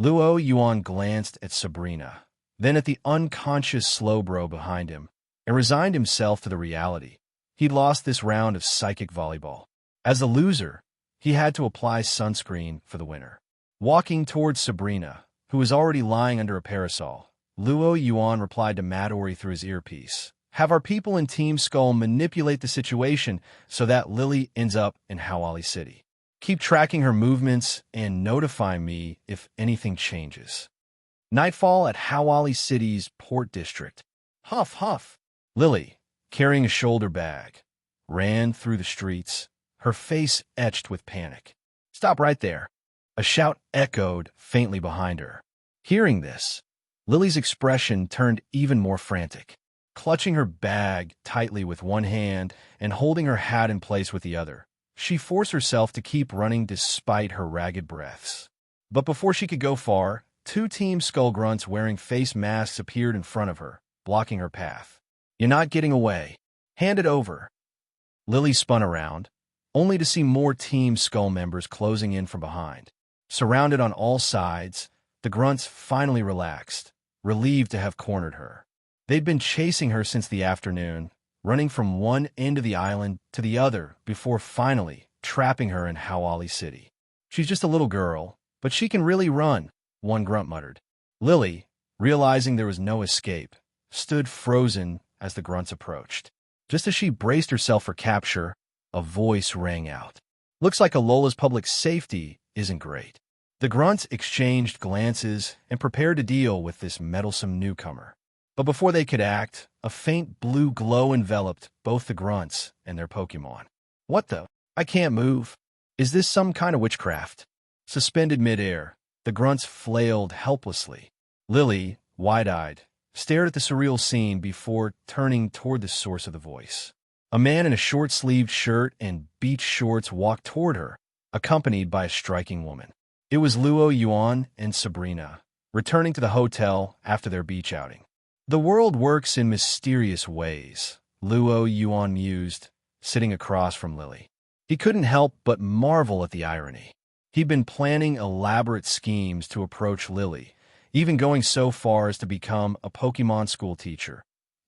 Luo Yuan glanced at Sabrina, then at the unconscious Slowbro behind him, and resigned himself to the reality. He'd lost this round of psychic volleyball. As the loser, he had to apply sunscreen for the winner. Walking towards Sabrina, who was already lying under a parasol, Luo Yuan replied to Midori through his earpiece. Have our people in Team Skull manipulate the situation so that Lily ends up in Hawali City. Keep tracking her movements and notify me if anything changes. Nightfall at Hawali City's Port District. Huff, huff. Lily, carrying a shoulder bag, ran through the streets, her face etched with panic. Stop right there. A shout echoed faintly behind her. Hearing this, Lily's expression turned even more frantic. Clutching her bag tightly with one hand and holding her hat in place with the other, she forced herself to keep running despite her ragged breaths. But before she could go far, 2 Team Skull grunts wearing face masks appeared in front of her, blocking her path. You're not getting away. Hand it over. Lily spun around, only to see more Team Skull members closing in from behind. Surrounded on all sides, the grunts finally relaxed, relieved to have cornered her. They'd been chasing her since the afternoon, running from one end of the island to the other before finally trapping her in Hawali City. She's just a little girl, but she can really run, one grunt muttered. Lily, realizing there was no escape, stood frozen as the grunts approached. Just as she braced herself for capture, a voice rang out. Looks like Alola's public safety isn't great. The grunts exchanged glances and prepared to deal with this meddlesome newcomer. But before they could act, a faint blue glow enveloped both the grunts and their Pokemon. What the? I can't move. Is this some kind of witchcraft? Suspended midair, the grunts flailed helplessly. Lily, wide-eyed, stared at the surreal scene before turning toward the source of the voice. A man in a short-sleeved shirt and beach shorts walked toward her, accompanied by a striking woman. It was Luo Yuan and Sabrina, returning to the hotel after their beach outing. The world works in mysterious ways, Luo Yuan mused, sitting across from Lily. He couldn't help but marvel at the irony. He'd been planning elaborate schemes to approach Lily, even going so far as to become a Pokemon school teacher,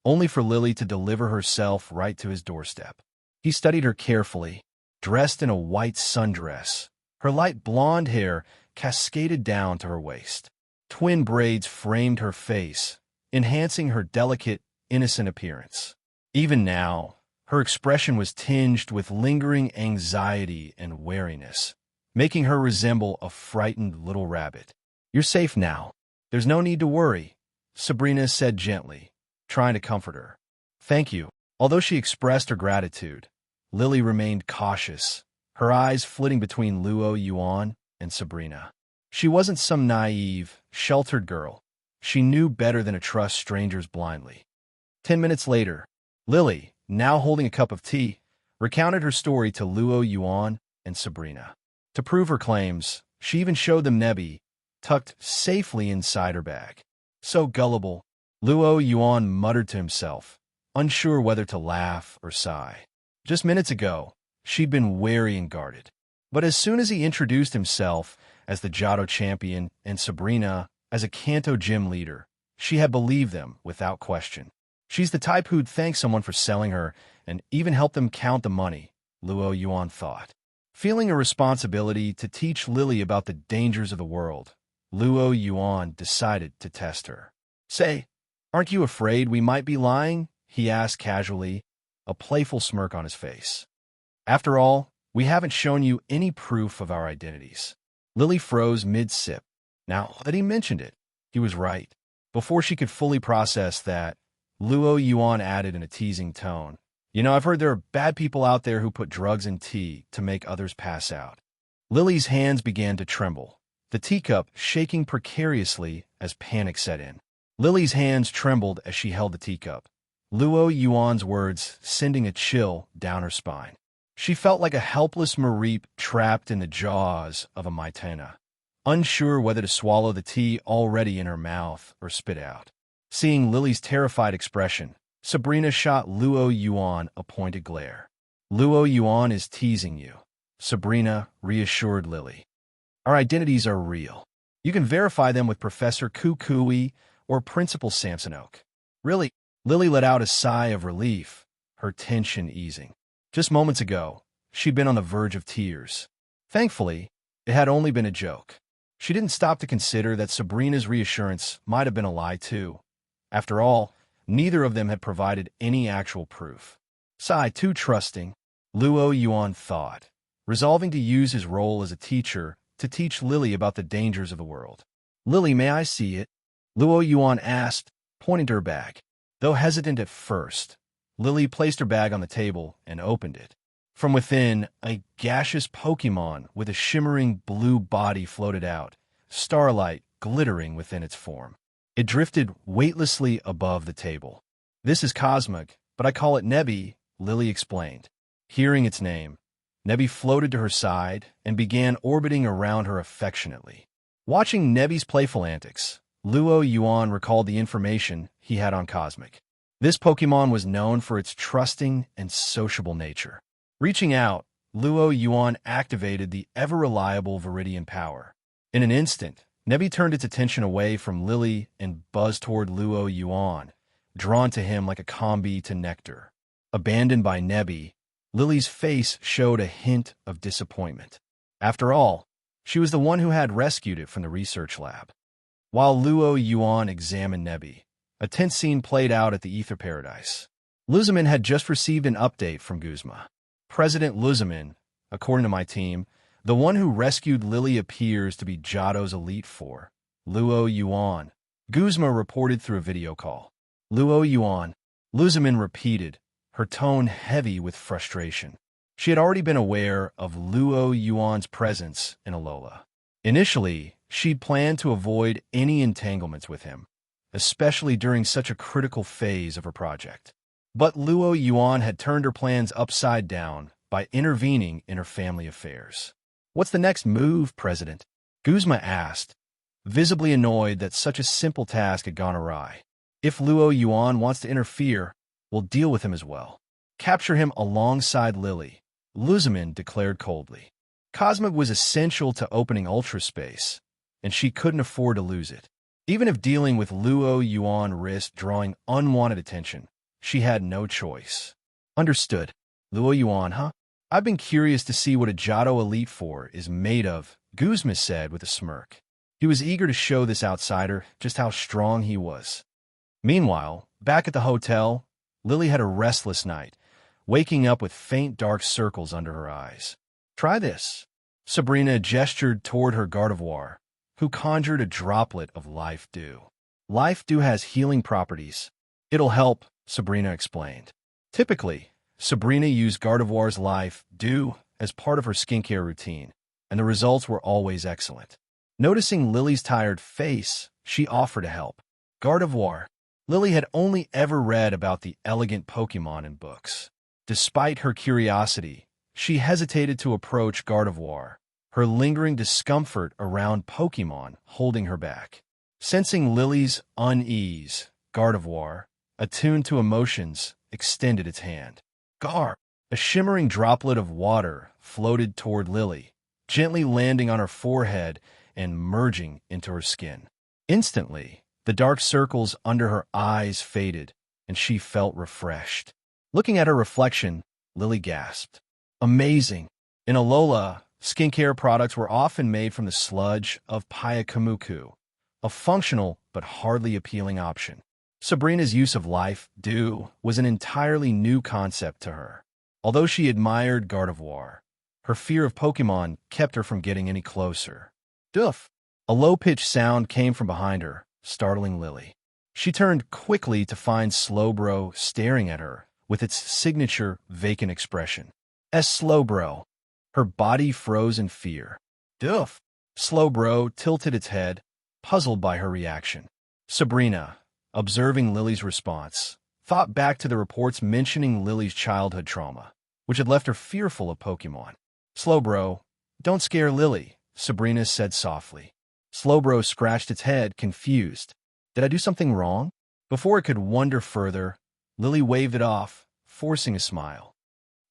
only for Lily to deliver herself right to his doorstep. He studied her carefully, dressed in a white sundress. Her light blonde hair cascaded down to her waist. Twin braids framed her face, enhancing her delicate, innocent appearance. Even now, her expression was tinged with lingering anxiety and wariness, making her resemble a frightened little rabbit. You're safe now. There's no need to worry, Sabrina said gently, trying to comfort her. Thank you. Although she expressed her gratitude, Lily remained cautious, her eyes flitting between Luo Yuan and Sabrina. She wasn't some naive, sheltered girl. She knew better than to trust strangers blindly. 10 minutes later, Lily, now holding a cup of tea, recounted her story to Luo, Yuan, and Sabrina. To prove her claims, she even showed them Nebi, tucked safely inside her bag. So gullible, Luo Yuan muttered to himself, unsure whether to laugh or sigh. Just minutes ago, she'd been wary and guarded. But as soon as he introduced himself as the Jado champion and Sabrina as a Kanto gym leader, she had believed them without question. She's the type who'd thank someone for selling her and even help them count the money, Luo Yuan thought. Feeling a responsibility to teach Lily about the dangers of the world, Luo Yuan decided to test her. Say, aren't you afraid we might be lying? He asked casually, a playful smirk on his face. After all, we haven't shown you any proof of our identities. Lily froze mid-sip. Now that he mentioned it, he was right. Before she could fully process that, Luo Yuan added in a teasing tone, I've heard there are bad people out there who put drugs in tea to make others pass out. Lily's hands began to tremble, the teacup shaking precariously as panic set in. Lily's hands trembled as she held the teacup, Luo Yuan's words sending a chill down her spine. She felt like a helpless Mareep trapped in the jaws of a Maitena, unsure whether to swallow the tea already in her mouth or spit out. Seeing Lily's terrified expression, Sabrina shot Luo Yuan a pointed glare. Luo Yuan is teasing you, Sabrina reassured Lily. Our identities are real. You can verify them with Professor Kukui or Principal Samsonok. Really? Lily let out a sigh of relief, her tension easing. Just moments ago, she'd been on the verge of tears. Thankfully, it had only been a joke. She didn't stop to consider that Sabrina's reassurance might have been a lie too. After all, neither of them had provided any actual proof. Sigh, too trusting, Luo Yuan thought, resolving to use his role as a teacher to teach Lily about the dangers of the world. Lily, may I see it? Luo Yuan asked, pointing to her bag. Though hesitant at first, Lily placed her bag on the table and opened it. From within, a gaseous Pokemon with a shimmering blue body floated out, starlight glittering within its form. It drifted weightlessly above the table. This is Cosmic, but I call it Nebi, Lily explained. Hearing its name, Nebi floated to her side and began orbiting around her affectionately. Watching Nebi's playful antics, Luo Yuan recalled the information he had on Cosmic. This Pokemon was known for its trusting and sociable nature. Reaching out, Luo Yuan activated the ever-reliable Viridian power. In an instant, Nebi turned its attention away from Lily and buzzed toward Luo Yuan, drawn to him like a combi to nectar. Abandoned by Nebi, Lily's face showed a hint of disappointment. After all, she was the one who had rescued it from the research lab. While Luo Yuan examined Nebi, a tense scene played out at the Ether Paradise. Luzamin had just received an update from Guzma. President Luzamin, according to my team, the one who rescued Lily appears to be Jado's Elite Four, Luo Yuan. Guzma reported through a video call. Luo Yuan, Luzamin repeated, her tone heavy with frustration. She had already been aware of Luo Yuan's presence in Alola. Initially, she'd planned to avoid any entanglements with him, especially during such a critical phase of her project. But Luo Yuan had turned her plans upside down by intervening in her family affairs. What's the next move, President? Guzma asked, visibly annoyed that such a simple task had gone awry. If Luo Yuan wants to interfere, we'll deal with him as well. Capture him alongside Lily, Luzamin declared coldly. Cosmic was essential to opening Ultra Space, and she couldn't afford to lose it. Even if dealing with Luo Yuan risked drawing unwanted attention, she had no choice. Understood. Luo Yuan, huh? I've been curious to see what a Jado Elite Four is made of, Guzma said with a smirk. He was eager to show this outsider just how strong he was. Meanwhile, back at the hotel, Lily had a restless night, waking up with faint dark circles under her eyes. Try this. Sabrina gestured toward her Gardevoir, who conjured a droplet of Life Dew. Life Dew has healing properties. It'll help, Sabrina explained. Typically, Sabrina used Gardevoir's Life Dew as part of her skincare routine, and the results were always excellent. Noticing Lily's tired face, she offered to help. Gardevoir. Lily had only ever read about the elegant Pokemon in books. Despite her curiosity, she hesitated to approach Gardevoir, her lingering discomfort around Pokemon holding her back. Sensing Lily's unease, Gardevoir, attuned to emotions, extended its hand. Gar! A shimmering droplet of water floated toward Lily, gently landing on her forehead and merging into her skin. Instantly, the dark circles under her eyes faded, and she felt refreshed. Looking at her reflection, Lily gasped. Amazing! In Alola, skincare products were often made from the sludge of Pyakamuku, a functional but hardly appealing option. Sabrina's use of life dew was an entirely new concept to her. Although she admired Gardevoir, her fear of Pokemon kept her from getting any closer. Doof! A low-pitched sound came from behind her, startling Lily. She turned quickly to find Slowbro staring at her with its signature vacant expression. Slowbro. Her body froze in fear. Doof! Slowbro tilted its head, puzzled by her reaction. Sabrina, observing Lily's response, thought back to the reports mentioning Lily's childhood trauma, which had left her fearful of Pokemon. Slowbro, don't scare Lily, Sabrina said softly. Slowbro scratched its head, confused. Did I do something wrong? Before it could wonder further, Lily waved it off, forcing a smile.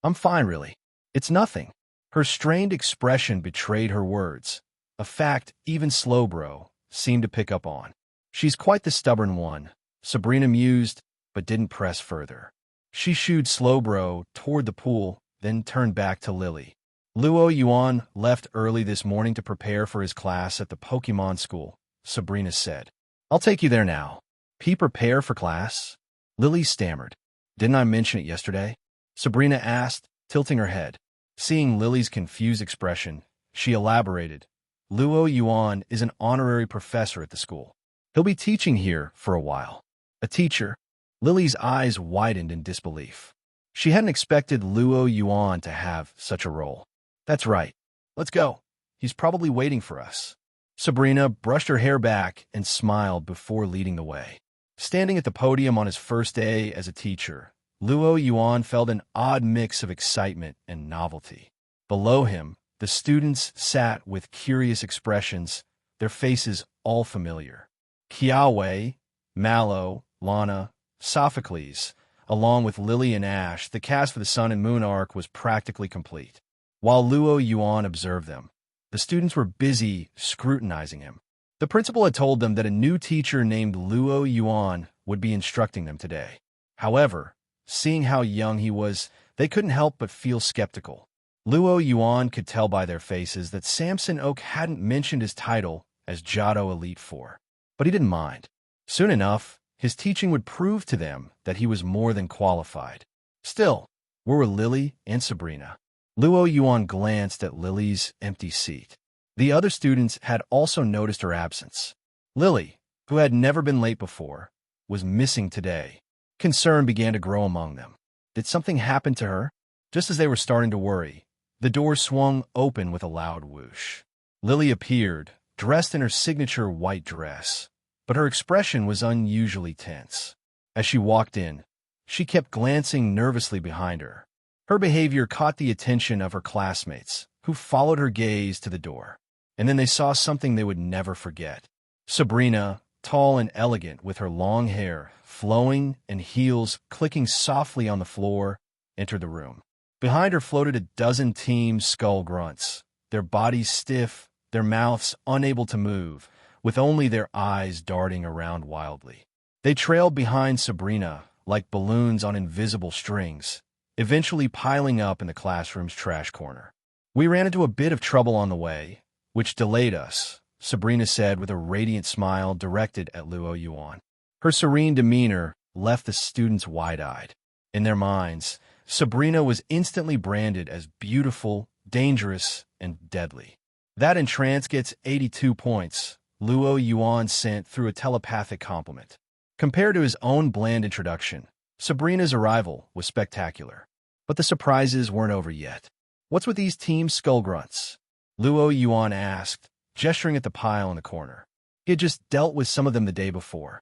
I'm fine, really. It's nothing. Her strained expression betrayed her words, a fact even Slowbro seemed to pick up on. She's quite the stubborn one, Sabrina mused, but didn't press further. She shooed Slowbro toward the pool, then turned back to Lily. Yuan left early this morning to prepare for his class at the Pokemon school, Sabrina said. I'll take you there now. He prepare for class? Lily stammered. Didn't I mention it yesterday? Sabrina asked, tilting her head. Seeing Lily's confused expression, she elaborated. Yuan is an honorary professor at the school. He'll be teaching here for a while. A teacher? Lily's eyes widened in disbelief. She hadn't expected Yuan to have such a role. That's right. Let's go. He's probably waiting for us. Sabrina brushed her hair back and smiled before leading the way. Standing at the podium on his first day as a teacher, Yuan felt an odd mix of excitement and novelty. Below him, the students sat with curious expressions, their faces all familiar. Kiawe, Mallow, Lana, Sophocles, along with Lily and Ash, the cast for the Sun and Moon arc was practically complete. While Yuan observed them, the students were busy scrutinizing him. The principal had told them that a new teacher named Yuan would be instructing them today. However, seeing how young he was, they couldn't help but feel skeptical. Yuan could tell by their faces that Samson Oak hadn't mentioned his title as Johto Elite Four, but he didn't mind. Soon enough, his teaching would prove to them that he was more than qualified. Still, where were Lily and Sabrina? Yuan glanced at Lily's empty seat. The other students had also noticed her absence. Lily, who had never been late before, was missing today. Concern began to grow among them. Did something happen to her? Just as they were starting to worry, the door swung open with a loud whoosh. Lily appeared, dressed in her signature white dress, but her expression was unusually tense. As she walked in, she kept glancing nervously behind her. Her behavior caught the attention of her classmates, who followed her gaze to the door. And then they saw something they would never forget. Sabrina, tall and elegant with her long hair flowing and heels clicking softly on the floor, entered the room. Behind her floated a dozen team skull grunts, their bodies stiff, their mouths unable to move, with only their eyes darting around wildly. They trailed behind Sabrina like balloons on invisible strings, eventually piling up in the classroom's trash corner. We ran into a bit of trouble on the way, which delayed us, Sabrina said with a radiant smile directed at Yuan. Her serene demeanor left the students wide-eyed. In their minds, Sabrina was instantly branded as beautiful, dangerous, and deadly. That entrance gets 82 points, Yuan sent through a telepathic compliment. Compared to his own bland introduction, Sabrina's arrival was spectacular. But the surprises weren't over yet. What's with these team skull grunts? Yuan asked, gesturing at the pile in the corner. He had just dealt with some of them the day before.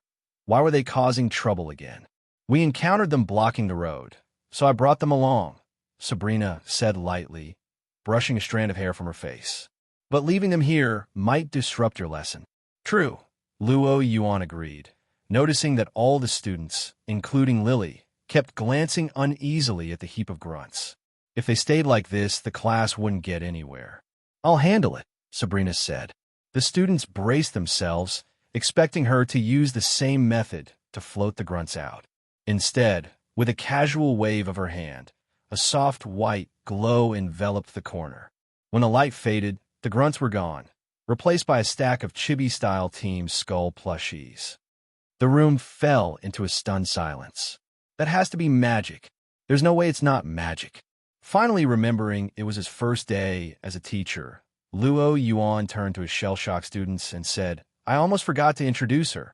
Why were they causing trouble again? We encountered them blocking the road, so I brought them along, Sabrina said lightly, brushing a strand of hair from her face. But leaving them here might disrupt your lesson. True, Yuan agreed, noticing that all the students, including Lily, kept glancing uneasily at the heap of grunts. If they stayed like this, the class wouldn't get anywhere. I'll handle it, Sabrina said. The students braced themselves, expecting her to use the same method to float the grunts out. Instead, with a casual wave of her hand, a soft white glow enveloped the corner. When the light faded, the grunts were gone, replaced by a stack of chibi-style Team Skull plushies. The room fell into a stunned silence. That has to be magic. There's no way it's not magic. Finally remembering it was his first day as a teacher, Yuan turned to his shell-shocked students and said, I almost forgot to introduce her.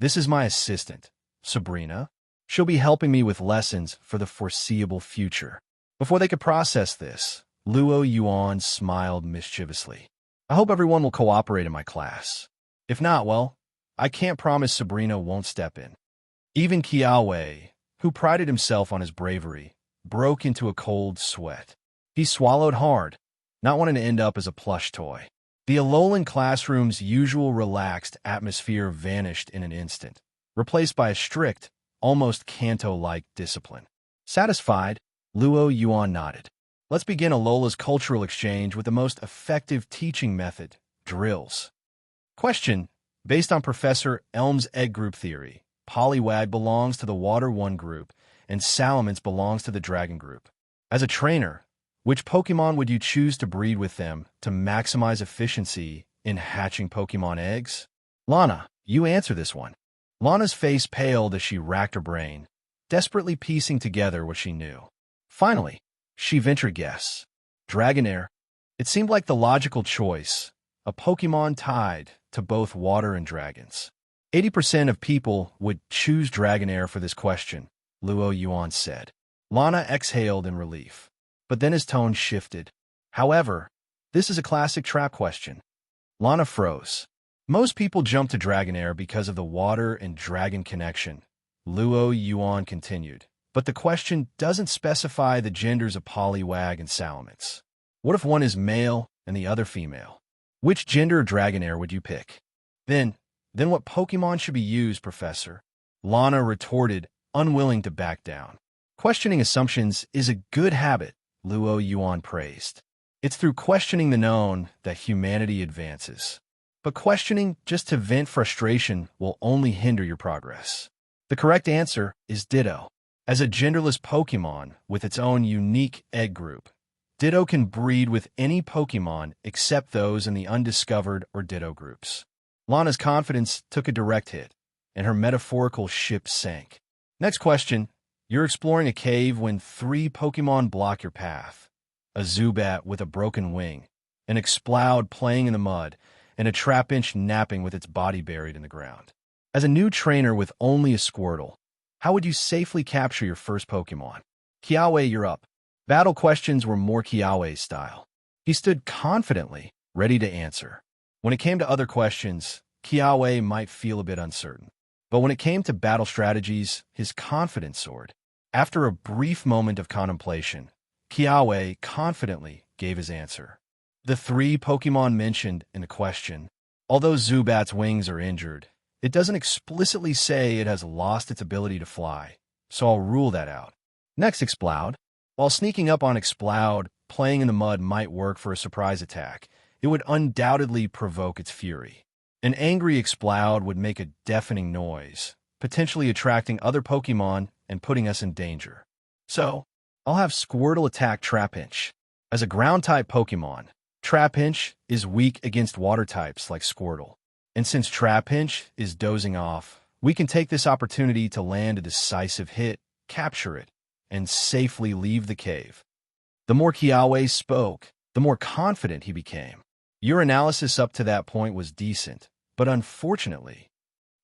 This is my assistant, Sabrina. She'll be helping me with lessons for the foreseeable future. Before they could process this, Yuan smiled mischievously. I hope everyone will cooperate in my class. If not, well, I can't promise Sabrina won't step in. Even Kiawe, who prided himself on his bravery, broke into a cold sweat. He swallowed hard, not wanting to end up as a plush toy. The Alolan classroom's usual relaxed atmosphere vanished in an instant, replaced by a strict, almost Kanto-like discipline. Satisfied, Yuan nodded. Let's begin Alola's cultural exchange with the most effective teaching method, drills. Question: based on Professor Elm's egg group theory, Poliwag belongs to the Water 1 group, and Salamence belongs to the Dragon group. As a trainer, which Pokemon would you choose to breed with them to maximize efficiency in hatching Pokemon eggs? Lana, you answer this one. Lana's face paled as she racked her brain, desperately piecing together what she knew. Finally, she ventured a guess. Dragonair. It seemed like the logical choice, a Pokemon tied to both water and dragons. 80% of people would choose Dragonair for this question, Yuan said. Lana exhaled in relief, but then his tone shifted. However, this is a classic trap question. Lana froze. Most people jump to Dragonair because of the water and dragon connection, Yuan continued. But the question doesn't specify the genders of Poliwag and Salamence. What if one is male and the other female? Which gender of Dragonair would you pick? Then what Pokemon should be used, Professor? Lana retorted, unwilling to back down. Questioning assumptions is a good habit, Yuan praised. It's through questioning the known that humanity advances. But questioning just to vent frustration will only hinder your progress. The correct answer is Ditto. As a genderless Pokemon with its own unique egg group, Ditto can breed with any Pokemon except those in the undiscovered or Ditto groups. Lana's confidence took a direct hit, and her metaphorical ship sank. Next question. You're exploring a cave when 3 Pokemon block your path. A Zubat with a broken wing, an Exploud playing in the mud, and a Trapinch napping with its body buried in the ground. As a new trainer with only a Squirtle, how would you safely capture your first Pokemon? Kiawe, you're up. Battle questions were more Kiawe's style. He stood confidently, ready to answer. When it came to other questions, Kiawe might feel a bit uncertain. But when it came to battle strategies, his confidence soared. After a brief moment of contemplation, Kiawe confidently gave his answer. The 3 Pokemon mentioned in the question, although Zubat's wings are injured, it doesn't explicitly say it has lost its ability to fly, so I'll rule that out. Next, Exploud. While sneaking up on Exploud, playing in the mud might work for a surprise attack, it would undoubtedly provoke its fury. An angry Exploud would make a deafening noise, potentially attracting other Pokemon and putting us in danger. So, I'll have Squirtle attack Trapinch. As a ground-type Pokemon, Trapinch is weak against water types like Squirtle. And since Trapinch is dozing off, we can take this opportunity to land a decisive hit, capture it, and safely leave the cave. The more Kiawe spoke, the more confident he became. Your analysis up to that point was decent, but unfortunately,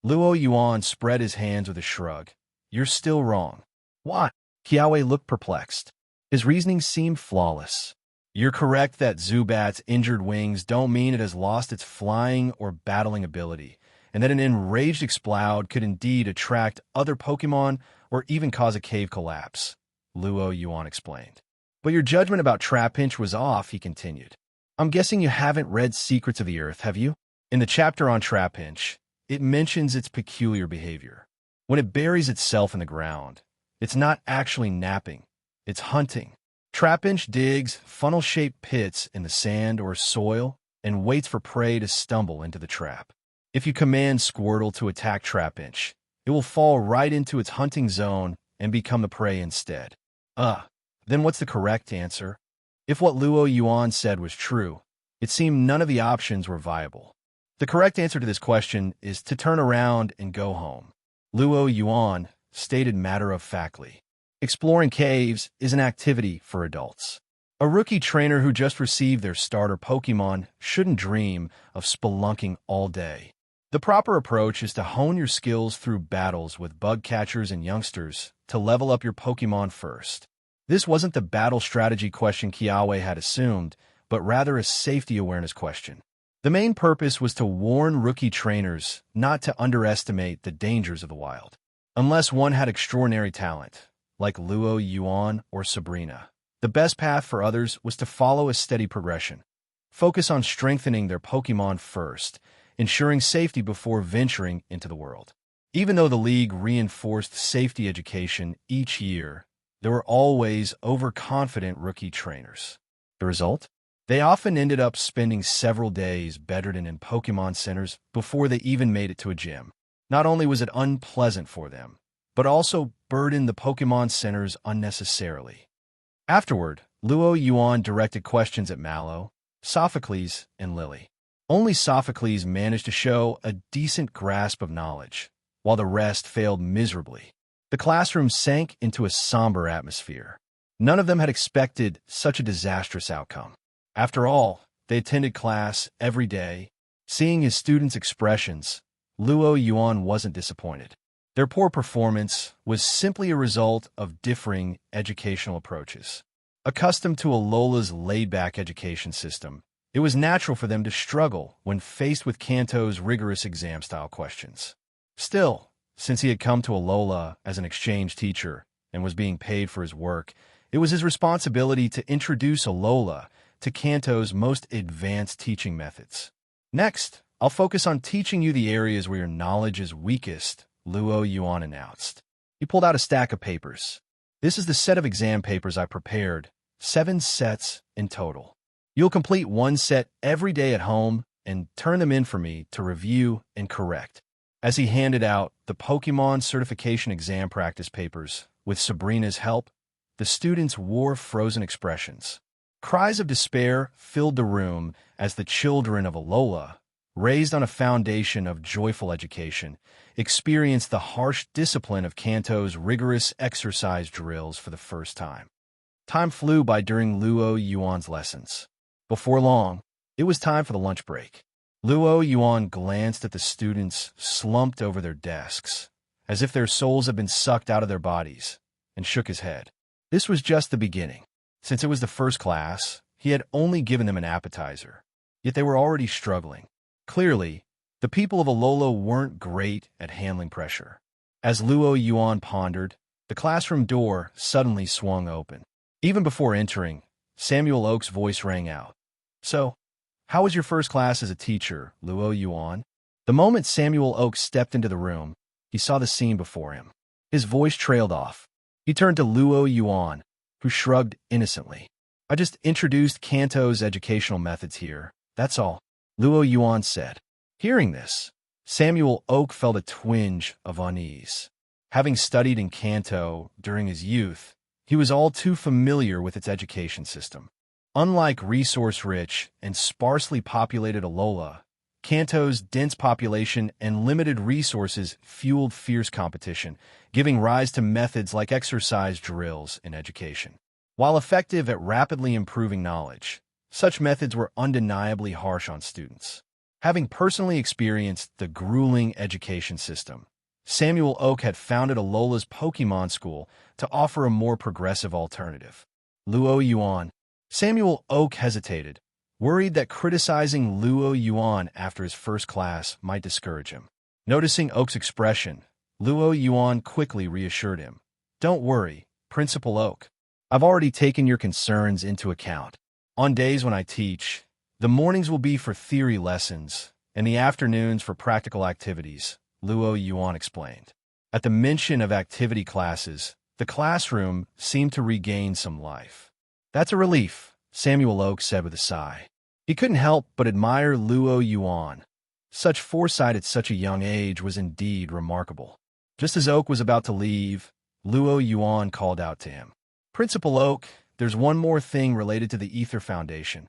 Yuan spread his hands with a shrug. You're still wrong. Why? Kiawe looked perplexed. His reasoning seemed flawless. You're correct that Zubat's injured wings don't mean it has lost its flying or battling ability, and that an enraged Exploud could indeed attract other Pokemon or even cause a cave collapse, Luo Yuan explained. But your judgment about Trapinch was off, he continued. I'm guessing you haven't read Secrets of the Earth, have you? In the chapter on Trapinch, it mentions its peculiar behavior. When it buries itself in the ground, it's not actually napping, it's hunting. Trapinch digs funnel-shaped pits in the sand or soil and waits for prey to stumble into the trap. If you command Squirtle to attack Trapinch, it will fall right into its hunting zone and become the prey instead. Then what's the correct answer? If what Luo Yuan said was true, it seemed none of the options were viable. The correct answer to this question is to turn around and go home. Luo Yuan stated matter-of-factly. Exploring caves is an activity for adults. A rookie trainer who just received their starter Pokemon shouldn't dream of spelunking all day. The proper approach is to hone your skills through battles with bug catchers and youngsters to level up your Pokemon first. This wasn't the battle strategy question Kiawe had assumed, but rather a safety awareness question. The main purpose was to warn rookie trainers not to underestimate the dangers of the wild. Unless one had extraordinary talent, like Luo Yuan or Sabrina, the best path for others was to follow a steady progression. Focus on strengthening their Pokemon first, ensuring safety before venturing into the world. Even though the league reinforced safety education each year, there were always overconfident rookie trainers. The result? They often ended up spending several days bedded in Pokemon centers before they even made it to a gym. Not only was it unpleasant for them, but also burdened the Pokemon centers unnecessarily. Afterward, Luo Yuan directed questions at Mallow, Sophocles, and Lily. Only Sophocles managed to show a decent grasp of knowledge, while the rest failed miserably. The classroom sank into a somber atmosphere. None of them had expected such a disastrous outcome. After all, they attended class every day. Seeing his students' expressions, Luo Yuan wasn't disappointed. Their poor performance was simply a result of differing educational approaches. Accustomed to Alola's laid-back education system, it was natural for them to struggle when faced with Kanto's rigorous exam-style questions. Still, since he had come to Alola as an exchange teacher and was being paid for his work, it was his responsibility to introduce Alola to Kanto's most advanced teaching methods. Next, I'll focus on teaching you the areas where your knowledge is weakest, Luo Yuan announced. He pulled out a stack of papers. This is the set of exam papers I prepared, 7 sets in total. You'll complete 1 set every day at home and turn them in for me to review and correct. As he handed out the Pokemon certification exam practice papers, with Sabrina's help, the students wore frozen expressions. Cries of despair filled the room as the children of Alola, raised on a foundation of joyful education, experienced the harsh discipline of Kanto's rigorous exercise drills for the first time. Time flew by during Luo Yuan's lessons. Before long, it was time for the lunch break. Luo Yuan glanced at the students slumped over their desks, as if their souls had been sucked out of their bodies, and shook his head. This was just the beginning. Since it was the first class, he had only given them an appetizer, yet they were already struggling. Clearly, the people of Alola weren't great at handling pressure. As Luo Yuan pondered, the classroom door suddenly swung open. Even before entering, Samuel Oak's voice rang out. So, how was your first class as a teacher, Luo Yuan? The moment Samuel Oak stepped into the room, he saw the scene before him. His voice trailed off. He turned to Luo Yuan, who shrugged innocently. I just introduced Kanto's educational methods here, that's all, Luo Yuan said. Hearing this, Samuel Oak felt a twinge of unease. Having studied in Kanto during his youth, he was all too familiar with its education system. Unlike resource-rich and sparsely populated Alola, Kanto's dense population and limited resources fueled fierce competition, giving rise to methods like exercise drills in education. While effective at rapidly improving knowledge, such methods were undeniably harsh on students. Having personally experienced the grueling education system, Samuel Oak had founded Alola's Pokemon School to offer a more progressive alternative. Luo Yuan. Samuel Oak hesitated, worried that criticizing Luo Yuan after his first class might discourage him. Noticing Oak's expression, Luo Yuan quickly reassured him. Don't worry, Principal Oak. I've already taken your concerns into account. On days when I teach, the mornings will be for theory lessons, and the afternoons for practical activities, Luo Yuan explained. At the mention of activity classes, the classroom seemed to regain some life. That's a relief, Samuel Oak said with a sigh. He couldn't help but admire Luo Yuan. Such foresight at such a young age was indeed remarkable. Just as Oak was about to leave, Luo Yuan called out to him. Principal Oak, there's one more thing related to the Ether Foundation.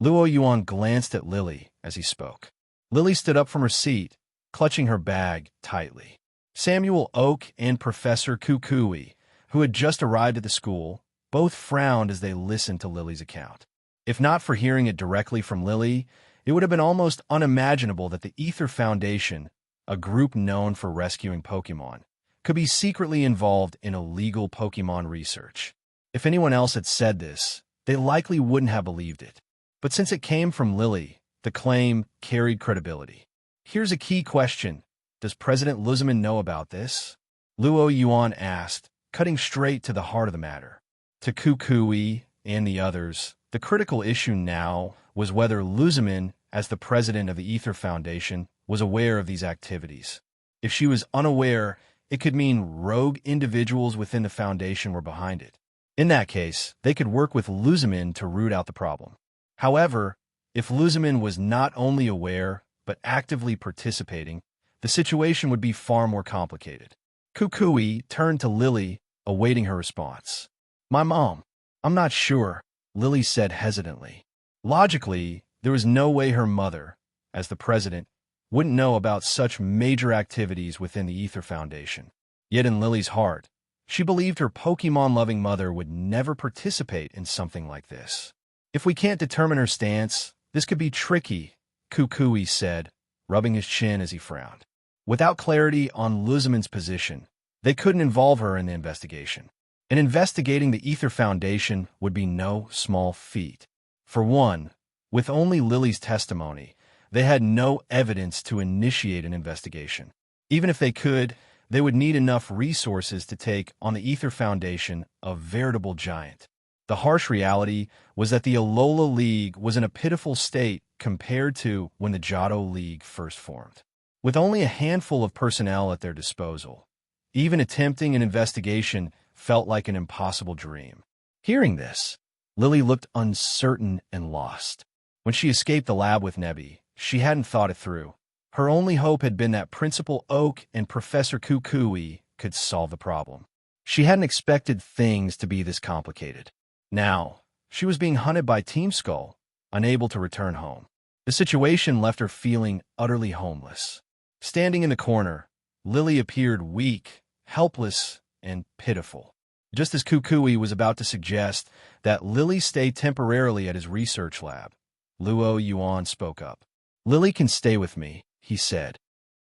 Luo Yuan glanced at Lily as he spoke. Lily stood up from her seat, clutching her bag tightly. Samuel Oak and Professor Kukui, who had just arrived at the school, both frowned as they listened to Lily's account. If not for hearing it directly from Lily, it would have been almost unimaginable that the Ether Foundation, a group known for rescuing Pokémon, could be secretly involved in illegal Pokémon research. If anyone else had said this, they likely wouldn't have believed it. But since it came from Lily, the claim carried credibility. Here's a key question. Does President Luzeman know about this? Luo Yuan asked, cutting straight to the heart of the matter. To Kukui and the others, the critical issue now was whether Luzeman, as the president of the Ether Foundation, was aware of these activities. If she was unaware, it could mean rogue individuals within the Foundation were behind it. In that case, they could work with Luzeman to root out the problem. However, if Luzeman was not only aware, but actively participating, the situation would be far more complicated. Kukui turned to Lily, awaiting her response. My mom. I'm not sure, Lily said hesitantly. Logically, there was no way her mother, as the president, wouldn't know about such major activities within the Ether Foundation. Yet in Lily's heart, she believed her Pokémon-loving mother would never participate in something like this. If we can't determine her stance, this could be tricky, Kukui said, rubbing his chin as he frowned. Without clarity on Luzeman's position, they couldn't involve her in the investigation. And investigating the Ether Foundation would be no small feat. For one, with only Lily's testimony, they had no evidence to initiate an investigation. Even if they could, they would need enough resources to take on the Ether Foundation, a veritable giant. The harsh reality was that the Alola League was in a pitiful state compared to when the Johto League first formed. With only a handful of personnel at their disposal, even attempting an investigation felt like an impossible dream. Hearing this, Lily looked uncertain and lost. When she escaped the lab with Nebby, she hadn't thought it through. Her only hope had been that Principal Oak and Professor Kukui could solve the problem. She hadn't expected things to be this complicated. Now, she was being hunted by Team Skull, unable to return home. The situation left her feeling utterly homeless. Standing in the corner, Lily appeared weak, helpless, and pitiful. Just as Kukui was about to suggest that Lily stay temporarily at his research lab, Luo Yuan spoke up. Lily can stay with me, he said.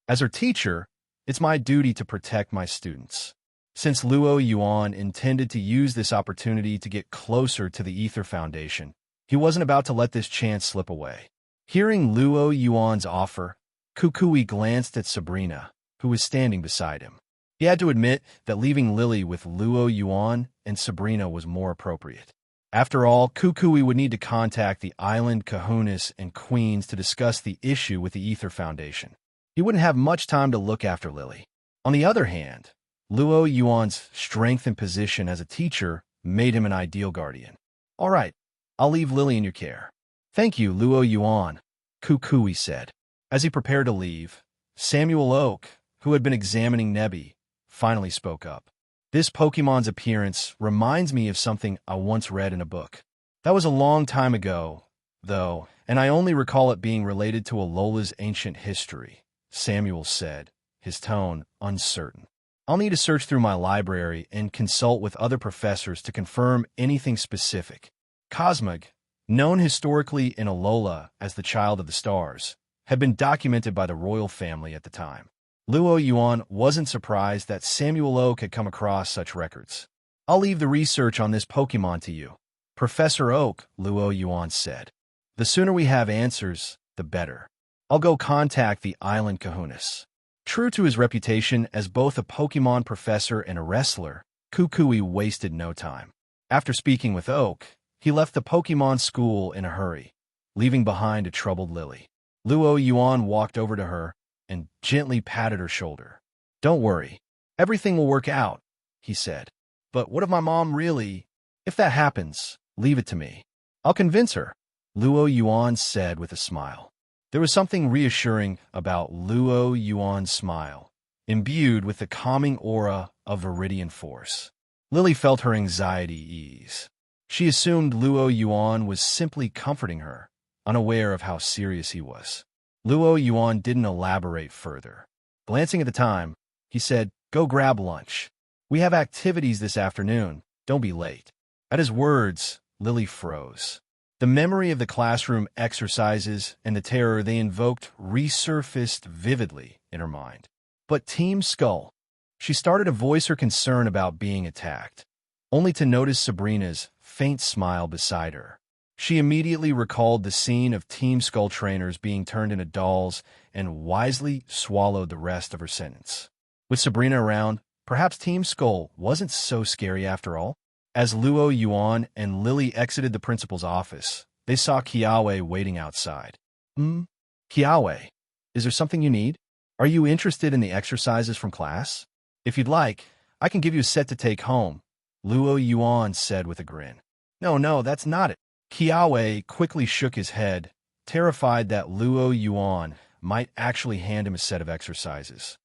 As her teacher, it's my duty to protect my students. Since Luo Yuan intended to use this opportunity to get closer to the Ether Foundation, he wasn't about to let this chance slip away. Hearing Luo Yuan's offer, Kukui glanced at Sabrina, who was standing beside him. He had to admit that leaving Lily with Luo Yuan and Sabrina was more appropriate. After all, Kukui would need to contact the island Kahunas and Queens to discuss the issue with the Ether Foundation. He wouldn't have much time to look after Lily. On the other hand, Luo Yuan's strength and position as a teacher made him an ideal guardian. All right, I'll leave Lily in your care. Thank you, Luo Yuan, Kukui said. As he prepared to leave, Samuel Oak, who had been examining Nebby, finally spoke up. This Pokemon's appearance reminds me of something I once read in a book. That was a long time ago, though, and I only recall it being related to Alola's ancient history, Samuel said, his tone uncertain. I'll need to search through my library and consult with other professors to confirm anything specific. Cosmog, known historically in Alola as the Child of the Stars, had been documented by the royal family at the time. Luo Yuan wasn't surprised that Samuel Oak had come across such records. I'll leave the research on this Pokemon to you, Professor Oak, Luo Yuan said. The sooner we have answers, the better. I'll go contact the island Kahunas. True to his reputation as both a Pokemon professor and a wrestler, Kukui wasted no time. After speaking with Oak, he left the Pokemon school in a hurry, leaving behind a troubled Lily. Luo Yuan walked over to her and gently patted her shoulder. "Don't worry. Everything will work out," he said. "But what if my mom really... If that happens, leave it to me. I'll convince her," Luo Yuan said with a smile. There was something reassuring about Luo Yuan's smile, imbued with the calming aura of Viridian force. Lily felt her anxiety ease. She assumed Luo Yuan was simply comforting her, unaware of how serious he was. Luo Yuan didn't elaborate further. Glancing at the time, he said, "Go grab lunch. We have activities this afternoon. Don't be late." At his words, Lily froze. The memory of the classroom exercises and the terror they invoked resurfaced vividly in her mind. But Team Skull. She started to voice her concern about being attacked, only to notice Sabrina's faint smile beside her. She immediately recalled the scene of Team Skull trainers being turned into dolls and wisely swallowed the rest of her sentence. With Sabrina around, perhaps Team Skull wasn't so scary after all. As Luo Yuan and Lily exited the principal's office, they saw Kiawe waiting outside. Kiawe, is there something you need? Are you interested in the exercises from class? If you'd like, I can give you a set to take home, Luo Yuan said with a grin. No, that's not it. Kiawe quickly shook his head, terrified that Luo Yuan might actually hand him a set of exercises.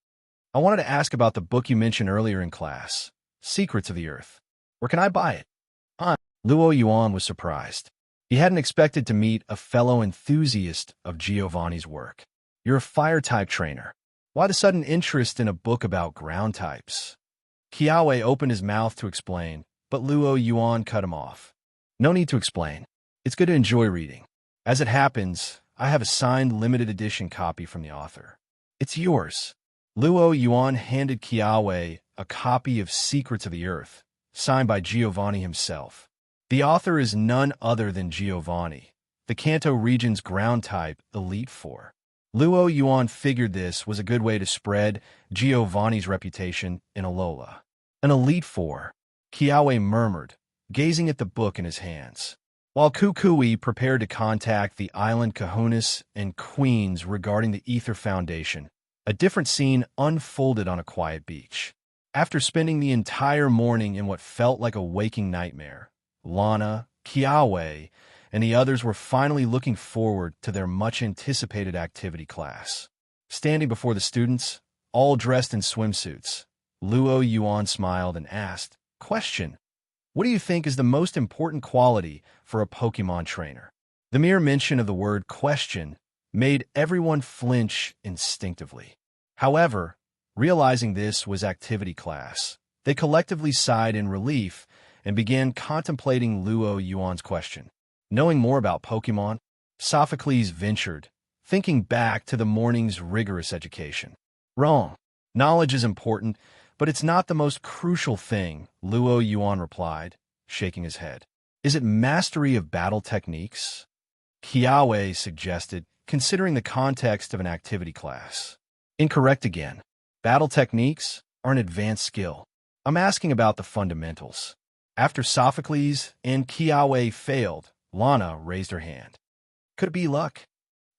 "I wanted to ask about the book you mentioned earlier in class, Secrets of the Earth. Where can I buy it?" Luo Yuan was surprised. He hadn't expected to meet a fellow enthusiast of Giovanni's work. "You're a fire-type trainer. Why the sudden interest in a book about ground types?" Kiawe opened his mouth to explain, but Luo Yuan cut him off. "No need to explain. It's good to enjoy reading. As it happens, I have a signed limited edition copy from the author. It's yours." Luo Yuan handed Kiawe a copy of Secrets of the Earth, signed by Giovanni himself. The author is none other than Giovanni, the Kanto region's ground-type Elite Four. Luo Yuan figured this was a good way to spread Giovanni's reputation in Alola. "An Elite Four," Kiawe murmured, gazing at the book in his hands. While Kukui prepared to contact the island kahunas and queens regarding the Ether Foundation, a different scene unfolded on a quiet beach. After spending the entire morning in what felt like a waking nightmare, Lana, Kiawe, and the others were finally looking forward to their much-anticipated activity class. Standing before the students, all dressed in swimsuits, Luo Yuan smiled and asked, "Question. What do you think is the most important quality for a Pokemon trainer?" The mere mention of the word question made everyone flinch instinctively. However, realizing this was activity class, they collectively sighed in relief and began contemplating Luo Yuan's question. Knowing more about Pokemon, Sophocles ventured, thinking back to the morning's rigorous education. "Wrong. Knowledge is important, but it's not the most crucial thing," Luo Yuan replied, shaking his head. "Is it mastery of battle techniques?" Kiawe suggested, considering the context of an activity class. "Incorrect again. Battle techniques are an advanced skill. I'm asking about the fundamentals." After Sophocles and Kiawe failed, Lana raised her hand. Could it be luck?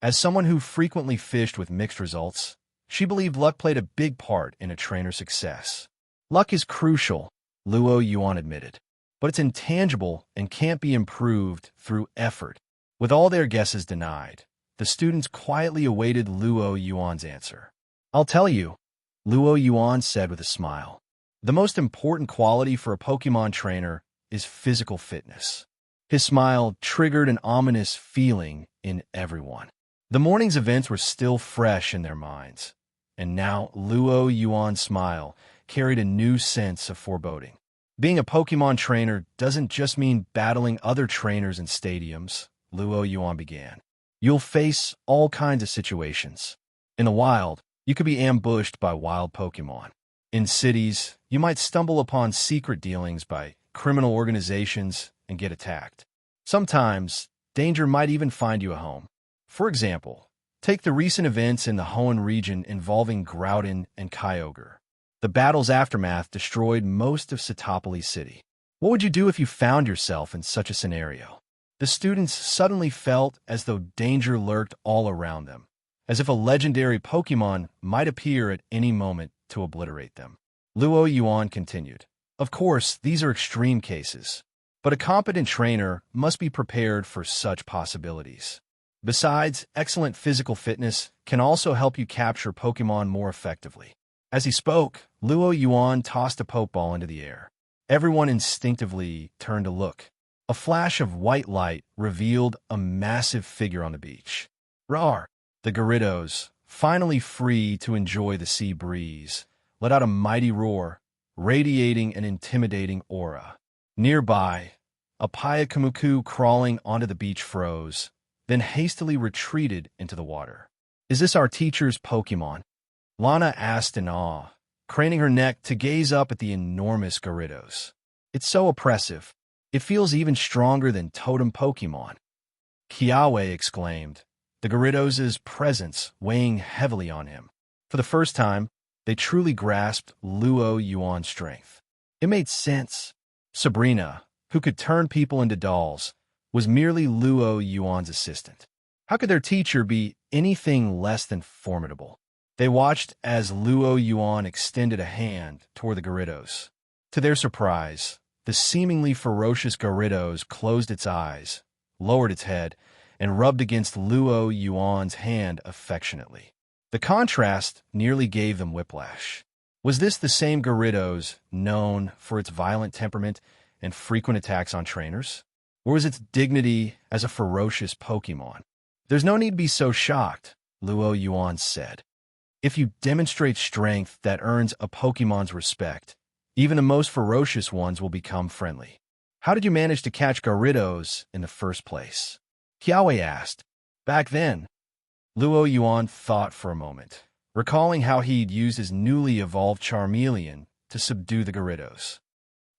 As someone who frequently fished with mixed results, she believed luck played a big part in a trainer's success. "Luck is crucial," Luo Yuan admitted, "but it's intangible and can't be improved through effort." With all their guesses denied, the students quietly awaited Luo Yuan's answer. "I'll tell you," Luo Yuan said with a smile. "The most important quality for a Pokemon trainer is physical fitness." His smile triggered an ominous feeling in everyone. The morning's events were still fresh in their minds, and now Luo Yuan's smile carried a new sense of foreboding. Being a Pokemon trainer doesn't just mean battling other trainers in stadiums, Luo Yuan began. You'll face all kinds of situations. In the wild, you could be ambushed by wild Pokemon. In cities, you might stumble upon secret dealings by criminal organizations and get attacked. Sometimes, danger might even find you a home. For example, Take the recent events in the Hoenn region involving Groudon and Kyogre. The battle's aftermath destroyed most of Satopolis City. What would you do if you found yourself in such a scenario? The students suddenly felt as though danger lurked all around them, as if a legendary Pokemon might appear at any moment to obliterate them. Luo Yuan continued. Of course, these are extreme cases, but a competent trainer must be prepared for such possibilities. Besides, excellent physical fitness can also help you capture Pokemon more effectively. As he spoke, Luo Yuan tossed a Pokeball into the air. Everyone instinctively turned to look. A flash of white light revealed a massive figure on the beach. Roar! The Gyarados, finally free to enjoy the sea breeze, let out a mighty roar, radiating an intimidating aura. Nearby, a Pyakamuku crawling onto the beach froze, then hastily retreated into the water. Is this our teacher's Pokemon? Lana asked in awe, craning her neck to gaze up at the enormous Gyarados. It's so oppressive. It feels even stronger than totem Pokemon. Kiawe exclaimed, the Gyarados' presence weighing heavily on him. For the first time, they truly grasped Luo Yuan's strength. It made sense. Sabrina, who could turn people into dolls, was merely Luo Yuan's assistant. How could their teacher be anything less than formidable? They watched as Luo Yuan extended a hand toward the Gyarados. To their surprise, the seemingly ferocious Gyarados closed its eyes, lowered its head, and rubbed against Luo Yuan's hand affectionately. The contrast nearly gave them whiplash. Was this the same Gyarados known for its violent temperament and frequent attacks on trainers? Or was its dignity as a ferocious Pokemon? There's no need to be so shocked, Luo Yuan said. If you demonstrate strength that earns a Pokemon's respect, even the most ferocious ones will become friendly. How did you manage to catch Gyarados in the first place? Kiawe asked. Back then, Luo Yuan thought for a moment, recalling how he'd used his newly evolved Charmeleon to subdue the Gyarados.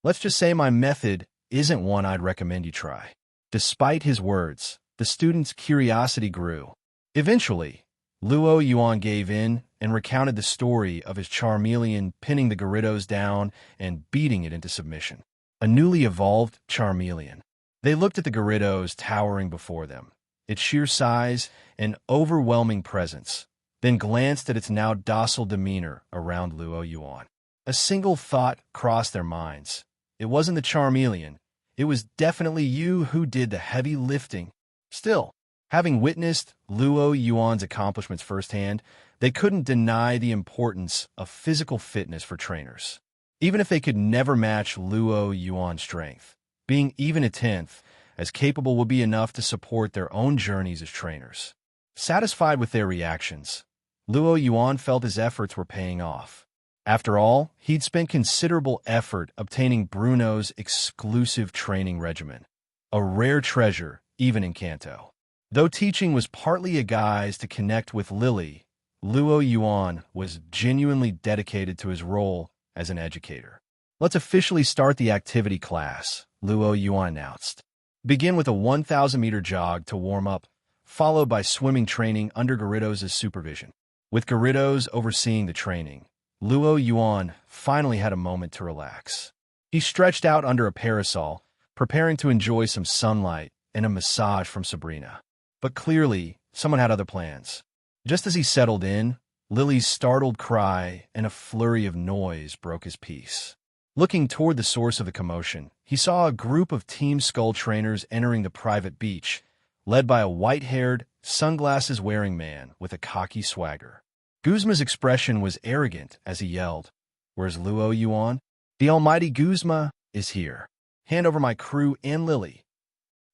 Let's just say my method isn't one I'd recommend you try. Despite his words, the student's curiosity grew. Eventually, Luo Yuan gave in and recounted the story of his Charmeleon pinning the Gyarados down and beating it into submission. A newly evolved Charmeleon. They looked at the Gyarados towering before them, its sheer size and overwhelming presence, then glanced at its now docile demeanor around Luo Yuan. A single thought crossed their minds. It wasn't the Charmeleon. It was definitely you who did the heavy lifting. Still, having witnessed Luo Yuan's accomplishments firsthand, they couldn't deny the importance of physical fitness for trainers. Even if they could never match Luo Yuan's strength, being even a tenth as capable would be enough to support their own journeys as trainers. Satisfied with their reactions, Luo Yuan felt his efforts were paying off. After all, he'd spent considerable effort obtaining Bruno's exclusive training regimen, a rare treasure even in Kanto. Though teaching was partly a guise to connect with Lily, Luo Yuan was genuinely dedicated to his role as an educator. Let's officially start the activity class, Luo Yuan announced. Begin with a 1,000-meter jog to warm up, followed by swimming training under Gyarados' supervision. With Gyarados overseeing the training, Luo Yuan finally had a moment to relax. He stretched out under a parasol, preparing to enjoy some sunlight and a massage from Sabrina. But clearly, someone had other plans. Just as he settled in, Lily's startled cry and a flurry of noise broke his peace. Looking toward the source of the commotion, he saw a group of Team Skull trainers entering the private beach, led by a white-haired, sunglasses-wearing man with a cocky swagger. Guzma's expression was arrogant as he yelled, "Where's Luo Yuan? The almighty Guzma is here. Hand over my crew and Lily."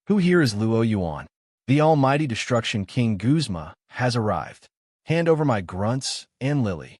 "Who here is Luo Yuan? The almighty Destruction King Guzma has arrived. Hand over my grunts and Lily."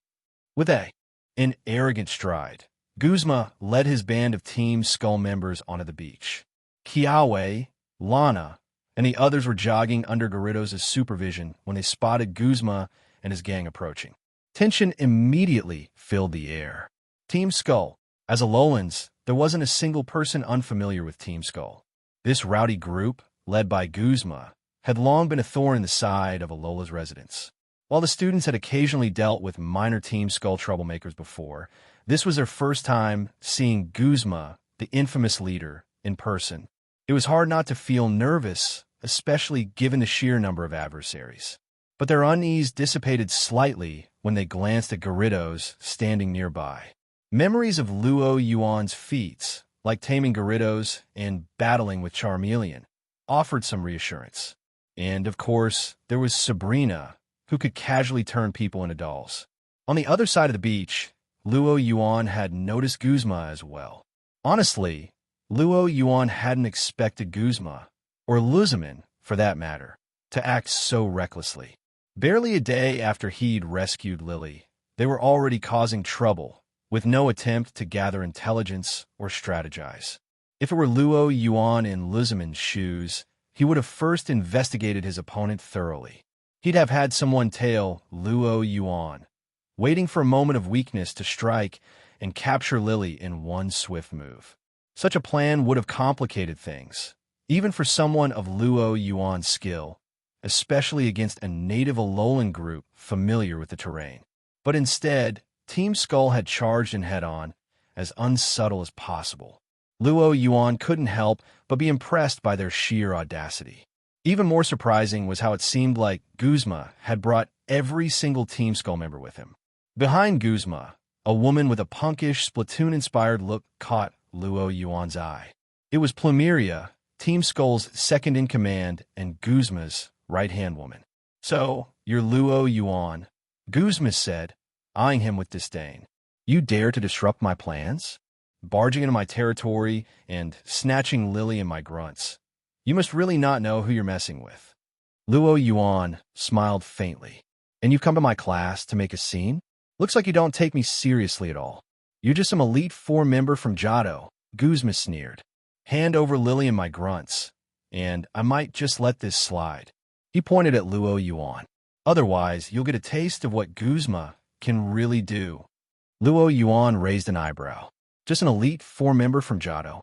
With an arrogant stride, Guzma led his band of Team Skull members onto the beach. Kiawe, Lana, and the others were jogging under Gyarados' supervision when they spotted Guzma and his gang approaching. Tension immediately filled the air. Team Skull. As Alolans, there wasn't a single person unfamiliar with Team Skull. This rowdy group, led by Guzma, had long been a thorn in the side of Alola's residents. While the students had occasionally dealt with minor Team Skull troublemakers before, this was their first time seeing Guzma, the infamous leader, in person. It was hard not to feel nervous, especially given the sheer number of adversaries. But their unease dissipated slightly when they glanced at Gyarados standing nearby. Memories of Luo Yuan's feats, like taming Gyarados and battling with Charmeleon, offered some reassurance. And, of course, there was Sabrina, who could casually turn people into dolls. On the other side of the beach, Luo Yuan had noticed Guzma as well. Honestly, Luo Yuan hadn't expected Guzma, or Luzamin for that matter, to act so recklessly. Barely a day after he'd rescued Lily, they were already causing trouble, with no attempt to gather intelligence or strategize. If it were Luo Yuan in Luzamin's shoes, he would have first investigated his opponent thoroughly. He'd have had someone tail Luo Yuan, waiting for a moment of weakness to strike and capture Lily in one swift move. Such a plan would have complicated things, even for someone of Luo Yuan's skill, especially against a native Alolan group familiar with the terrain. But instead, Team Skull had charged in head-on, as unsubtle as possible. Luo Yuan couldn't help but be impressed by their sheer audacity. Even more surprising was how it seemed like Guzma had brought every single Team Skull member with him. Behind Guzma, a woman with a punkish, Splatoon-inspired look caught Luo Yuan's eye. It was Plumeria, Team Skull's second-in-command and Guzma's right-hand woman. "So, you're Luo Yuan," Guzma said, eyeing him with disdain. "You dare to disrupt my plans? Barging into my territory and snatching Lily and my grunts. You must really not know who you're messing with." Luo Yuan smiled faintly. "And you've come to my class to make a scene? Looks like you don't take me seriously at all. You're just some Elite Four member from Johto," Guzma sneered. "Hand over Lily and my grunts, and I might just let this slide." He pointed at Luo Yuan. "Otherwise, you'll get a taste of what Guzma can really do." Luo Yuan raised an eyebrow. Just an Elite Four member from Johto?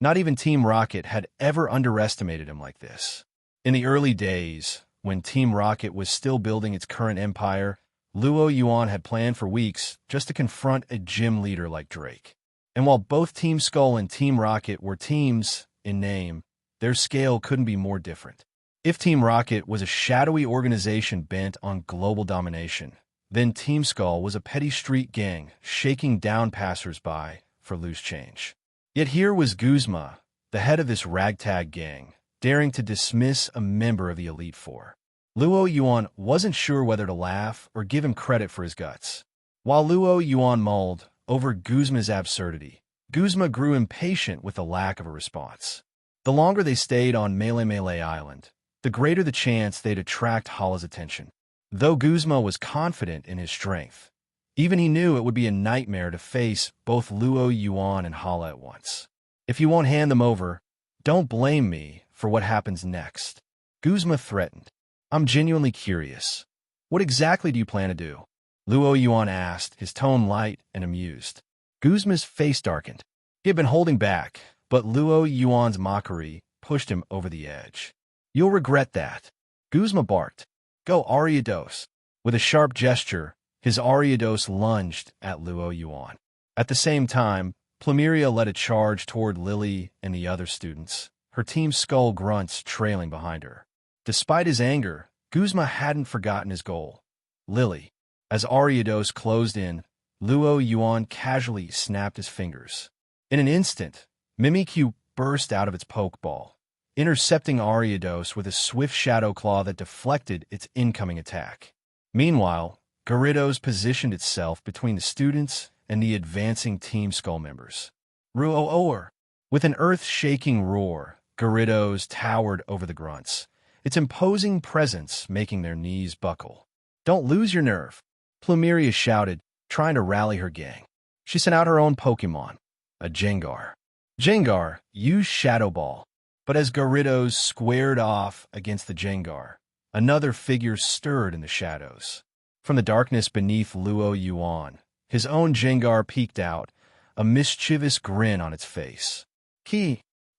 Not even Team Rocket had ever underestimated him like this. In the early days, when Team Rocket was still building its current empire, Luo Yuan had planned for weeks just to confront a gym leader like Drake. And while both Team Skull and Team Rocket were teams in name, their scale couldn't be more different. If Team Rocket was a shadowy organization bent on global domination, then Team Skull was a petty street gang shaking down passers-by for loose change. Yet here was Guzma, the head of this ragtag gang, daring to dismiss a member of the Elite Four. Luo Yuan wasn't sure whether to laugh or give him credit for his guts. While Luo Yuan mulled over Guzma's absurdity, Guzma grew impatient with the lack of a response. The longer they stayed on Melee Island, the greater the chance they'd attract Hala's attention. Though Guzma was confident in his strength, even he knew it would be a nightmare to face both Luo Yuan and Hala at once. "If you won't hand them over, don't blame me for what happens next," Guzma threatened. "I'm genuinely curious. What exactly do you plan to do?" Luo Yuan asked, his tone light and amused. Guzma's face darkened. He had been holding back, but Luo Yuan's mockery pushed him over the edge. "You'll regret that," Guzma barked. "Go Ariados." With a sharp gesture, his Ariados lunged at Luo Yuan. At the same time, Plumeria led a charge toward Lily and the other students, her Team Skull grunts trailing behind her. Despite his anger, Guzma hadn't forgotten his goal, Lily. As Ariados closed in, Luo Yuan casually snapped his fingers. In an instant, Mimikyu burst out of its pokeball, intercepting Ariados with a swift shadow claw that deflected its incoming attack. Meanwhile, Gyarados positioned itself between the students and the advancing Team Skull members. Ruo-or! With an earth-shaking roar, Gyarados towered over the grunts, its imposing presence making their knees buckle. "Don't lose your nerve," Plumeria shouted, trying to rally her gang. She sent out her own Pokemon, a Gengar. Gengar used Shadow Ball, but as Gyarados squared off against the Gengar, another figure stirred in the shadows. From the darkness beneath Luo Yuan, his own Gengar peeked out, a mischievous grin on its face.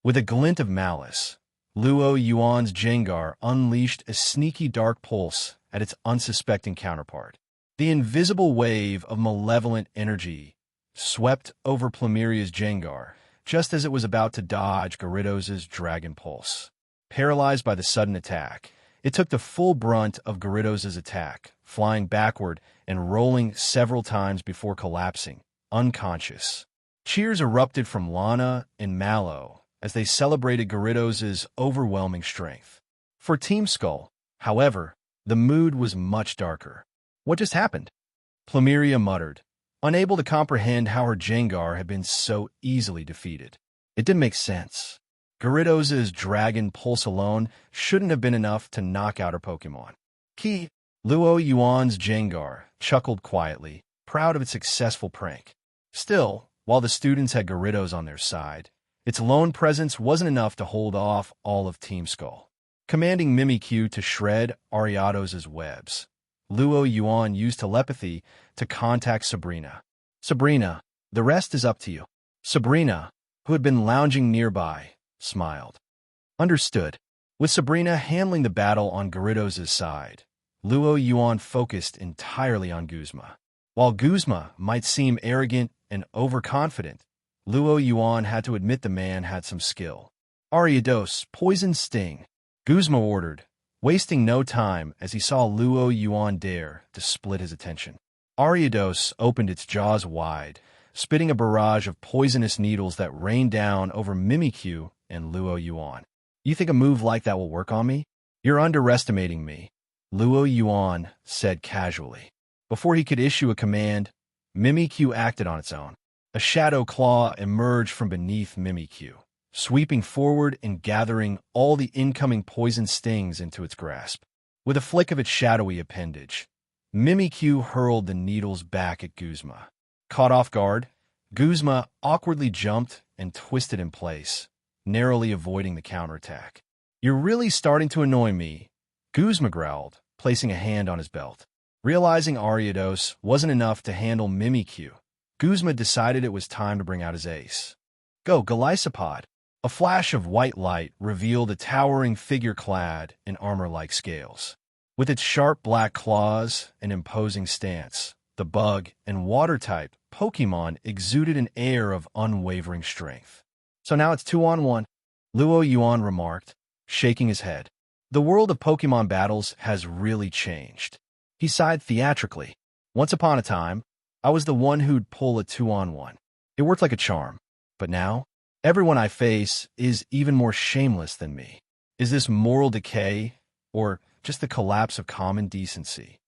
With a glint of malice, Luo Yuan's Jengar unleashed a sneaky dark pulse at its unsuspecting counterpart. The invisible wave of malevolent energy swept over Plumeria's Jengar, just as it was about to dodge Gyarados' Dragon Pulse. Paralyzed by the sudden attack, it took the full brunt of Gyarados' attack, flying backward and rolling several times before collapsing, unconscious. Cheers erupted from Lana and Mallow as they celebrated Gyarados' overwhelming strength. For Team Skull, however, the mood was much darker. What just happened? Plumeria muttered, unable to comprehend how her Jengar had been so easily defeated. It didn't make sense. Gyarados' Dragon Pulse alone shouldn't have been enough to knock out her Pokémon. Luo Yuan's Jengar chuckled quietly, proud of its successful prank. Still, while the students had Gyarados on their side, its lone presence wasn't enough to hold off all of Team Skull. Commanding Mimikyu to shred Ariados' webs, Luo Yuan used telepathy to contact Sabrina. Sabrina, the rest is up to you. Sabrina, who had been lounging nearby, smiled. Understood. With Sabrina handling the battle on Gyarados' side, Luo Yuan focused entirely on Guzma. While Guzma might seem arrogant and overconfident, Luo Yuan had to admit the man had some skill. Ariados, Poison Sting, Guzma ordered, wasting no time as he saw Luo Yuan dare to split his attention. Ariados opened its jaws wide, spitting a barrage of poisonous needles that rained down over Mimikyu and Luo Yuan. You think a move like that will work on me? You're underestimating me, Luo Yuan said casually. Before he could issue a command, Mimikyu acted on its own. A shadow claw emerged from beneath Mimikyu, sweeping forward and gathering all the incoming poison stings into its grasp. With a flick of its shadowy appendage, Mimikyu hurled the needles back at Guzma. Caught off guard, Guzma awkwardly jumped and twisted in place, narrowly avoiding the counterattack. You're really starting to annoy me, Guzma growled, placing a hand on his belt. Realizing Ariados wasn't enough to handle Mimikyu, Guzma decided it was time to bring out his ace. Go, Golisopod! A flash of white light revealed a towering figure clad in armor-like scales. With its sharp black claws and imposing stance, the bug and water-type Pokémon exuded an air of unwavering strength. So now it's 2-on-1, Luo Yuan remarked, shaking his head. The world of Pokémon battles has really changed. He sighed theatrically. Once upon a time, I was the one who'd pull a 2-on-1. It worked like a charm. But now, everyone I face is even more shameless than me. Is this moral decay, or just the collapse of common decency?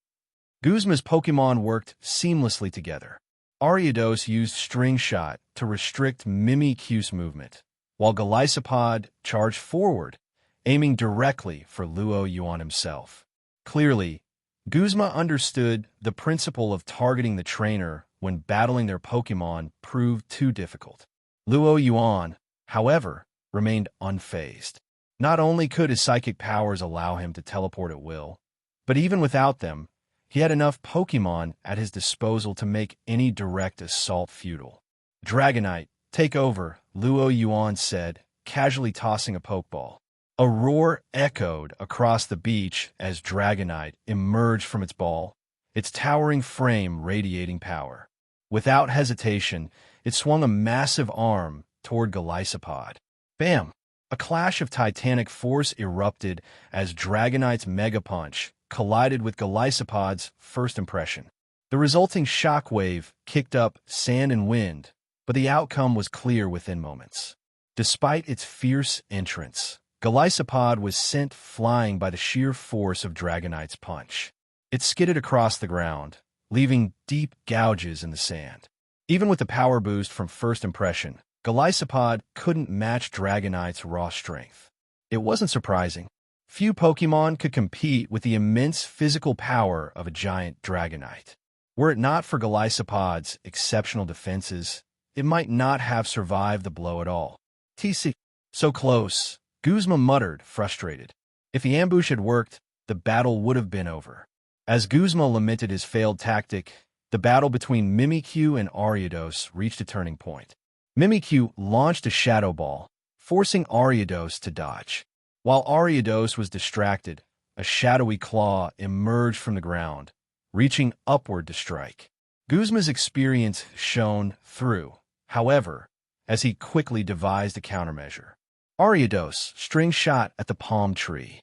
Guzma's Pokémon worked seamlessly together. Ariados used String Shot to restrict Mimikyu's movement, while Golisopod charged forward, aiming directly for Luo Yuan himself. Clearly, Guzma understood the principle of targeting the trainer when battling their Pokémon proved too difficult. Luo Yuan, however, remained unfazed. Not only could his psychic powers allow him to teleport at will, but even without them, he had enough Pokémon at his disposal to make any direct assault futile. Dragonite, take over, Luo Yuan said, casually tossing a Pokeball. A roar echoed across the beach as Dragonite emerged from its ball, its towering frame radiating power. Without hesitation, it swung a massive arm toward Golisopod. Bam! A clash of titanic force erupted as Dragonite's Mega Punch collided with Golisopod's first impression. The resulting shockwave kicked up sand and wind, but the outcome was clear within moments. Despite its fierce entrance, Golisopod was sent flying by the sheer force of Dragonite's punch. It skidded across the ground, leaving deep gouges in the sand. Even with the power boost from first impression, Golisopod couldn't match Dragonite's raw strength. It wasn't surprising. Few Pokémon could compete with the immense physical power of a giant Dragonite. Were it not for Golisopod's exceptional defenses, it might not have survived the blow at all. TC. So close, Guzma muttered, frustrated. If the ambush had worked, the battle would have been over. As Guzma lamented his failed tactic, the battle between Mimikyu and Ariados reached a turning point. Mimikyu launched a Shadow Ball, forcing Ariados to dodge. While Ariados was distracted, a shadowy claw emerged from the ground, reaching upward to strike. Guzma's experience shone through, however, as he quickly devised a countermeasure. Ariados string shot at the palm tree.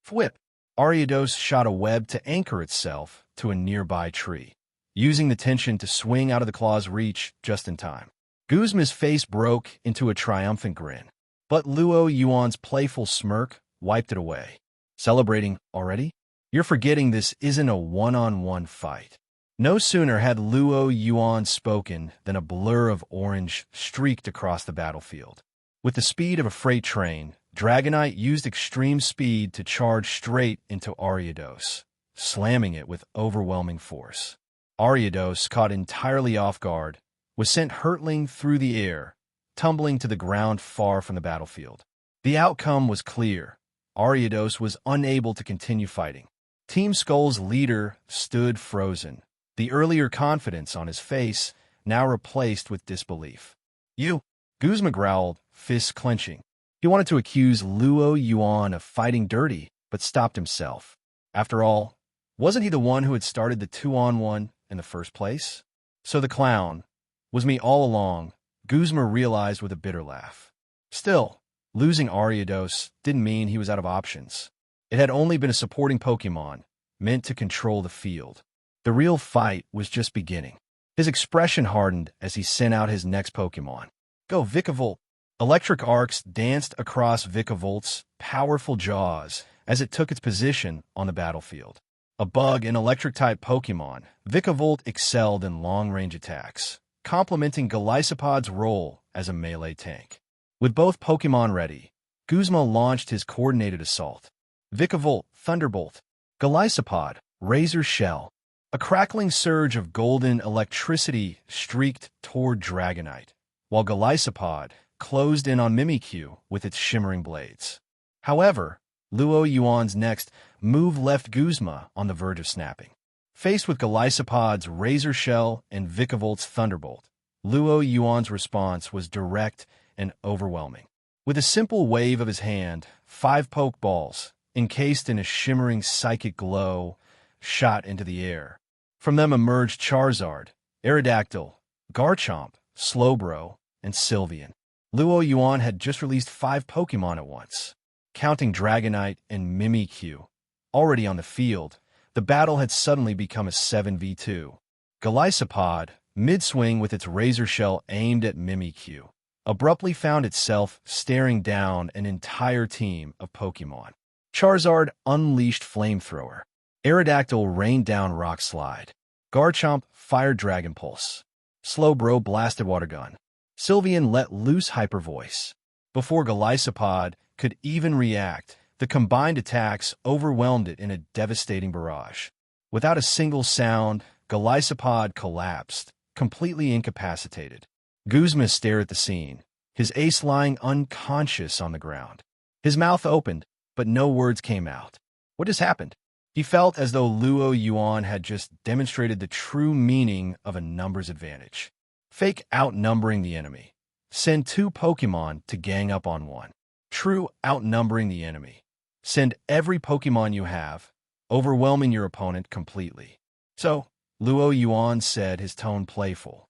Whip! Ariados shot a web to anchor itself to a nearby tree, using the tension to swing out of the claw's reach just in time. Guzma's face broke into a triumphant grin, but Luo Yuan's playful smirk wiped it away. Celebrating already? You're forgetting this isn't a one-on-one fight. No sooner had Luo Yuan spoken than a blur of orange streaked across the battlefield. With the speed of a freight train, Dragonite used extreme speed to charge straight into Ariados, slamming it with overwhelming force. Ariados, caught entirely off guard, was sent hurtling through the air, tumbling to the ground far from the battlefield. The outcome was clear. Ariados was unable to continue fighting. Team Skull's leader stood frozen, the earlier confidence on his face now replaced with disbelief. "You!" Guzma growled, fists clenching. He wanted to accuse Luo Yuan of fighting dirty, but stopped himself. After all, wasn't he the one who had started the 2-on-1 in the first place? So the clown was me all along, Guzma realized with a bitter laugh. Still, losing Ariados didn't mean he was out of options. It had only been a supporting Pokemon, meant to control the field. The real fight was just beginning. His expression hardened as he sent out his next Pokemon. Go, Vikavolt! Electric arcs danced across Vikavolt's powerful jaws as it took its position on the battlefield. A bug and electric-type Pokemon, Vikavolt excelled in long-range attacks, complementing Golisopod's role as a melee tank. With both Pokemon ready, Guzma launched his coordinated assault. Vikavolt, Thunderbolt. Golisopod, Razor Shell. A crackling surge of golden electricity streaked toward Dragonite, while Golisopod closed in on Mimikyu with its shimmering blades. However, Luo Yuan's next move left Guzma on the verge of snapping. Faced with Golisopod's Razor Shell and Vikavolt's Thunderbolt, Luo Yuan's response was direct and overwhelming. With a simple wave of his hand, 5 Pokeballs, encased in a shimmering psychic glow, shot into the air. From them emerged Charizard, Aerodactyl, Garchomp, Slowbro, and Sylveon. Luo Yuan had just released 5 Pokemon at once. Counting Dragonite and Mimikyu already on the field, the battle had suddenly become a 7v2. Golisopod, mid-swing with its Razor Shell aimed at Mimikyu, abruptly found itself staring down an entire team of Pokemon. Charizard unleashed Flamethrower. Aerodactyl rained down Rock Slide. Garchomp fired Dragon Pulse. Slowbro blasted Water Gun. Sylveon let loose Hyper Voice. Before Golisopod could even react, the combined attacks overwhelmed it in a devastating barrage. Without a single sound, Golisopod collapsed, completely incapacitated. Guzma stared at the scene, his ace lying unconscious on the ground. His mouth opened, but no words came out. What just happened? He felt as though Luo Yuan had just demonstrated the true meaning of a numbers advantage. Fake outnumbering the enemy. Send 2 Pokemon to gang up on one. True outnumbering the enemy. Send every Pokemon you have, overwhelming your opponent completely. So, Luo Yuan said, his tone playful.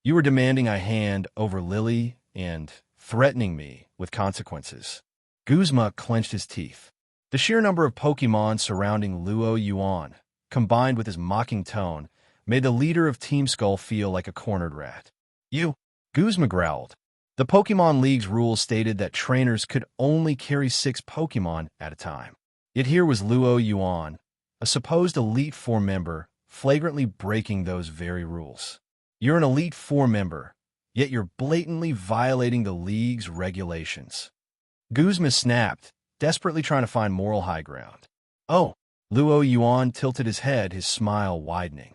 You were demanding I hand over Lily and threatening me with consequences. Guzma clenched his teeth. The sheer number of Pokemon surrounding Luo Yuan, combined with his mocking tone, made the leader of Team Skull feel like a cornered rat. You! Guzma growled. The Pokemon League's rules stated that trainers could only carry 6 Pokemon at a time. Yet here was Luo Yuan, a supposed Elite Four member, flagrantly breaking those very rules. You're an Elite Four member, yet you're blatantly violating the League's regulations. Guzma snapped, desperately trying to find moral high ground. Oh, Luo Yuan tilted his head, his smile widening.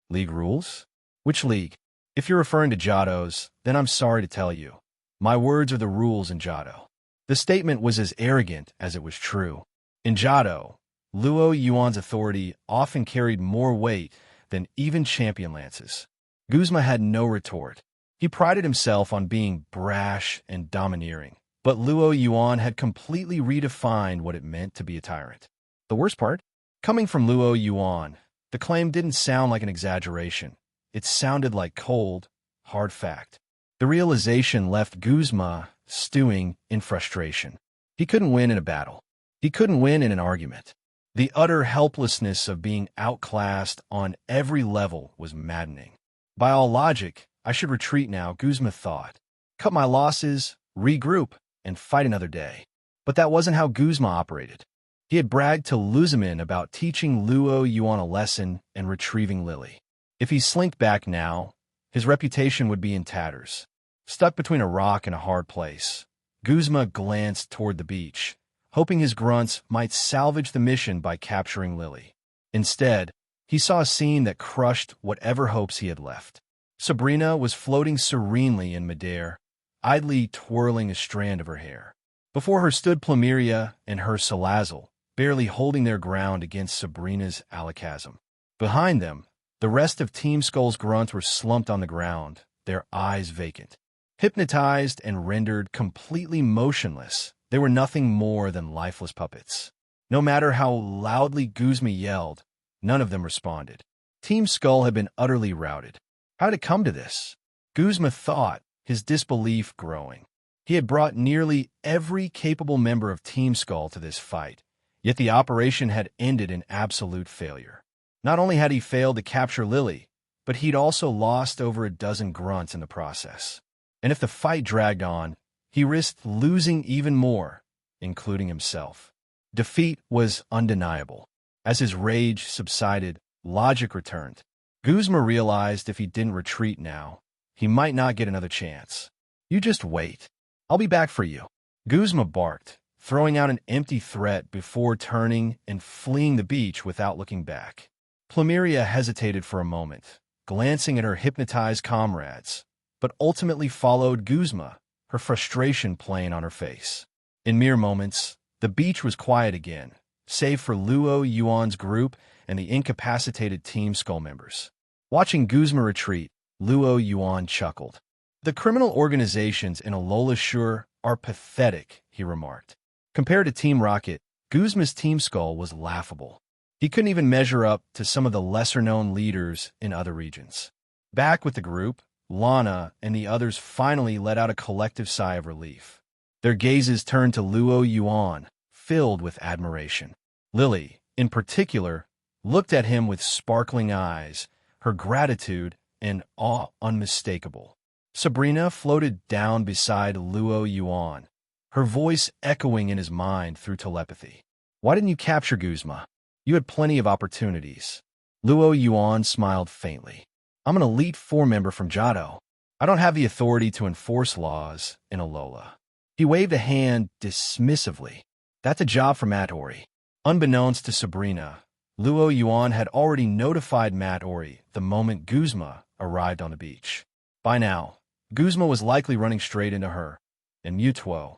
League rules? Which league? If you're referring to Johto's, then I'm sorry to tell you. My words are the rules in Johto. The statement was as arrogant as it was true. In Johto, Luo Yuan's authority often carried more weight than even champion lances. Guzma had no retort. He prided himself on being brash and domineering, But Luo Yuan had completely redefined what it meant to be a tyrant. The worst part? Coming from Luo Yuan, the claim didn't sound like an exaggeration. It sounded like cold, hard fact. The realization left Guzma stewing in frustration. He couldn't win in a battle. He couldn't win in an argument. The utter helplessness of being outclassed on every level was maddening. By all logic, I should retreat now, Guzma thought. Cut my losses, regroup, and fight another day. But that wasn't how Guzma operated. He had bragged to Luzamin about teaching Luo Yuan a lesson and retrieving Lily. If he slinked back now, his reputation would be in tatters. Stuck between a rock and a hard place, Guzma glanced toward the beach, hoping his grunts might salvage the mission by capturing Lily. Instead, he saw a scene that crushed whatever hopes he had left. Sabrina was floating serenely in midair, idly twirling a strand of her hair. Before her stood Plumeria and her Salazzle, barely holding their ground against Sabrina's alakazam. Behind them, the rest of Team Skull's grunts were slumped on the ground, their eyes vacant. Hypnotized and rendered completely motionless, they were nothing more than lifeless puppets. No matter how loudly Guzma yelled, none of them responded. Team Skull had been utterly routed. How did it come to this? Guzma thought, his disbelief growing. He had brought nearly every capable member of Team Skull to this fight, yet the operation had ended in absolute failure. Not only had he failed to capture Lily, but he'd also lost over a dozen grunts in the process. And if the fight dragged on, he risked losing even more, including himself. Defeat was undeniable. As his rage subsided, logic returned. Guzma realized if he didn't retreat now, he might not get another chance. You just wait. I'll be back for you. Guzma barked, throwing out an empty threat before turning and fleeing the beach without looking back. Plumeria hesitated for a moment, glancing at her hypnotized comrades, but ultimately followed Guzma, her frustration plain on her face. In mere moments, the beach was quiet again, save for Luo Yuan's group and the incapacitated Team Skull members. Watching Guzma retreat, Luo Yuan chuckled. The criminal organizations in Alola Shur are pathetic, he remarked. Compared to Team Rocket, Guzma's Team Skull was laughable. He couldn't even measure up to some of the lesser-known leaders in other regions. Back with the group, Lana and the others finally let out a collective sigh of relief. Their gazes turned to Luo Yuan, filled with admiration. Lily, in particular, looked at him with sparkling eyes, her gratitude and awe unmistakable. Sabrina floated down beside Luo Yuan, her voice echoing in his mind through telepathy. Why didn't you capture Guzma? You had plenty of opportunities. Luo Yuan smiled faintly. I'm an Elite Four member from Johto. I don't have the authority to enforce laws in Alola. He waved a hand dismissively. That's a job for Matt Ori. Unbeknownst to Sabrina, Luo Yuan had already notified Matt Ori the moment Guzma arrived on the beach. By now, Guzma was likely running straight into her, and Mutuo.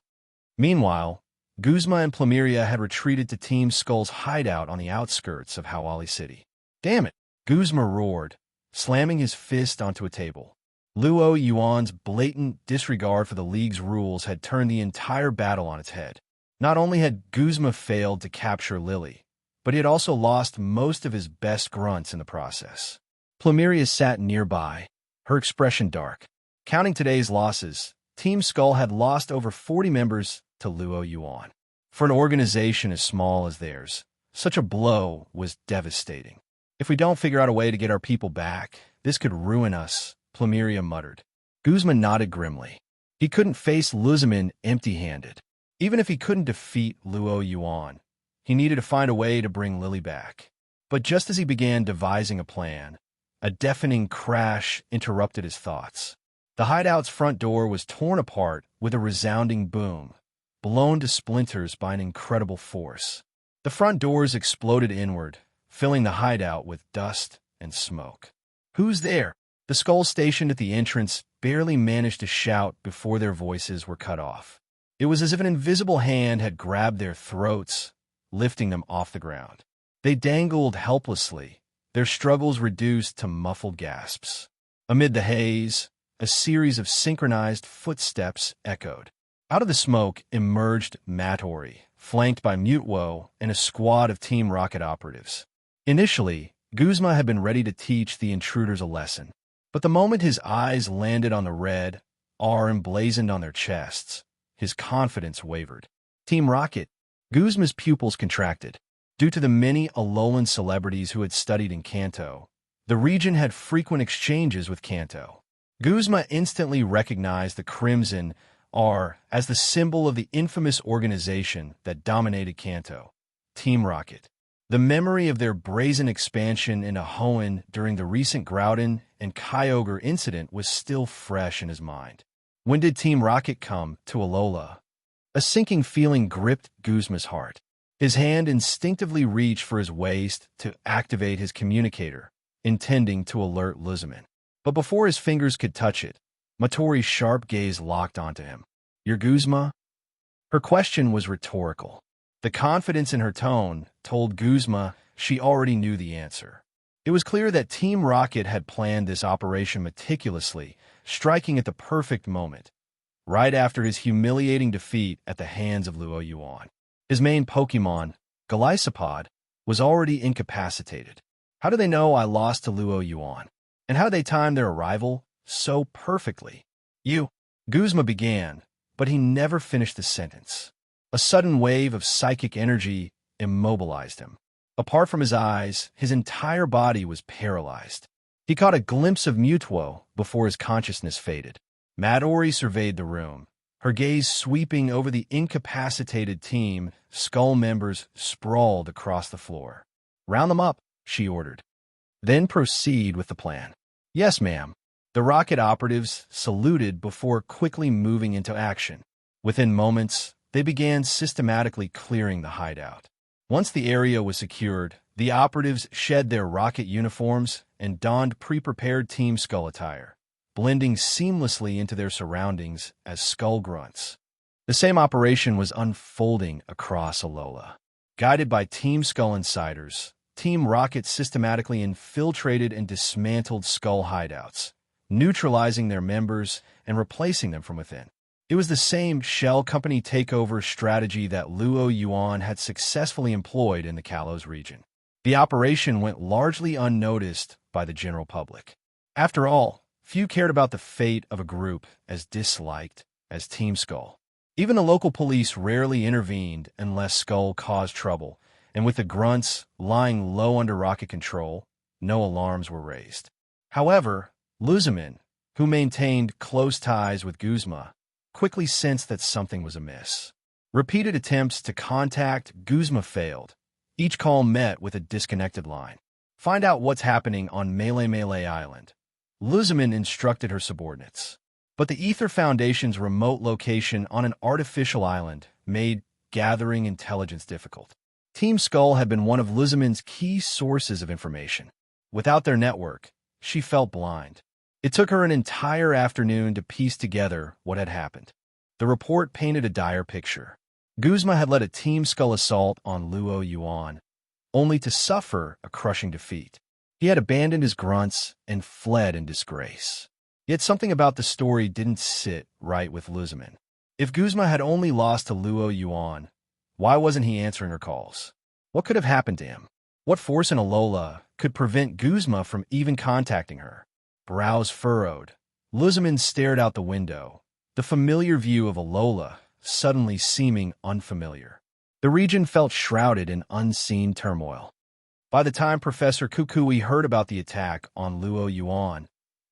Meanwhile, Guzma and Plumeria had retreated to Team Skull's hideout on the outskirts of Hawali City. Damn it, Guzma roared, slamming his fist onto a table. Luo Yuan's blatant disregard for the League's rules had turned the entire battle on its head. Not only had Guzma failed to capture Lily, but he had also lost most of his best grunts in the process. Plumeria sat nearby, her expression dark. Counting today's losses, Team Skull had lost over 40 members to Luo Yuan. For an organization as small as theirs, such a blow was devastating. If we don't figure out a way to get our people back, this could ruin us, Plumeria muttered. Guzma nodded grimly. He couldn't face Luzamin empty-handed. Even if he couldn't defeat Luo Yuan, he needed to find a way to bring Lily back. But just as he began devising a plan, a deafening crash interrupted his thoughts. The hideout's front door was torn apart with a resounding boom, blown to splinters by an incredible force. The front doors exploded inward, filling the hideout with dust and smoke. Who's there? The skulls stationed at the entrance barely managed to shout before their voices were cut off. It was as if an invisible hand had grabbed their throats, lifting them off the ground. They dangled helplessly, their struggles reduced to muffled gasps. Amid the haze, a series of synchronized footsteps echoed. Out of the smoke emerged Matori, flanked by Mutwo and a squad of Team Rocket operatives. Initially, Guzma had been ready to teach the intruders a lesson, but the moment his eyes landed on the red R emblazoned on their chests, his confidence wavered. Team Rocket, Guzma's pupils contracted. Due to the many Alolan celebrities who had studied in Kanto, the region had frequent exchanges with Kanto. Guzma instantly recognized the Crimson R as the symbol of the infamous organization that dominated Kanto, Team Rocket. The memory of their brazen expansion into Hoenn during the recent Groudon and Kyogre incident was still fresh in his mind. When did Team Rocket come to Alola? A sinking feeling gripped Guzma's heart. His hand instinctively reached for his waist to activate his communicator, intending to alert Luzamin. But before his fingers could touch it, Matori's sharp gaze locked onto him. "You're Guzma?" Her question was rhetorical. The confidence in her tone told Guzma she already knew the answer. It was clear that Team Rocket had planned this operation meticulously, striking at the perfect moment, right after his humiliating defeat at the hands of Luo Yuan. His main Pokemon, Golisopod, was already incapacitated. How do they know I lost to Luo Yuan? And how do they time their arrival so perfectly? Guzma began, but he never finished the sentence. A sudden wave of psychic energy immobilized him. Apart from his eyes, his entire body was paralyzed. He caught a glimpse of Mutwo before his consciousness faded. Matori surveyed the room, her gaze sweeping over the incapacitated team. Skull members sprawled across the floor. "Round them up," she ordered. "Then proceed with the plan." "Yes, ma'am." The Rocket operatives saluted before quickly moving into action. Within moments, they began systematically clearing the hideout. Once the area was secured, the operatives shed their Rocket uniforms and donned pre-prepared Team Skull attire, blending seamlessly into their surroundings as Skull Grunts. The same operation was unfolding across Alola. Guided by Team Skull insiders, Team Rocket systematically infiltrated and dismantled Skull hideouts, neutralizing their members and replacing them from within. It was the same shell company takeover strategy that Luo Yuan had successfully employed in the Kalos region. The operation went largely unnoticed by the general public. After all, few cared about the fate of a group as disliked as Team Skull. Even the local police rarely intervened unless Skull caused trouble, and with the Grunts lying low under Rocket control, no alarms were raised. However, Luzamin, who maintained close ties with Guzma, quickly sensed that something was amiss. Repeated attempts to contact Guzma failed, each call met with a disconnected line. "Find out what's happening on Melee Island," Luzamin instructed her subordinates. But the Ether Foundation's remote location on an artificial island made gathering intelligence difficult. Team Skull had been one of Luzamin's key sources of information. Without their network, she felt blind. It took her an entire afternoon to piece together what had happened. The report painted a dire picture. Guzma had led a Team Skull assault on Luo Yuan, only to suffer a crushing defeat. He had abandoned his grunts and fled in disgrace. Yet something about the story didn't sit right with Luzamin. If Guzma had only lost to Luo Yuan, why wasn't he answering her calls? What could have happened to him? What force in Alola could prevent Guzma from even contacting her? Brows furrowed, Luzamin stared out the window, the familiar view of Alola suddenly seeming unfamiliar. The region felt shrouded in unseen turmoil. By the time Professor Kukui heard about the attack on Luo Yuan,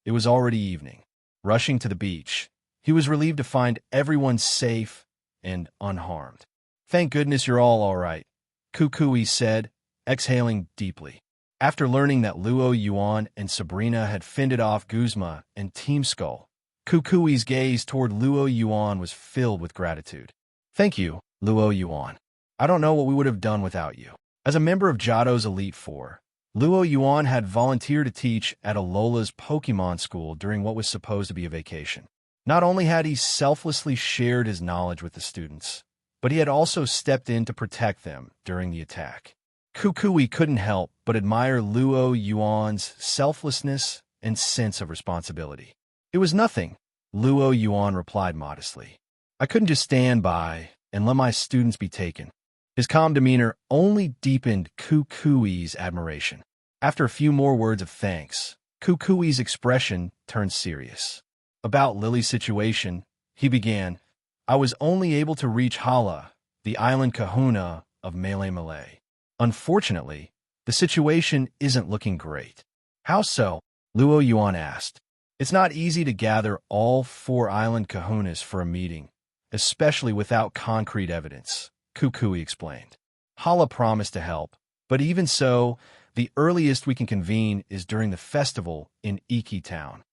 it was already evening. Rushing to the beach, he was relieved to find everyone safe and unharmed. "Thank goodness you're all right," Kukui said, exhaling deeply. After learning that Luo Yuan and Sabrina had fended off Guzma and Team Skull, Kukui's gaze toward Luo Yuan was filled with gratitude. "Thank you, Luo Yuan. I don't know what we would have done without you." As a member of Johto's Elite Four, Luo Yuan had volunteered to teach at Alola's Pokemon school during what was supposed to be a vacation. Not only had he selflessly shared his knowledge with the students, but he had also stepped in to protect them during the attack. Kukui couldn't help but admire Luo Yuan's selflessness and sense of responsibility. "It was nothing," Luo Yuan replied modestly. I couldn't just stand by and let my students be taken. His calm demeanor only deepened Kukui's admiration. After a few more words of thanks, Kukui's expression turned serious. About Lily's situation, he began, I was only able to reach Hala, the island kahuna of Malay. Unfortunately, the situation isn't looking great. How so? Luo Yuan asked. It's not easy to gather all 4 island kahunas for a meeting, especially without concrete evidence, Kukui explained. Hala promised to help, but even so, the earliest we can convene is during the festival in Iki Town.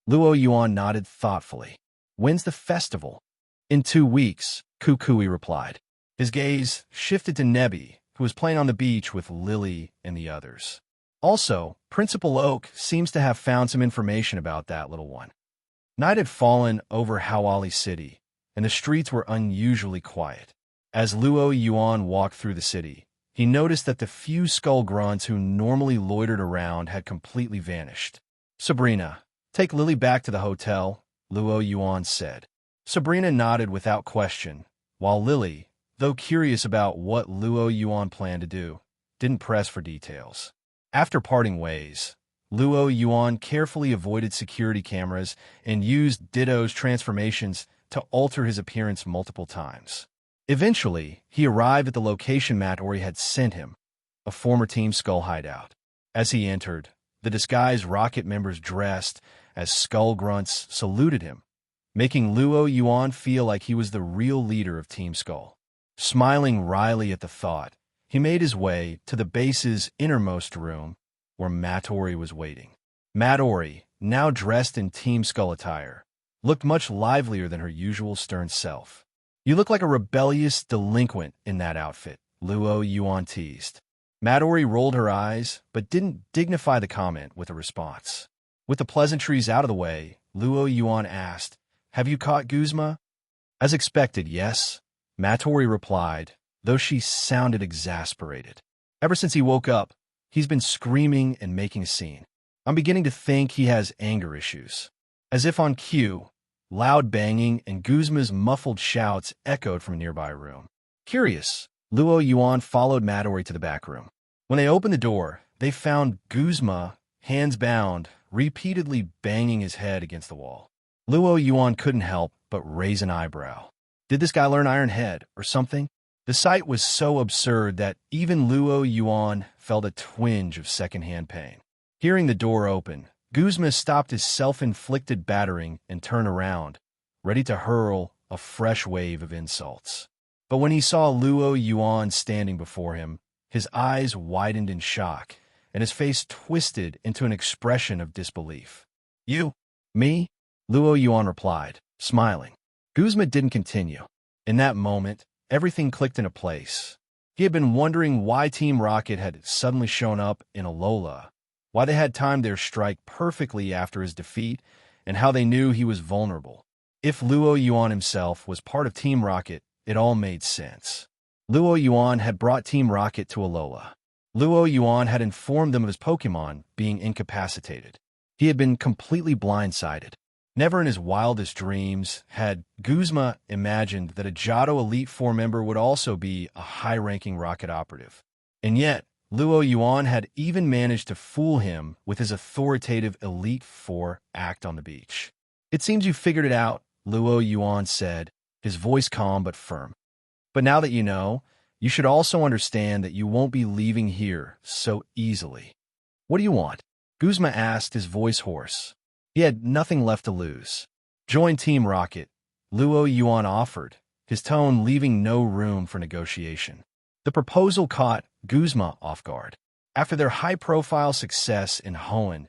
Luo Yuan nodded thoughtfully. When's the festival? In 2 weeks, Kukui replied. His gaze shifted to Nebi, who was playing on the beach with Lily and the others. Also, Principal Oak seems to have found some information about that little one. Night had fallen over Hawali City, and the streets were unusually quiet. As Luo Yuan walked through the city, he noticed that the few skull grunts who normally loitered around had completely vanished. Sabrina, take Lily back to the hotel, Luo Yuan said. Sabrina nodded without question, while Lily, though curious about what Luo Yuan planned to do, didn't press for details. After parting ways, Luo Yuan carefully avoided security cameras and used Ditto's transformations to alter his appearance multiple times. Eventually, he arrived at the location Matori had sent him, a former Team Skull hideout. As he entered, the disguised Rocket members dressed as Skull Grunts saluted him, making Luo Yuan feel like he was the real leader of Team Skull. Smiling wryly at the thought, he made his way to the base's innermost room where Matori was waiting. Matori, now dressed in Team Skull attire, looked much livelier than her usual stern self. You look like a rebellious delinquent in that outfit, Luo Yuan teased. Matori rolled her eyes, but didn't dignify the comment with a response. With the pleasantries out of the way, Luo Yuan asked, Have you caught Guzma? As expected, yes, Matori replied, though she sounded exasperated. Ever since he woke up, he's been screaming and making a scene. I'm beginning to think he has anger issues. As if on cue, loud banging and Guzma's muffled shouts echoed from a nearby room. Curious, Luo Yuan followed Matori to the back room. When they opened the door, they found Guzma, hands bound, repeatedly banging his head against the wall. Luo Yuan couldn't help but raise an eyebrow. Did this guy learn Iron Head or something? The sight was so absurd that even Luo Yuan felt a twinge of secondhand pain. Hearing the door open, Guzma stopped his self-inflicted battering and turned around, ready to hurl a fresh wave of insults. But when he saw Luo Yuan standing before him, his eyes widened in shock, and his face twisted into an expression of disbelief. You? Me? Luo Yuan replied, smiling. Guzma didn't continue. In that moment, everything clicked into place. He had been wondering why Team Rocket had suddenly shown up in Alola, why they had timed their strike perfectly after his defeat, and how they knew he was vulnerable. If Luo Yuan himself was part of Team Rocket, it all made sense. Luo Yuan had brought Team Rocket to Alola. Luo Yuan had informed them of his Pokémon being incapacitated. He had been completely blindsided. Never in his wildest dreams had Guzma imagined that a Johto Elite Four member would also be a high-ranking Rocket operative. And yet, Luo Yuan had even managed to fool him with his authoritative Elite Four act on the beach. It seems you figured it out, Luo Yuan said, his voice calm but firm. But now that you know, you should also understand that you won't be leaving here so easily. What do you want? Guzma asked, his voice hoarse. He had nothing left to lose. Join Team Rocket, Luo Yuan offered, his tone leaving no room for negotiation. The proposal caught Guzma off guard. After their high-profile success in Hoenn,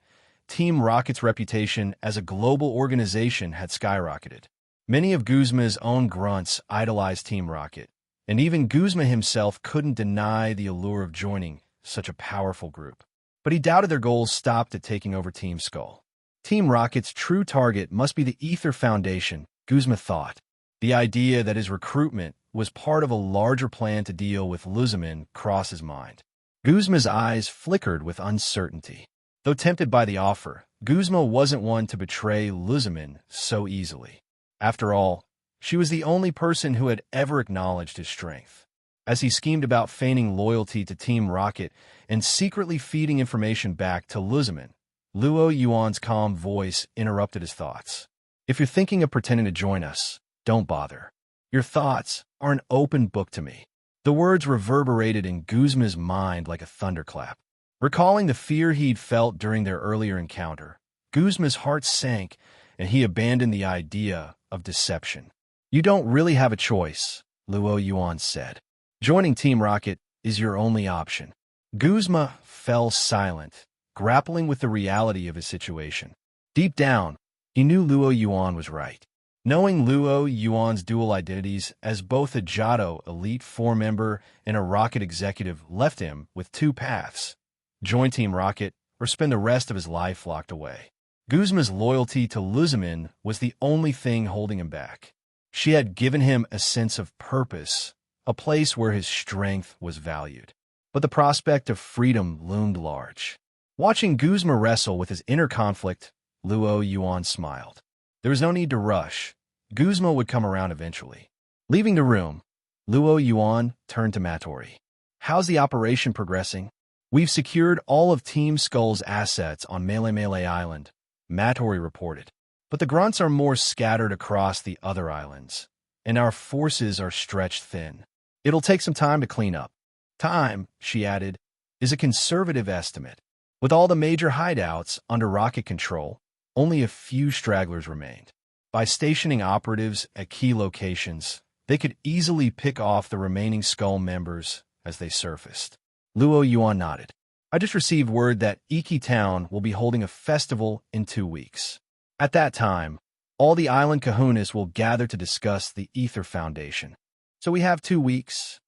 Team Rocket's reputation as a global organization had skyrocketed. Many of Guzma's own grunts idolized Team Rocket, and even Guzma himself couldn't deny the allure of joining such a powerful group. But he doubted their goals stopped at taking over Team Skull. Team Rocket's true target must be the Ether Foundation, Guzma thought. The idea that his recruitment was part of a larger plan to deal with Luzamin crossed his mind. Guzma's eyes flickered with uncertainty. Though tempted by the offer, Guzma wasn't one to betray Luzamin so easily. After all, She was the only person who had ever acknowledged his strength. As he schemed about feigning loyalty to Team Rocket and secretly feeding information back to Luzamin, Luo Yuan's calm voice interrupted his thoughts. If you're thinking of pretending to join us, don't bother. Your thoughts are an open book to me. The words reverberated in Guzma's mind like a thunderclap. Recalling the fear he'd felt during their earlier encounter, Guzma's heart sank and he abandoned the idea of deception. You don't really have a choice, Luo Yuan said. Joining Team Rocket is your only option. Guzma fell silent, grappling with the reality of his situation. Deep down, he knew Luo Yuan was right. Knowing Luo Yuan's dual identities as both a Jado Elite Four member and a Rocket executive left him with two paths: join Team Rocket or spend the rest of his life locked away. Guzma's loyalty to Luzamin was the only thing holding him back. She had given him a sense of purpose, a place where his strength was valued. But the prospect of freedom loomed large. Watching Guzma wrestle with his inner conflict, Luo Yuan smiled. There was no need to rush. Guzma would come around eventually. Leaving the room, Luo Yuan turned to Matori. How's the operation progressing? We've secured all of Team Skull's assets on Melee Island, Matori reported. But the grunts are more scattered across the other islands, and our forces are stretched thin. It'll take some time to clean up. Time, she added, is a conservative estimate. With all the major hideouts under Rocket control, only a few stragglers remained. By stationing operatives at key locations, they could easily pick off the remaining Skull members as they surfaced. Luo Yuan nodded. I just received word that Iki Town will be holding a festival in 2 weeks. At that time, all the island kahunas will gather to discuss the Ether Foundation. So we have 2 weeks.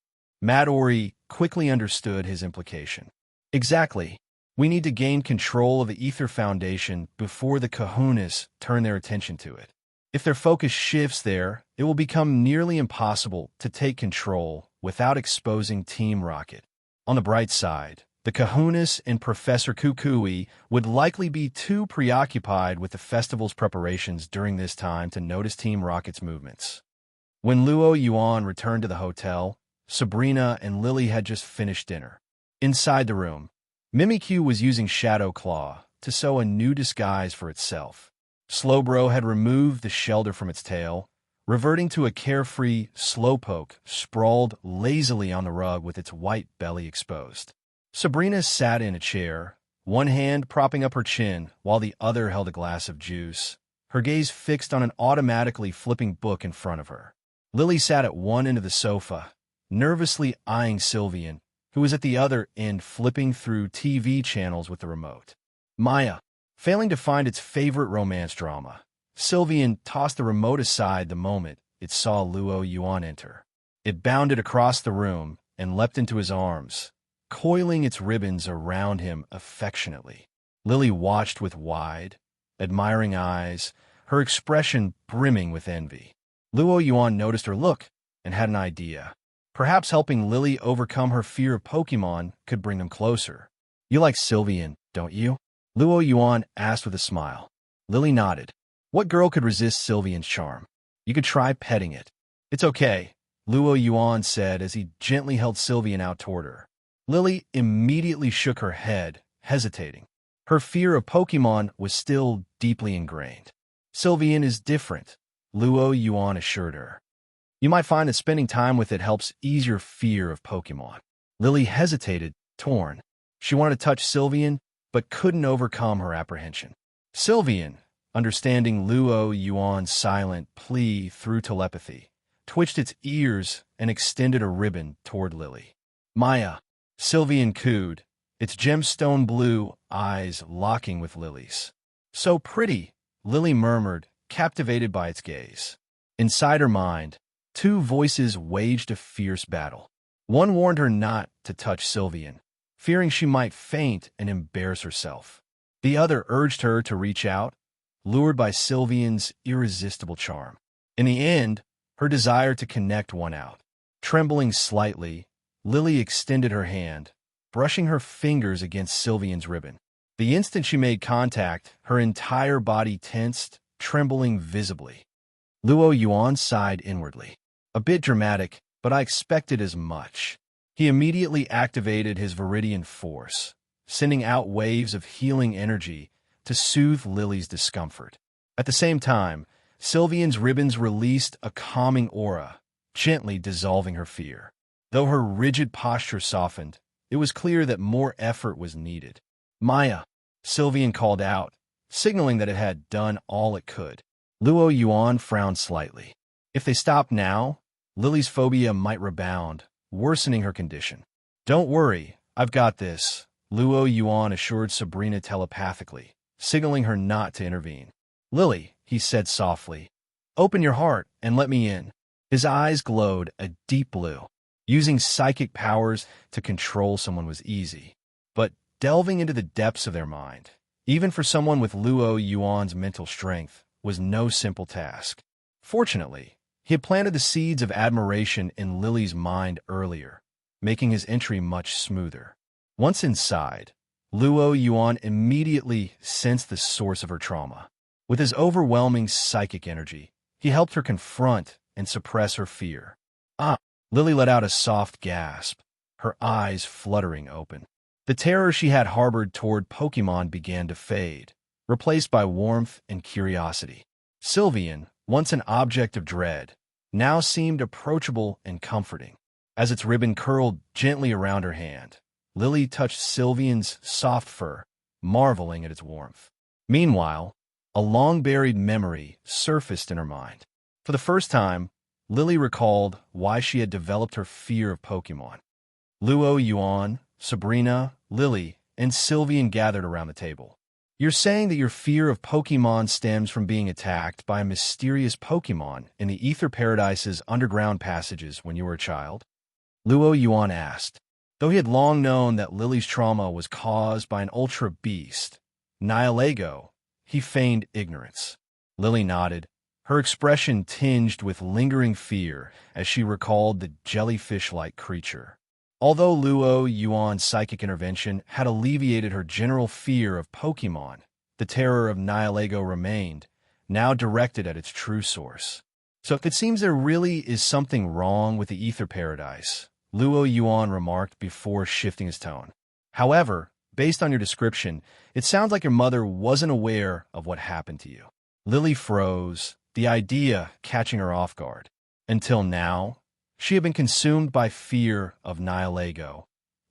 Matori quickly understood his implication. Exactly. We need to gain control of the Ether Foundation before the kahunas turn their attention to it. If their focus shifts there, it will become nearly impossible to take control without exposing Team Rocket. On the bright side, the kahunas and Professor Kukui would likely be too preoccupied with the festival's preparations during this time to notice Team Rocket's movements. When Luo Yuan returned to the hotel, Sabrina and Lily had just finished dinner. Inside the room, Mimikyu was using Shadow Claw to sew a new disguise for itself. Slowbro had removed the shelter from its tail, reverting to a carefree Slowpoke sprawled lazily on the rug with its white belly exposed. Sabrina sat in a chair, one hand propping up her chin while the other held a glass of juice, her gaze fixed on an automatically flipping book in front of her. Lily sat at one end of the sofa, nervously eyeing Sylvian, who was at the other end flipping through TV channels with the remote. Maya, failing to find its favorite romance drama, Sylvian tossed the remote aside the moment it saw Luo Yuan enter. It bounded across the room and leapt into his arms, coiling its ribbons around him affectionately. Lily watched with wide, admiring eyes, her expression brimming with envy. Luo Yuan noticed her look and had an idea. Perhaps helping Lily overcome her fear of Pokemon could bring them closer. You like Sylvian, don't you? Luo Yuan asked with a smile. Lily nodded. What girl could resist Sylvian's charm? You could try petting it. It's okay, Luo Yuan said as he gently held Sylvian out toward her. Lily immediately shook her head, hesitating. Her fear of Pokemon was still deeply ingrained. Sylvian is different, Luo Yuan assured her. You might find that spending time with it helps ease your fear of Pokemon. Lily hesitated, torn. She wanted to touch Sylvian, but couldn't overcome her apprehension. Sylvian, understanding Luo Yuan's silent plea through telepathy, twitched its ears and extended a ribbon toward Lily. Maya, Sylvian cooed, its gemstone blue eyes locking with Lily's. So pretty, Lily murmured, captivated by its gaze. Inside her mind, two voices waged a fierce battle. One warned her not to touch Sylvian, fearing she might faint and embarrass herself. The other urged her to reach out, lured by Sylvian's irresistible charm. In the end, her desire to connect won out. Trembling slightly, Lily extended her hand, brushing her fingers against Sylvian's ribbon. The instant she made contact, her entire body tensed, trembling visibly. Luo Yuan sighed inwardly. A bit dramatic, but I expected as much. He immediately activated his Viridian force, sending out waves of healing energy to soothe Lily's discomfort. At the same time, Sylvian's ribbons released a calming aura, gently dissolving her fear. Though her rigid posture softened, it was clear that more effort was needed. Maya, Sylvian called out, signaling that it had done all it could. Luo Yuan frowned slightly. If they stopped now, Lily's phobia might rebound, worsening her condition. Don't worry, I've got this, Luo Yuan assured Sabrina telepathically, signaling her not to intervene. Lily, he said softly, open your heart and let me in. His eyes glowed a deep blue. Using psychic powers to control someone was easy, but delving into the depths of their mind, even for someone with Luo Yuan's mental strength, was no simple task. Fortunately, he had planted the seeds of admiration in Lily's mind earlier, making his entry much smoother. Once inside, Luo Yuan immediately sensed the source of her trauma. With his overwhelming psychic energy, he helped her confront and suppress her fear. Lily let out a soft gasp, her eyes fluttering open. The terror she had harbored toward Pokemon began to fade, replaced by warmth and curiosity. Sylvian, once an object of dread, now seemed approachable and comforting. As its ribbon curled gently around her hand, Lily touched Sylvian's soft fur, marveling at its warmth. Meanwhile, a long-buried memory surfaced in her mind. For the first time, Lily recalled why she had developed her fear of Pokemon. Luo Yuan, Sabrina, Lily, and Sylvian gathered around the table. You're saying that your fear of Pokemon stems from being attacked by a mysterious Pokemon in the Ether Paradise's underground passages when you were a child? Luo Yuan asked. Though he had long known that Lily's trauma was caused by an ultra beast, Nihilego, he feigned ignorance. Lily nodded, her expression tinged with lingering fear as she recalled the jellyfish-like creature. Although Luo Yuan's psychic intervention had alleviated her general fear of Pokemon, the terror of Nihilego remained, now directed at its true source. So it seems there really is something wrong with the Ether Paradise, Luo Yuan remarked before shifting his tone. However, based on your description, it sounds like your mother wasn't aware of what happened to you. Lily froze, the idea catching her off guard. Until now, she had been consumed by fear of Nihilego,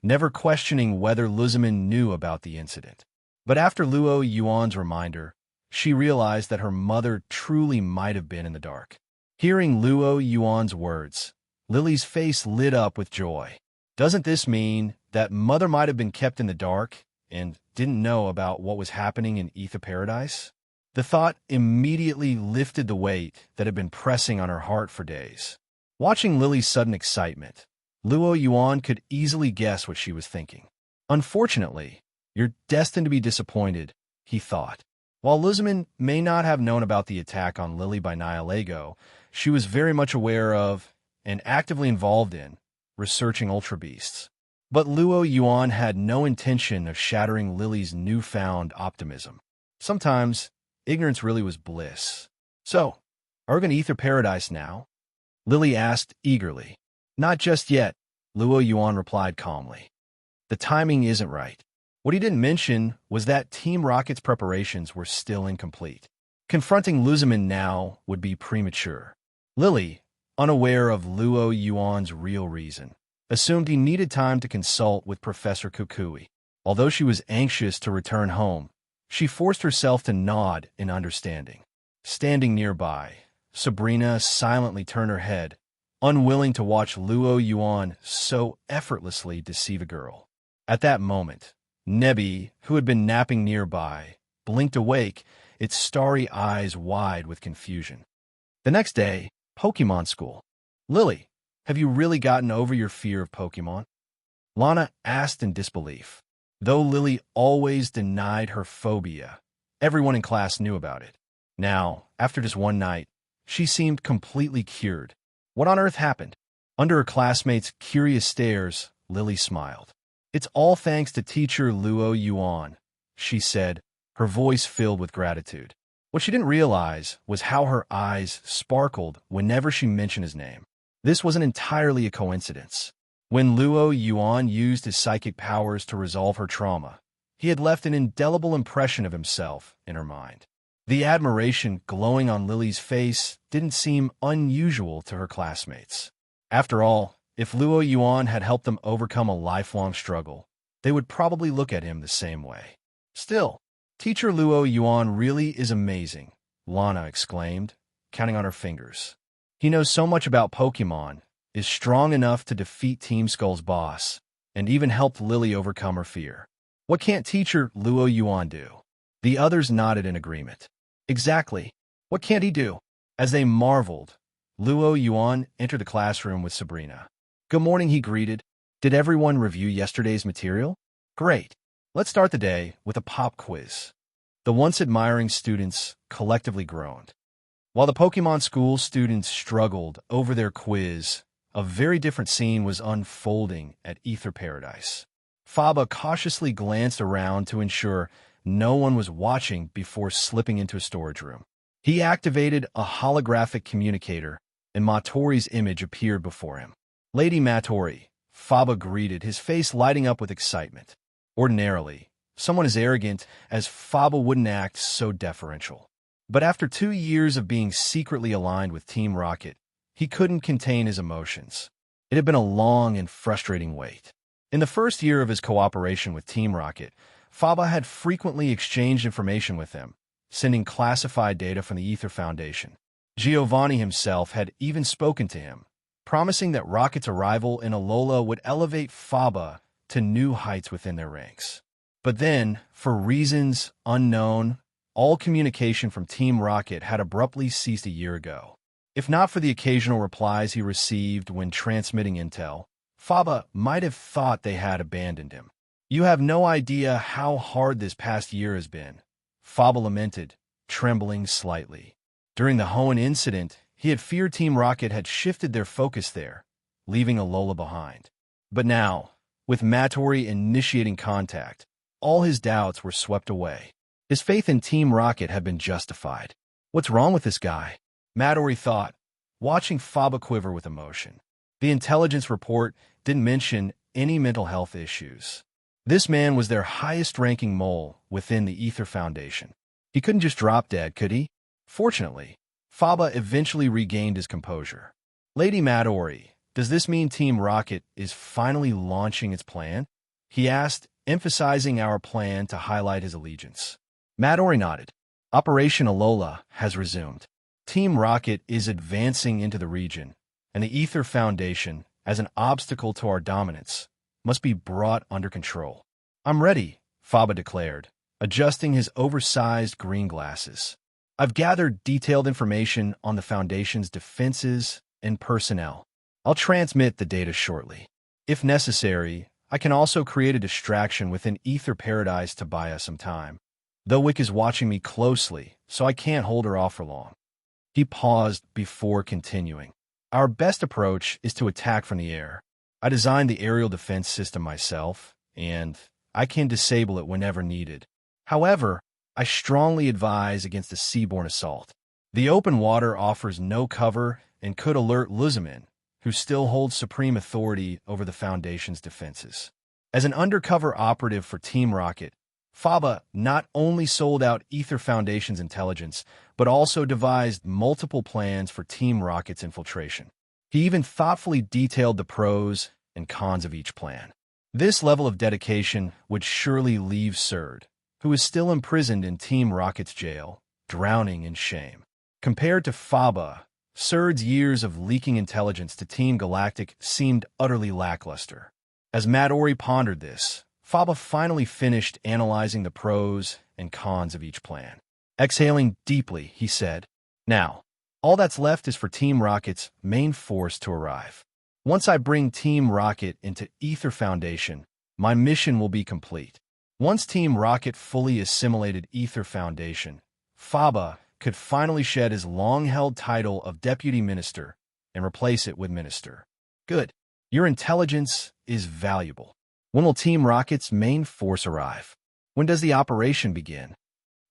never questioning whether Luzimin knew about the incident. But after Luo Yuan's reminder, she realized that her mother truly might have been in the dark. Hearing Luo Yuan's words, Lily's face lit up with joy. Doesn't this mean that mother might have been kept in the dark and didn't know about what was happening in Ether Paradise? The thought immediately lifted the weight that had been pressing on her heart for days. Watching Lily's sudden excitement, Luo Yuan could easily guess what she was thinking. Unfortunately, you're destined to be disappointed, he thought. While Luzimin may not have known about the attack on Lily by Nihilego, she was very much aware of, and actively involved in, researching Ultra Beasts. But Luo Yuan had no intention of shattering Lily's newfound optimism. Sometimes, ignorance really was bliss. So, are we going to Ether Paradise now? Lily asked eagerly. Not just yet, Luo Yuan replied calmly. The timing isn't right. What he didn't mention was that Team Rocket's preparations were still incomplete. Confronting Luzimin now would be premature. Lily, unaware of Luo Yuan's real reason, assumed he needed time to consult with Professor Kukui. Although she was anxious to return home, she forced herself to nod in understanding. Standing nearby, Sabrina silently turned her head, unwilling to watch Luo Yuan so effortlessly deceive a girl. At that moment, Nebi, who had been napping nearby, blinked awake, its starry eyes wide with confusion. The next day, Pokemon School. Lily, have you really gotten over your fear of Pokemon? Lana asked in disbelief. Though Lily always denied her phobia, everyone in class knew about it. Now, after just one night, she seemed completely cured. What on earth happened? Under her classmates' curious stares, Lily smiled. It's all thanks to teacher Luo Yuan, she said, her voice filled with gratitude. What she didn't realize was how her eyes sparkled whenever she mentioned his name. This wasn't entirely a coincidence. When Yuan used his psychic powers to resolve her trauma, he had left an indelible impression of himself in her mind. The admiration glowing on Lily's face didn't seem unusual to her classmates. After all, if Yuan had helped them overcome a lifelong struggle, they would probably look at him the same way. Still, Teacher Yuan really is amazing, Lana exclaimed, counting on her fingers. He knows so much about Pokemon, is strong enough to defeat Team Skull's boss, and even helped Lily overcome her fear. What can't Teacher Yuan do? The others nodded in agreement. Exactly. What can't he do? As they marveled, Yuan entered the classroom with Sabrina. Good morning, he greeted. Did everyone review yesterday's material? Great. Let's start the day with a pop quiz. The once admiring students collectively groaned. While the Pokemon School students struggled over their quiz, a very different scene was unfolding at Ether Paradise. Faba cautiously glanced around to ensure no one was watching before slipping into a storage room. He activated a holographic communicator, and Matori's image appeared before him. Lady Matori, Faba greeted, his face lighting up with excitement. Ordinarily, someone as arrogant as Faba wouldn't act so deferential. But after 2 years of being secretly aligned with Team Rocket, he couldn't contain his emotions. It had been a long and frustrating wait. In the first year of his cooperation with Team Rocket, Faba had frequently exchanged information with them, sending classified data from the Ether Foundation. Giovanni himself had even spoken to him, promising that Rocket's arrival in Alola would elevate Faba to new heights within their ranks. But then, for reasons unknown, all communication from Team Rocket had abruptly ceased a year ago. If not for the occasional replies he received when transmitting intel, Faba might have thought they had abandoned him. You have no idea how hard this past year has been, Faba lamented, trembling slightly. During the Hoenn incident, he had feared Team Rocket had shifted their focus there, leaving Alola behind. But now, with Matori initiating contact, all his doubts were swept away. His faith in Team Rocket had been justified. What's wrong with this guy? Matori thought, watching Faba quiver with emotion. The intelligence report didn't mention any mental health issues. This man was their highest-ranking mole within the Ether Foundation. He couldn't just drop dead, could he? Fortunately, Faba eventually regained his composure. Lady Matori, does this mean Team Rocket is finally launching its plan? He asked, emphasizing our plan to highlight his allegiance. Matori nodded. Operation Alola has resumed. Team Rocket is advancing into the region, and the Ether Foundation, as an obstacle to our dominance, must be brought under control. I'm ready, Faba declared, adjusting his oversized green glasses. I've gathered detailed information on the Foundation's defenses and personnel. I'll transmit the data shortly. If necessary, I can also create a distraction within Ether Paradise to buy us some time. Though Wick is watching me closely, so I can't hold her off for long. He paused before continuing. Our best approach is to attack from the air. I designed the aerial defense system myself, and I can disable it whenever needed. However, I strongly advise against a seaborne assault. The open water offers no cover and could alert Luzamin, who still holds supreme authority over the Foundation's defenses. As an undercover operative for Team Rocket, Faba not only sold out Ether Foundation's intelligence, but also devised multiple plans for Team Rocket's infiltration. He even thoughtfully detailed the pros and cons of each plan. This level of dedication would surely leave Surd, who is still imprisoned in Team Rocket's jail, drowning in shame. Compared to Faba, Surd's years of leaking intelligence to Team Galactic seemed utterly lackluster. As Matori pondered this, Faba finally finished analyzing the pros and cons of each plan. Exhaling deeply, he said, "Now, all that's left is for Team Rocket's main force to arrive. Once I bring Team Rocket into Ether Foundation, my mission will be complete." Once Team Rocket fully assimilated Ether Foundation, Faba could finally shed his long-held title of Deputy Minister and replace it with Minister. Good. Your intelligence is valuable. When will Team Rocket's main force arrive? When does the operation begin?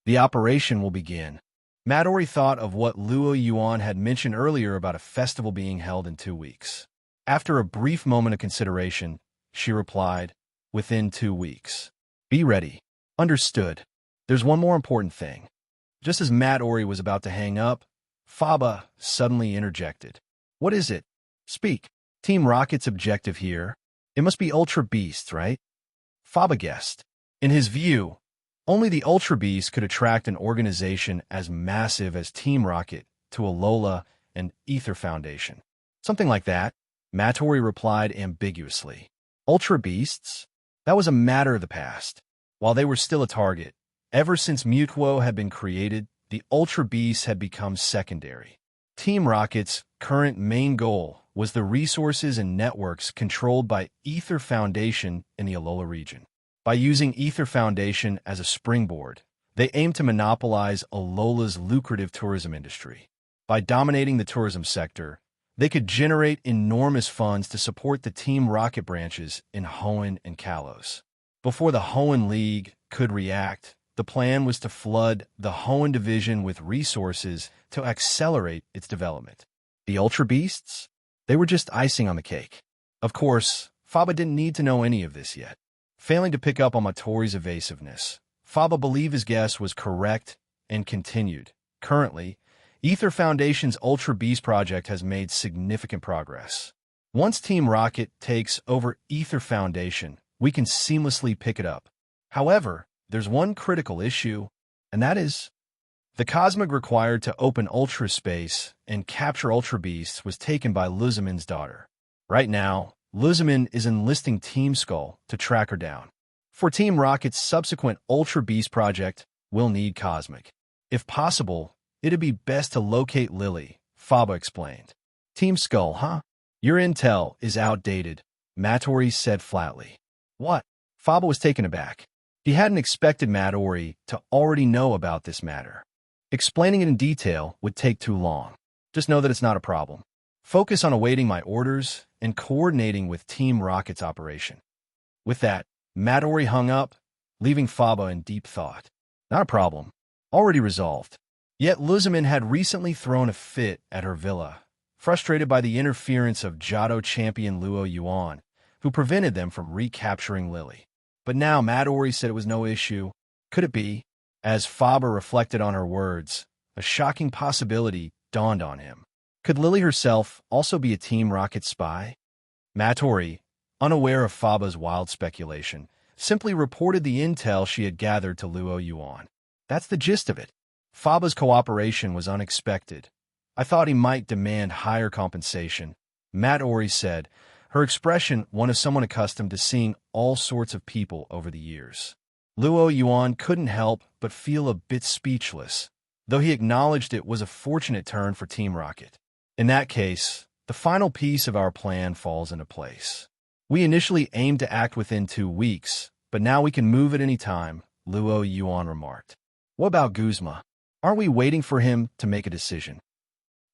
The operation will begin Matori thought of what Luo Yuan had mentioned earlier about a festival being held in 2 weeks. After a brief moment of consideration, she replied, "Within 2 weeks. Be ready." Understood. There's one more important thing. Just as Matori was about to hang up, Faba suddenly interjected. "What is it? Speak." Team Rocket's objective here. It must be Ultra Beasts, right? Faba guessed. In his view, only the Ultra Beasts could attract an organization as massive as Team Rocket to Alola and Ether Foundation. Something like that, Matori replied ambiguously. Ultra Beasts? That was a matter of the past. While they were still a target, ever since Mutuo had been created, the Ultra Beasts had become secondary. Team Rocket's current main goal was the resources and networks controlled by Ether Foundation in the Alola region. By using Ether Foundation as a springboard, they aimed to monopolize Alola's lucrative tourism industry. By dominating the tourism sector, they could generate enormous funds to support the Team Rocket branches in Hoenn and Kalos. Before the Hoenn League could react, the plan was to flood the Hoenn division with resources to accelerate its development. The Ultra Beasts? They were just icing on the cake. Of course, Faba didn't need to know any of this yet. Failing to pick up on Matori's evasiveness, Faba believed his guess was correct and continued. Currently, Ether Foundation's Ultra Beast project has made significant progress. Once Team Rocket takes over Ether Foundation, we can seamlessly pick it up. However, there's one critical issue, and that is the cosmic required to open Ultra Space and capture Ultra Beasts was taken by Luzamin's daughter. Right now, Luzamin is enlisting Team Skull to track her down. For Team Rocket's subsequent Ultra Beast project, we'll need Cosmic. If possible, it'd be best to locate Lily, Faba explained. Team Skull, huh? Your intel is outdated, Matori said flatly. What? Faba was taken aback. He hadn't expected Matori to already know about this matter. Explaining it in detail would take too long. Just know that it's not a problem. Focus on awaiting my orders and coordinating with Team Rocket's operation. With that, Matori hung up, leaving Faba in deep thought. Not a problem. Already resolved. Yet Luzamin had recently thrown a fit at her villa, frustrated by the interference of Johto champion Luo Yuan, who prevented them from recapturing Lily. But now Matori said it was no issue. Could it be? As Faba reflected on her words, a shocking possibility dawned on him. Could Lily herself also be a Team Rocket spy? Matori, unaware of Faba's wild speculation, simply reported the intel she had gathered to Luo Yuan. That's the gist of it. Faba's cooperation was unexpected. I thought he might demand higher compensation, Matori said, her expression one of someone accustomed to seeing all sorts of people over the years. Luo Yuan couldn't help but feel a bit speechless, though he acknowledged it was a fortunate turn for Team Rocket. In that case, the final piece of our plan falls into place. We initially aimed to act within 2 weeks, but now we can move at any time, Luo Yuan remarked. What about Guzma? Aren't we waiting for him to make a decision?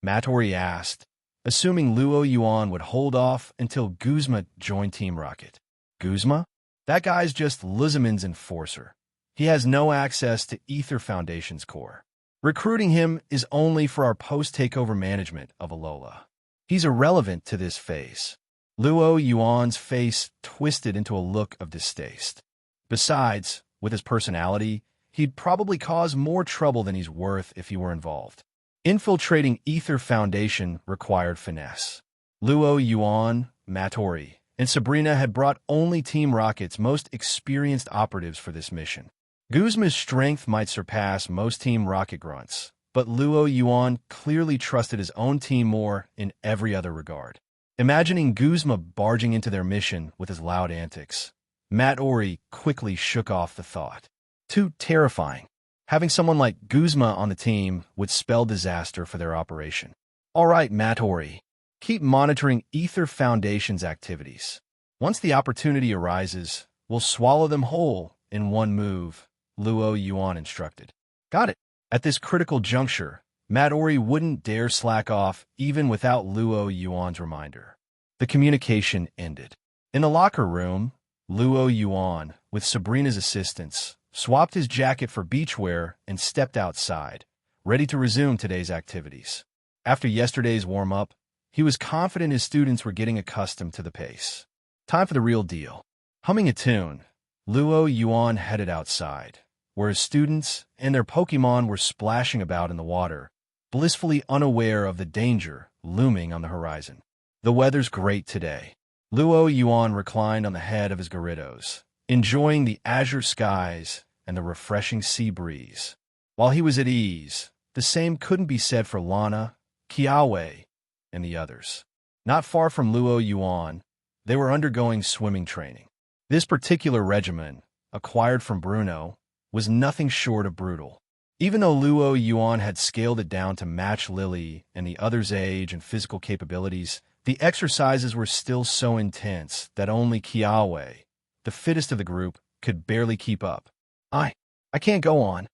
Matori asked, assuming Luo Yuan would hold off until Guzma joined Team Rocket. Guzma? That guy's just Luzamin's enforcer. He has no access to Ether Foundation's core. Recruiting him is only for our post-takeover management of Alola. He's irrelevant to this phase. Luo Yuan's face twisted into a look of distaste. Besides, with his personality, he'd probably cause more trouble than he's worth if he were involved. Infiltrating Ether Foundation required finesse. Luo Yuan, Matori, and Sabrina had brought only Team Rocket's most experienced operatives for this mission. Guzma's strength might surpass most Team Rocket grunts, but Luo Yuan clearly trusted his own team more in every other regard. Imagining Guzma barging into their mission with his loud antics, Matori quickly shook off the thought. Too terrifying. Having someone like Guzma on the team would spell disaster for their operation. All right, Matori. Keep monitoring Ether Foundation's activities. Once the opportunity arises, we'll swallow them whole in one move, Luo Yuan instructed. Got it. At this critical juncture, Matori wouldn't dare slack off even without Luo Yuan's reminder. The communication ended. In the locker room, Luo Yuan, with Sabrina's assistance, swapped his jacket for beachwear and stepped outside, ready to resume today's activities. After yesterday's warm-up, he was confident his students were getting accustomed to the pace. Time for the real deal. Humming a tune, Yuan headed outside, where his students and their Pokemon were splashing about in the water, blissfully unaware of the danger looming on the horizon. The weather's great today. Yuan reclined on the head of his Gyarados, enjoying the azure skies and the refreshing sea breeze. While he was at ease, the same couldn't be said for Lana, Kiawe, and the others. Not far from Yuan, they were undergoing swimming training. This particular regimen, acquired from Bruno, was nothing short of brutal. Even though Yuan had scaled it down to match Lily and the others' age and physical capabilities, the exercises were still so intense that only Kiawe, the fittest of the group, could barely keep up. I can't go on.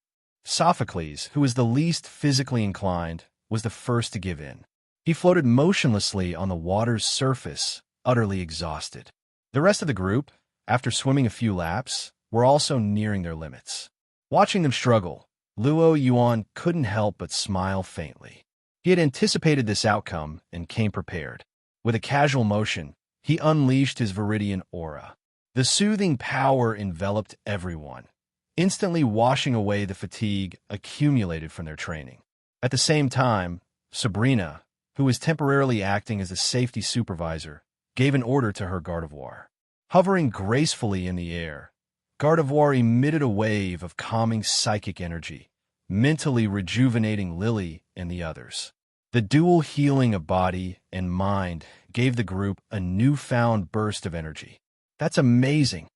Sophocles, who was the least physically inclined, was the first to give in. He floated motionlessly on the water's surface, utterly exhausted. The rest of the group, after swimming a few laps, were also nearing their limits. Watching them struggle, Yuan couldn't help but smile faintly. He had anticipated this outcome and came prepared. With a casual motion, he unleashed his Viridian aura. The soothing power enveloped everyone, instantly washing away the fatigue accumulated from their training. At the same time, Sabrina, who was temporarily acting as a safety supervisor, gave an order to her Gardevoir. Hovering gracefully in the air, Gardevoir emitted a wave of calming psychic energy, mentally rejuvenating Lily and the others. The dual healing of body and mind gave the group a newfound burst of energy. That's amazing.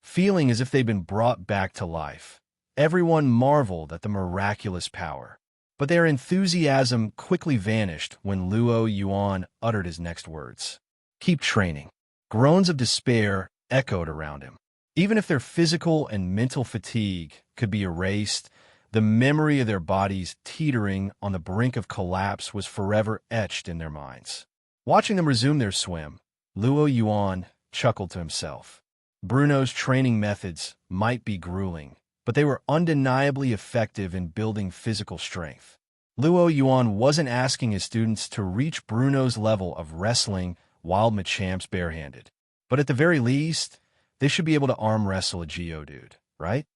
Feeling as if they'd been brought back to life, everyone marveled at the miraculous power. But their enthusiasm quickly vanished when Yuan uttered his next words. Keep training. Groans of despair echoed around him. Even if their physical and mental fatigue could be erased, the memory of their bodies teetering on the brink of collapse was forever etched in their minds. Watching them resume their swim, Yuan chuckled to himself. Bruno's training methods might be grueling, but they were undeniably effective in building physical strength. Yuan wasn't asking his students to reach Bruno's level of wrestling wild Machamps barehanded, but at the very least, they should be able to arm wrestle a Geodude, right?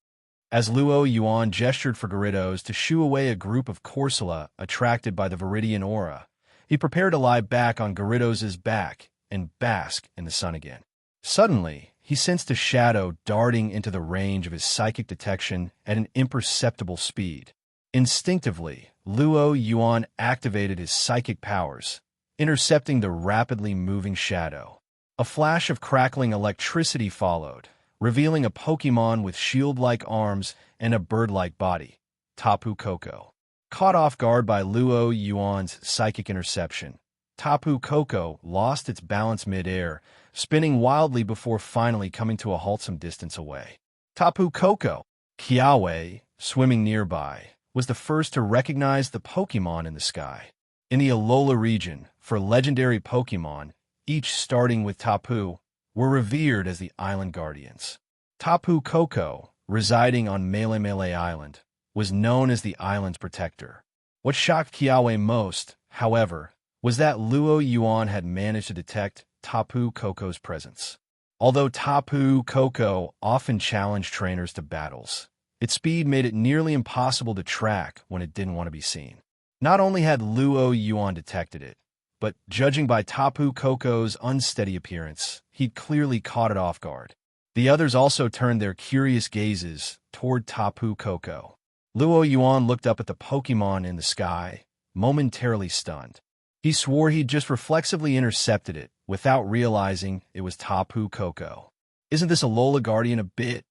As Yuan gestured for Gyarados to shoo away a group of Corsola attracted by the Viridian aura, he prepared to lie back on Gyarados' back and bask in the sun again. Suddenly, he sensed a shadow darting into the range of his psychic detection at an imperceptible speed. Instinctively, Yuan activated his psychic powers, intercepting the rapidly moving shadow. A flash of crackling electricity followed, revealing a Pokemon with shield-like arms and a bird-like body, Tapu Koko. Caught off guard by Yuan's psychic interception, Tapu Koko lost its balance mid-air, spinning wildly before finally coming to a halt some distance away. Tapu Koko, Kiawe, swimming nearby, was the first to recognize the Pokemon in the sky. In the Alola region, for legendary Pokemon, each starting with Tapu, were revered as the island guardians. Tapu Koko, residing on Mele Mele Island, was known as the island's protector. What shocked Kiawe most, however, was that Yuan had managed to detect Tapu Koko's presence. Although Tapu Koko often challenged trainers to battles, its speed made it nearly impossible to track when it didn't want to be seen. Not only had Yuan detected it, but judging by Tapu Koko's unsteady appearance, he'd clearly caught it off guard. The others also turned their curious gazes toward Tapu Koko. Yuan looked up at the Pokemon in the sky, momentarily stunned. He swore he'd just reflexively intercepted it, without realizing it was Tapu Koko. Isn't this Alola Guardian a bit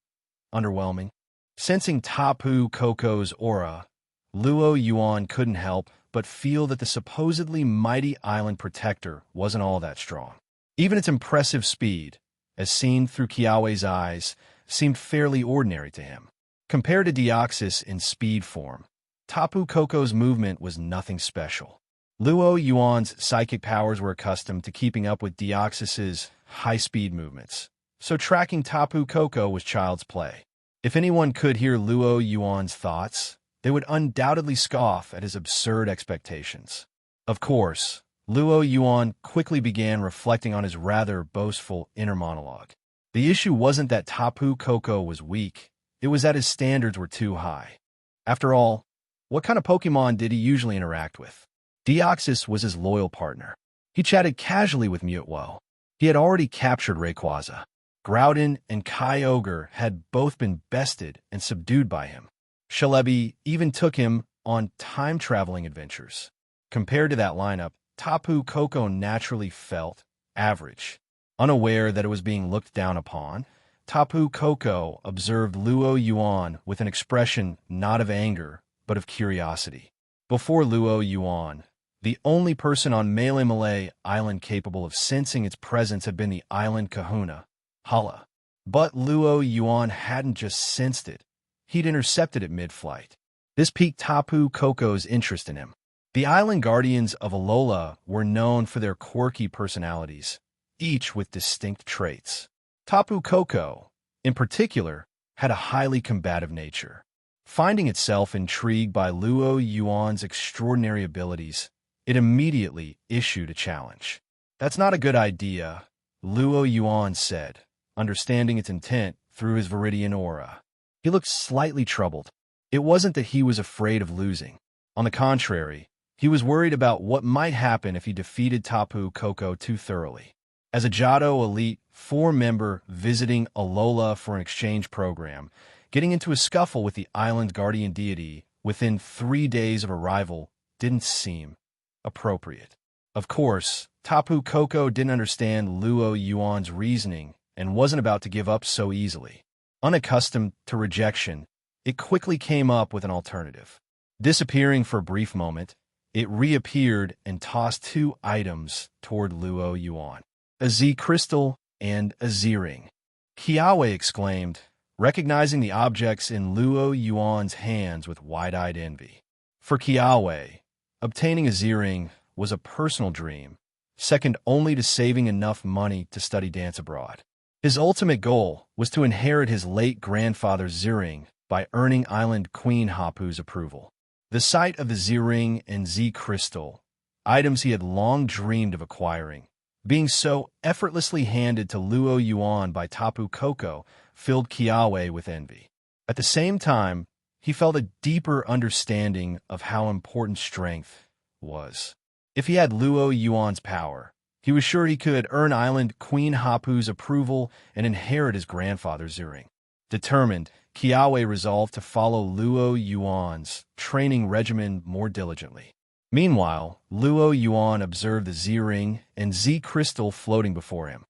underwhelming? Sensing Tapu Koko's aura, Yuan couldn't help but feel that the supposedly mighty island protector wasn't all that strong. Even its impressive speed, as seen through Kiawe's eyes, seemed fairly ordinary to him. Compared to Deoxys in speed form, Tapu Koko's movement was nothing special. Yuan's psychic powers were accustomed to keeping up with Deoxys's high-speed movements, so tracking Tapu Koko was child's play. If anyone could hear Yuan's thoughts, they would undoubtedly scoff at his absurd expectations. Of course, Luo Yuan quickly began reflecting on his rather boastful inner monologue. The issue wasn't that Tapu Koko was weak, it was that his standards were too high. After all, what kind of Pokemon did he usually interact with? Deoxys was his loyal partner. He chatted casually with Mutwo. He had already captured Rayquaza. Groudon and Kyogre had both been bested and subdued by him. Celebi even took him on time-traveling adventures. Compared to that lineup, Tapu Koko naturally felt average. Unaware that it was being looked down upon, Tapu Koko observed Luo Yuan with an expression not of anger, but of curiosity. Before Luo Yuan, the only person on Malay Island capable of sensing its presence had been the island kahuna, Hala. But Luo Yuan hadn't just sensed it, he'd intercepted it mid-flight. This piqued Tapu Koko's interest in him. The island guardians of Alola were known for their quirky personalities, each with distinct traits. Tapu Koko, in particular, had a highly combative nature. Finding itself intrigued by Luo Yuan's extraordinary abilities, it immediately issued a challenge. "That's not a good idea," Luo Yuan said, understanding its intent through his Viridian aura. He looked slightly troubled. It wasn't that he was afraid of losing. On the contrary, he was worried about what might happen if he defeated Tapu Koko too thoroughly. As a Johto Elite 4 member visiting Alola for an exchange program, getting into a scuffle with the island's guardian deity within 3 days of arrival didn't seem appropriate. Of course, Tapu Koko didn't understand Luo Yuan's reasoning and wasn't about to give up so easily. Unaccustomed to rejection, it quickly came up with an alternative. Disappearing for a brief moment, it reappeared and tossed 2 items toward Luo Yuan. A Z crystal and a Z ring. Kiawe exclaimed, recognizing the objects in Luo Yuan's hands with wide-eyed envy. For Kiawe, obtaining a Z ring was a personal dream, second only to saving enough money to study dance abroad. His ultimate goal was to inherit his late grandfather's Z ring by earning Island Queen Hapu's approval. The sight of the Z ring and Z crystal, items he had long dreamed of acquiring, being so effortlessly handed to Luo Yuan by Tapu Koko, filled Kiawe with envy. At the same time, he felt a deeper understanding of how important strength was. If he had Luo Yuan's power, he was sure he could earn Island Queen Hapu's approval and inherit his grandfather's Z ring. Determined, Kiawe resolved to follow Luo Yuan's training regimen more diligently. Meanwhile, Luo Yuan observed the Z ring and Z crystal floating before him.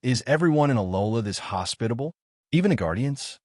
Is everyone in Alola this hospitable? Even the guardians?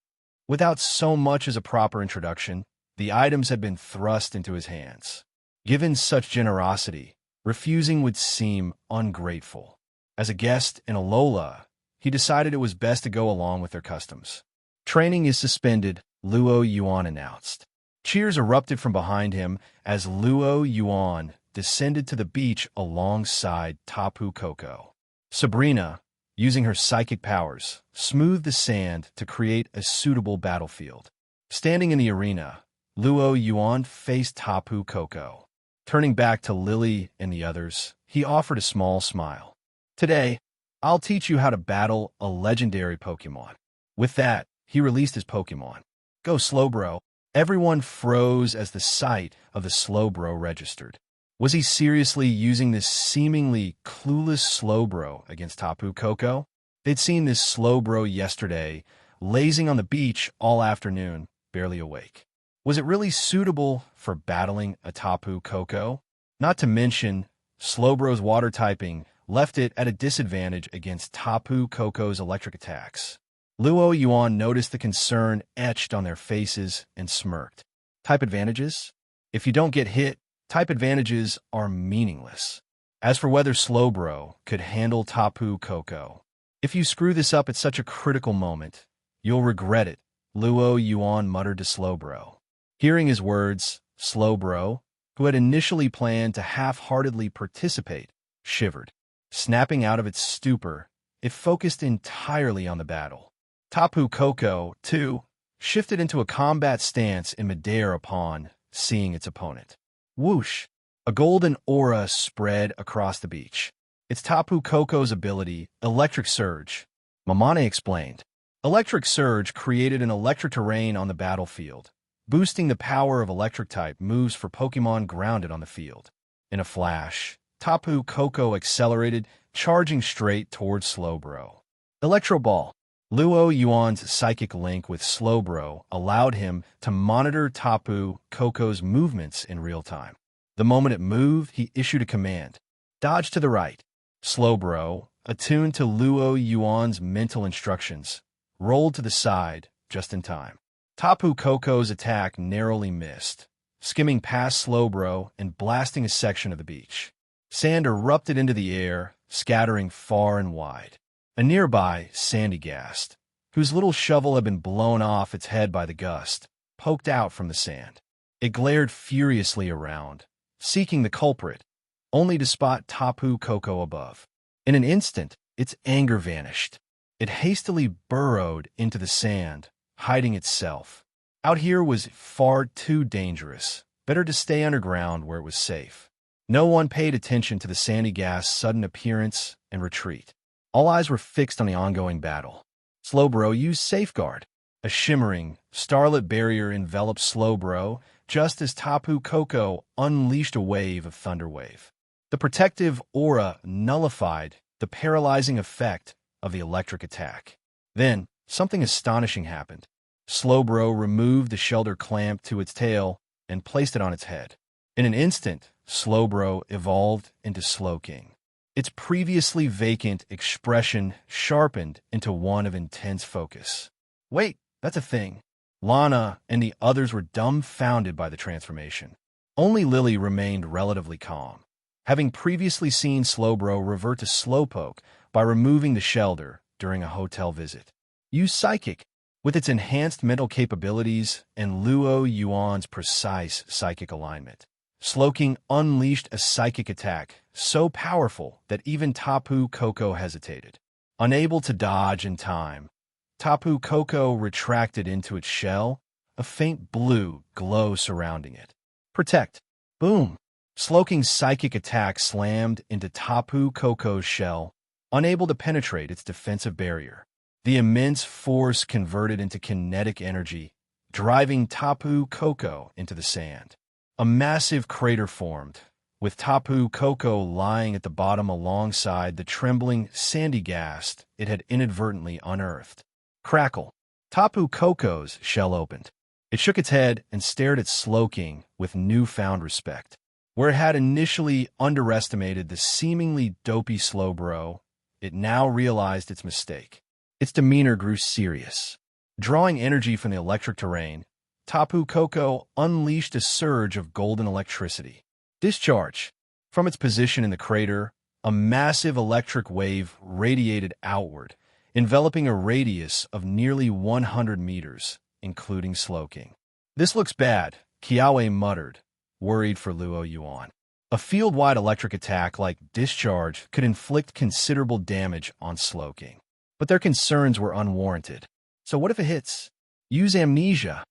Without so much as a proper introduction, the items had been thrust into his hands. Given such generosity, refusing would seem ungrateful. As a guest in Alola, he decided it was best to go along with their customs. "Training is suspended," Luo Yuan announced. Cheers erupted from behind him as Luo Yuan descended to the beach alongside Tapu Koko. Sabrina, using her psychic powers, smoothed the sand to create a suitable battlefield. Standing in the arena, Luo Yuan faced Tapu Koko. Turning back to Lily and the others, he offered a small smile. "Today, I'll teach you how to battle a legendary Pokemon." With that, he released his Pokemon. "Go Slowbro." Everyone froze as the sight of the Slowbro registered. Was he seriously using this seemingly clueless Slowbro against Tapu Koko? They'd seen this Slowbro yesterday, lazing on the beach all afternoon, barely awake. Was it really suitable for battling a Tapu Koko? Not to mention, Slowbro's water typing left it at a disadvantage against Tapu Koko's electric attacks. Luo Yuan noticed the concern etched on their faces and smirked. Type advantages? If you don't get hit, type advantages are meaningless. As for whether Slowbro could handle Tapu Koko, if you screw this up at such a critical moment, you'll regret it, Luo Yuan muttered to Slowbro. Hearing his words, Slowbro, who had initially planned to half-heartedly participate, shivered. Snapping out of its stupor, it focused entirely on the battle. Tapu Koko, too, shifted into a combat stance in midair upon seeing its opponent. Whoosh! A golden aura spread across the beach. It's Tapu Koko's ability, Electric Surge. Mamane explained. Electric Surge created an electric terrain on the battlefield, boosting the power of electric-type moves for Pokémon grounded on the field. In a flash, Tapu Koko accelerated, charging straight towards Slowbro. Electro Ball. Luo Yuan's psychic link with Slowbro allowed him to monitor Tapu Koko's movements in real time. The moment it moved, he issued a command. Dodge to the right. Slowbro, attuned to Luo Yuan's mental instructions, rolled to the side just in time. Tapu Koko's attack narrowly missed, skimming past Slowbro and blasting a section of the beach. Sand erupted into the air, scattering far and wide. A nearby Sandygast, whose little shovel had been blown off its head by the gust, poked out from the sand. It glared furiously around, seeking the culprit, only to spot Tapu Koko above. In an instant, its anger vanished. It hastily burrowed into the sand, hiding itself. Out here was far too dangerous. Better to stay underground where it was safe. No one paid attention to the Sandygast's sudden appearance and retreat. All eyes were fixed on the ongoing battle. Slowbro used Safeguard. A shimmering, starlit barrier enveloped Slowbro just as Tapu Koko unleashed a wave of Thunderwave. The protective aura nullified the paralyzing effect of the electric attack. Then, something astonishing happened. Slowbro removed the shelter clamp to its tail and placed it on its head. In an instant, Slowbro evolved into Slowking. Its previously vacant expression sharpened into one of intense focus. Wait, that's a thing. Lana and the others were dumbfounded by the transformation. Only Lily remained relatively calm, having previously seen Slowbro revert to Slowpoke by removing the shelter during a hotel visit. Use Psychic. With its enhanced mental capabilities and Luo Yuan's precise psychic alignment, Slowking unleashed a psychic attack so powerful that even Tapu Koko hesitated. Unable to dodge in time, Tapu Koko retracted into its shell, a faint blue glow surrounding it. Protect. Boom! Slowking's psychic attack slammed into Tapu Koko's shell, unable to penetrate its defensive barrier. The immense force converted into kinetic energy, driving Tapu Koko into the sand. A massive crater formed, with Tapu Koko lying at the bottom alongside the trembling Sandygast it had inadvertently unearthed. Crackle. Tapu Koko's shell opened. It shook its head and stared at Slowking with newfound respect. Where it had initially underestimated the seemingly dopey Slowbro, it now realized its mistake. Its demeanor grew serious. Drawing energy from the electric terrain, Tapu Koko unleashed a surge of golden electricity. Discharge. From its position in the crater, a massive electric wave radiated outward, enveloping a radius of nearly 100 meters, including Slowking. This looks bad, Kiawe muttered, worried for Luo Yuan. A field-wide electric attack like Discharge could inflict considerable damage on Slowking. But their concerns were unwarranted. So what if it hits? Use Amnesia.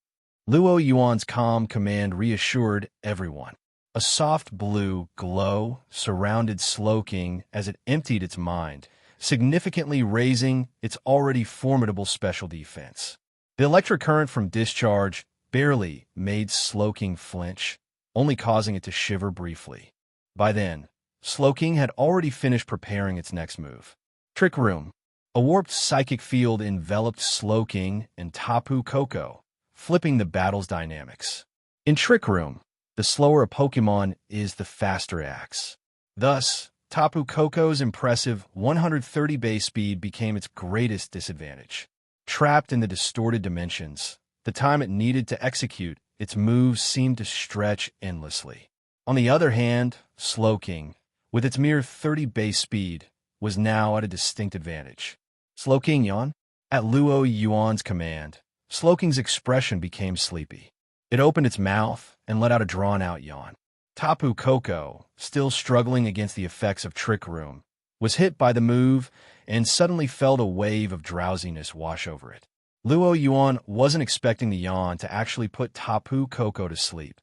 Luo Yuan's calm command reassured everyone. A soft blue glow surrounded Slowking as it emptied its mind, significantly raising its already formidable special defense. The electric current from Discharge barely made Slowking flinch, only causing it to shiver briefly. By then, Slowking had already finished preparing its next move. Trick Room. A warped psychic field enveloped Slowking and Tapu Koko, flipping the battle's dynamics. In Trick Room, the slower a Pokemon is, the faster it acts. Thus, Tapu Koko's impressive 130 base speed became its greatest disadvantage. Trapped in the distorted dimensions, the time it needed to execute its moves seemed to stretch endlessly. On the other hand, Slowking, with its mere 30 base speed, was now at a distinct advantage. Slowking yawn? At Luo Yuan's command, Slowking's expression became sleepy. It opened its mouth and let out a drawn-out yawn. Tapu Koko, still struggling against the effects of Trick Room, was hit by the move and suddenly felt a wave of drowsiness wash over it. Luo Yuan wasn't expecting the Yuan to actually put Tapu Koko to sleep.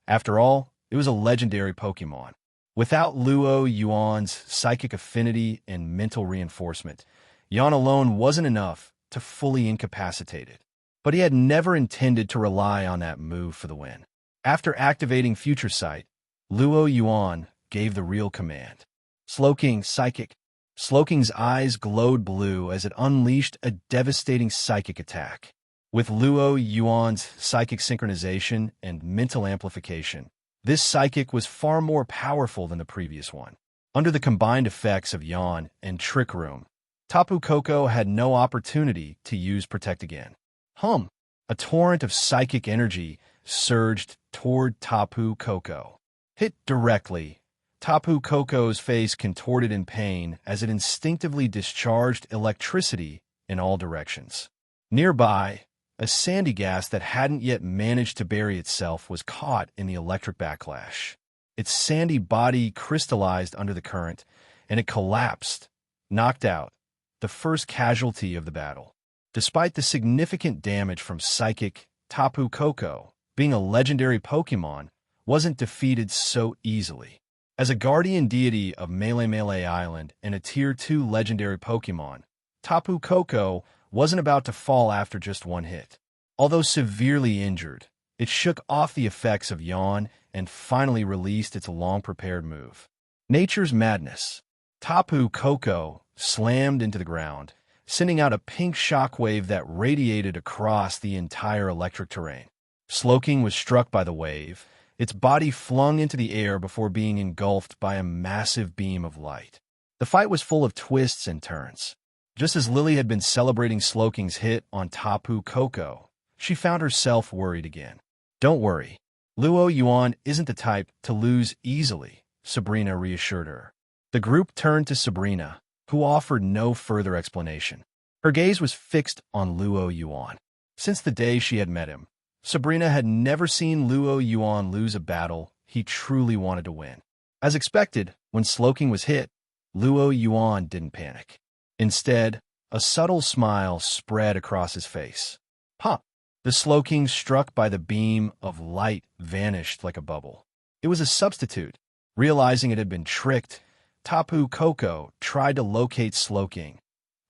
After all, it was a legendary Pokemon. Without Luo Yuan's psychic affinity and mental reinforcement, Yuan alone wasn't enough to fully incapacitate it. But he had never intended to rely on that move for the win. After activating Future Sight, Luo Yuan gave the real command. Slowking Psychic. Slowking's eyes glowed blue as it unleashed a devastating psychic attack. With Luo Yuan's psychic synchronization and mental amplification, this psychic was far more powerful than the previous one. Under the combined effects of Yuan and Trick Room, Tapu Koko had no opportunity to use Protect again. A torrent of psychic energy surged toward Tapu Koko. Hit directly, Tapu Koko's face contorted in pain as it instinctively discharged electricity in all directions. Nearby, a sandy gas that hadn't yet managed to bury itself was caught in the electric backlash. Its sandy body crystallized under the current, and it collapsed, knocked out, the first casualty of the battle. Despite the significant damage from Psychic, Tapu Koko, being a legendary Pokemon, wasn't defeated so easily. As a guardian deity of Melee Island and a Tier 2 legendary Pokemon, Tapu Koko wasn't about to fall after just one hit. Although severely injured, it shook off the effects of Yuan and finally released its long-prepared move. Nature's Madness. Tapu Koko slammed into the ground, sending out a pink shockwave that radiated across the entire electric terrain. Slowking was struck by the wave, its body flung into the air before being engulfed by a massive beam of light. The fight was full of twists and turns. Just as Lily had been celebrating Slowking's hit on Tapu Koko, she found herself worried again. Don't worry, Luo Yuan isn't the type to lose easily, Sabrina reassured her. The group turned to Sabrina, who offered no further explanation. Her gaze was fixed on Luo Yuan. Since the day she had met him, Sabrina had never seen Luo Yuan lose a battle he truly wanted to win. As expected, when Slowking was hit, Luo Yuan didn't panic. Instead, a subtle smile spread across his face. Pop! The Slowking struck by the beam of light vanished like a bubble. It was a substitute. Realizing it had been tricked, Tapu Koko tried to locate Slowking,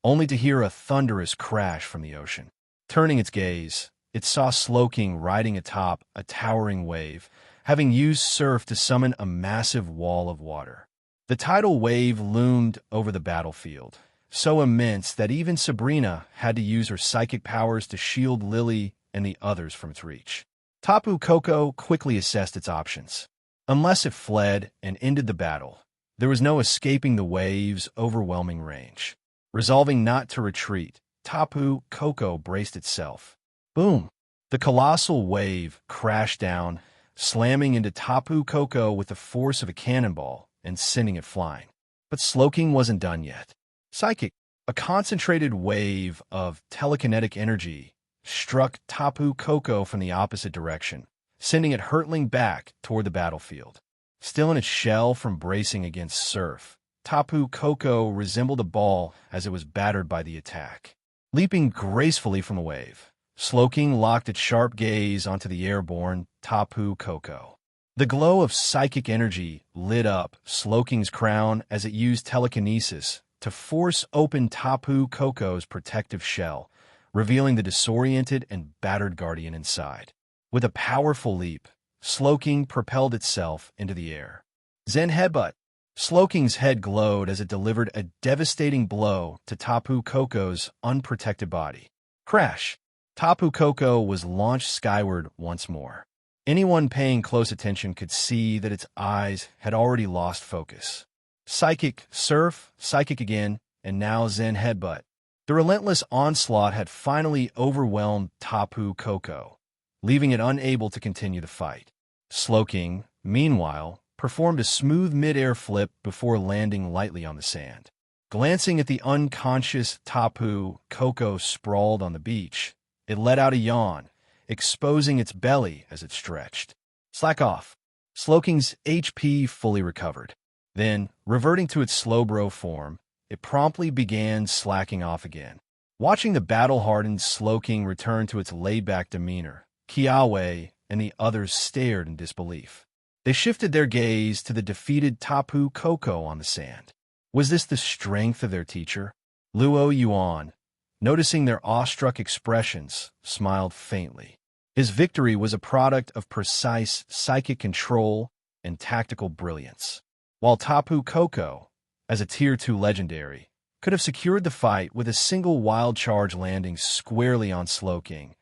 only to hear a thunderous crash from the ocean. Turning its gaze, it saw Slowking riding atop a towering wave, having used surf to summon a massive wall of water. The tidal wave loomed over the battlefield, so immense that even Sabrina had to use her psychic powers to shield Lily and the others from its reach. Tapu Koko quickly assessed its options. Unless it fled and ended the battle, there was no escaping the wave's overwhelming range. Resolving not to retreat, Tapu Koko braced itself. Boom! The colossal wave crashed down, slamming into Tapu Koko with the force of a cannonball and sending it flying. But Slowking wasn't done yet. Psychic, a concentrated wave of telekinetic energy, struck Tapu Koko from the opposite direction, sending it hurtling back toward the battlefield. Still in its shell from bracing against surf, Tapu Koko resembled a ball as it was battered by the attack. Leaping gracefully from the wave, Slowking locked its sharp gaze onto the airborne Tapu Koko. The glow of psychic energy lit up Slowking's crown as it used telekinesis to force open Tapu Koko's protective shell, revealing the disoriented and battered guardian inside. With a powerful leap, Slowking propelled itself into the air. Zen Headbutt. Slowking's head glowed as it delivered a devastating blow to Tapu Koko's unprotected body. Crash! Tapu Koko was launched skyward once more. Anyone paying close attention could see that its eyes had already lost focus. Psychic Surf, Psychic again, and now Zen Headbutt. The relentless onslaught had finally overwhelmed Tapu Koko, leaving it unable to continue the fight. Slowking, meanwhile, performed a smooth mid-air flip before landing lightly on the sand. Glancing at the unconscious Tapu Koko sprawled on the beach, it let out a yawn, exposing its belly as it stretched. Slack off. Slowking's HP fully recovered. Then, reverting to its Slowbro form, it promptly began slacking off again. Watching the battle-hardened Slowking return to its laid-back demeanor, Kiawe and the others stared in disbelief. They shifted their gaze to the defeated Tapu Koko on the sand. Was this the strength of their teacher? Luo Yuan, noticing their awestruck expressions, smiled faintly. His victory was a product of precise psychic control and tactical brilliance. While Tapu Koko, as a Tier 2 legendary, could have secured the fight with a single wild charge landing squarely on Slowking,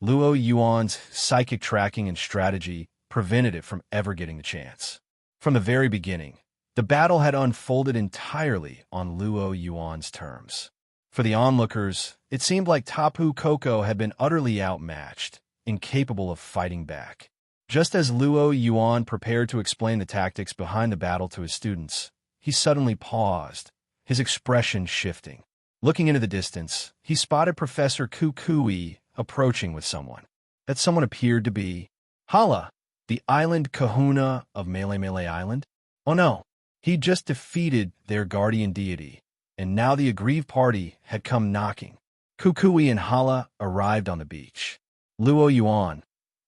Luo Yuan's psychic tracking and strategy prevented it from ever getting the chance. From the very beginning, the battle had unfolded entirely on Luo Yuan's terms. For the onlookers, it seemed like Tapu Koko had been utterly outmatched, incapable of fighting back. Just as Luo Yuan prepared to explain the tactics behind the battle to his students, he suddenly paused, his expression shifting. Looking into the distance, he spotted Professor Kukui approaching with someone. That someone appeared to be Hala, the island kahuna of Mele Mele Island. Oh no, he'd just defeated their guardian deity, and now the aggrieved party had come knocking. Kukui and Hala arrived on the beach. Luo Yuan,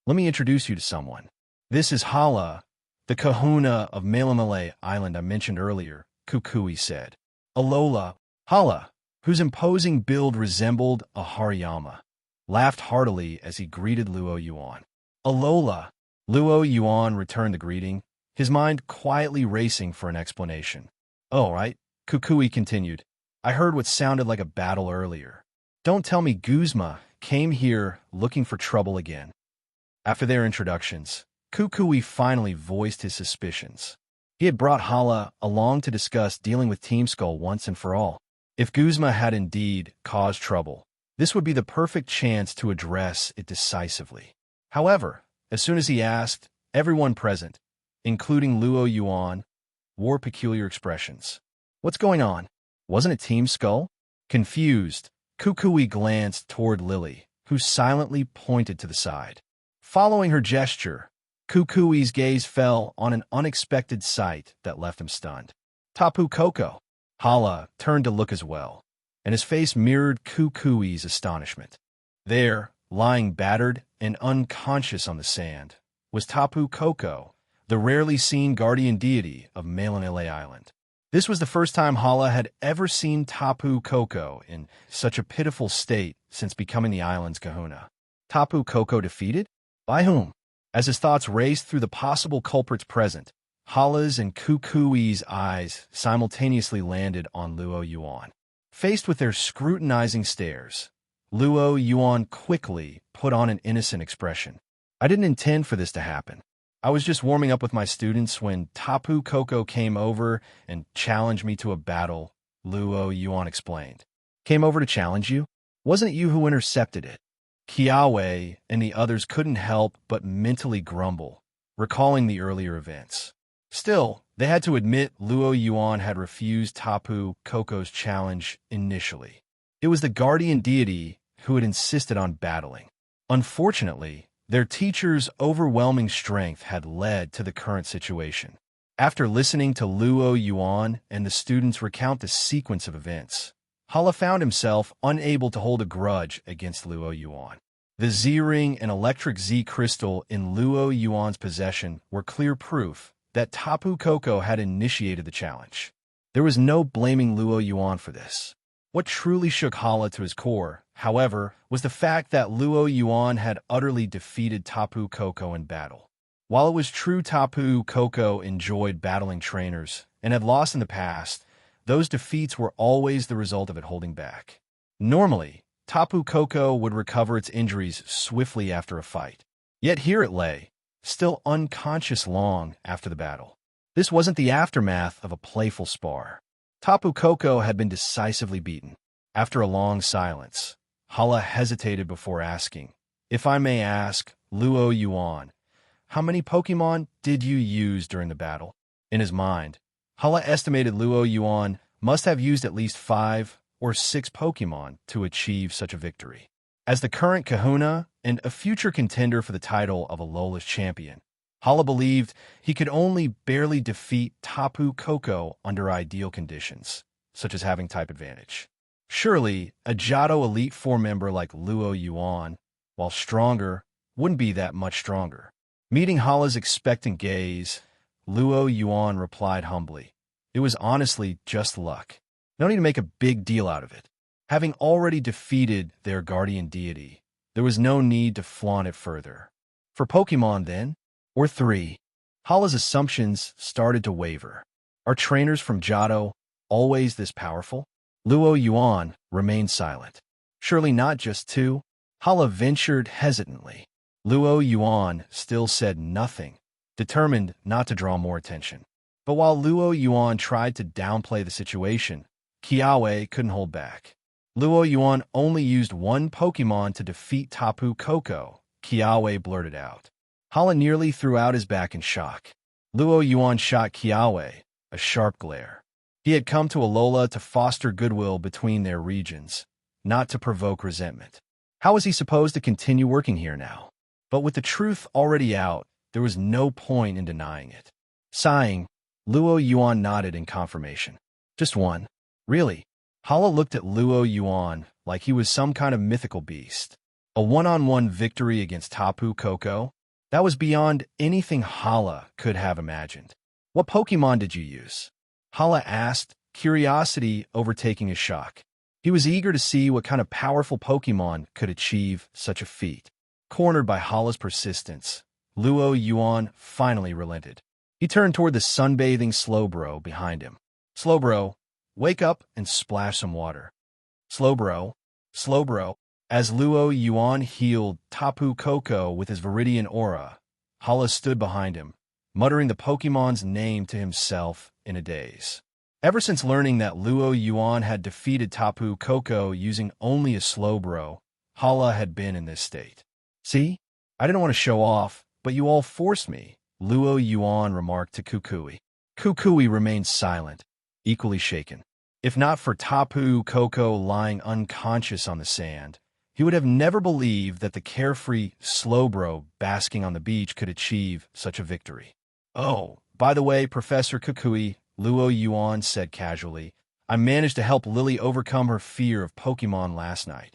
let me introduce you to someone. This is Hala, the kahuna of Mele Mele Island I mentioned earlier, Kukui said. Alola, Hala, whose imposing build resembled a Hariyama, laughed heartily as he greeted Luo Yuan. Alola, Luo Yuan returned the greeting, his mind quietly racing for an explanation. Oh, right, Kukui continued. I heard what sounded like a battle earlier. Don't tell me Guzma came here looking for trouble again. After their introductions, Kukui finally voiced his suspicions. He had brought Hala along to discuss dealing with Team Skull once and for all. If Guzma had indeed caused trouble, this would be the perfect chance to address it decisively. However, as soon as he asked, everyone present, including Luo Yuan, wore peculiar expressions. What's going on? Wasn't it Team Skull? Confused, Kukui glanced toward Lily, who silently pointed to the side. Following her gesture, Kukui's gaze fell on an unexpected sight that left him stunned. Tapu Koko. Hala turned to look as well, and his face mirrored Kukui's astonishment. There, lying battered and unconscious on the sand, was Tapu Koko, the rarely seen guardian deity of Mele Mele Island. This was the first time Hala had ever seen Tapu Koko in such a pitiful state since becoming the island's kahuna. Tapu Koko defeated? By whom? As his thoughts raced through the possible culprits present, Hala's and Kukui's eyes simultaneously landed on Luo Yuan. Faced with their scrutinizing stares, Luo Yuan quickly put on an innocent expression. I didn't intend for this to happen. I was just warming up with my students when Tapu Koko came over and challenged me to a battle, Luo Yuan explained. Came over to challenge you? Wasn't it you who intercepted it? Kiawe and the others couldn't help but mentally grumble, recalling the earlier events. Still, they had to admit Luo Yuan had refused Tapu Koko's challenge initially. It was the guardian deity who had insisted on battling. Unfortunately, their teacher's overwhelming strength had led to the current situation. After listening to Luo Yuan and the students recount the sequence of events, Hala found himself unable to hold a grudge against Luo Yuan. The Z-Ring and Electric Z Crystal in Luo Yuan's possession were clear proof that Tapu Koko had initiated the challenge. There was no blaming Luo Yuan for this. What truly shook Hala to his core, however, was the fact that Luo Yuan had utterly defeated Tapu Koko in battle. While it was true Tapu Koko enjoyed battling trainers and had lost in the past, those defeats were always the result of it holding back. Normally, Tapu Koko would recover its injuries swiftly after a fight. Yet here it lay, still unconscious long after the battle. This wasn't the aftermath of a playful spar. Tapu Koko had been decisively beaten. After a long silence, Hala hesitated before asking, If I may ask, Luo Yuan, how many Pokemon did you use during the battle? In his mind, Hala estimated Luo Yuan must have used at least 5 or 6 Pokemon to achieve such a victory. As the current kahuna and a future contender for the title of Alola's champion, Hala believed he could only barely defeat Tapu Koko under ideal conditions, such as having type advantage. Surely, a Johto Elite Four member like Luo Yuan, while stronger, wouldn't be that much stronger. Meeting Hala's expectant gaze, Luo Yuan replied humbly, "It was honestly just luck. No need to make a big deal out of it. Having already defeated their guardian deity, there was no need to flaunt it further. For Pokemon, then? Or 3? Hala's assumptions started to waver. Are trainers from Johto always this powerful? Luo Yuan remained silent. Surely not just 2? Hala ventured hesitantly. Luo Yuan still said nothing, determined not to draw more attention. But while Luo Yuan tried to downplay the situation, Kiawe couldn't hold back. Luo Yuan only used 1 Pokemon to defeat Tapu Koko, Kiawe blurted out. Hala nearly threw out his back in shock. Luo Yuan shot Kiawe a sharp glare. He had come to Alola to foster goodwill between their regions, not to provoke resentment. How was he supposed to continue working here now? But with the truth already out, there was no point in denying it. Sighing, Luo Yuan nodded in confirmation. Just 1. Really? Hala looked at Luo Yuan like he was some kind of mythical beast. A one-on-one victory against Tapu Koko? That was beyond anything Hala could have imagined. What Pokemon did you use? Hala asked, curiosity overtaking his shock. He was eager to see what kind of powerful Pokemon could achieve such a feat. Cornered by Hala's persistence, Luo Yuan finally relented. He turned toward the sunbathing Slowbro behind him. Slowbro, wake up and splash some water. Slowbro, Slowbro. As Luo Yuan healed Tapu Koko with his Viridian aura, Hala stood behind him, muttering the Pokemon's name to himself in a daze. Ever since learning that Luo Yuan had defeated Tapu Koko using only a Slowbro, Hala had been in this state. See? I didn't want to show off, but you all forced me, Luo Yuan remarked to Kukui. Kukui remained silent, equally shaken. If not for Tapu Koko lying unconscious on the sand, he would have never believed that the carefree Slowbro basking on the beach could achieve such a victory. Oh, by the way, Professor Kukui, Luo Yuan said casually, I managed to help Lily overcome her fear of Pokemon last night.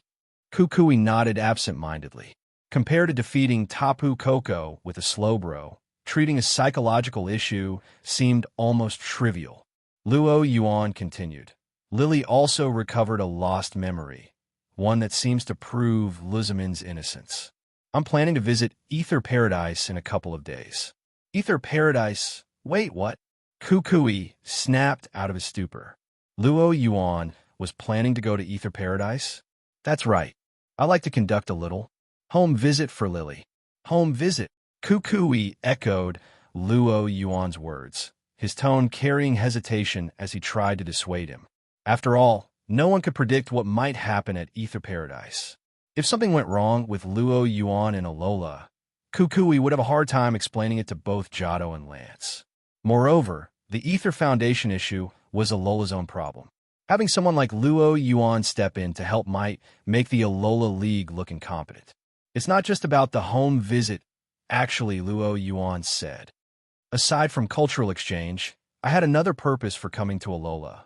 Kukui nodded absent-mindedly. Compared to defeating Tapu Koko with a Slowbro, treating a psychological issue seemed almost trivial. Luo Yuan continued. Lily also recovered a lost memory, one that seems to prove Luzmin's innocence. I'm planning to visit Ether Paradise in a couple of days. Ether Paradise? Wait, what? Kukui snapped out of his stupor. Luo Yuan was planning to go to Ether Paradise? That's right. I like to conduct a little home visit for Lily. Home visit? Kukui echoed Luo Yuan's words, his tone carrying hesitation as he tried to dissuade him. After all, no one could predict what might happen at Ether Paradise. If something went wrong with Luo Yuan and Alola, Kukui would have a hard time explaining it to both Johto and Lance. Moreover, the Ether Foundation issue was Alola's own problem. Having someone like Luo Yuan step in to help might make the Alola League look incompetent. It's not just about the home visit, actually, Luo Yuan said. Aside from cultural exchange, I had another purpose for coming to Alola.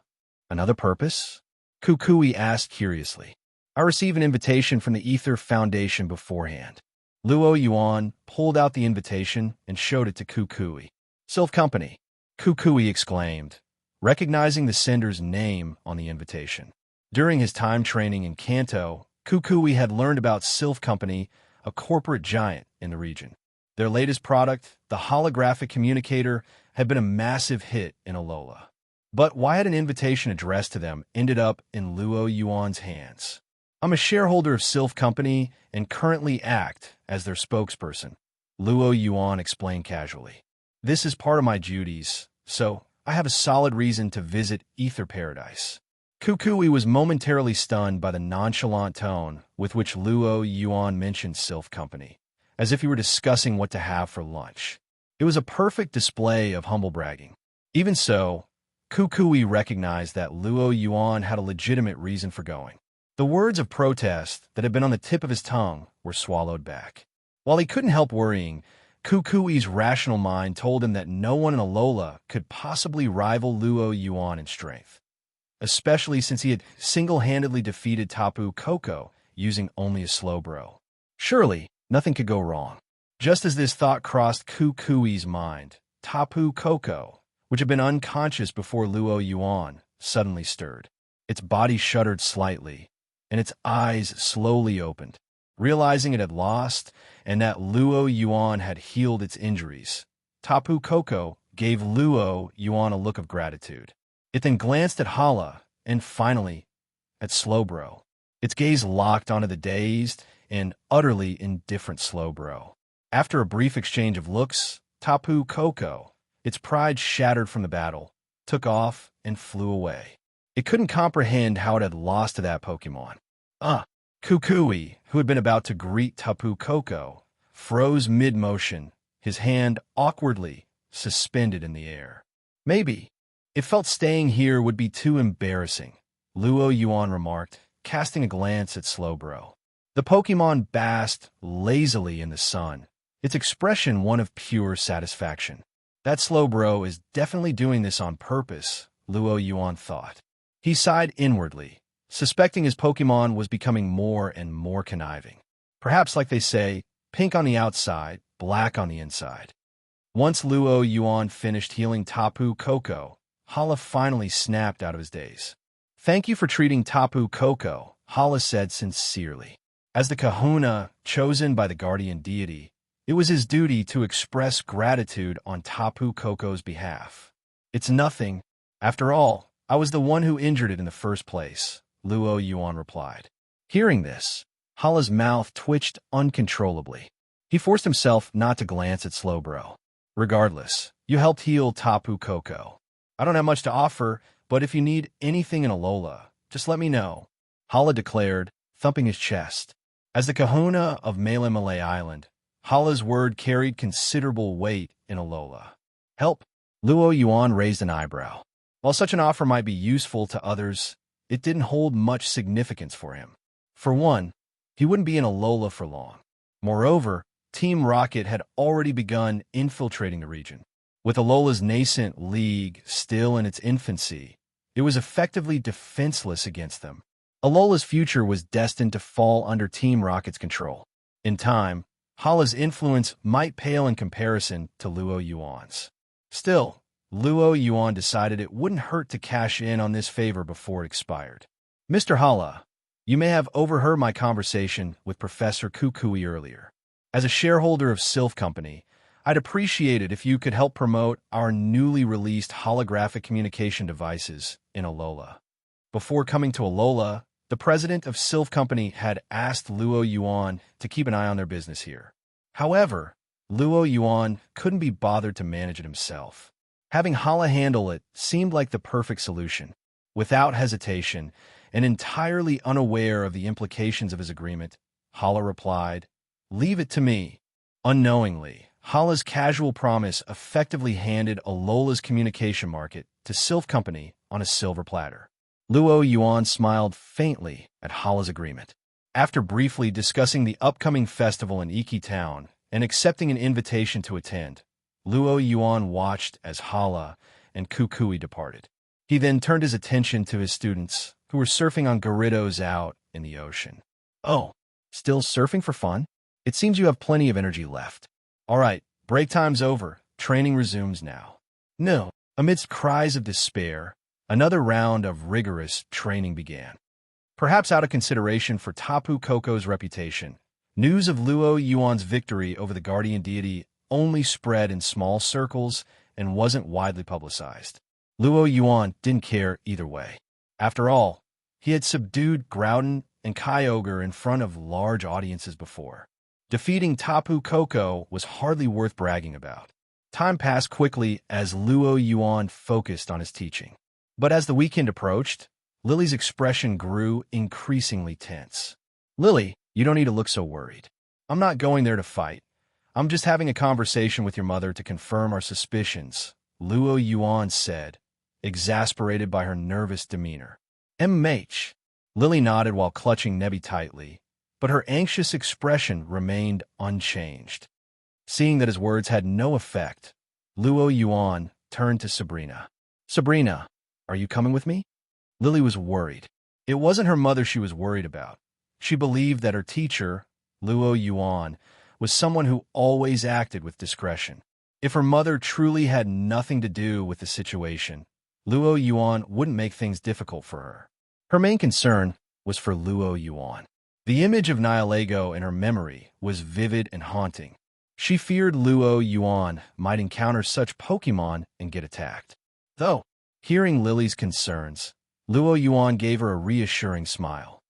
Another purpose? Kukui asked curiously. I received an invitation from the Ether Foundation beforehand. Luo Yuan pulled out the invitation and showed it to Kukui. Sylph Company, Kukui exclaimed, recognizing the sender's name on the invitation. During his time training in Kanto, Kukui had learned about Sylph Company, a corporate giant in the region. Their latest product, the holographic communicator, had been a massive hit in Alola. But why had an invitation addressed to them ended up in Luo Yuan's hands? I'm a shareholder of Sylph Company and currently act as their spokesperson, Luo Yuan explained casually. This is part of my duties, so I have a solid reason to visit Ether Paradise. Kukui was momentarily stunned by the nonchalant tone with which Luo Yuan mentioned Sylph Company, as if he were discussing what to have for lunch. It was a perfect display of humble bragging. Even so, Kukui recognized that Luo Yuan had a legitimate reason for going. The words of protest that had been on the tip of his tongue were swallowed back. While he couldn't help worrying, Kukui's rational mind told him that no one in Alola could possibly rival Luo Yuan in strength. especially since he had single-handedly defeated Tapu Koko using only a slow bro. Surely, nothing could go wrong. Just as this thought crossed Kukui's mind, Tapu Koko, which had been unconscious before Luo Yuan, suddenly stirred. Its body shuddered slightly, and its eyes slowly opened. Realizing it had lost, and that Luo Yuan had healed its injuries, Tapu Koko gave Luo Yuan a look of gratitude. It then glanced at Hala, and finally, at Slowbro. Its gaze locked onto the dazed and utterly indifferent Slowbro. After a brief exchange of looks, Tapu Koko, its pride shattered from the battle, took off and flew away. It couldn't comprehend how it had lost to that Pokemon. Kukui, who had been about to greet Tapu Koko, froze mid-motion, his hand awkwardly suspended in the air. Maybe. It felt staying here would be too embarrassing, Luo Yuan remarked, casting a glance at Slowbro. The Pokemon basked lazily in the sun, its expression one of pure satisfaction. That Slowbro is definitely doing this on purpose, Luo Yuan thought. He sighed inwardly, suspecting his Pokemon was becoming more and more conniving. Perhaps, like they say, pink on the outside, black on the inside. Once Luo Yuan finished healing Tapu Koko, Hala finally snapped out of his daze. "Thank you for treating Tapu Koko," Hala said sincerely. As the kahuna chosen by the guardian deity, it was his duty to express gratitude on Tapu Koko's behalf. "It's nothing. After all, I was the one who injured it in the first place," Luo Yuan replied. Hearing this, Hala's mouth twitched uncontrollably. He forced himself not to glance at Slowbro. "Regardless, you helped heal Tapu Koko. I don't have much to offer, but if you need anything in Alola, just let me know," Hala declared, thumping his chest. As the kahuna of Malay Island, Hala's word carried considerable weight in Alola. "Help?" Luo Yuan raised an eyebrow. While such an offer might be useful to others, it didn't hold much significance for him. For one, he wouldn't be in Alola for long. Moreover, Team Rocket had already begun infiltrating the region. With Alola's nascent league still in its infancy, it was effectively defenseless against them. Alola's future was destined to fall under Team Rocket's control. In time, Hala's influence might pale in comparison to Luo Yuan's. Still, Luo Yuan decided it wouldn't hurt to cash in on this favor before it expired. "Mr. Hala, you may have overheard my conversation with Professor Kukui earlier. As a shareholder of Sylph Company, I'd appreciate it if you could help promote our newly released holographic communication devices in Alola." Before coming to Alola, the president of Sylph Company had asked Luo Yuan to keep an eye on their business here. However, Luo Yuan couldn't be bothered to manage it himself. Having Hala handle it seemed like the perfect solution. Without hesitation, and entirely unaware of the implications of his agreement, Hala replied, "Leave it to me." Unknowingly, Hala's casual promise effectively handed Alola's communication market to Sylph Company on a silver platter. Luo Yuan smiled faintly at Hala's agreement. After briefly discussing the upcoming festival in Iki Town and accepting an invitation to attend, Luo Yuan watched as Hala and Kukui departed. He then turned his attention to his students, who were surfing on Garridos out in the ocean. "Oh, still surfing for fun? It seems you have plenty of energy left. All right, break time's over. Training resumes now." No. Amidst cries of despair, another round of rigorous training began. Perhaps out of consideration for Tapu Koko's reputation, news of Luo Yuan's victory over the guardian deity only spread in small circles and wasn't widely publicized. Luo Yuan didn't care either way. After all, he had subdued Groudon and Kyogre in front of large audiences before. Defeating Tapu Koko was hardly worth bragging about. Time passed quickly as Luo Yuan focused on his teaching. But as the weekend approached, Lily's expression grew increasingly tense. "Lily, you don't need to look so worried. I'm not going there to fight. I'm just having a conversation with your mother to confirm our suspicions," Luo Yuan said, exasperated by her nervous demeanor. "MH." Lily nodded while clutching Nebby tightly, but her anxious expression remained unchanged. Seeing that his words had no effect, Luo Yuan turned to Sabrina. "Sabrina, are you coming with me?" Lily was worried. It wasn't her mother she was worried about. She believed that her teacher, Luo Yuan, was someone who always acted with discretion. If her mother truly had nothing to do with the situation, Luo Yuan wouldn't make things difficult for her. Her main concern was for Luo Yuan. The image of Nihilego in her memory was vivid and haunting. She feared Luo Yuan might encounter such Pokemon and get attacked. Though, hearing Lily's concerns, Luo Yuan gave her a reassuring smile.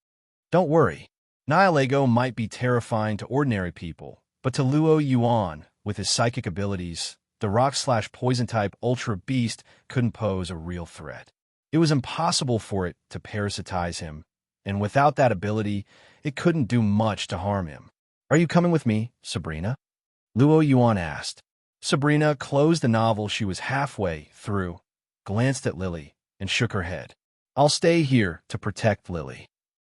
Don't worry, Nihilego might be terrifying to ordinary people, but to Luo Yuan, with his psychic abilities, the rock/poison-type Ultra Beast couldn't pose a real threat. It was impossible for it to parasitize him, and without that ability, it couldn't do much to harm him. Are you coming with me, Sabrina? Luo Yuan asked. Sabrina closed the novel she was halfway through, glanced at Lily, and shook her head. I'll stay here to protect Lily.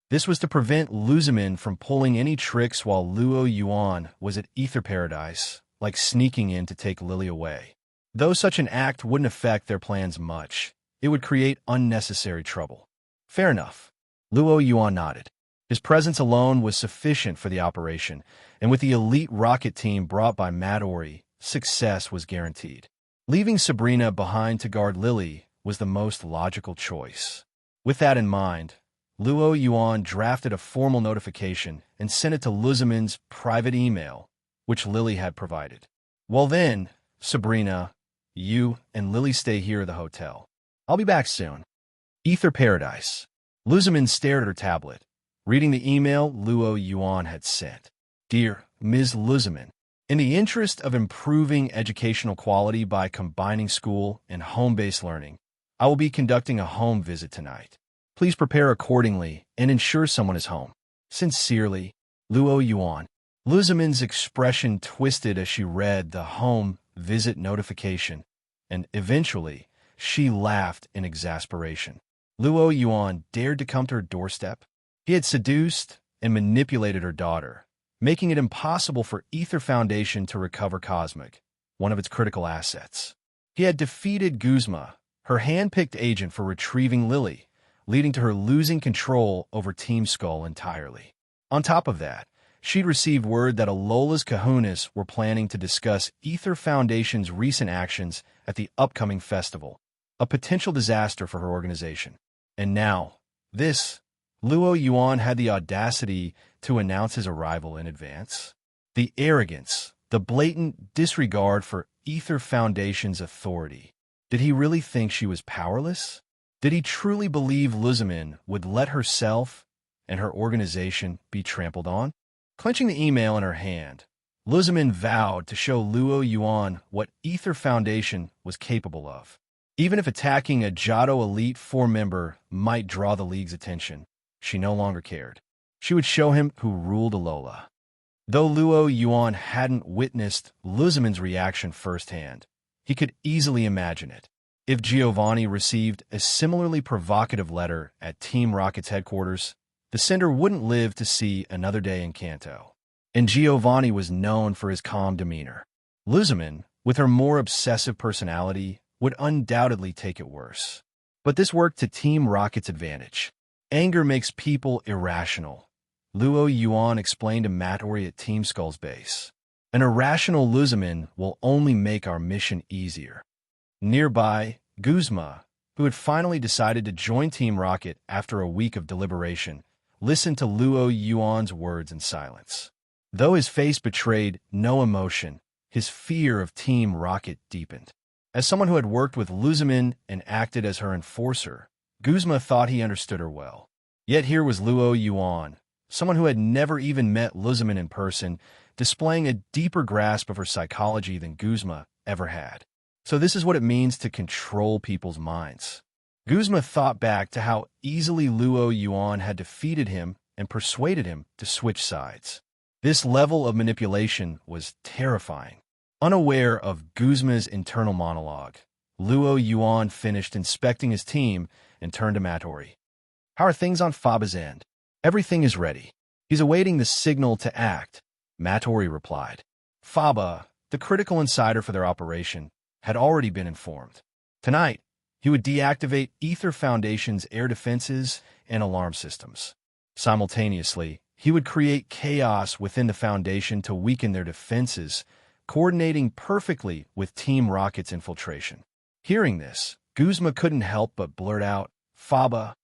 This was to prevent Luzamin from pulling any tricks while Luo Yuan was at Ether Paradise, like sneaking in to take Lily away. Though such an act wouldn't affect their plans much, it would create unnecessary trouble. Fair enough. Luo Yuan nodded. His presence alone was sufficient for the operation, and with the elite rocket team brought by Midori, success was guaranteed. Leaving Sabrina behind to guard Lily was the most logical choice. With that in mind, Luo Yuan drafted a formal notification and sent it to Luzamin's private email, which Lily had provided. Well then, Sabrina, you and Lily stay here at the hotel. I'll be back soon. Ether Paradise. Luzamin stared at her tablet, reading the email Luo Yuan had sent. Dear Ms. Luzamin, in the interest of improving educational quality by combining school and home-based learning, I will be conducting a home visit tonight. Please prepare accordingly and ensure someone is home. Sincerely, Luo Yuan. Luzamin's expression twisted as she read the home visit notification, and eventually she laughed in exasperation. Luo Yuan dared to come to her doorstep. He had seduced and manipulated her daughter, making it impossible for Ether Foundation to recover Cosmic, one of its critical assets. He had defeated Guzma, her hand-picked agent for retrieving Lily, leading to her losing control over Team Skull entirely. On top of that, she'd received word that Alola's kahunas were planning to discuss Ether Foundation's recent actions at the upcoming festival, a potential disaster for her organization. And now, this, Luo Yuan had the audacity to announce his arrival in advance. The arrogance, the blatant disregard for Ether Foundation's authority. Did he really think she was powerless? Did he truly believe Luzamin would let herself and her organization be trampled on? Clenching the email in her hand, Luzamin vowed to show Luo Yuan what Ether Foundation was capable of. Even if attacking a Jado Elite 4 member might draw the League's attention, she no longer cared. She would show him who ruled Alola. Though Luo Yuan hadn't witnessed Luzamin's reaction firsthand, he could easily imagine it. If Giovanni received a similarly provocative letter at Team Rocket's headquarters, the sender wouldn't live to see another day in Kanto. And Giovanni was known for his calm demeanor. Luzamin, with her more obsessive personality, would undoubtedly take it worse. But this worked to Team Rocket's advantage. Anger makes people irrational, Luo Yuan explained to Midori at Team Skull's base. An irrational Luzamin will only make our mission easier. Nearby, Guzma, who had finally decided to join Team Rocket after a week of deliberation, listened to Luo Yuan's words in silence. Though his face betrayed no emotion, his fear of Team Rocket deepened. As someone who had worked with Luzamin and acted as her enforcer, Guzma thought he understood her well. Yet here was Luo Yuan, someone who had never even met Luzamin in person, displaying a deeper grasp of her psychology than Guzma ever had. So this is what it means to control people's minds. Guzma thought back to how easily Luo Yuan had defeated him and persuaded him to switch sides. This level of manipulation was terrifying. Unaware of Guzma's internal monologue, Luo Yuan finished inspecting his team and turned to Midori. How are things on Faba's end? Everything is ready. He's awaiting the signal to act, Midori replied. Faba, the critical insider for their operation, had already been informed. Tonight, He would deactivate Ether Foundation's air defenses and alarm systems. Simultaneously, he would create chaos within the Foundation to weaken their defenses, coordinating perfectly with Team Rocket's infiltration. Hearing this, Guzma couldn't help but blurt out, "Faba."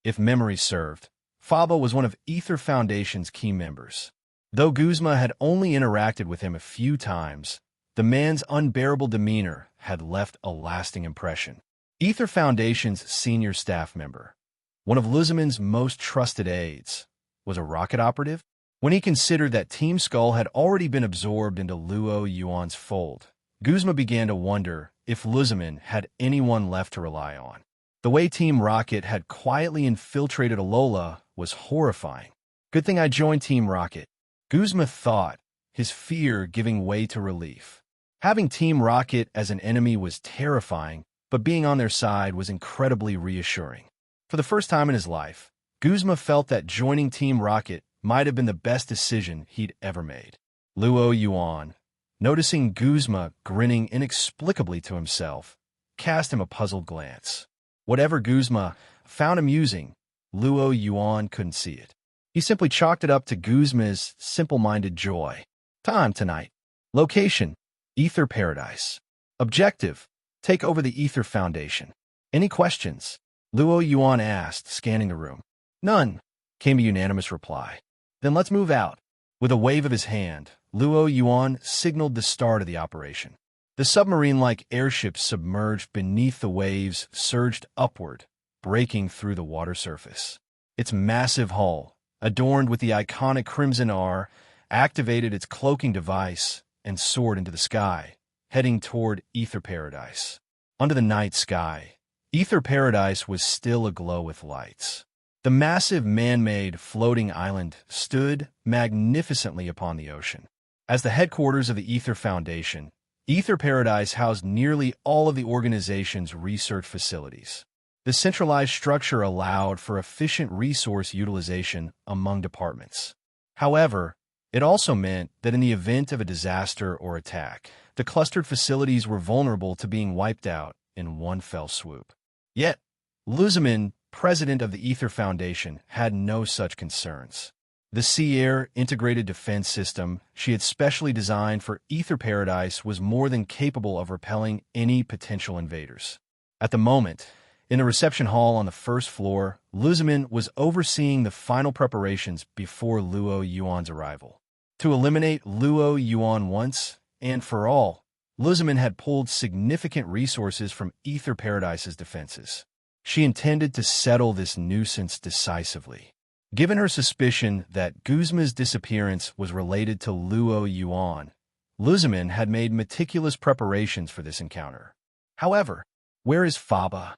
If memory served, Faba was one of Ether Foundation's key members. Though Guzma had only interacted with him a few times, the man's unbearable demeanor had left a lasting impression. Ether Foundation's senior staff member, one of Luzman's most trusted aides, was a rocket operative. When he considered that Team Skull had already been absorbed into Luo Yuan's fold, Guzma began to wonder if Luzman had anyone left to rely on. The way Team Rocket had quietly infiltrated Alola was horrifying. Good thing I joined Team Rocket, Guzma thought, his fear giving way to relief. Having Team Rocket as an enemy was terrifying, but being on their side was incredibly reassuring. For the first time in his life, Guzma felt that joining Team Rocket might have been the best decision he'd ever made. Luo Yuan, noticing Guzma grinning inexplicably to himself, cast him a puzzled glance. Whatever Guzma found amusing, Luo Yuan couldn't see it. He simply chalked it up to Guzma's simple-minded joy. Time tonight. Location: Ether Paradise. Objective: take over the Ether Foundation. Any questions? Luo Yuan asked, scanning the room. None, came a unanimous reply. Then let's move out. With a wave of his hand, Luo Yuan signaled the start of the operation. The submarine-like airship submerged beneath the waves surged upward, breaking through the water surface. Its massive hull, adorned with the iconic Crimson R, activated its cloaking device and soared into the sky, heading toward Ether Paradise. Under the night sky, Ether Paradise was still aglow with lights. The massive man-made floating island stood magnificently upon the ocean. As the headquarters of the Ether Foundation, Ether Paradise housed nearly all of the organization's research facilities. The centralized structure allowed for efficient resource utilization among departments. However, it also meant that in the event of a disaster or attack, the clustered facilities were vulnerable to being wiped out in one fell swoop. Yet, Luzman, president of the Ether Foundation, had no such concerns. The Sea-Air integrated defense system she had specially designed for Ether Paradise was more than capable of repelling any potential invaders. At the moment, in the reception hall on the first floor, Luzman was overseeing the final preparations before Luo Yuan's arrival. To eliminate Luo Yuan once and for all, Luzman had pulled significant resources from Ether Paradise's defenses. She intended to settle this nuisance decisively. Given her suspicion that Guzma's disappearance was related to Luo Yuan, Luzman had made meticulous preparations for this encounter. However, where is Faba?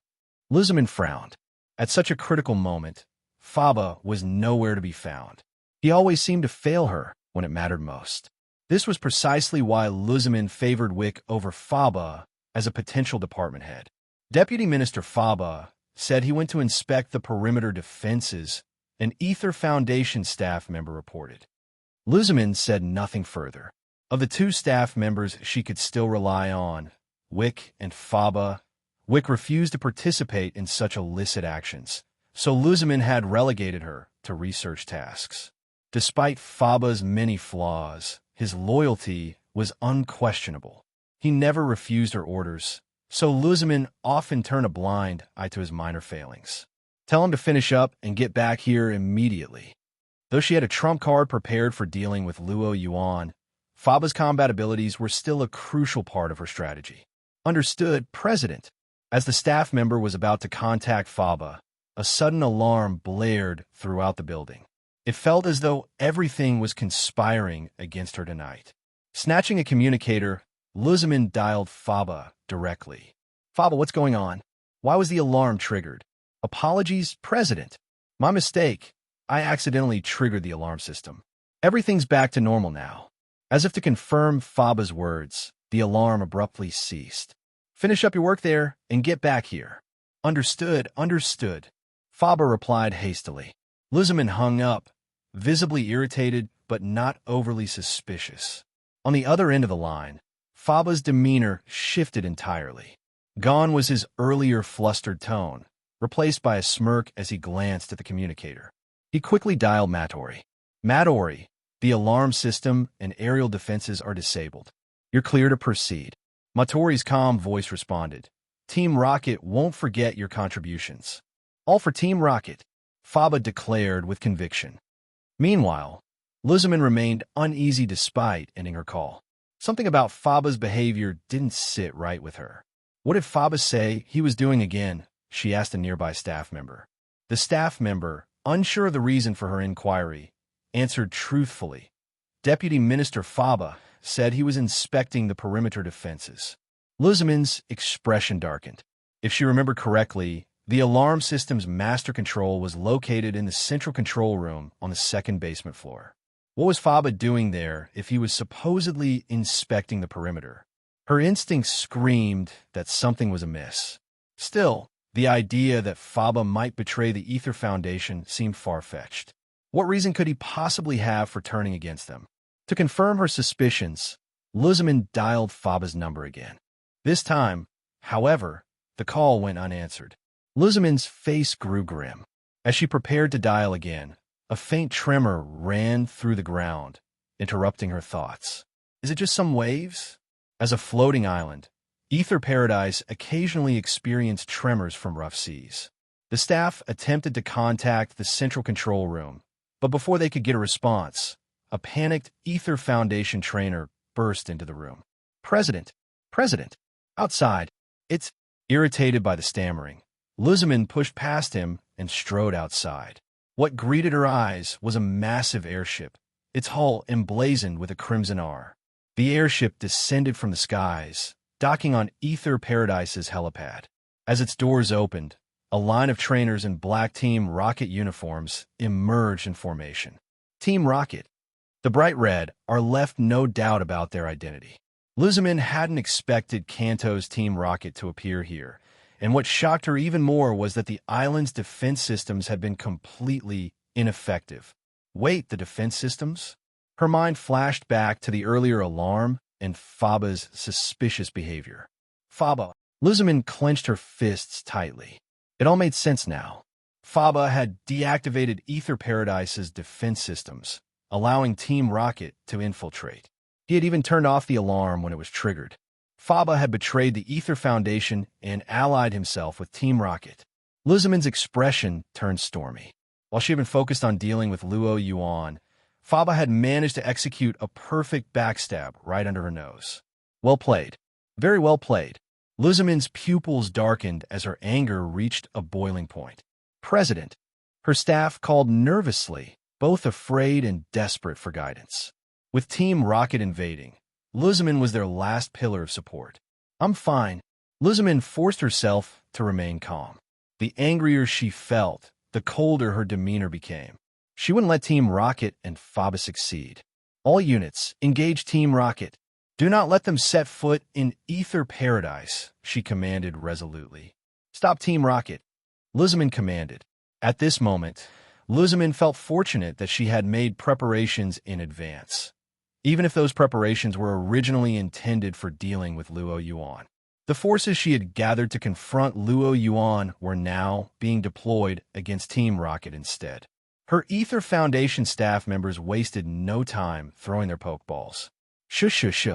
Luzman frowned. At such a critical moment, Faba was nowhere to be found. He always seemed to fail her when it mattered most. This was precisely why Luzman favored Wick over Faba as a potential department head. Deputy Minister Faba said he went to inspect the perimeter defenses, an Ether Foundation staff member reported. Luzman said nothing further. Of the two staff members she could still rely on, Wick and Faba, Wick refused to participate in such illicit actions, so Luzman had relegated her to research tasks. Despite Faba's many flaws, his loyalty was unquestionable. He never refused her orders, so Luzman often turned a blind eye to his minor failings. Tell him to finish up and get back here immediately. Though she had a trump card prepared for dealing with Luo Yuan, Faba's combat abilities were still a crucial part of her strategy. Understood, President. As the staff member was about to contact Faba, a sudden alarm blared throughout the building. It felt as though everything was conspiring against her tonight. Snatching a communicator, Luzman dialed Faba directly. Faba, what's going on? Why was the alarm triggered? Apologies, President. My mistake. I accidentally triggered the alarm system. Everything's back to normal now. As if to confirm Faba's words, the alarm abruptly ceased. Finish up your work there and get back here. Understood, understood. Faba replied hastily. Luzman hung up, visibly irritated but not overly suspicious. On the other end of the line, Faba's demeanor shifted entirely. Gone was his earlier flustered tone, replaced by a smirk as he glanced at the communicator. He quickly dialed Matori. Matori, the alarm system and aerial defenses are disabled. You're clear to proceed. Matori's calm voice responded. Team Rocket won't forget your contributions. All for Team Rocket, Faba declared with conviction. Meanwhile, Luzman remained uneasy despite ending her call. Something about Faba's behavior didn't sit right with her. What did Faba say he was doing again? She asked a nearby staff member. The staff member, unsure of the reason for her inquiry, answered truthfully. Deputy Minister Faba said he was inspecting the perimeter defenses. Luzman's expression darkened. If she remembered correctly, the alarm system's master control was located in the central control room on the second basement floor. What was Faba doing there if he was supposedly inspecting the perimeter? Her instincts screamed that something was amiss. Still, the idea that Faba might betray the Ether Foundation seemed far-fetched. What reason could he possibly have for turning against them? To confirm her suspicions, Luzman dialed Faba's number again. This time, however, the call went unanswered. Luzman's face grew grim. As she prepared to dial again, a faint tremor ran through the ground, interrupting her thoughts. Is it just some waves? As a floating island, Ether Paradise occasionally experienced tremors from rough seas. The staff attempted to contact the central control room, but before they could get a response, a panicked Ether Foundation trainer burst into the room. President! Outside! It's... Irritated by the stammering, Luzman pushed past him and strode outside. What greeted her eyes was a massive airship, its hull emblazoned with a crimson R. The airship descended from the skies, docking on Ether Paradise's helipad. As its doors opened, a line of trainers in black Team Rocket uniforms emerged in formation. Team Rocket. The bright red are left no doubt about their identity. Luzman hadn't expected Kanto's Team Rocket to appear here, and what shocked her even more was that the island's defense systems had been completely ineffective. Wait, the defense systems? Her mind flashed back to the earlier alarm and Faba's suspicious behavior. Faba. Luzman clenched her fists tightly. It all made sense now. Faba had deactivated Ether Paradise's defense systems, allowing Team Rocket to infiltrate. He had even turned off the alarm when it was triggered. Faba had betrayed the Ether Foundation and allied himself with Team Rocket. Luzman's expression turned stormy. While she had been focused on dealing with Luo Yuan, Faba had managed to execute a perfect backstab right under her nose. Well played. Very well played. Luzman's pupils darkened as her anger reached a boiling point. President. Her staff called nervously, both afraid and desperate for guidance. With Team Rocket invading, Luzman was their last pillar of support. I'm fine. Luzman forced herself to remain calm. The angrier she felt, the colder her demeanor became. She wouldn't let Team Rocket and Faba succeed. All units, engage Team Rocket. Do not let them set foot in Ether Paradise, she commanded resolutely. Stop Team Rocket, Luzman commanded. At this moment, Luzman felt fortunate that she had made preparations in advance, even if those preparations were originally intended for dealing with Luo Yuan. The forces she had gathered to confront Luo Yuan were now being deployed against Team Rocket instead. Her Ether Foundation staff members wasted no time throwing their pokeballs. Shush.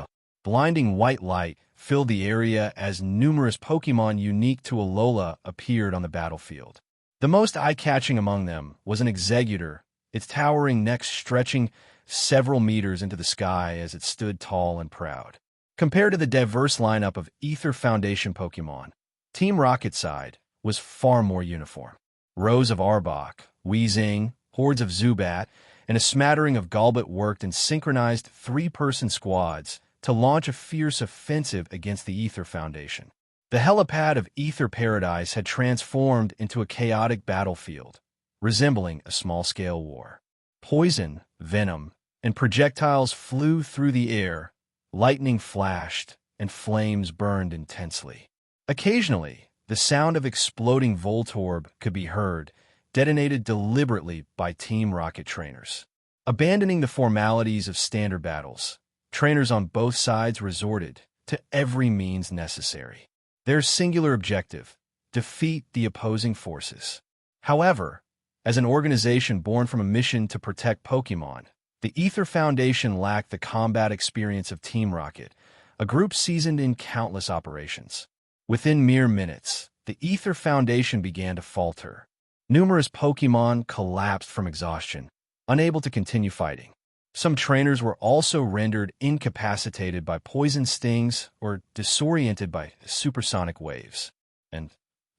Blinding white light filled the area as numerous Pokemon unique to Alola appeared on the battlefield. The most eye-catching among them was an Executor, its towering neck stretching several meters into the sky as it stood tall and proud. Compared to the diverse lineup of Ether Foundation Pokemon, Team Rocket's side was far more uniform. Rows of Arbok, Weezing, hordes of Zubat, and a smattering of Golbat worked in synchronized three-person squads to launch a fierce offensive against the Ether Foundation. The helipad of Ether Paradise had transformed into a chaotic battlefield, resembling a small-scale war. Poison, venom, and projectiles flew through the air, lightning flashed, and flames burned intensely. Occasionally, the sound of exploding Voltorb could be heard, detonated deliberately by Team Rocket trainers. Abandoning the formalities of standard battles, trainers on both sides resorted to every means necessary. Their singular objective: defeat the opposing forces. However, as an organization born from a mission to protect Pokemon, the Ether Foundation lacked the combat experience of Team Rocket, a group seasoned in countless operations. Within mere minutes, the Ether Foundation began to falter. Numerous Pokemon collapsed from exhaustion, unable to continue fighting. Some trainers were also rendered incapacitated by poison stings or disoriented by supersonic waves. And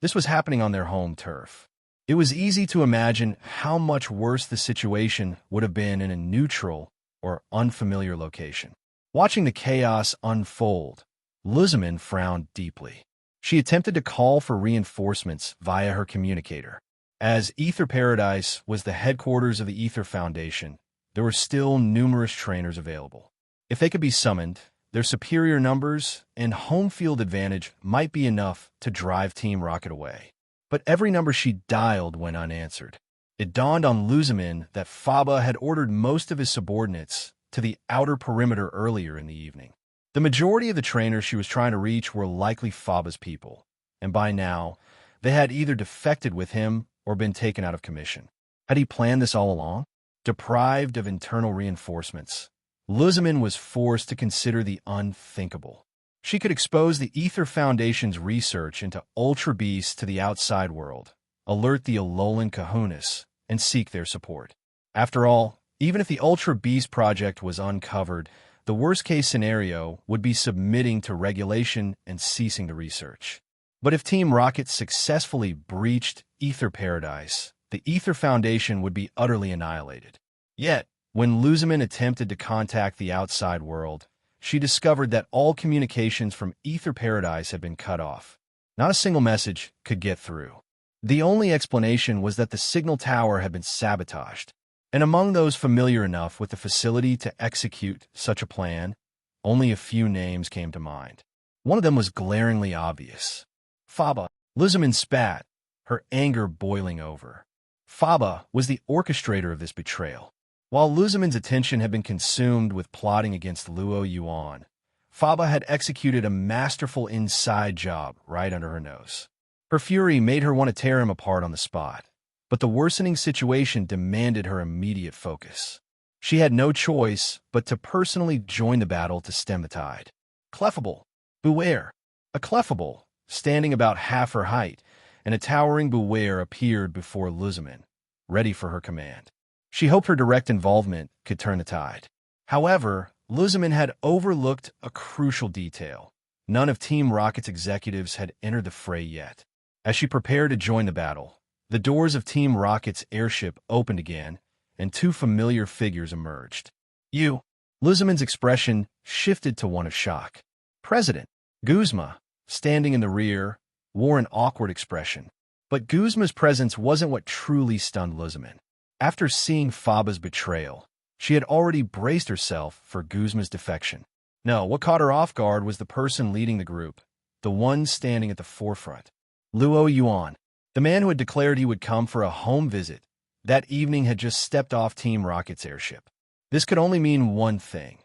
this was happening on their home turf. It was easy to imagine how much worse the situation would have been in a neutral or unfamiliar location. Watching the chaos unfold, Luzmin frowned deeply. She attempted to call for reinforcements via her communicator. As Ether Paradise was the headquarters of the Ether Foundation, there were still numerous trainers available. If they could be summoned, their superior numbers and home field advantage might be enough to drive Team Rocket away. But every number she dialed went unanswered. It dawned on Luzmin that Faba had ordered most of his subordinates to the outer perimeter earlier in the evening. The majority of the trainers she was trying to reach were likely Faba's people, and by now, they had either defected with him or been taken out of commission. Had he planned this all along? Deprived of internal reinforcements, Luzmin was forced to consider the unthinkable. She could expose the Ether Foundation's research into Ultra Beasts to the outside world, alert the Alolan Kahunas, and seek their support. After all, even if the Ultra Beast project was uncovered, the worst-case scenario would be submitting to regulation and ceasing the research. But if Team Rocket successfully breached Ether Paradise, the Ether Foundation would be utterly annihilated. Yet, when Luzmin attempted to contact the outside world, she discovered that all communications from Ether Paradise had been cut off. Not a single message could get through. The only explanation was that the signal tower had been sabotaged. And among those familiar enough with the facility to execute such a plan, only a few names came to mind. One of them was glaringly obvious. Faba. Luzmin spat, her anger boiling over. Faba was the orchestrator of this betrayal. While Luzmin's attention had been consumed with plotting against Luo Yuan, Faba had executed a masterful inside job right under her nose. Her fury made her want to tear him apart on the spot, but the worsening situation demanded her immediate focus. She had no choice but to personally join the battle to stem the tide. Clefable. Beware. A Clefable, standing about half her height, and a towering Beware appeared before Luzmin, ready for her command. She hoped her direct involvement could turn the tide. However, Luzmin had overlooked a crucial detail. None of Team Rocket's executives had entered the fray yet. As she prepared to join the battle, the doors of Team Rocket's airship opened again, and two familiar figures emerged. You. Luzmin's expression shifted to one of shock. President Guzma, standing in the rear, wore an awkward expression. But Guzma's presence wasn't what truly stunned Luzmin. After seeing Faba's betrayal, she had already braced herself for Guzma's defection. No, what caught her off guard was the person leading the group, the one standing at the forefront. Luo Yuan, the man who had declared he would come for a home visit, that evening had just stepped off Team Rocket's airship. This could only mean one thing.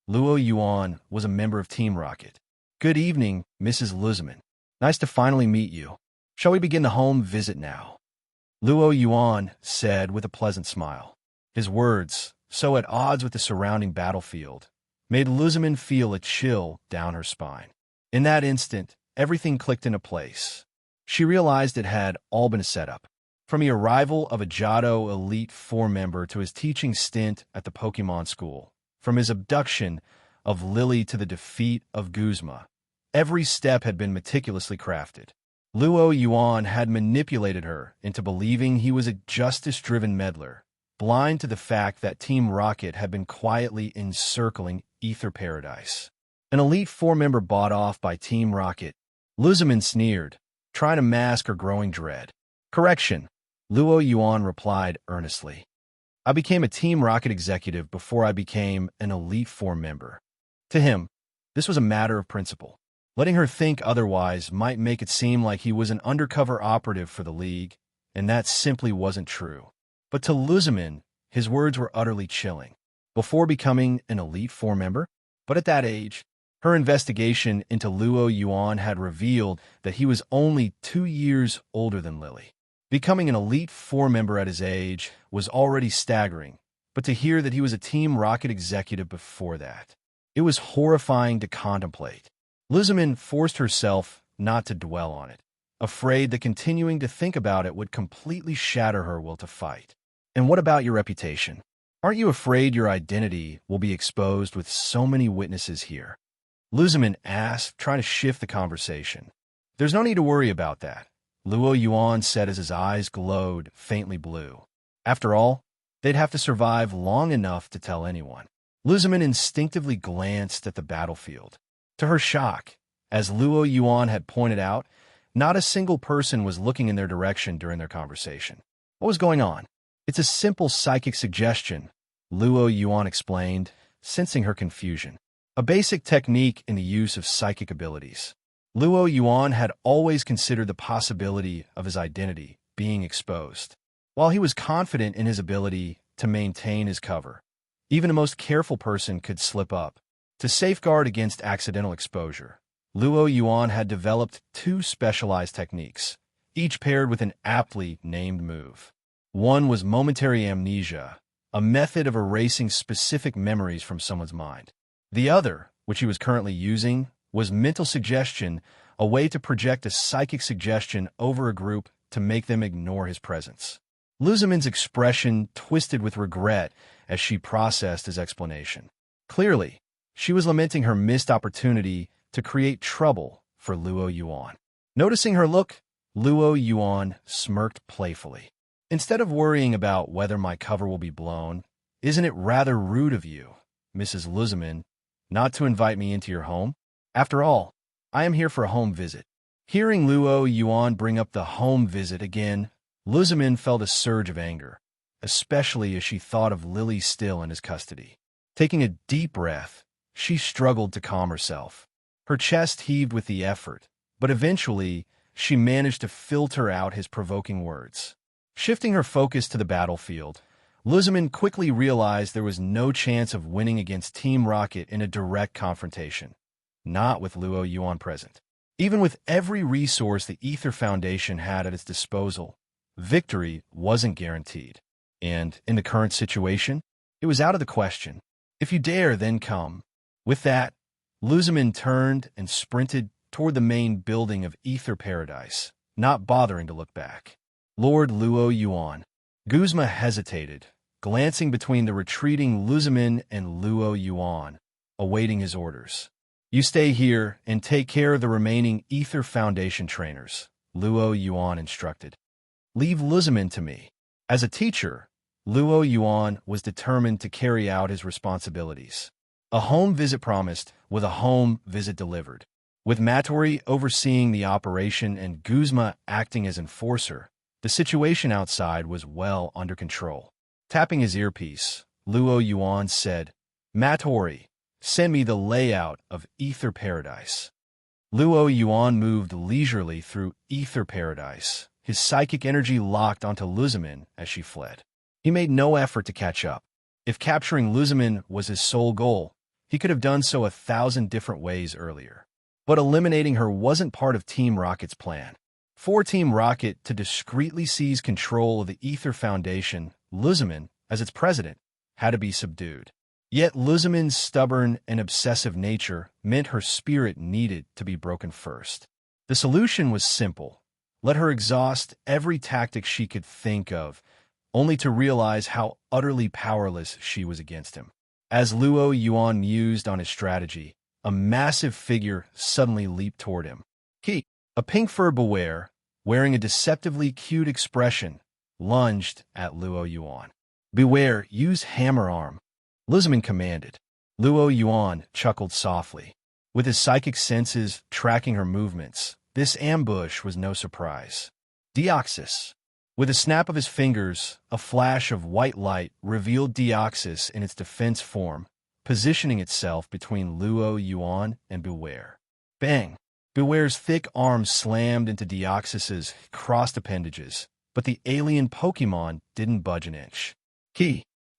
Luo Yuan was a member of Team Rocket. Good evening, Mrs. Luzmin. Nice to finally meet you. Shall we begin the home visit now? Luo Yuan said with a pleasant smile. His words, so at odds with the surrounding battlefield, made Luzmin feel a chill down her spine. In that instant, everything clicked into place. She realized it had all been a setup. From the arrival of a Johto Elite Four member to his teaching stint at the Pokemon School, from his abduction of Lily to the defeat of Guzma, every step had been meticulously crafted. Luo Yuan had manipulated her into believing he was a justice-driven meddler, blind to the fact that Team Rocket had been quietly encircling Ether Paradise. An Elite Four member bought off by Team Rocket. Luzmin sneered, trying to mask her growing dread. Correction, Luo Yuan replied earnestly. I became a Team Rocket executive before I became an Elite Four member. To him, this was a matter of principle. Letting her think otherwise might make it seem like he was an undercover operative for the League, and that simply wasn't true. But to Luzmin, his words were utterly chilling. Before becoming an Elite Four member? But at that age, Her investigation into Luo Yuan had revealed that he was only 2 years older than Lily. Becoming an Elite Four member at his age was already staggering, but to hear that he was a Team Rocket executive before that, it was horrifying to contemplate. Luzmin forced herself not to dwell on it, afraid that continuing to think about it would completely shatter her will to fight. And what about your reputation? Aren't you afraid your identity will be exposed with so many witnesses here? Luzmin asked, trying to shift the conversation. There's no need to worry about that, Luo Yuan said as his eyes glowed faintly blue. After all, they'd have to survive long enough to tell anyone. Luzmin instinctively glanced at the battlefield. To her shock, as Luo Yuan had pointed out, not a single person was looking in their direction during their conversation. What was going on? It's a simple psychic suggestion, Luo Yuan explained, sensing her confusion. A basic technique in the use of psychic abilities. Luo Yuan had always considered the possibility of his identity being exposed. While he was confident in his ability to maintain his cover, even a most careful person could slip up. To safeguard against accidental exposure, Luo Yuan had developed 2 specialized techniques, each paired with an aptly named move. One was momentary amnesia, a method of erasing specific memories from someone's mind. The other, which he was currently using, was mental suggestion, a way to project a psychic suggestion over a group to make them ignore his presence. Luzmin's expression twisted with regret as she processed his explanation. Clearly, she was lamenting her missed opportunity to create trouble for Luo Yuan. Noticing her look, Luo Yuan smirked playfully. Instead of worrying about whether my cover will be blown, isn't it rather rude of you, Mrs. Luzmin, not to invite me into your home? After all, I am here for a home visit. Hearing Luo Yuan bring up the home visit again, Luzmin felt a surge of anger, especially as she thought of Lily still in his custody. Taking a deep breath, she struggled to calm herself. Her chest heaved with the effort, but eventually she managed to filter out his provoking words. Shifting her focus to the battlefield, Luzmin quickly realized there was no chance of winning against Team Rocket in a direct confrontation, not with Luo Yuan present. Even with every resource the Ether Foundation had at its disposal, victory wasn't guaranteed. And, in the current situation, it was out of the question. If you dare, then come. With that, Luzmin turned and sprinted toward the main building of Ether Paradise, not bothering to look back. Lord Luo Yuan. Guzma hesitated, glancing between the retreating Luzmin and Luo Yuan, awaiting his orders. You stay here and take care of the remaining Ether Foundation trainers, Luo Yuan instructed. Leave Luzmin to me. As a teacher, Luo Yuan was determined to carry out his responsibilities. A home visit promised, with a home visit delivered. With Matori overseeing the operation and Guzma acting as enforcer, the situation outside was well under control. Tapping his earpiece, Luo Yuan said, Matori, send me the layout of Ether Paradise. Luo Yuan moved leisurely through Ether Paradise, his psychic energy locked onto Luzmin as she fled. He made no effort to catch up. If capturing Luzmin was his sole goal, he could have done so 1,000 different ways earlier. But eliminating her wasn't part of Team Rocket's plan. For Team Rocket to discreetly seize control of the Ether Foundation, Luzmin, as its president, had to be subdued. Yet Luzmin's stubborn and obsessive nature meant her spirit needed to be broken first. The solution was simple. Let her exhaust every tactic she could think of, only to realize how utterly powerless she was against him. As Luo Yuan mused on his strategy, a massive figure suddenly leaped toward him. He, a pink fur beware, wearing a deceptively cute expression, lunged at Luo Yuan. Beware, use hammer arm, Luzmin commanded. Luo Yuan chuckled softly. With his psychic senses tracking her movements, this ambush was no surprise. Deoxys. With a snap of his fingers, a flash of white light revealed Deoxys in its defense form, positioning itself between Luo Yuan and Beware. Bang! Beware's thick arm slammed into Deoxys's crossed appendages, but the alien Pokemon didn't budge an inch.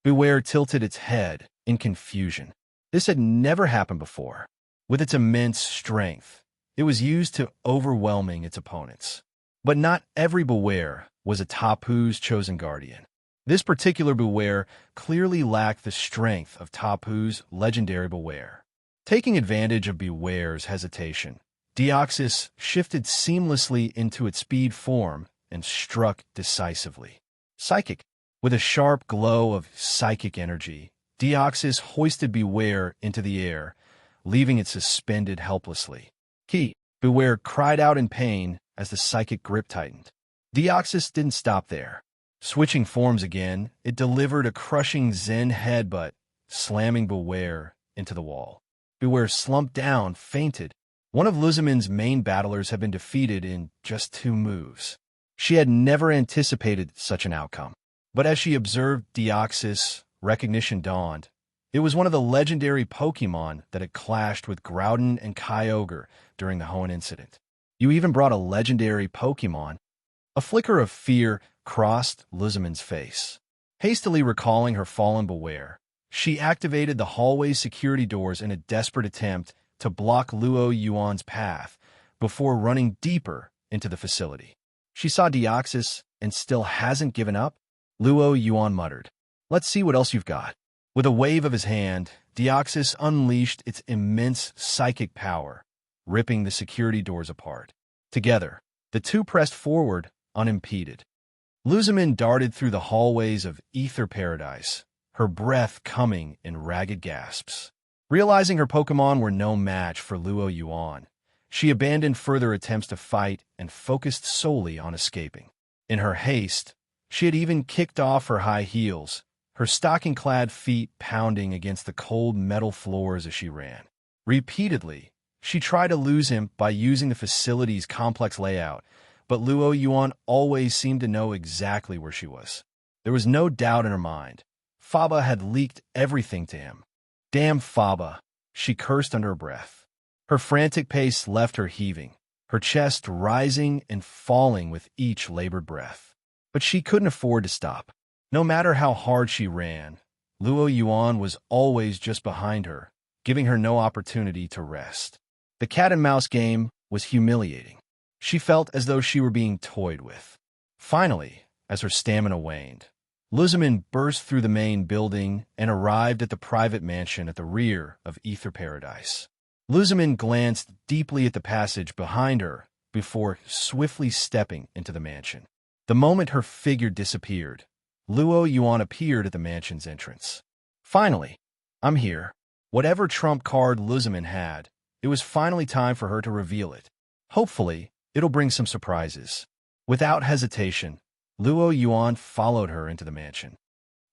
Beware tilted its head in confusion. This had never happened before. With its immense strength, it was used to overwhelming its opponents. But not every Beware was a Tapu's chosen guardian. This particular Beware clearly lacked the strength of Tapu's legendary Beware. Taking advantage of Beware's hesitation, Deoxys shifted seamlessly into its speed form and struck decisively. Psychic. With a sharp glow of psychic energy, Deoxys hoisted Beware into the air, leaving it suspended helplessly. Key. Beware cried out in pain as the psychic grip tightened. Deoxys didn't stop there. Switching forms again, it delivered a crushing Zen headbutt, slamming Beware into the wall. Beware slumped down, fainted. One of Luzamin's main battlers had been defeated in just 2 moves. She had never anticipated such an outcome. But as she observed Deoxys, recognition dawned. It was one of the legendary Pokemon that had clashed with Groudon and Kyogre during the Hoenn incident. You even brought a legendary Pokemon? A flicker of fear crossed Luzamin's face. Hastily recalling her fallen Beware, she activated the hallway's security doors in a desperate attempt to block Luo Yuan's path before running deeper into the facility. She saw Deoxys and still hasn't given up? Luo Yuan muttered, "Let's see what else you've got." With a wave of his hand, Deoxys unleashed its immense psychic power, ripping the security doors apart. Together, the two pressed forward unimpeded. Luzamin darted through the hallways of Ether Paradise, her breath coming in ragged gasps. Realizing her Pokemon were no match for Luo Yuan, she abandoned further attempts to fight and focused solely on escaping. In her haste, she had even kicked off her high heels, her stocking-clad feet pounding against the cold metal floors as she ran. Repeatedly, she tried to lose him by using the facility's complex layout, but Luo Yuan always seemed to know exactly where she was. There was no doubt in her mind. Faba had leaked everything to him. Damn Faba, she cursed under her breath. Her frantic pace left her heaving, her chest rising and falling with each labored breath. But she couldn't afford to stop. No matter how hard she ran, Luo Yuan was always just behind her, giving her no opportunity to rest. The cat-and-mouse game was humiliating. She felt as though she were being toyed with. Finally, as her stamina waned, Luzamin burst through the main building and arrived at the private mansion at the rear of Ether Paradise. Luzamin glanced deeply at the passage behind her before swiftly stepping into the mansion. The moment her figure disappeared, Luo Yuan appeared at the mansion's entrance. Finally, I'm here. Whatever trump card Luzamin had, it was finally time for her to reveal it. Hopefully, it'll bring some surprises. Without hesitation, Luo Yuan followed her into the mansion.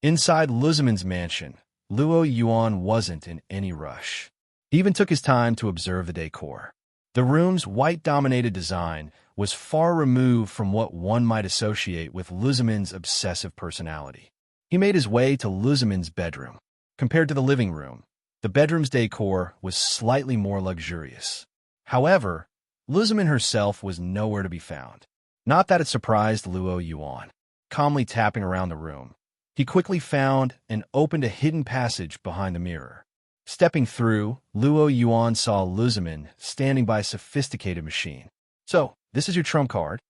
Inside Luzamin's mansion, Luo Yuan wasn't in any rush. He even took his time to observe the decor. The room's white-dominated design was far removed from what one might associate with Luzamin's obsessive personality. He made his way to Luzamin's bedroom. Compared to the living room, the bedroom's decor was slightly more luxurious. However, Luzamin herself was nowhere to be found. Not that it surprised Luo Yuan. Calmly tapping around the room, he quickly found and opened a hidden passage behind the mirror. Stepping through, Luo Yuan saw Luzamin standing by a sophisticated machine. "So, this is your trump card?"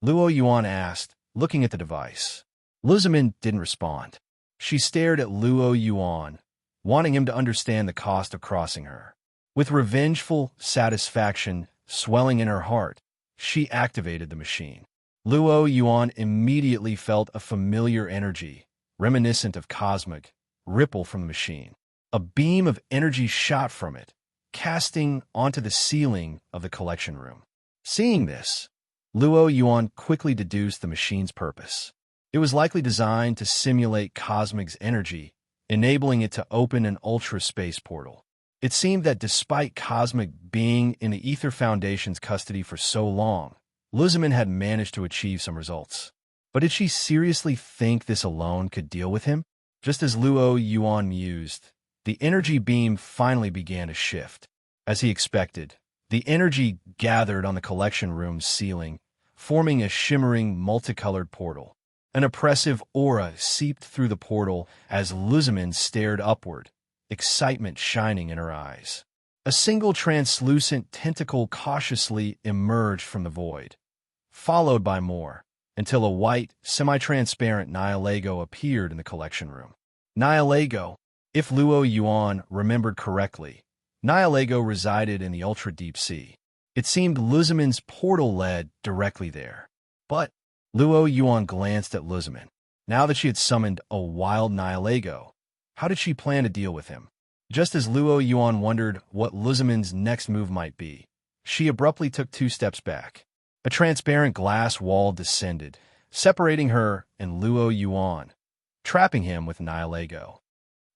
Luo Yuan asked, looking at the device. Luzamin didn't respond. She stared at Luo Yuan, wanting him to understand the cost of crossing her. With revengeful satisfaction swelling in her heart, she activated the machine. Luo Yuan immediately felt a familiar energy, reminiscent of cosmic, ripple from the machine. A beam of energy shot from it, casting onto the ceiling of the collection room. Seeing this, Luo Yuan quickly deduced the machine's purpose. It was likely designed to simulate cosmic's energy, enabling it to open an ultra-space portal. It seemed that despite Cosmic being in the Ether Foundation's custody for so long, Luzamin had managed to achieve some results. But did she seriously think this alone could deal with him? Just as Luo Yuan mused, the energy beam finally began to shift. As he expected, the energy gathered on the collection room's ceiling, forming a shimmering, multicolored portal. An oppressive aura seeped through the portal as Luzamin stared upward, excitement shining in her eyes. A single translucent tentacle cautiously emerged from the void, followed by more, until a white, semi-transparent Nihilego appeared in the collection room. Nihilego, if Luo Yuan remembered correctly, Nihilego resided in the ultra-deep sea. It seemed Luzimin's portal led directly there. But Luo Yuan glanced at Luzimin. Now that she had summoned a wild Nihilego, how did she plan to deal with him? Just as Luo Yuan wondered what Luzimin's next move might be, she abruptly took 2 steps back. A transparent glass wall descended, separating her and Luo Yuan, trapping him with Nihilego.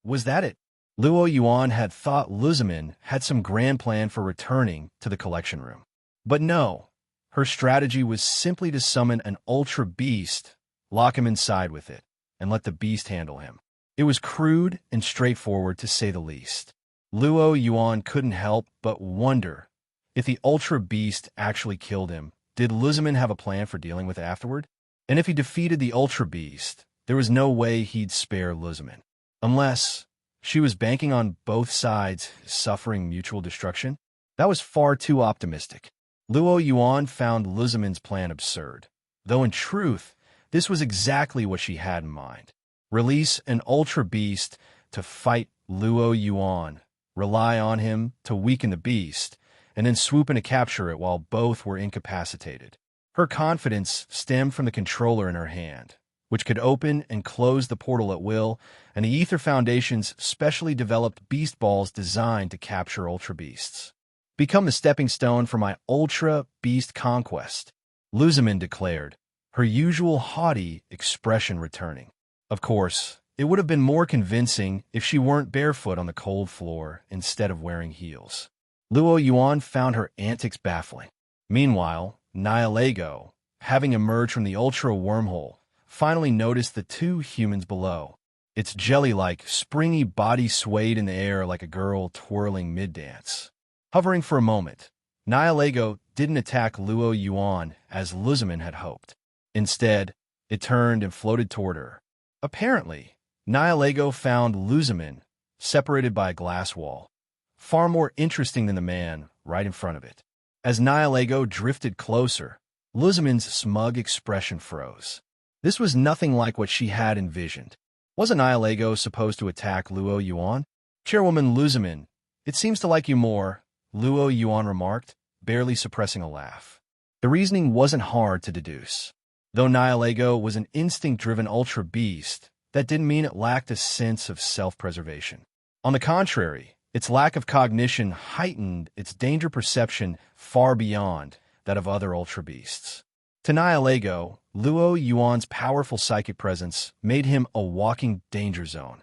Was that it? Luo Yuan had thought Luzimin had some grand plan for returning to the collection room. But no, her strategy was simply to summon an ultra beast, lock him inside with it, and let the beast handle him. It was crude and straightforward, to say the least. Luo Yuan couldn't help but wonder if the Ultra Beast actually killed him. Did Luzimin have a plan for dealing with it afterward? And if he defeated the Ultra Beast, there was no way he'd spare Luzimin. Unless she was banking on both sides suffering mutual destruction? That was far too optimistic. Luo Yuan found Luzimin's plan absurd, though in truth, this was exactly what she had in mind. Release an Ultra Beast to fight Luo Yuan, rely on him to weaken the beast, and then swoop in to capture it while both were incapacitated. Her confidence stemmed from the controller in her hand, which could open and close the portal at will, and the Ether Foundation's specially developed beast balls designed to capture Ultra Beasts. Become the stepping stone for my Ultra Beast conquest, Luzimin declared, her usual haughty expression returning. Of course, it would have been more convincing if she weren't barefoot on the cold floor instead of wearing heels. Luo Yuan found her antics baffling. Meanwhile, Nihilego, having emerged from the ultra wormhole, finally noticed the 2 humans below. Its jelly-like, springy body swayed in the air like a girl twirling mid-dance. Hovering for a moment, Nihilego didn't attack Luo Yuan as Luzimin had hoped. Instead, it turned and floated toward her. Apparently, Nihilego found Luzimin, separated by a glass wall, far more interesting than the man right in front of it. As Nihilego drifted closer, Luzimin's smug expression froze. This was nothing like what she had envisioned. Wasn't Nihilego supposed to attack Luo Yuan? Chairwoman Luzimin, it seems to like you more, Luo Yuan remarked, barely suppressing a laugh. The reasoning wasn't hard to deduce. Though Nihilego was an instinct-driven ultra beast, that didn't mean it lacked a sense of self-preservation. On the contrary, its lack of cognition heightened its danger perception far beyond that of other ultra beasts. To Nihilego, Luo Yuan's powerful psychic presence made him a walking danger zone,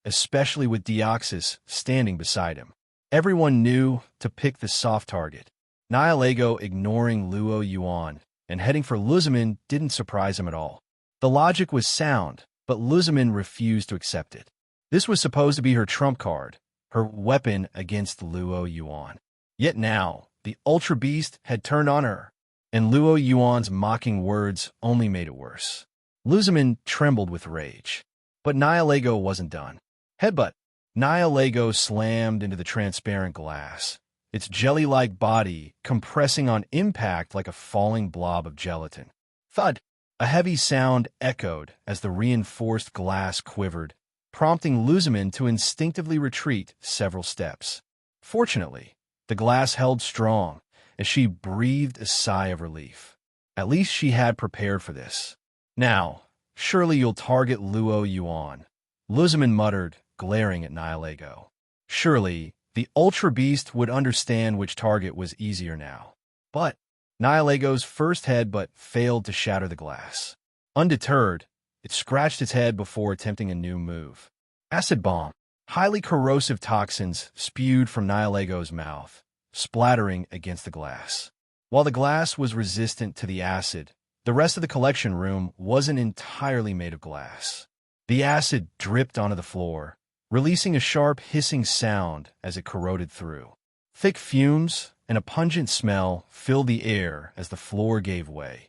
especially with Deoxys standing beside him. Everyone knew to pick the soft target. Nihilego ignoring Luo Yuan and heading for Luzimin didn't surprise him at all. The logic was sound, but Luzimin refused to accept it. This was supposed to be her trump card, her weapon against Luo Yuan. Yet now, the Ultra Beast had turned on her, and Luo Yuan's mocking words only made it worse. Luzimin trembled with rage. But Nihilego wasn't done. Headbutt. Nihilego slammed into the transparent glass, its jelly-like body compressing on impact like a falling blob of gelatin. Thud! A heavy sound echoed as the reinforced glass quivered, prompting Luzimin to instinctively retreat several steps. Fortunately, the glass held strong as she breathed a sigh of relief. At least she had prepared for this. Now, surely you'll target Luo Yuan, Luzimin muttered, glaring at Nihilego. Surely, the Ultra Beast would understand which target was easier now. But Nihilego's first headbutt failed to shatter the glass. Undeterred, it scratched its head before attempting a new move. Acid Bomb. Highly corrosive toxins spewed from Nihilego's mouth, splattering against the glass. While the glass was resistant to the acid, the rest of the collection room wasn't entirely made of glass. The acid dripped onto the floor, releasing a sharp hissing sound as it corroded through. Thick fumes and a pungent smell filled the air as the floor gave way,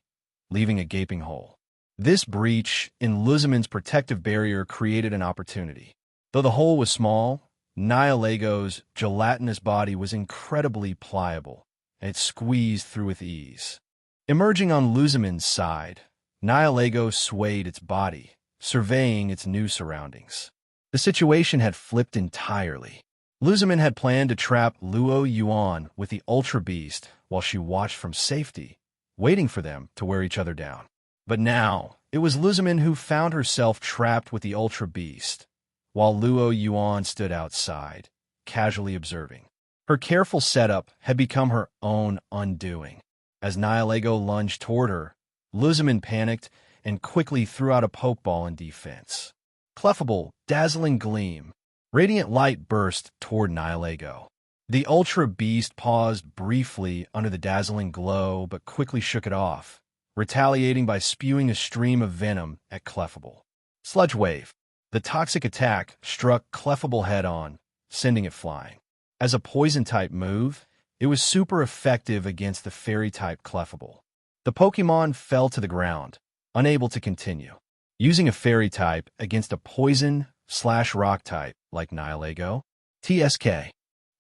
leaving a gaping hole. This breach in Luzimin's protective barrier created an opportunity. Though the hole was small, Nihilego gelatinous body was incredibly pliable, and it squeezed through with ease. Emerging on Luzamin's side, Nihilego swayed its body, surveying its new surroundings. The situation had flipped entirely. Luzamin had planned to trap Luo Yuan with the Ultra Beast while she watched from safety, waiting for them to wear each other down. But now, it was Luzamin who found herself trapped with the Ultra Beast, while Luo Yuan stood outside, casually observing. Her careful setup had become her own undoing. As Nihilego lunged toward her, Luzamin panicked and quickly threw out a pokeball in defense. Clefable, dazzling gleam. Radiant light burst toward Nihilego. The Ultra Beast paused briefly under the dazzling glow but quickly shook it off, retaliating by spewing a stream of venom at Clefable. Sludge Wave. The toxic attack struck Clefable head-on, sending it flying. As a poison-type move, it was super effective against the fairy-type Clefable. The Pokémon fell to the ground, unable to continue. Using a fairy-type against a poison/rock type like Nihilego, TSK.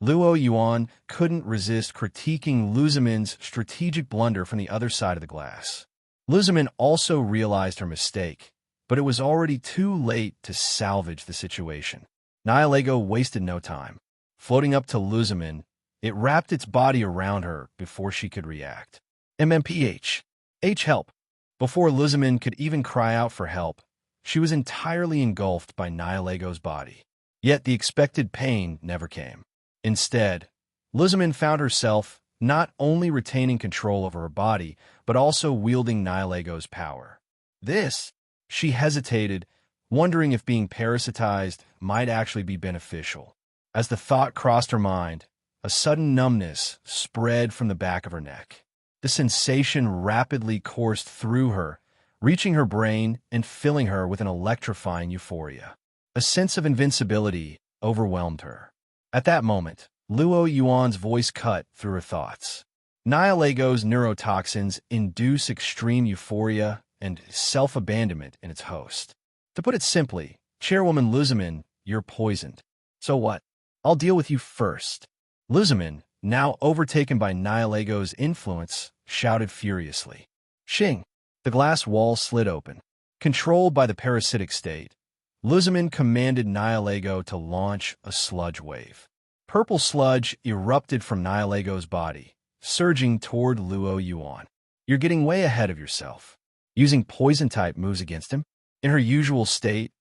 Luo Yuan couldn't resist critiquing Luzamin's strategic blunder from the other side of the glass. Luzamin also realized her mistake, but it was already too late to salvage the situation. Nihilego wasted no time. Floating up to Luzamin, it wrapped its body around her before she could react. MMPH. Help. Before Luzamin could even cry out for help, she was entirely engulfed by Nihilego's body. Yet the expected pain never came. Instead, Luzamin found herself not only retaining control over her body, but also wielding Nihilego's power. She hesitated, wondering if being parasitized might actually be beneficial. As the thought crossed her mind, a sudden numbness spread from the back of her neck. The sensation rapidly coursed through her, reaching her brain and filling her with an electrifying euphoria. A sense of invincibility overwhelmed her. At that moment, Luo Yuan's voice cut through her thoughts. Nihilego's neurotoxins induce extreme euphoria and self-abandonment in its host. To put it simply, Chairwoman Luzamin, you're poisoned. So what? I'll deal with you first. Luzamin, now overtaken by Nihilego's influence, shouted furiously. Shing! The glass wall slid open. Controlled by the parasitic state, Luzamin commanded Nihilego to launch a sludge wave. Purple sludge erupted from Nihilego's body, surging toward Luo Yuan. You're getting way ahead of yourself. Using poison-type moves against him? In her usual state,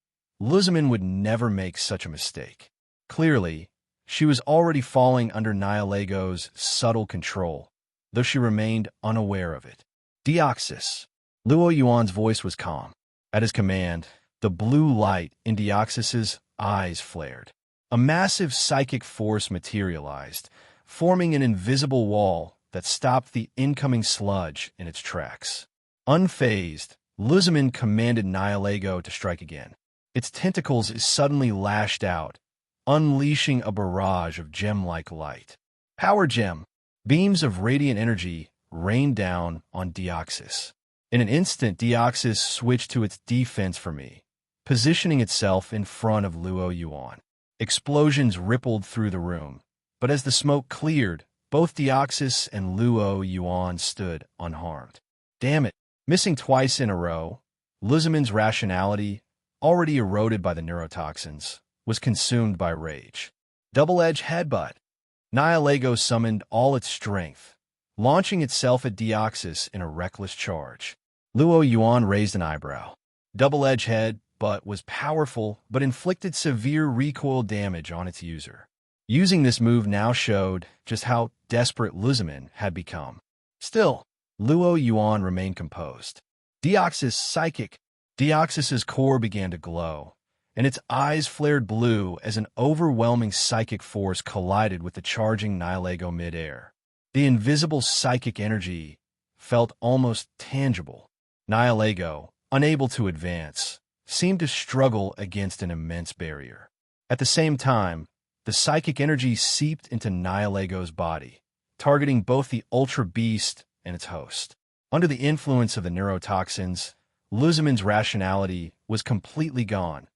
Luzamin would never make such a mistake. Clearly, she was already falling under Nihilego's subtle control, though she remained unaware of it. Deoxys. Luo Yuan's voice was calm. At his command, the blue light in Deoxys's eyes flared. A massive psychic force materialized, forming an invisible wall that stopped the incoming sludge in its tracks. Unfazed, Luzamin commanded Nihilego to strike again. Its tentacles suddenly lashed out, unleashing a barrage of gem-like light. Power Gem. Beams of radiant energy rained down on Deoxys. In an instant, Deoxys switched to its defense for me, positioning itself in front of Luo Yuan. Explosions rippled through the room, but as the smoke cleared, both Deoxys and Luo Yuan stood unharmed. Damn it! Missing twice in a row, Luzamin's rationality, already eroded by the neurotoxins, was consumed by rage. Double-edged headbutt. Nihilego summoned all its strength, launching itself at Deoxys in a reckless charge. Luo Yuan raised an eyebrow. Double-edged headbutt was powerful, but inflicted severe recoil damage on its user. Using this move now showed just how desperate Luzamin had become. Still, Luo Yuan remained composed. Deoxys psychic. Deoxys's core began to glow, and its eyes flared blue as an overwhelming psychic force collided with the charging Nihilego midair. The invisible psychic energy felt almost tangible. Nihilego, unable to advance, seemed to struggle against an immense barrier. At the same time, the psychic energy seeped into Nihilego's body, targeting both the Ultra Beast and its host. Under the influence of the neurotoxins, Luzamin's rationality was completely gone,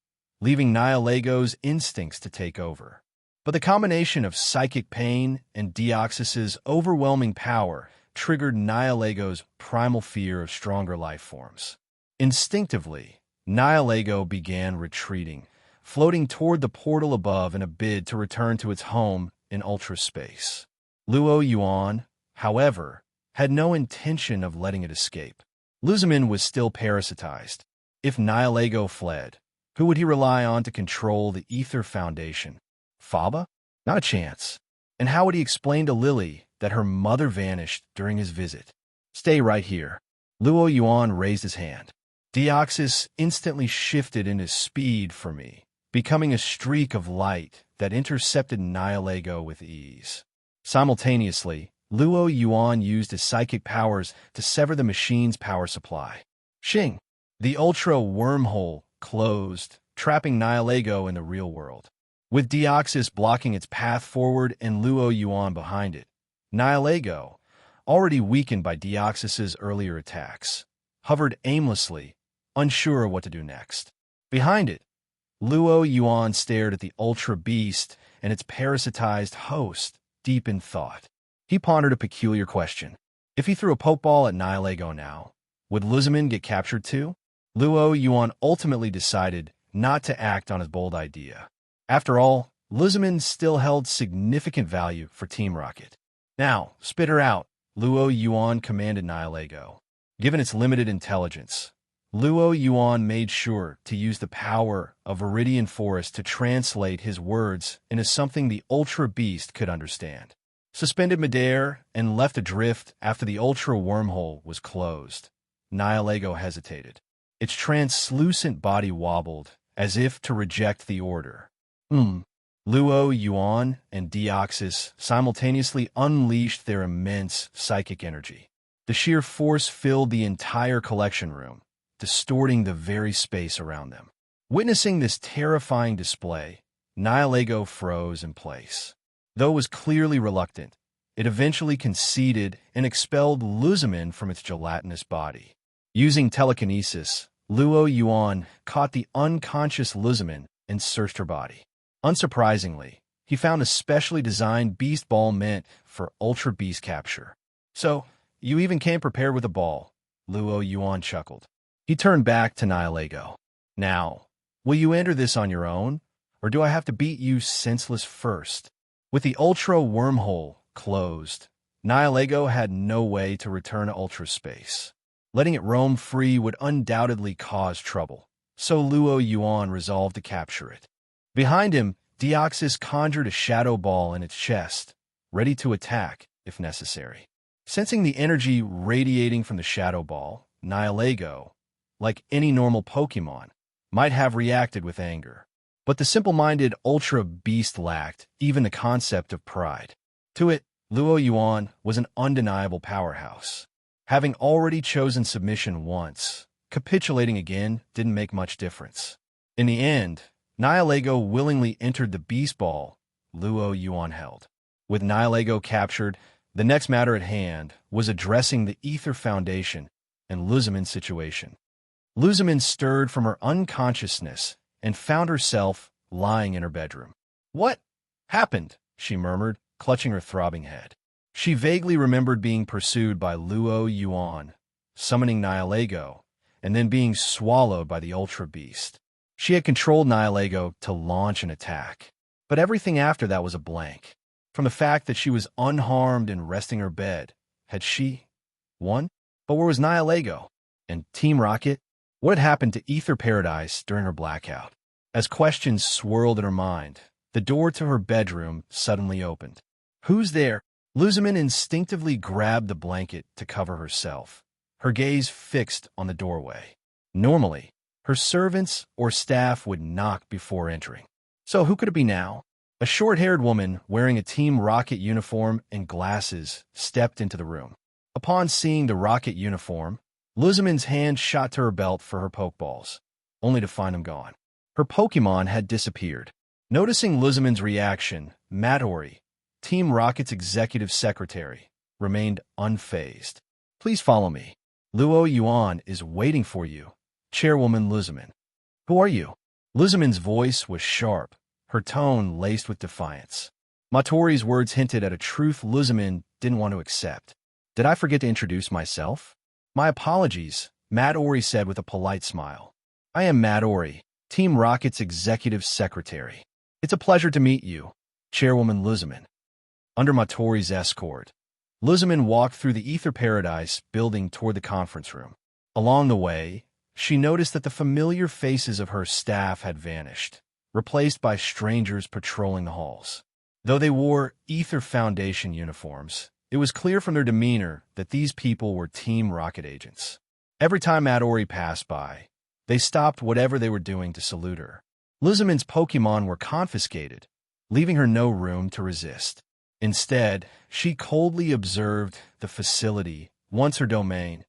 leaving Nihilego's instincts to take over. But the combination of psychic pain and Deoxys's overwhelming power triggered Nihilego primal fear of stronger life forms. Instinctively, Nihilego began retreating, floating toward the portal above in a bid to return to its home in ultra space. Yuan, however, had no intention of letting it escape. Luzamin was still parasitized. If Nihilego fled, who would he rely on to control the Ether Foundation? Faba? Not a chance. And how would he explain to Lily that her mother vanished during his visit? Stay right here. Yuan raised his hand. Deoxys instantly shifted in his speed for me, becoming a streak of light that intercepted Nihilego with ease. Simultaneously, Yuan used his psychic powers to sever the machine's power supply. Shing! The ultra wormhole closed, trapping Nihilego in the real world. With Deoxys blocking its path forward and Yuan behind it, Nihilego, already weakened by Deoxys's earlier attacks, hovered aimlessly, unsure what to do next. Behind it, Yuan stared at the ultra beast and its parasitized host, deep in thought. He pondered a peculiar question. If he threw a pokeball at Nihilego now, would Luzamin get captured too? Yuan ultimately decided not to act on his bold idea. After all, Luzamin still held significant value for Team Rocket. Now, spit her out, Yuan commanded Nihilego. Given its limited intelligence, Yuan made sure to use the power of Viridian Forest to translate his words into something the Ultra Beast could understand. Suspended midair and left adrift after the Ultra Wormhole was closed, Nihilego hesitated. Its translucent body wobbled, as if to reject the order. Yuan and Deoxys simultaneously unleashed their immense psychic energy. The sheer force filled the entire collection room, distorting the very space around them. Witnessing this terrifying display, Nihilego froze in place. Though it was clearly reluctant, it eventually conceded and expelled Luzamin from its gelatinous body. Using telekinesis, Yuan caught the unconscious Luzamin and searched her body. Unsurprisingly, he found a specially designed beast ball meant for Ultra Beast capture. So, you even came prepared with a ball, Yuan chuckled. He turned back to Nihilego. Now, will you enter this on your own, or do I have to beat you senseless first? With the Ultra Wormhole closed, Nihilego had no way to return to Ultra Space. Letting it roam free would undoubtedly cause trouble, so Yuan resolved to capture it. Behind him, Deoxys conjured a shadow ball in its chest, ready to attack if necessary. Sensing the energy radiating from the shadow ball, Nihilego, like any normal Pokemon, might have reacted with anger. But the simple-minded Ultra Beast lacked even the concept of pride. To it, Yuan was an undeniable powerhouse. Having already chosen submission once, capitulating again didn't make much difference. In the end, Nihilego willingly entered the beast ball Yuan held. With Nihilego captured, the next matter at hand was addressing the Ether Foundation and Luzamin's situation. Luzamin stirred from her unconsciousness and found herself lying in her bedroom. "What happened?" she murmured, clutching her throbbing head. She vaguely remembered being pursued by Yuan, summoning Nihilego, and then being swallowed by the Ultra Beast. She had controlled Nihilego to launch an attack, but everything after that was a blank. From the fact that she was unharmed and resting her bed, had she won? But where was Nihilego? And Team Rocket? What had happened to Ether Paradise during her blackout? As questions swirled in her mind, the door to her bedroom suddenly opened. "Who's there?" Luzamin instinctively grabbed the blanket to cover herself, her gaze fixed on the doorway. Normally, her servants or staff would knock before entering. So who could it be now? A short-haired woman wearing a Team Rocket uniform and glasses stepped into the room. Upon seeing the Rocket uniform, Luzamin's hand shot to her belt for her pokeballs, only to find them gone. Her Pokemon had disappeared. Noticing Luzamin's reaction, Matori, Team Rocket's executive secretary, remained unfazed. "Please follow me. Yuan is waiting for you, Chairwoman Luzamin." "Who are you?" Luzamin's voice was sharp, her tone laced with defiance. Matori's words hinted at a truth Luzamin didn't want to accept. "Did I forget to introduce myself?" "My apologies," Matori said with a polite smile. "I am Matori, Team Rocket's executive secretary. It's a pleasure to meet you, Chairwoman Luzamin." Under Matori's escort, Luzamin walked through the Ether Paradise building toward the conference room. Along the way, she noticed that the familiar faces of her staff had vanished, replaced by strangers patrolling the halls. Though they wore Ether Foundation uniforms, it was clear from their demeanor that these people were Team Rocket agents. Every time Matori passed by, they stopped whatever they were doing to salute her. Luzamin's Pokemon were confiscated, leaving her no room to resist. Instead, she coldly observed the facility, once her domain,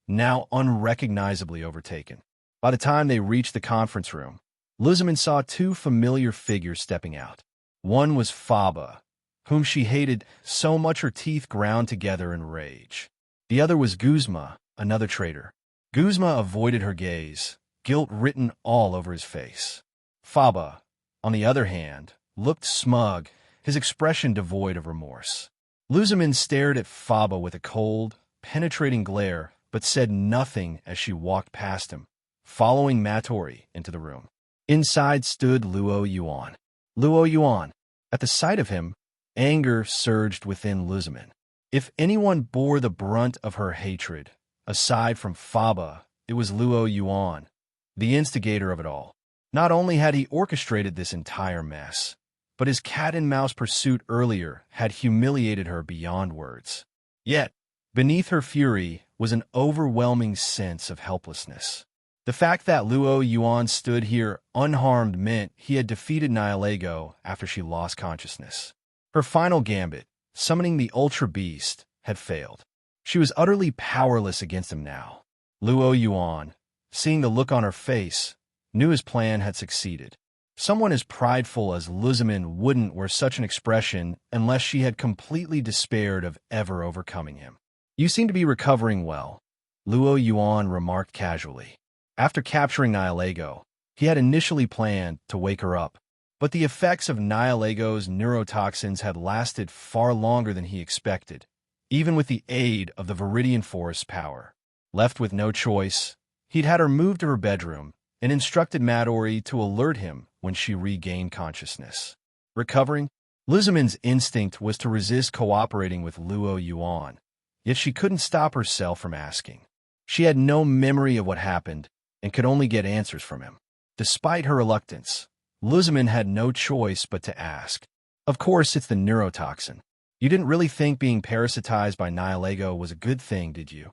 now unrecognizably overtaken. By the time they reached the conference room, Luzamin saw two familiar figures stepping out. One was Faba, whom she hated so much her teeth ground together in rage. The other was Guzma, another traitor. Guzma avoided her gaze, guilt written all over his face. Faba, on the other hand, looked smug, his expression devoid of remorse. Luzamin stared at Faba with a cold, penetrating glare, but said nothing as she walked past him, following Matori into the room. Inside stood Luo Yuan. Luo Yuan. At the sight of him, anger surged within Luzamin. If anyone bore the brunt of her hatred, aside from Faba, it was Luo Yuan, the instigator of it all. Not only had he orchestrated this entire mess, but his cat-and-mouse pursuit earlier had humiliated her beyond words. Yet, beneath her fury was an overwhelming sense of helplessness. The fact that Luo Yuan stood here unharmed meant he had defeated Nihilego after she lost consciousness. Her final gambit, summoning the Ultra Beast, had failed. She was utterly powerless against him now. Luo Yuan, seeing the look on her face, knew his plan had succeeded. Someone as prideful as Luzamin wouldn't wear such an expression unless she had completely despaired of ever overcoming him. "You seem to be recovering well," Luo Yuan remarked casually. After capturing Nihilego, he had initially planned to wake her up, but the effects of Nihilego's neurotoxins had lasted far longer than he expected, even with the aid of the Viridian Forest's power. Left with no choice, he'd had her moved to her bedroom and instructed Matori to alert him when she regained consciousness. Recovering, Luzamin's instinct was to resist cooperating with Luo Yuan, yet she couldn't stop herself from asking. She had no memory of what happened and could only get answers from him. Despite her reluctance, Luzamin had no choice but to ask. "Of course, it's the neurotoxin. You didn't really think being parasitized by Nihilego was a good thing, did you?"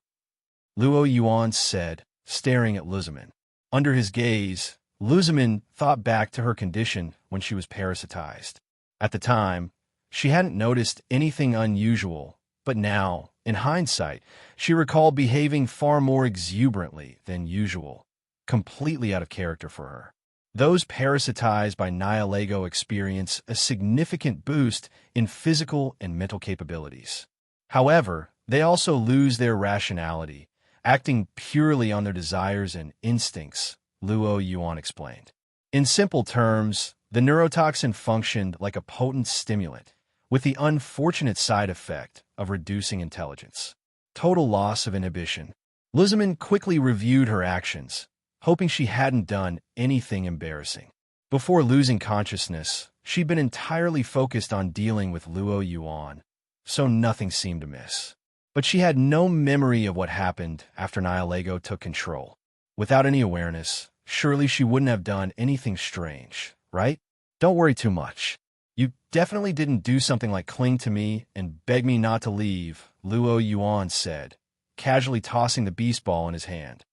Luo Yuan said, staring at Luzamin. Under his gaze, Luzamin thought back to her condition when she was parasitized. At the time, she hadn't noticed anything unusual, but now, in hindsight, she recalled behaving far more exuberantly than usual, completely out of character for her. Those parasitized by Nihilego experience a significant boost in physical and mental capabilities. However, they also lose their rationality, acting purely on their desires and instincts, Luo Yuan explained. In simple terms, the neurotoxin functioned like a potent stimulant, with the unfortunate side effect of reducing intelligence. Total loss of inhibition. Luzamin quickly reviewed her actions, hoping she hadn't done anything embarrassing. Before losing consciousness, she'd been entirely focused on dealing with Luo Yuan, so nothing seemed amiss. But she had no memory of what happened after Nihilego took control. Without any awareness, surely she wouldn't have done anything strange, right? "Don't worry too much. You definitely didn't do something like cling to me and beg me not to leave," Luo Yuan said, casually tossing the beast ball in his hand.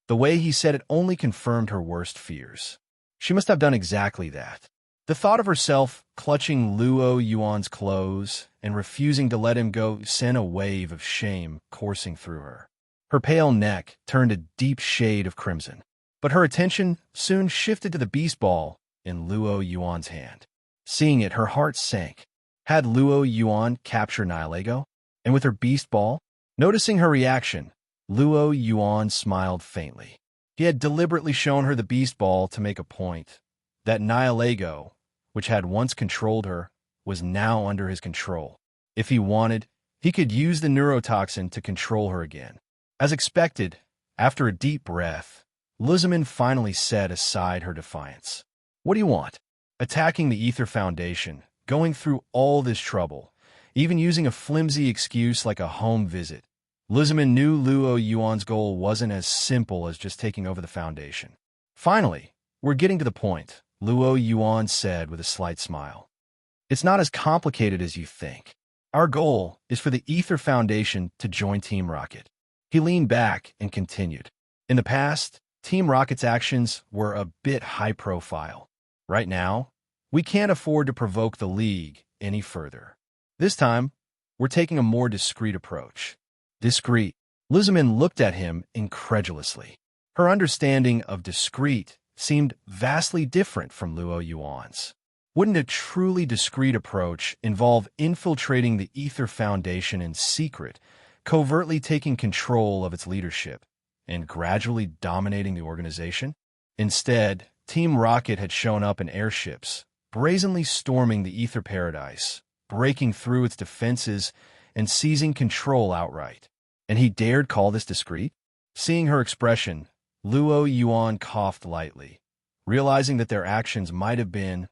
The way he said it only confirmed her worst fears. She must have done exactly that. The thought of herself clutching Luo Yuan's clothes and refusing to let him go sent a wave of shame coursing through her. Her pale neck turned a deep shade of crimson, but her attention soon shifted to the beast ball in Luo Yuan's hand. Seeing it, her heart sank. Had Luo Yuan captured Nihilego? And with her beast ball? Noticing her reaction, Luo Yuan smiled faintly. He had deliberately shown her the beast ball to make a point that Nihilego, which had once controlled her, was now under his control. If he wanted, he could use the neurotoxin to control her again. As expected, after a deep breath, Luzmin finally set aside her defiance. What do you want? Attacking the Ether Foundation, going through all this trouble, even using a flimsy excuse like a home visit. Luzmin knew Luo Yuan's goal wasn't as simple as just taking over the Foundation. Finally, we're getting to the point, Luo Yuan said with a slight smile. It's not as complicated as you think. Our goal is for the Ether Foundation to join Team Rocket. He leaned back and continued. In the past, Team Rocket's actions were a bit high-profile. Right now, we can't afford to provoke the League any further. This time, we're taking a more discreet approach. Discreet. Luzmin looked at him incredulously. Her understanding of discreet seemed vastly different from Luo Yuan's. Wouldn't a truly discreet approach involve infiltrating the Ether Foundation in secret, covertly taking control of its leadership, and gradually dominating the organization? Instead, Team Rocket had shown up in airships, brazenly storming the Ether Paradise, breaking through its defenses and seizing control outright. And he dared call this discreet? Seeing her expression, Luo Yuan coughed lightly, realizing that their actions might have been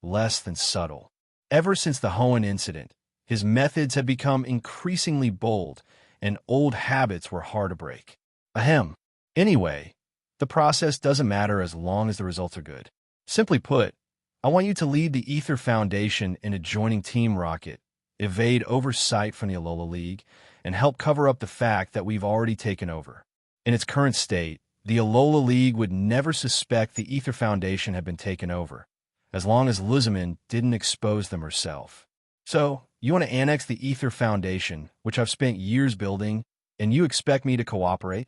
less than subtle. Ever since the Hoenn incident, his methods had become increasingly bold, and old habits were hard to break. Ahem. Anyway, the process doesn't matter as long as the results are good. Simply put, I want you to lead the Ether Foundation in adjoining Team Rocket, evade oversight from the Alola League, and help cover up the fact that we've already taken over. In its current state, the Alola League would never suspect the Ether Foundation had been taken over, as long as Luzmin didn't expose them herself. So, you want to annex the Ether Foundation, which I've spent years building, and you expect me to cooperate?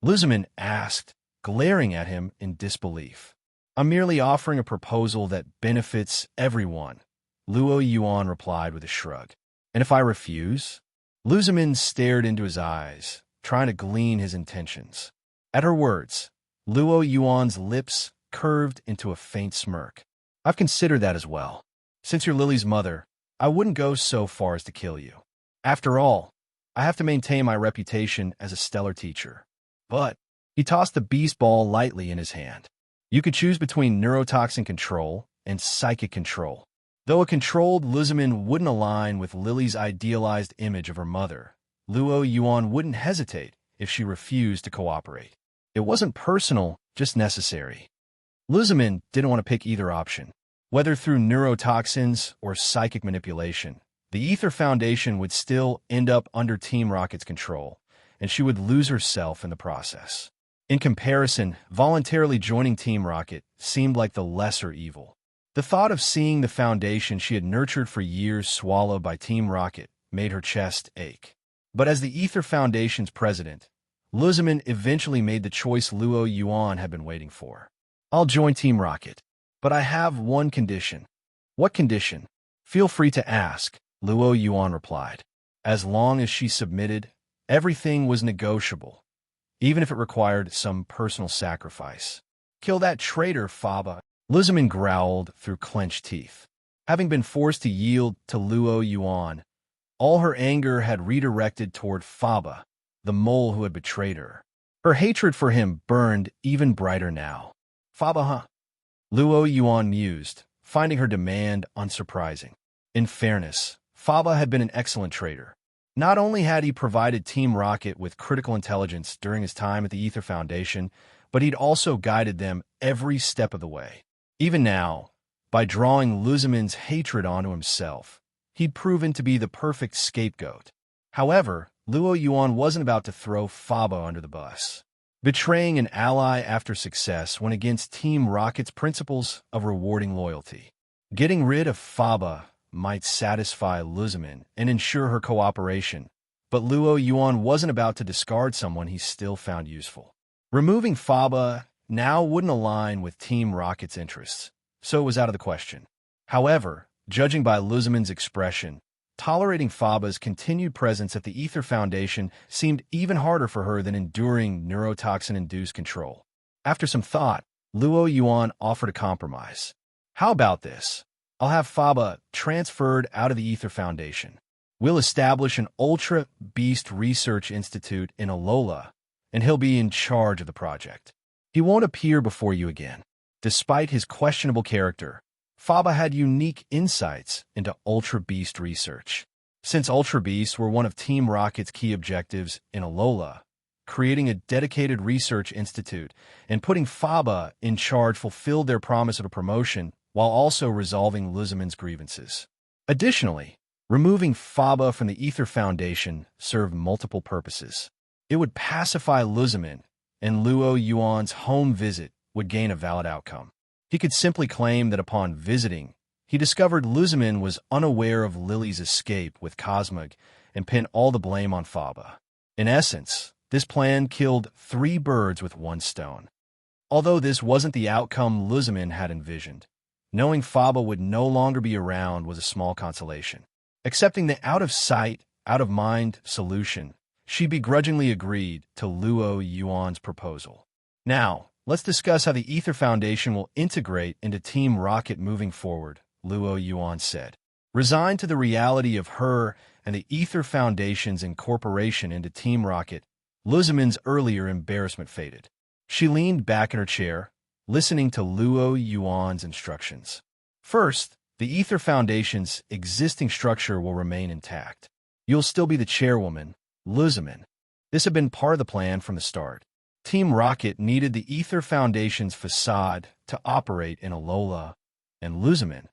Luzmin asked, glaring at him in disbelief. I'm merely offering a proposal that benefits everyone, Luo Yuan replied with a shrug. And if I refuse? Luzmin stared into his eyes, trying to glean his intentions. At her words, Luo Yuan's lips curved into a faint smirk. I've considered that as well. Since you're Lily's mother, I wouldn't go so far as to kill you. After all, I have to maintain my reputation as a stellar teacher. But he tossed the beast ball lightly in his hand. You could choose between neurotoxin control and psychic control. Though a controlled Luzmin wouldn't align with Lily's idealized image of her mother, Luo Yuan wouldn't hesitate if she refused to cooperate. It wasn't personal, just necessary. Luzmin didn't want to pick either option. Whether through neurotoxins or psychic manipulation, the Ether Foundation would still end up under Team Rocket's control, and she would lose herself in the process. In comparison, voluntarily joining Team Rocket seemed like the lesser evil. The thought of seeing the foundation she had nurtured for years swallowed by Team Rocket made her chest ache. But as the Ether Foundation's president, Luzmin eventually made the choice Luo Yuan had been waiting for. I'll join Team Rocket, but I have one condition. What condition? Feel free to ask, Luo Yuan replied. As long as she submitted, everything was negotiable, even if it required some personal sacrifice. Kill that traitor, Faba, Luzmin growled through clenched teeth. Having been forced to yield to Luo Yuan, all her anger had redirected toward Faba, the mole who had betrayed her. Her hatred for him burned even brighter now. Faba, huh? Luo Yuan mused, finding her demand unsurprising. In fairness, Faba had been an excellent trader. Not only had he provided Team Rocket with critical intelligence during his time at the Ether Foundation, but he'd also guided them every step of the way. Even now, by drawing Luzmin's hatred onto himself, he'd proven to be the perfect scapegoat. However, Luo Yuan wasn't about to throw Faba under the bus. Betraying an ally after success went against Team Rocket's principles of rewarding loyalty. Getting rid of Faba might satisfy Luzmin and ensure her cooperation, but Luo Yuan wasn't about to discard someone he still found useful. Removing Faba now wouldn't align with Team Rocket's interests, so it was out of the question. However, judging by Luzmin's expression, tolerating Faba's continued presence at the Ether Foundation seemed even harder for her than enduring neurotoxin-induced control. After some thought, Luo Yuan offered a compromise. How about this? I'll have Faba transferred out of the Ether Foundation. We'll establish an Ultra Beast Research Institute in Alola, and he'll be in charge of the project. He won't appear before you again. Despite his questionable character, Faba had unique insights into Ultra Beast research. Since Ultra Beasts were one of Team Rocket's key objectives in Alola, creating a dedicated research institute and putting Faba in charge fulfilled their promise of a promotion while also resolving Luzamin's grievances. Additionally, removing Faba from the Ether Foundation served multiple purposes. It would pacify Luzamin, and Luo Yuan's home visit would gain a valid outcome. He could simply claim that upon visiting, he discovered Luzamin was unaware of Lily's escape with Cosmog and pinned all the blame on Faba. In essence, this plan killed 3 birds with 1 stone. Although this wasn't the outcome Luzamin had envisioned, knowing Faba would no longer be around was a small consolation. Accepting the out-of-sight, out-of-mind solution, she begrudgingly agreed to Luo Yuan's proposal. Now, let's discuss how the Ether Foundation will integrate into Team Rocket moving forward, Luo Yuan said. Resigned to the reality of her and the Ether Foundation's incorporation into Team Rocket, Luzamin's earlier embarrassment faded. She leaned back in her chair, listening to Luo Yuan's instructions. First, the Ether Foundation's existing structure will remain intact. You'll still be the chairwoman, Luzamin. This had been part of the plan from the start. Team Rocket needed the Ether Foundation's facade to operate in Alola, and Luzamin,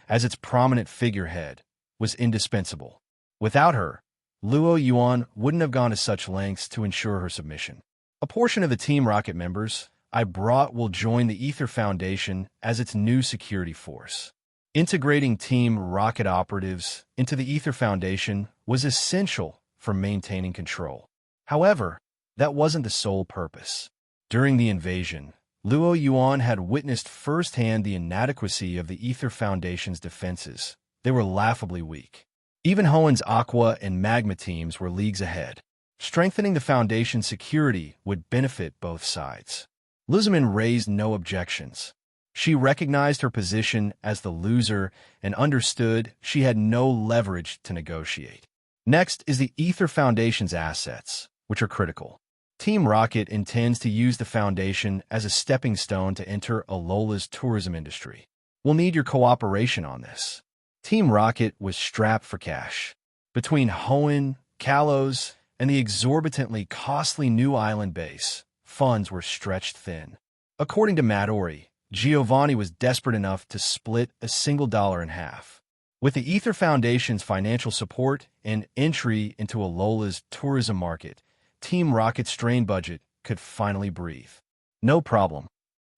as its prominent figurehead, was indispensable. Without her, Luo Yuan wouldn't have gone to such lengths to ensure her submission. A portion of the Team Rocket members I brought will join the Ether Foundation as its new security force. Integrating Team Rocket operatives into the Ether Foundation was essential for maintaining control. However, that wasn't the sole purpose. During the invasion, Luo Yuan had witnessed firsthand the inadequacy of the Ether Foundation's defenses. They were laughably weak. Even Hoen's Aqua and Magma teams were leagues ahead. Strengthening the Foundation's security would benefit both sides. Luzamin raised no objections. She recognized her position as the loser and understood she had no leverage to negotiate. Next is the Ether Foundation's assets, which are critical. Team Rocket intends to use the Foundation as a stepping stone to enter Alola's tourism industry. We'll need your cooperation on this. Team Rocket was strapped for cash. Between Hoenn, Kalos, and the exorbitantly costly new island base, funds were stretched thin. According to Midori, Giovanni was desperate enough to split a single dollar in half. With the Ether Foundation's financial support and entry into Alola's tourism market, Team Rocket's strained budget could finally breathe. No problem.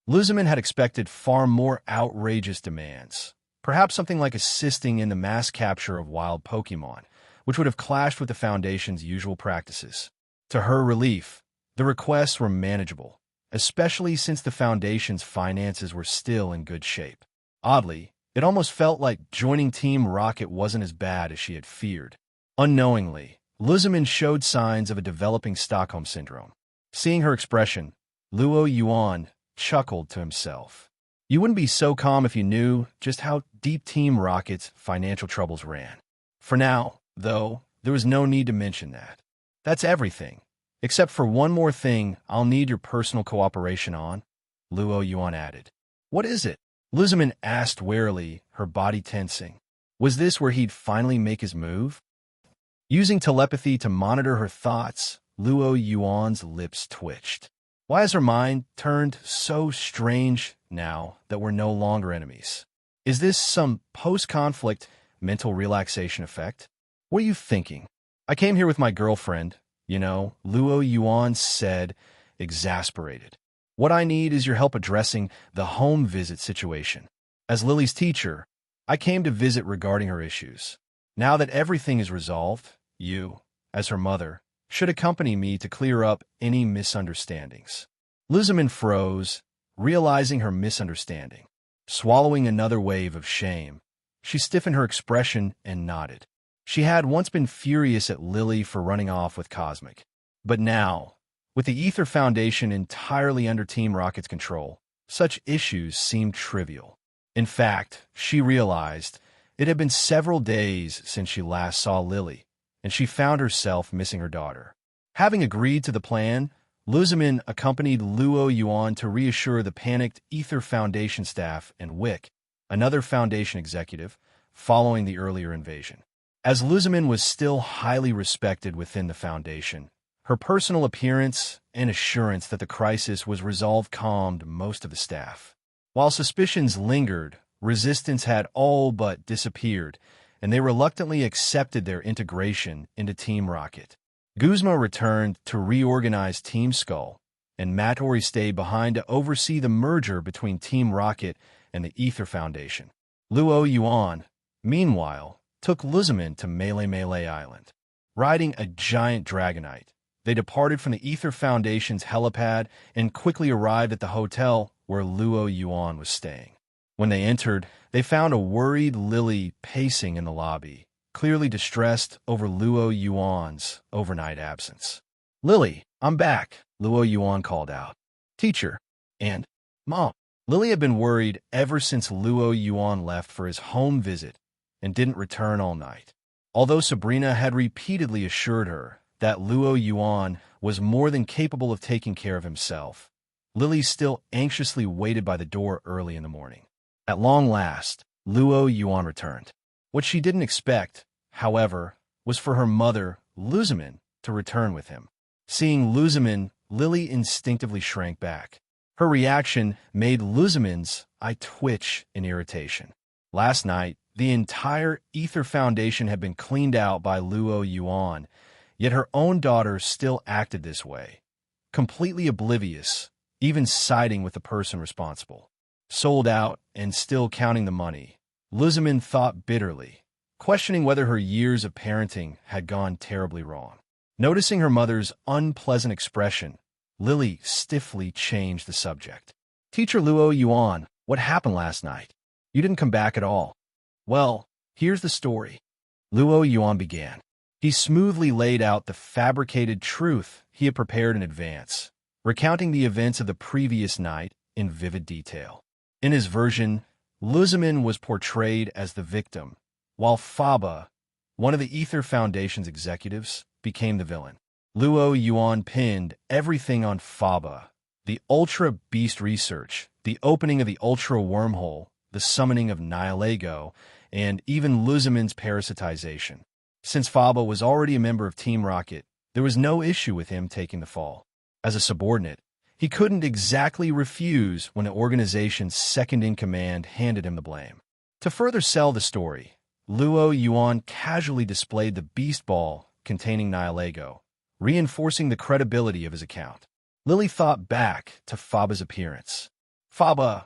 Luzamin had expected far more outrageous demands. Perhaps something like assisting in the mass capture of wild Pokémon, which would have clashed with the Foundation's usual practices. To her relief, the requests were manageable, especially since the Foundation's finances were still in good shape. Oddly, it almost felt like joining Team Rocket wasn't as bad as she had feared. Unknowingly, Luzamin showed signs of a developing Stockholm Syndrome. Seeing her expression, Luo Yuan chuckled to himself. You wouldn't be so calm if you knew just how deep Team Rocket's financial troubles ran. For now, though, there was no need to mention that. That's everything. Except for one more thing I'll need your personal cooperation on, Luo Yuan added. What is it? Luzamin asked warily, her body tensing. Was this where he'd finally make his move? Using telepathy to monitor her thoughts, Luo Yuan's lips twitched. Why has her mind turned so strange now that we're no longer enemies? Is this some post-conflict mental relaxation effect? What are you thinking? I came here with my girlfriend, Luo Yuan said, exasperated. What I need is your help addressing the home visit situation. As Lily's teacher, I came to visit regarding her issues. Now that everything is resolved, you, as her mother, should accompany me to clear up any misunderstandings. Luzamin froze, realizing her misunderstanding. Swallowing another wave of shame, she stiffened her expression and nodded. She had once been furious at Lily for running off with Cosmic. But now, with the Ether Foundation entirely under Team Rocket's control, such issues seemed trivial. In fact, she realized it had been several days since she last saw Lily, and she found herself missing her daughter. Having agreed to the plan, Luzamin accompanied Luo Yuan to reassure the panicked Ether Foundation staff and Wick, another Foundation executive, following the earlier invasion. As Luzamin was still highly respected within the Foundation, her personal appearance and assurance that the crisis was resolved calmed most of the staff. While suspicions lingered, resistance had all but disappeared, and they reluctantly accepted their integration into Team Rocket. Guzma returned to reorganize Team Skull, and Mattori stayed behind to oversee the merger between Team Rocket and the Ether Foundation. Luo Yuan, meanwhile, took Luzamin to Melee Island. Riding a giant dragonite, they departed from the Ether Foundation's helipad and quickly arrived at the hotel where Luo Yuan was staying. When they entered, they found a worried Lily pacing in the lobby, clearly distressed over Luo Yuan's overnight absence. "Lily, I'm back," Luo Yuan called out. "Teacher," and "Mom." Lily had been worried ever since Luo Yuan left for his home visit and didn't return all night. Although Sabrina had repeatedly assured her that Luo Yuan was more than capable of taking care of himself, Lily still anxiously waited by the door early in the morning. At long last, Luo Yuan returned. What she didn't expect, however, was for her mother, Luzamin, to return with him. Seeing Luzamin, Lily instinctively shrank back. Her reaction made Luzamin's eye twitch in irritation. Last night, the entire Ether Foundation had been cleaned out by Luo Yuan, yet her own daughter still acted this way, completely oblivious, even siding with the person responsible. Sold out and still counting the money, Luzamin thought bitterly, questioning whether her years of parenting had gone terribly wrong. Noticing her mother's unpleasant expression, Lily stiffly changed the subject. "Teacher Luo Yuan, what happened last night? You didn't come back at all." "Well, here's the story," Luo Yuan began. He smoothly laid out the fabricated truth he had prepared in advance, recounting the events of the previous night in vivid detail. In his version, Luzamin was portrayed as the victim, while Faba, one of the Ether Foundation's executives, became the villain. Luo Yuan pinned everything on Faba: the Ultra Beast research, the opening of the Ultra Wormhole, the summoning of Nihilego, and even Luzamin's parasitization. Since Faba was already a member of Team Rocket, there was no issue with him taking the fall. As a subordinate, he couldn't exactly refuse when the organization's second-in-command handed him the blame. To further sell the story, Luo Yuan casually displayed the beast ball containing Nihilego, reinforcing the credibility of his account. Lily thought back to Faba's appearance. "Faba,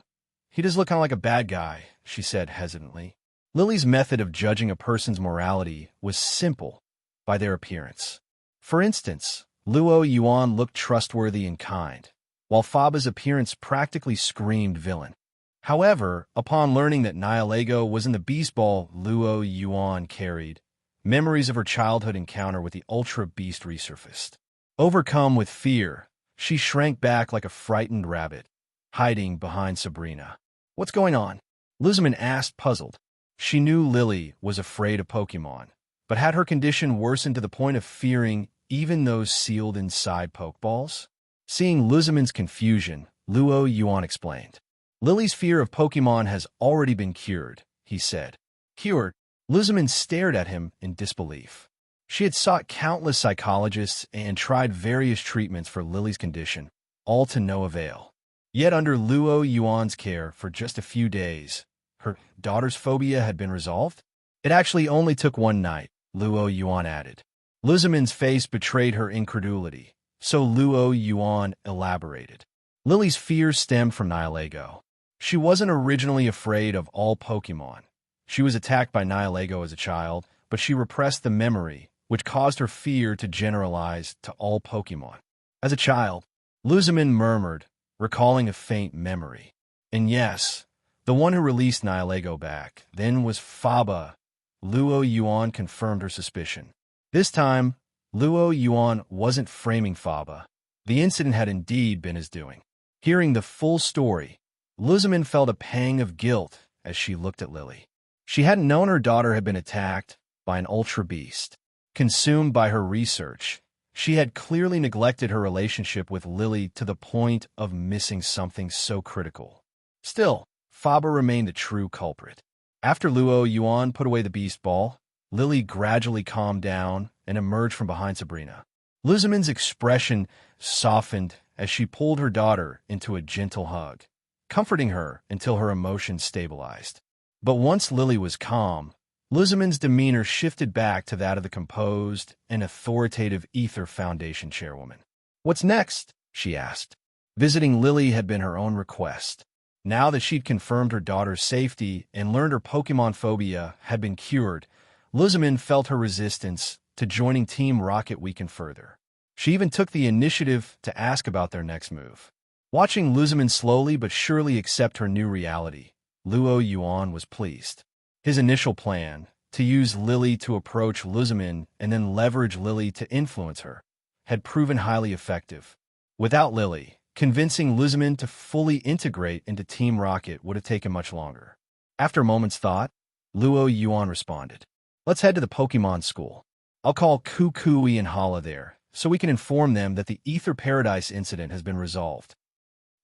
he does look kind of like a bad guy," she said hesitantly. Lily's method of judging a person's morality was simple: by their appearance. For instance, Luo Yuan looked trustworthy and kind, while Faba's appearance practically screamed villain. However, upon learning that Nihilego was in the beast ball Luo Yuan carried, memories of her childhood encounter with the Ultra Beast resurfaced. Overcome with fear, she shrank back like a frightened rabbit, hiding behind Sabrina. "What's going on?" Luzamin asked, puzzled. She knew Lily was afraid of Pokemon, but had her condition worsened to the point of fearing even those sealed inside Pokeballs? Seeing Luzamin's confusion, Luo Yuan explained. "Lily's fear of Pokemon has already been cured," he said. "Cured?" Luzamin stared at him in disbelief. She had sought countless psychologists and tried various treatments for Lily's condition, all to no avail. Yet under Luo Yuan's care for just a few days, her daughter's phobia had been resolved? "It actually only took one night," Luo Yuan added. Luzamin's face betrayed her incredulity, so Luo Yuan elaborated. Lily's fears stemmed from Nihilego. She wasn't originally afraid of all Pokemon. She was attacked by Nihilego as a child, but she repressed the memory, which caused her fear to generalize to all Pokemon. As a child, Luzamin murmured, recalling a faint memory. And yes, the one who released Nihilego back then was Faba. Luo Yuan confirmed her suspicion. This time, Luo Yuan wasn't framing Faba. The incident had indeed been his doing. Hearing the full story, Luzamin felt a pang of guilt as she looked at Lily. She hadn't known her daughter had been attacked by an ultra beast. Consumed by her research, she had clearly neglected her relationship with Lily to the point of missing something so critical. Still, Faber remained the true culprit. After Luo Yuan put away the beast ball, Lily gradually calmed down and emerged from behind Sabrina. Luzmin's expression softened as she pulled her daughter into a gentle hug, comforting her until her emotions stabilized. But once Lily was calm, Luzmin's demeanor shifted back to that of the composed and authoritative Ether Foundation chairwoman. "What's next?" she asked. Visiting Lily had been her own request. Now that she'd confirmed her daughter's safety and learned her Pokemon phobia had been cured, Luzmin felt her resistance to joining Team Rocket weaken further. She even took the initiative to ask about their next move. Watching Luzmin slowly but surely accept her new reality, Luo Yuan was pleased. His initial plan, to use Lily to approach Luzmin and then leverage Lily to influence her, had proven highly effective. Without Lily, convincing Luzmin to fully integrate into Team Rocket would have taken much longer. After a moment's thought, Luo Yuan responded, "Let's head to the Pokemon school. I'll call Kukui and Hala there, so we can inform them that the Ether Paradise incident has been resolved."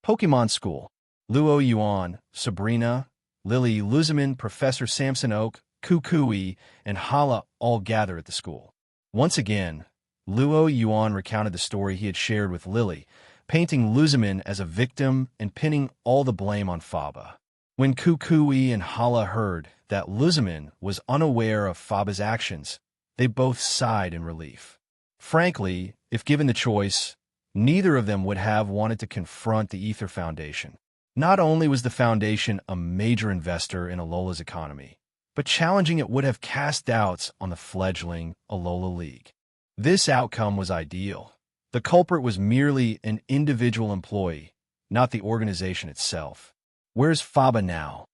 Pokemon school. Luo Yuan, Sabrina, Lily, Luzmin, Professor Samson Oak, Kukui, and Hala all gather at the school. Once again, Luo Yuan recounted the story he had shared with Lily, painting Luzmin as a victim and pinning all the blame on Faba. When Kukui and Hala heard that Luzmin was unaware of Faba's actions, they both sighed in relief. Frankly, if given the choice, neither of them would have wanted to confront the Ether Foundation. Not only was the Foundation a major investor in Alola's economy, but challenging it would have cast doubts on the fledgling Alola League. This outcome was ideal. The culprit was merely an individual employee, not the organization itself. "Where's Faba now?"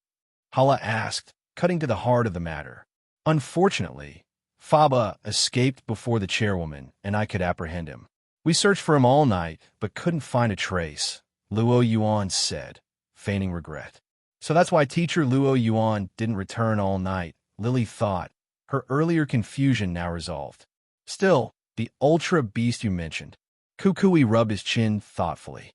Hala asked, cutting to the heart of the matter. "Unfortunately, Faba escaped before the chairwoman and I could apprehend him. We searched for him all night, but couldn't find a trace," Luo Yuan said, feigning regret. "So that's why Teacher Luo Yuan didn't return all night," Lily thought, her earlier confusion now resolved. "Still, the Ultra Beast you mentioned." Kukui rubbed his chin thoughtfully.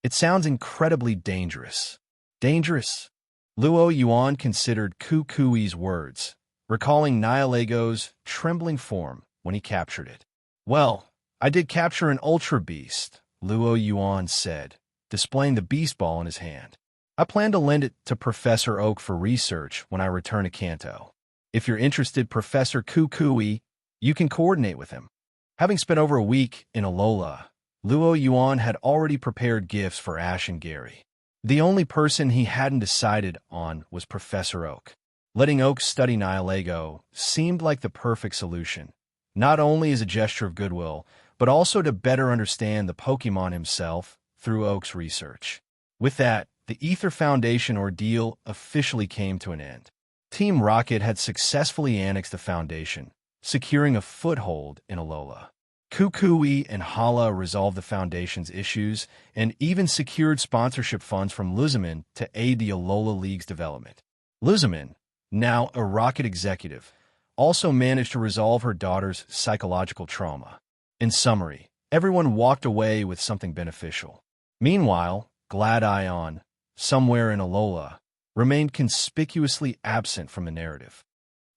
"It sounds incredibly dangerous." "Dangerous?" Luo Yuan considered Kukui's words, recalling Nihilego trembling form when he captured it. "Well, I did capture an Ultra Beast," Luo Yuan said, displaying the beast ball in his hand. "I plan to lend it to Professor Oak for research when I return to Kanto. If you're interested, Professor Kukui, you can coordinate with him." Having spent over a week in Alola, Luo Yuan had already prepared gifts for Ash and Gary. The only person he hadn't decided on was Professor Oak. Letting Oak study Nihilego seemed like the perfect solution, not only as a gesture of goodwill, but also to better understand the Pokemon himself through Oak's research. With that, the Ether Foundation ordeal officially came to an end. Team Rocket had successfully annexed the Foundation, securing a foothold in Alola. Kukui and Hala resolved the Foundation's issues and even secured sponsorship funds from Luzmin to aid the Alola League's development. Luzmin, now a Rocket executive, also managed to resolve her daughter's psychological trauma. In summary, everyone walked away with something beneficial. Meanwhile, Gladion, somewhere in Alola, remained conspicuously absent from the narrative.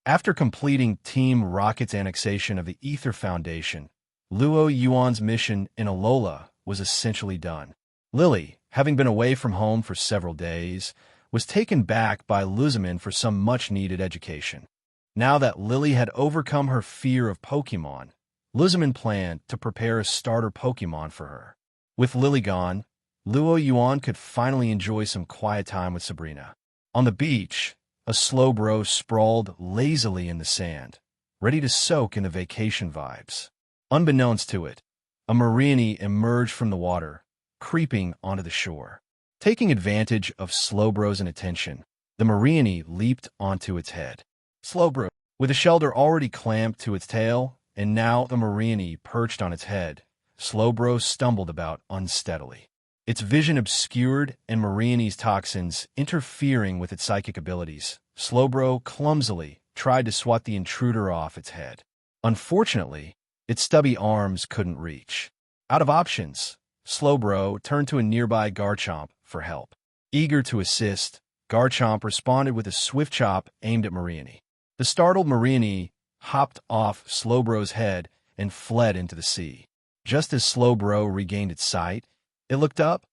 After completing Team Rocket's annexation of the Ether Foundation, Luo Yuan's mission in Alola was essentially done. Lily, having been away from home for several days, was taken back by Luzmin for some much-needed education. Now that Lily had overcome her fear of Pokemon, Luzmin planned to prepare a starter Pokemon for her. With Lily gone, Luo Yuan could finally enjoy some quiet time with Sabrina. On the beach, a Slowbro sprawled lazily in the sand, ready to soak in the vacation vibes. Unbeknownst to it, a Marini emerged from the water, creeping onto the shore. Taking advantage of Slowbro's inattention, the Marini leaped onto its head. Slowbro, with a shelter already clamped to its tail, and now the Marini perched on its head, Slowbro stumbled about unsteadily. its vision obscured and Marini's toxins interfering with its psychic abilities. Slowbro clumsily tried to swat the intruder off its head. Unfortunately, its stubby arms couldn't reach. Out of options, Slowbro turned to a nearby Garchomp for help. Eager to assist, Garchomp responded with a swift chop aimed at Marini. The startled Marini hopped off Slowbro's head and fled into the sea. Just as Slowbro regained its sight, it looked up,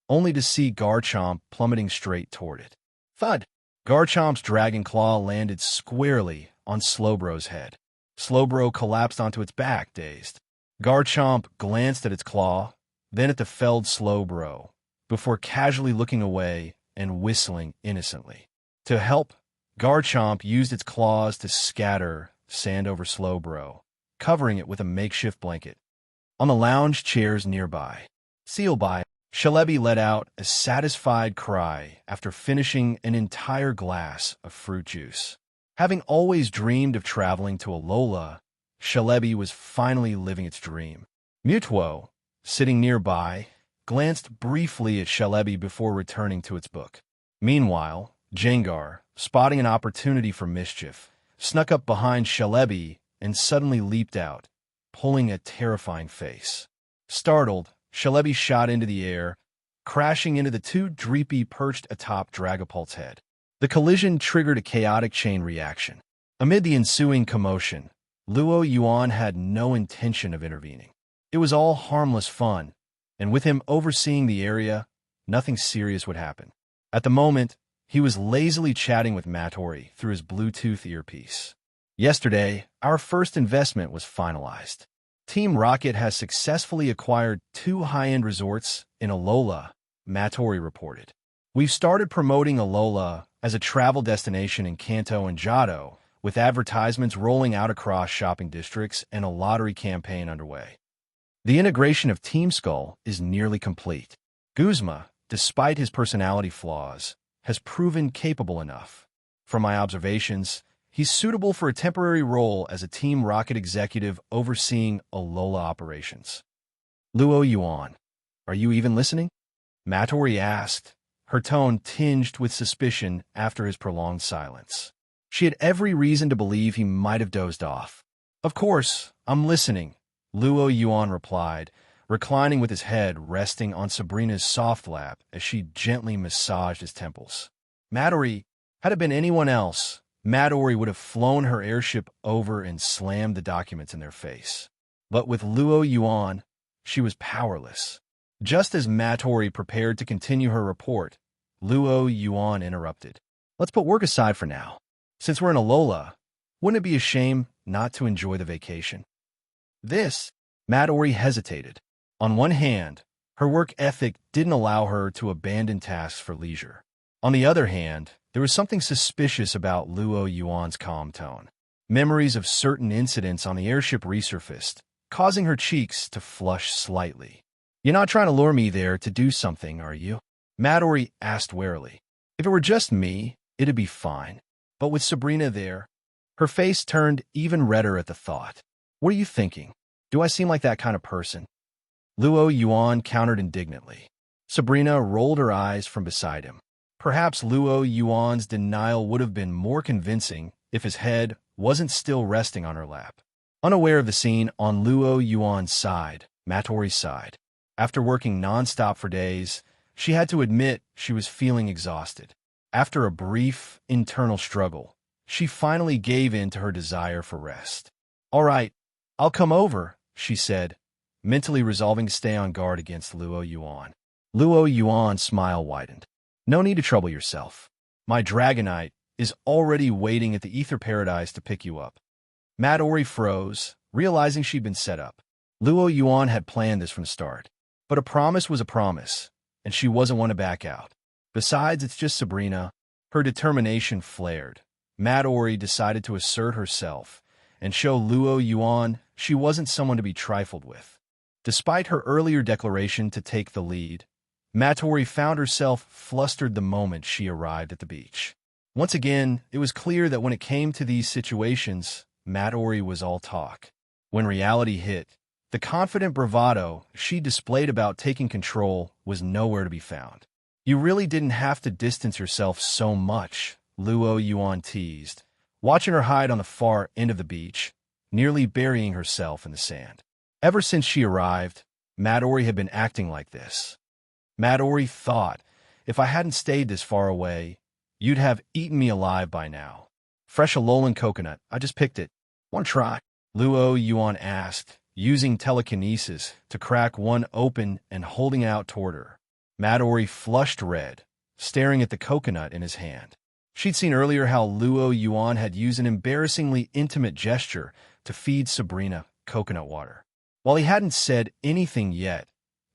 only to see Garchomp plummeting straight toward it. Thud! Garchomp's dragon claw landed squarely on Slowbro's head. Slowbro collapsed onto its back, dazed. Garchomp glanced at its claw, then at the felled Slowbro, before casually looking away and whistling innocently. To help, Garchomp used its claws to scatter sand over Slowbro, covering it with a makeshift blanket. On the lounge chairs nearby, Sealby, Shalebi let out a satisfied cry after finishing an entire glass of fruit juice. Having always dreamed of traveling to Alola, Shalebi was finally living its dream. Mutuo, sitting nearby, glanced briefly at Shalebi before returning to its book. Meanwhile, Jengar, spotting an opportunity for mischief, snuck up behind Shalebi and suddenly leaped out, pulling a terrifying face. Startled, Shalebi shot into the air, crashing into the two Dreepy perched atop Dragapult's head. The collision triggered a chaotic chain reaction. Amid the ensuing commotion, Luo Yuan had no intention of intervening. It was all harmless fun, and with him overseeing the area, nothing serious would happen. At the moment, he was lazily chatting with Mattori through his Bluetooth earpiece. Yesterday, our first investment was finalized. Team Rocket has successfully acquired 2 high-end resorts in Alola, Mattori reported. We've started promoting Alola as a travel destination in Kanto and Johto, with advertisements rolling out across shopping districts and a lottery campaign underway. The integration of Team Skull is nearly complete. Guzma, despite his personality flaws, has proven capable enough. From my observations, he's suitable for a temporary role as a Team Rocket executive overseeing Alola operations. Luo Yuan, are you even listening? Mattori asked, her tone tinged with suspicion after his prolonged silence. She had every reason to believe he might have dozed off. Of course, I'm listening, Luo Yuan replied, reclining with his head resting on Sabrina's soft lap as she gently massaged his temples. Mattori, had it been anyone else, Mattori would have flown her airship over and slammed the documents in their face. But with Luo Yuan, she was powerless. Just as Mattori prepared to continue her report, Luo Yuan interrupted. Let's put work aside for now. Since we're in Alola, wouldn't it be a shame not to enjoy the vacation? Mattori hesitated. On one hand, her work ethic didn't allow her to abandon tasks for leisure. On the other hand, there was something suspicious about Luo Yuan's calm tone. Memories of certain incidents on the airship resurfaced, causing her cheeks to flush slightly. You're not trying to lure me there to do something, are you? Mattori asked warily. If it were just me, it'd be fine. But with Sabrina there, her face turned even redder at the thought. What are you thinking? Do I seem like that kind of person? Luo Yuan countered indignantly. Sabrina rolled her eyes from beside him. Perhaps Luo Yuan's denial would have been more convincing if his head wasn't still resting on her lap. Unaware of the scene on Luo Yuan's side, Mattori sighed. After working nonstop for days, she had to admit she was feeling exhausted. After a brief internal struggle, she finally gave in to her desire for rest. All right, I'll come over, she said, mentally resolving to stay on guard against Luo Yuan. Luo Yuan's smile widened. No need to trouble yourself. My Dragonite is already waiting at the Ether Paradise to pick you up. Mattori froze, realizing she'd been set up. Luo Yuan had planned this from the start. But a promise was a promise, and she wasn't one to back out. Besides, it's just Sabrina. Her determination flared. Mattori decided to assert herself and show Luo Yuan she wasn't someone to be trifled with. Despite her earlier declaration to take the lead, Mattori found herself flustered the moment she arrived at the beach. Once again, it was clear that when it came to these situations, Mattori was all talk. When reality hit, The confident bravado she displayed about taking control was nowhere to be found. You really didn't have to distance yourself so much, Luo Yuan teased, watching her hide on the far end of the beach, nearly burying herself in the sand. Ever since she arrived, Midori had been acting like this. Midori thought, if I hadn't stayed this far away, you'd have eaten me alive by now. Fresh Alolan coconut, I just picked it. Want to try? Luo Yuan asked, using telekinesis to crack one open and holding out toward her. Midori flushed red, staring at the coconut in his hand. She'd seen earlier how Luo Yuan had used an embarrassingly intimate gesture to feed Sabrina coconut water. While he hadn't said anything yet,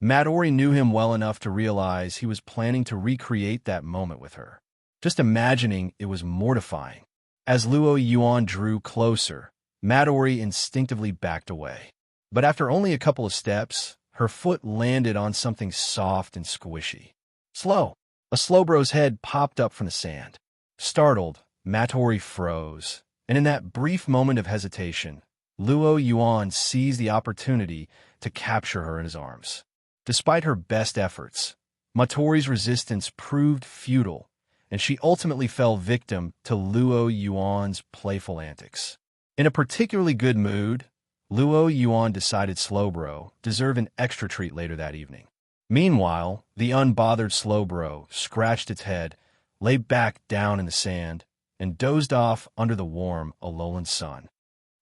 Midori knew him well enough to realize he was planning to recreate that moment with her. Just imagining it was mortifying. As Luo Yuan drew closer, Midori instinctively backed away. But after only a couple of steps, her foot landed on something soft and squishy. Slow! A Slowbro's head popped up from the sand. Startled, Midori froze, and in that brief moment of hesitation, Luo Yuan seized the opportunity to capture her in his arms. Despite her best efforts, Midori's resistance proved futile, and she ultimately fell victim to Luo Yuan's playful antics. In a particularly good mood, Luo Yuan decided Slowbro deserved an extra treat later that evening. Meanwhile, the unbothered Slowbro scratched its head, lay back down in the sand, and dozed off under the warm Alolan sun.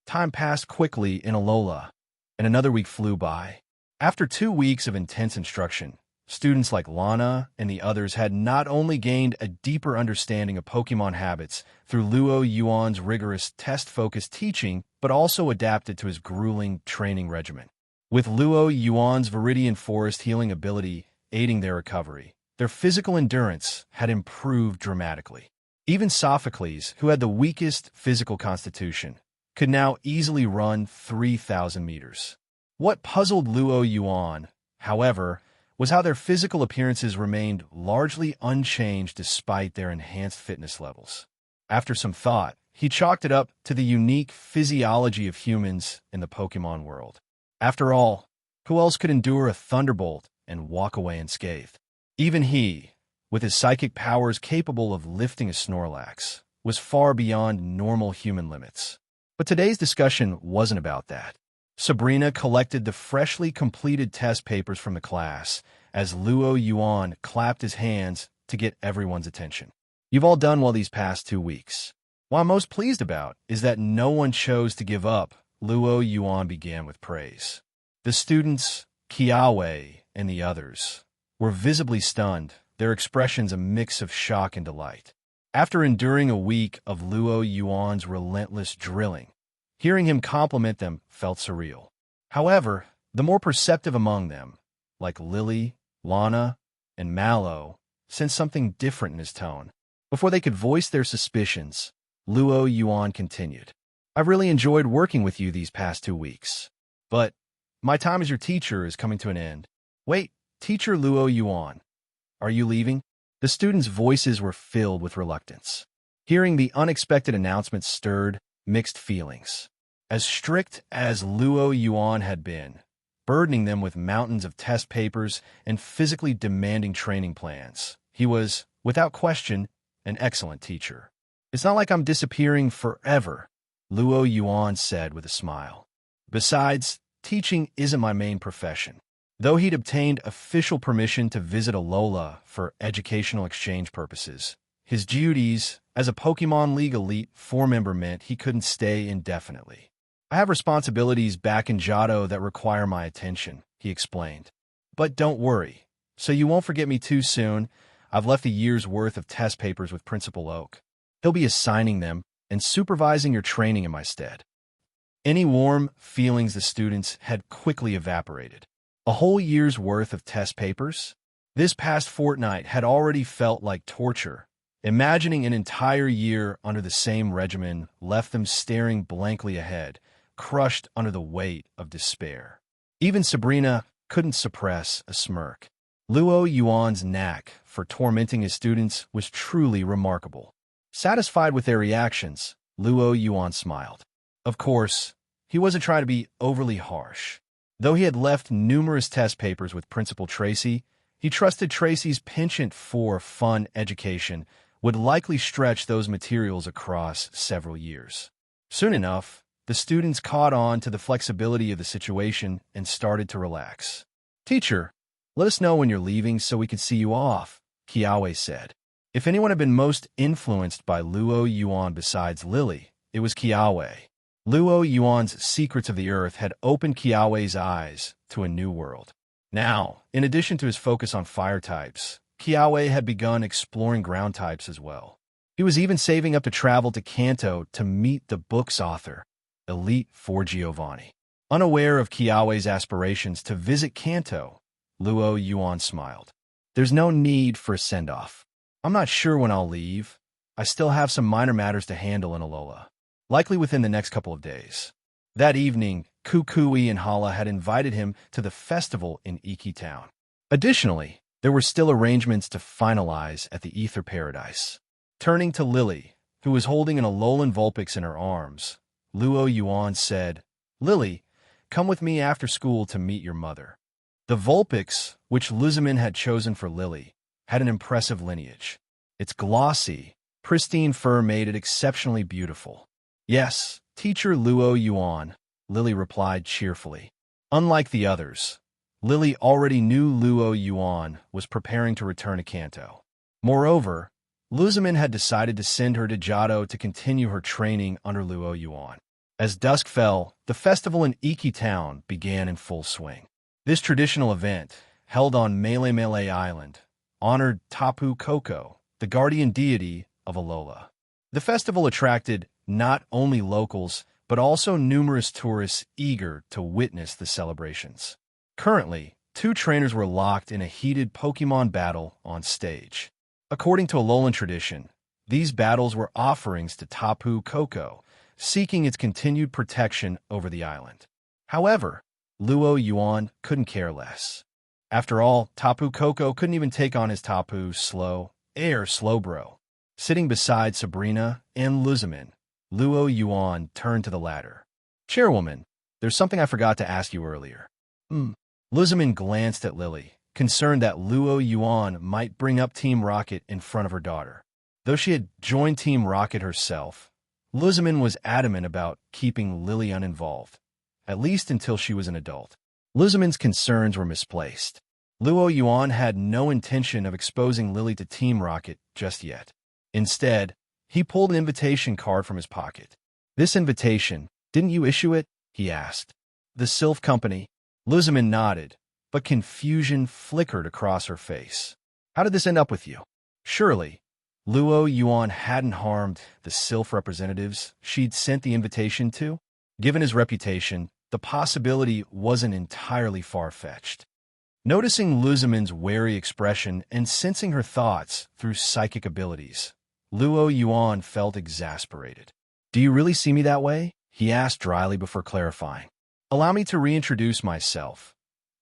Time passed quickly in Alola, and another week flew by. After 2 weeks of intense instruction, students like Lana and the others had not only gained a deeper understanding of Pokemon habits through Luo Yuan's rigorous test-focused teaching, but also adapted to his grueling training regimen. With Luo Yuan's Viridian Forest healing ability aiding their recovery, their physical endurance had improved dramatically. Even Sophocles, who had the weakest physical constitution, could now easily run 3,000 meters. What puzzled Luo Yuan, however, was how their physical appearances remained largely unchanged despite their enhanced fitness levels. After some thought, he chalked it up to the unique physiology of humans in the Pokemon world. After all, who else could endure a thunderbolt and walk away unscathed? Even he, with his psychic powers capable of lifting a Snorlax, was far beyond normal human limits. But today's discussion wasn't about that. Sabrina collected the freshly completed test papers from the class as Luo Yuan clapped his hands to get everyone's attention. You've all done well these past 2 weeks. What I'm most pleased about is that no one chose to give up. Luo Yuan began with praise. The students, Kiawe and the others, were visibly stunned, their expressions a mix of shock and delight. After enduring a week of Luo Yuan's relentless drilling, hearing him compliment them felt surreal. However, the more perceptive among them, like Lily, Lana, and Mallow, sensed something different in his tone. Before they could voice their suspicions, Luo Yuan continued. I've really enjoyed working with you these past 2 weeks. But my time as your teacher is coming to an end. Wait, Teacher Luo Yuan, are you leaving? The students' voices were filled with reluctance. Hearing the unexpected announcement stirred mixed feelings. As strict as Luo Yuan had been, burdening them with mountains of test papers and physically demanding training plans, he was, without question, an excellent teacher. It's not like I'm disappearing forever, Luo Yuan said with a smile. Besides, teaching isn't my main profession. Though he'd obtained official permission to visit Alola for educational exchange purposes, his duties as a Pokemon League Elite 4-member meant he couldn't stay indefinitely. I have responsibilities back in Johto that require my attention, he explained. But don't worry, so you won't forget me too soon. I've left a year's worth of test papers with Principal Oak. He'll be assigning them and supervising your training in my stead. Any warm feelings the students had quickly evaporated. A whole year's worth of test papers? This past fortnight had already felt like torture. Imagining an entire year under the same regimen left them staring blankly ahead, crushed under the weight of despair. Even Sabrina couldn't suppress a smirk. Luo Yuan's knack for tormenting his students was truly remarkable. Satisfied with their reactions, Luo Yuan smiled. Of course, he wasn't trying to be overly harsh. Though he had left numerous test papers with Principal Tracy, he trusted Tracy's penchant for fun education would likely stretch those materials across several years. Soon enough, the students caught on to the flexibility of the situation and started to relax. "Teacher, let us know when you're leaving so we can see you off," Kiawe said. If anyone had been most influenced by Luo Yuan besides Lily, it was Kiawe. Luo Yuan's Secrets of the Earth had opened Kiawe's eyes to a new world. Now, in addition to his focus on fire types, Kiawe had begun exploring ground types as well. He was even saving up to travel to Kanto to meet the book's author, Elite Four Giovanni. Unaware of Kiawe's aspirations to visit Kanto, Luo Yuan smiled. "There's no need for a send-off. I'm not sure when I'll leave. I still have some minor matters to handle in Alola, likely within the next couple of days." That evening, Kukui and Hala had invited him to the festival in Iki Town. Additionally, there were still arrangements to finalize at the Ether Paradise. Turning to Lily, who was holding an Alolan Vulpix in her arms, Luo Yuan said, "Lily, come with me after school to meet your mother." The Vulpix, which Luzamin had chosen for Lily, had an impressive lineage. Its glossy, pristine fur made it exceptionally beautiful. "Yes, Teacher Luo Yuan," Lily replied cheerfully. Unlike the others, Lily already knew Luo Yuan was preparing to return to Kanto. Moreover, Luzamin had decided to send her to Johto to continue her training under Luo Yuan. As dusk fell, the festival in Iki Town began in full swing. This traditional event, held on Mele Mele Island, honored Tapu Koko, the guardian deity of Alola. The festival attracted not only locals, but also numerous tourists eager to witness the celebrations. Currently, two trainers were locked in a heated Pokemon battle on stage. According to Alolan tradition, these battles were offerings to Tapu Koko, seeking its continued protection over the island. However, Luo Yuan couldn't care less. After all, Tapu Koko couldn't even take on his Tapu Slowbro. Sitting beside Sabrina and Luzamin, Luo Yuan turned to the latter. "Chairwoman, there's something I forgot to ask you earlier." Luzamin glanced at Lily, concerned that Luo Yuan might bring up Team Rocket in front of her daughter. Though she had joined Team Rocket herself, Luzamin was adamant about keeping Lily uninvolved, at least until she was an adult. Luzamin's concerns were misplaced. Luo Yuan had no intention of exposing Lily to Team Rocket just yet. Instead, he pulled an invitation card from his pocket. "This invitation, didn't you issue it?" he asked. "The Sylph Company." Luzamin nodded, but confusion flickered across her face. "How did this end up with you?" Surely, Luo Yuan hadn't harmed the Sylph representatives she'd sent the invitation to. Given his reputation, the possibility wasn't entirely far-fetched. Noticing Luzamin's wary expression and sensing her thoughts through psychic abilities, Luo Yuan felt exasperated. "Do you really see me that way?" he asked dryly before clarifying. "Allow me to reintroduce myself.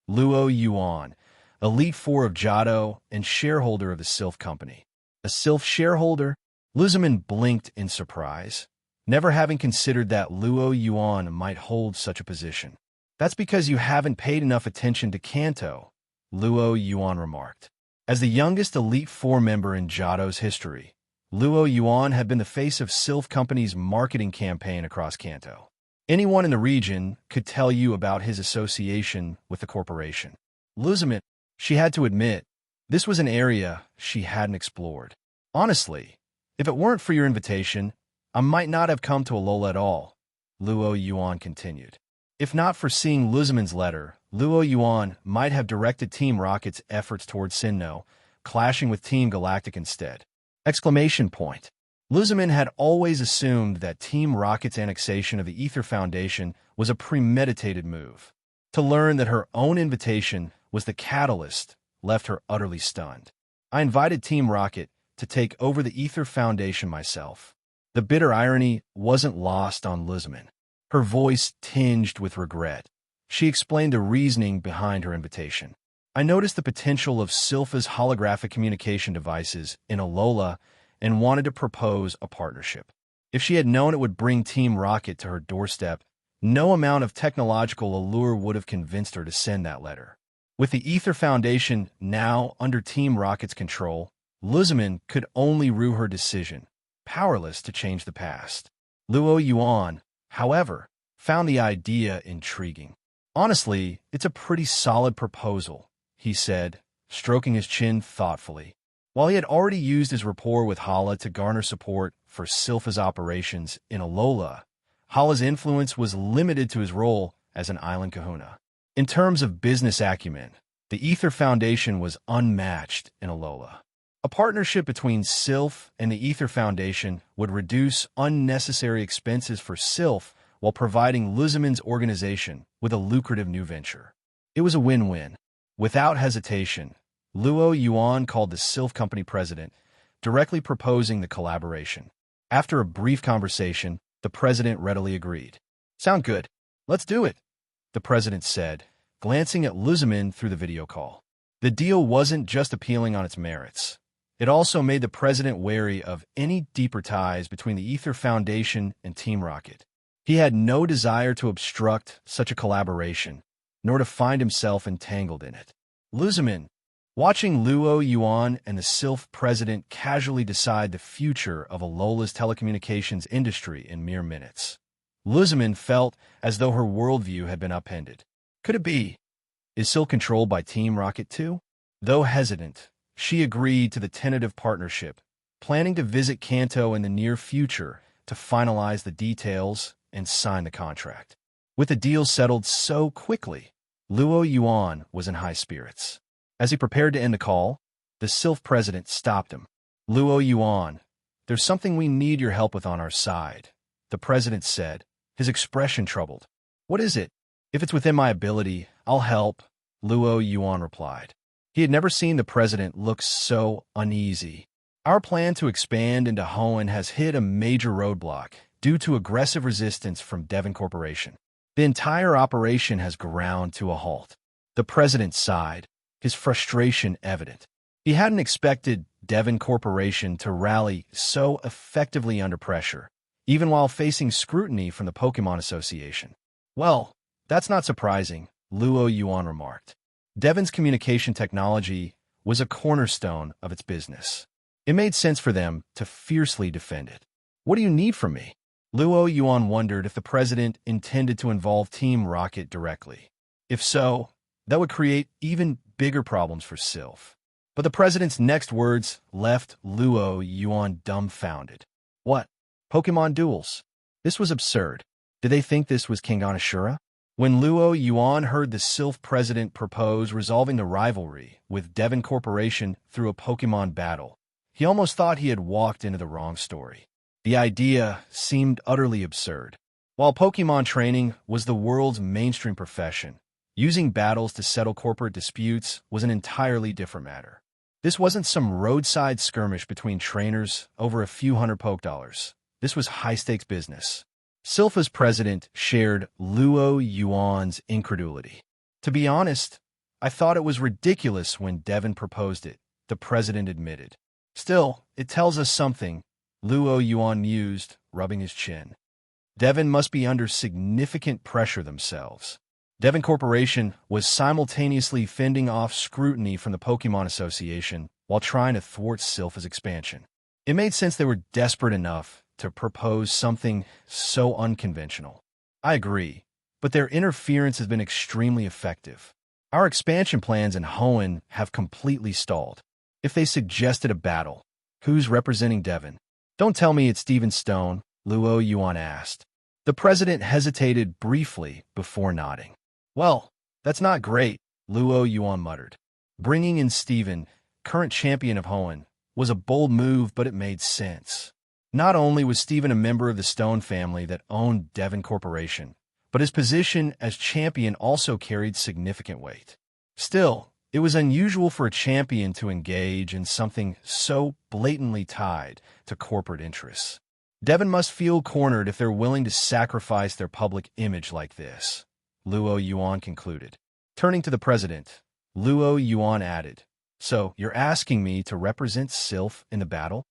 Luo Yuan, Elite Four of Johto and shareholder of the Sylph Company." "A Sylph shareholder?" Luzamin blinked in surprise, never having considered that Luo Yuan might hold such a position. "That's because you haven't paid enough attention to Kanto," Luo Yuan remarked. As the youngest Elite Four member in Johto's history, Luo Yuan had been the face of Sylph Company's marketing campaign across Kanto. Anyone in the region could tell you about his association with the corporation. Luzamin, she had to admit, this was an area she hadn't explored. "Honestly, if it weren't for your invitation, I might not have come to Alola at all," Luo Yuan continued. If not for seeing Luzamin's letter, Luo Yuan might have directed Team Rocket's efforts towards Sinnoh, clashing with Team Galactic instead. Exclamation point. Luzamin had always assumed that Team Rocket's annexation of the Ether Foundation was a premeditated move. To learn that her own invitation was the catalyst left her utterly stunned. "I invited Team Rocket to take over the Ether Foundation myself." The bitter irony wasn't lost on Luzamin. Her voice tinged with regret. She explained the reasoning behind her invitation. "I noticed the potential of Sylpha's holographic communication devices in Alola and wanted to propose a partnership. If she had known it would bring Team Rocket to her doorstep, No amount of technological allure would have convinced her to send that letter. With the Ether Foundation now under Team Rocket's control, Luzimin could only rue her decision, powerless to change the past. Luo Yuan, however, found the idea intriguing. Honestly, it's a pretty solid proposal, he said, stroking his chin thoughtfully. While he had already used his rapport with Hala to garner support for Silpha's operations in Alola, Hala's influence was limited to his role as an island kahuna. In terms of business acumen, the Ether Foundation was unmatched in Alola. A partnership between Silph and the Ether Foundation would reduce unnecessary expenses for Silph while providing Luzimin's organization with a lucrative new venture. It was a win-win. Without hesitation, Luo Yuan called the Silph Company president, directly proposing the collaboration. After a brief conversation, the president readily agreed. "Sound good. Let's do it," the president said, glancing at Luzimin through the video call. The deal wasn't just appealing on its merits. It also made the president wary of any deeper ties between the Ether Foundation and Team Rocket. He had no desire to obstruct such a collaboration, nor to find himself entangled in it. Luzimin, watching Luo Yuan and the Silph president casually decide the future of Alola's telecommunications industry in mere minutes. Luzimin felt as though her worldview had been upended. Could it be? Is Silph controlled by Team Rocket too? Though hesitant, she agreed to the tentative partnership, planning to visit Kanto in the near future to finalize the details and sign the contract. With the deal settled so quickly, Luo Yuan was in high spirits. As he prepared to end the call, the Silph president stopped him. "Luo Yuan, there's something we need your help with on our side," the president said, his expression troubled. "What is it?" "If it's within my ability, I'll help," Luo Yuan replied. He had never seen the president look so uneasy. "Our plan to expand into Hoenn has hit a major roadblock due to aggressive resistance from Devon Corporation. The entire operation has ground to a halt." The president sighed, his frustration evident. He hadn't expected Devon Corporation to rally so effectively under pressure, even while facing scrutiny from the Pokemon Association. "Well, that's not surprising," Luo Yuan remarked. Devon's communication technology was a cornerstone of its business. It made sense for them to fiercely defend it. "What do you need from me?" Luo Yuan wondered if the president intended to involve Team Rocket directly. If so, that would create even bigger problems for Silph. But the president's next words left Luo Yuan dumbfounded. What? Pokemon duels? This was absurd. Did they think this was King Onishura? When Luo Yuan heard the Silph president propose resolving the rivalry with Devon Corporation through a Pokemon battle, he almost thought he had walked into the wrong story. The idea seemed utterly absurd. While Pokemon training was the world's mainstream profession, using battles to settle corporate disputes was an entirely different matter. This wasn't some roadside skirmish between trainers over a few hundred poke dollars. This was high-stakes business. Silpha's president shared Luo Yuan's incredulity. "To be honest, I thought it was ridiculous when Devon proposed it," the president admitted. "Still, it tells us something," Luo Yuan mused, rubbing his chin. Devon must be under significant pressure themselves. Devon Corporation was simultaneously fending off scrutiny from the Pokemon Association while trying to thwart Silpha's expansion. It made sense they were desperate enough to propose something so unconventional. "I agree, but their interference has been extremely effective. Our expansion plans in Hoenn have completely stalled. If they suggested a battle, who's representing Devon?" "Don't tell me it's Steven Stone," Luo Yuan asked. The president hesitated briefly before nodding. "Well, that's not great," Luo Yuan muttered. Bringing in Steven, current champion of Hoenn, was a bold move, but it made sense. Not only was Steven a member of the Stone family that owned Devon Corporation, but his position as champion also carried significant weight. Still, it was unusual for a champion to engage in something so blatantly tied to corporate interests. Devon must feel cornered if they're willing to sacrifice their public image like this, Luo Yuan concluded. Turning to the president, Luo Yuan added, "So, you're asking me to represent Silph in the battle?"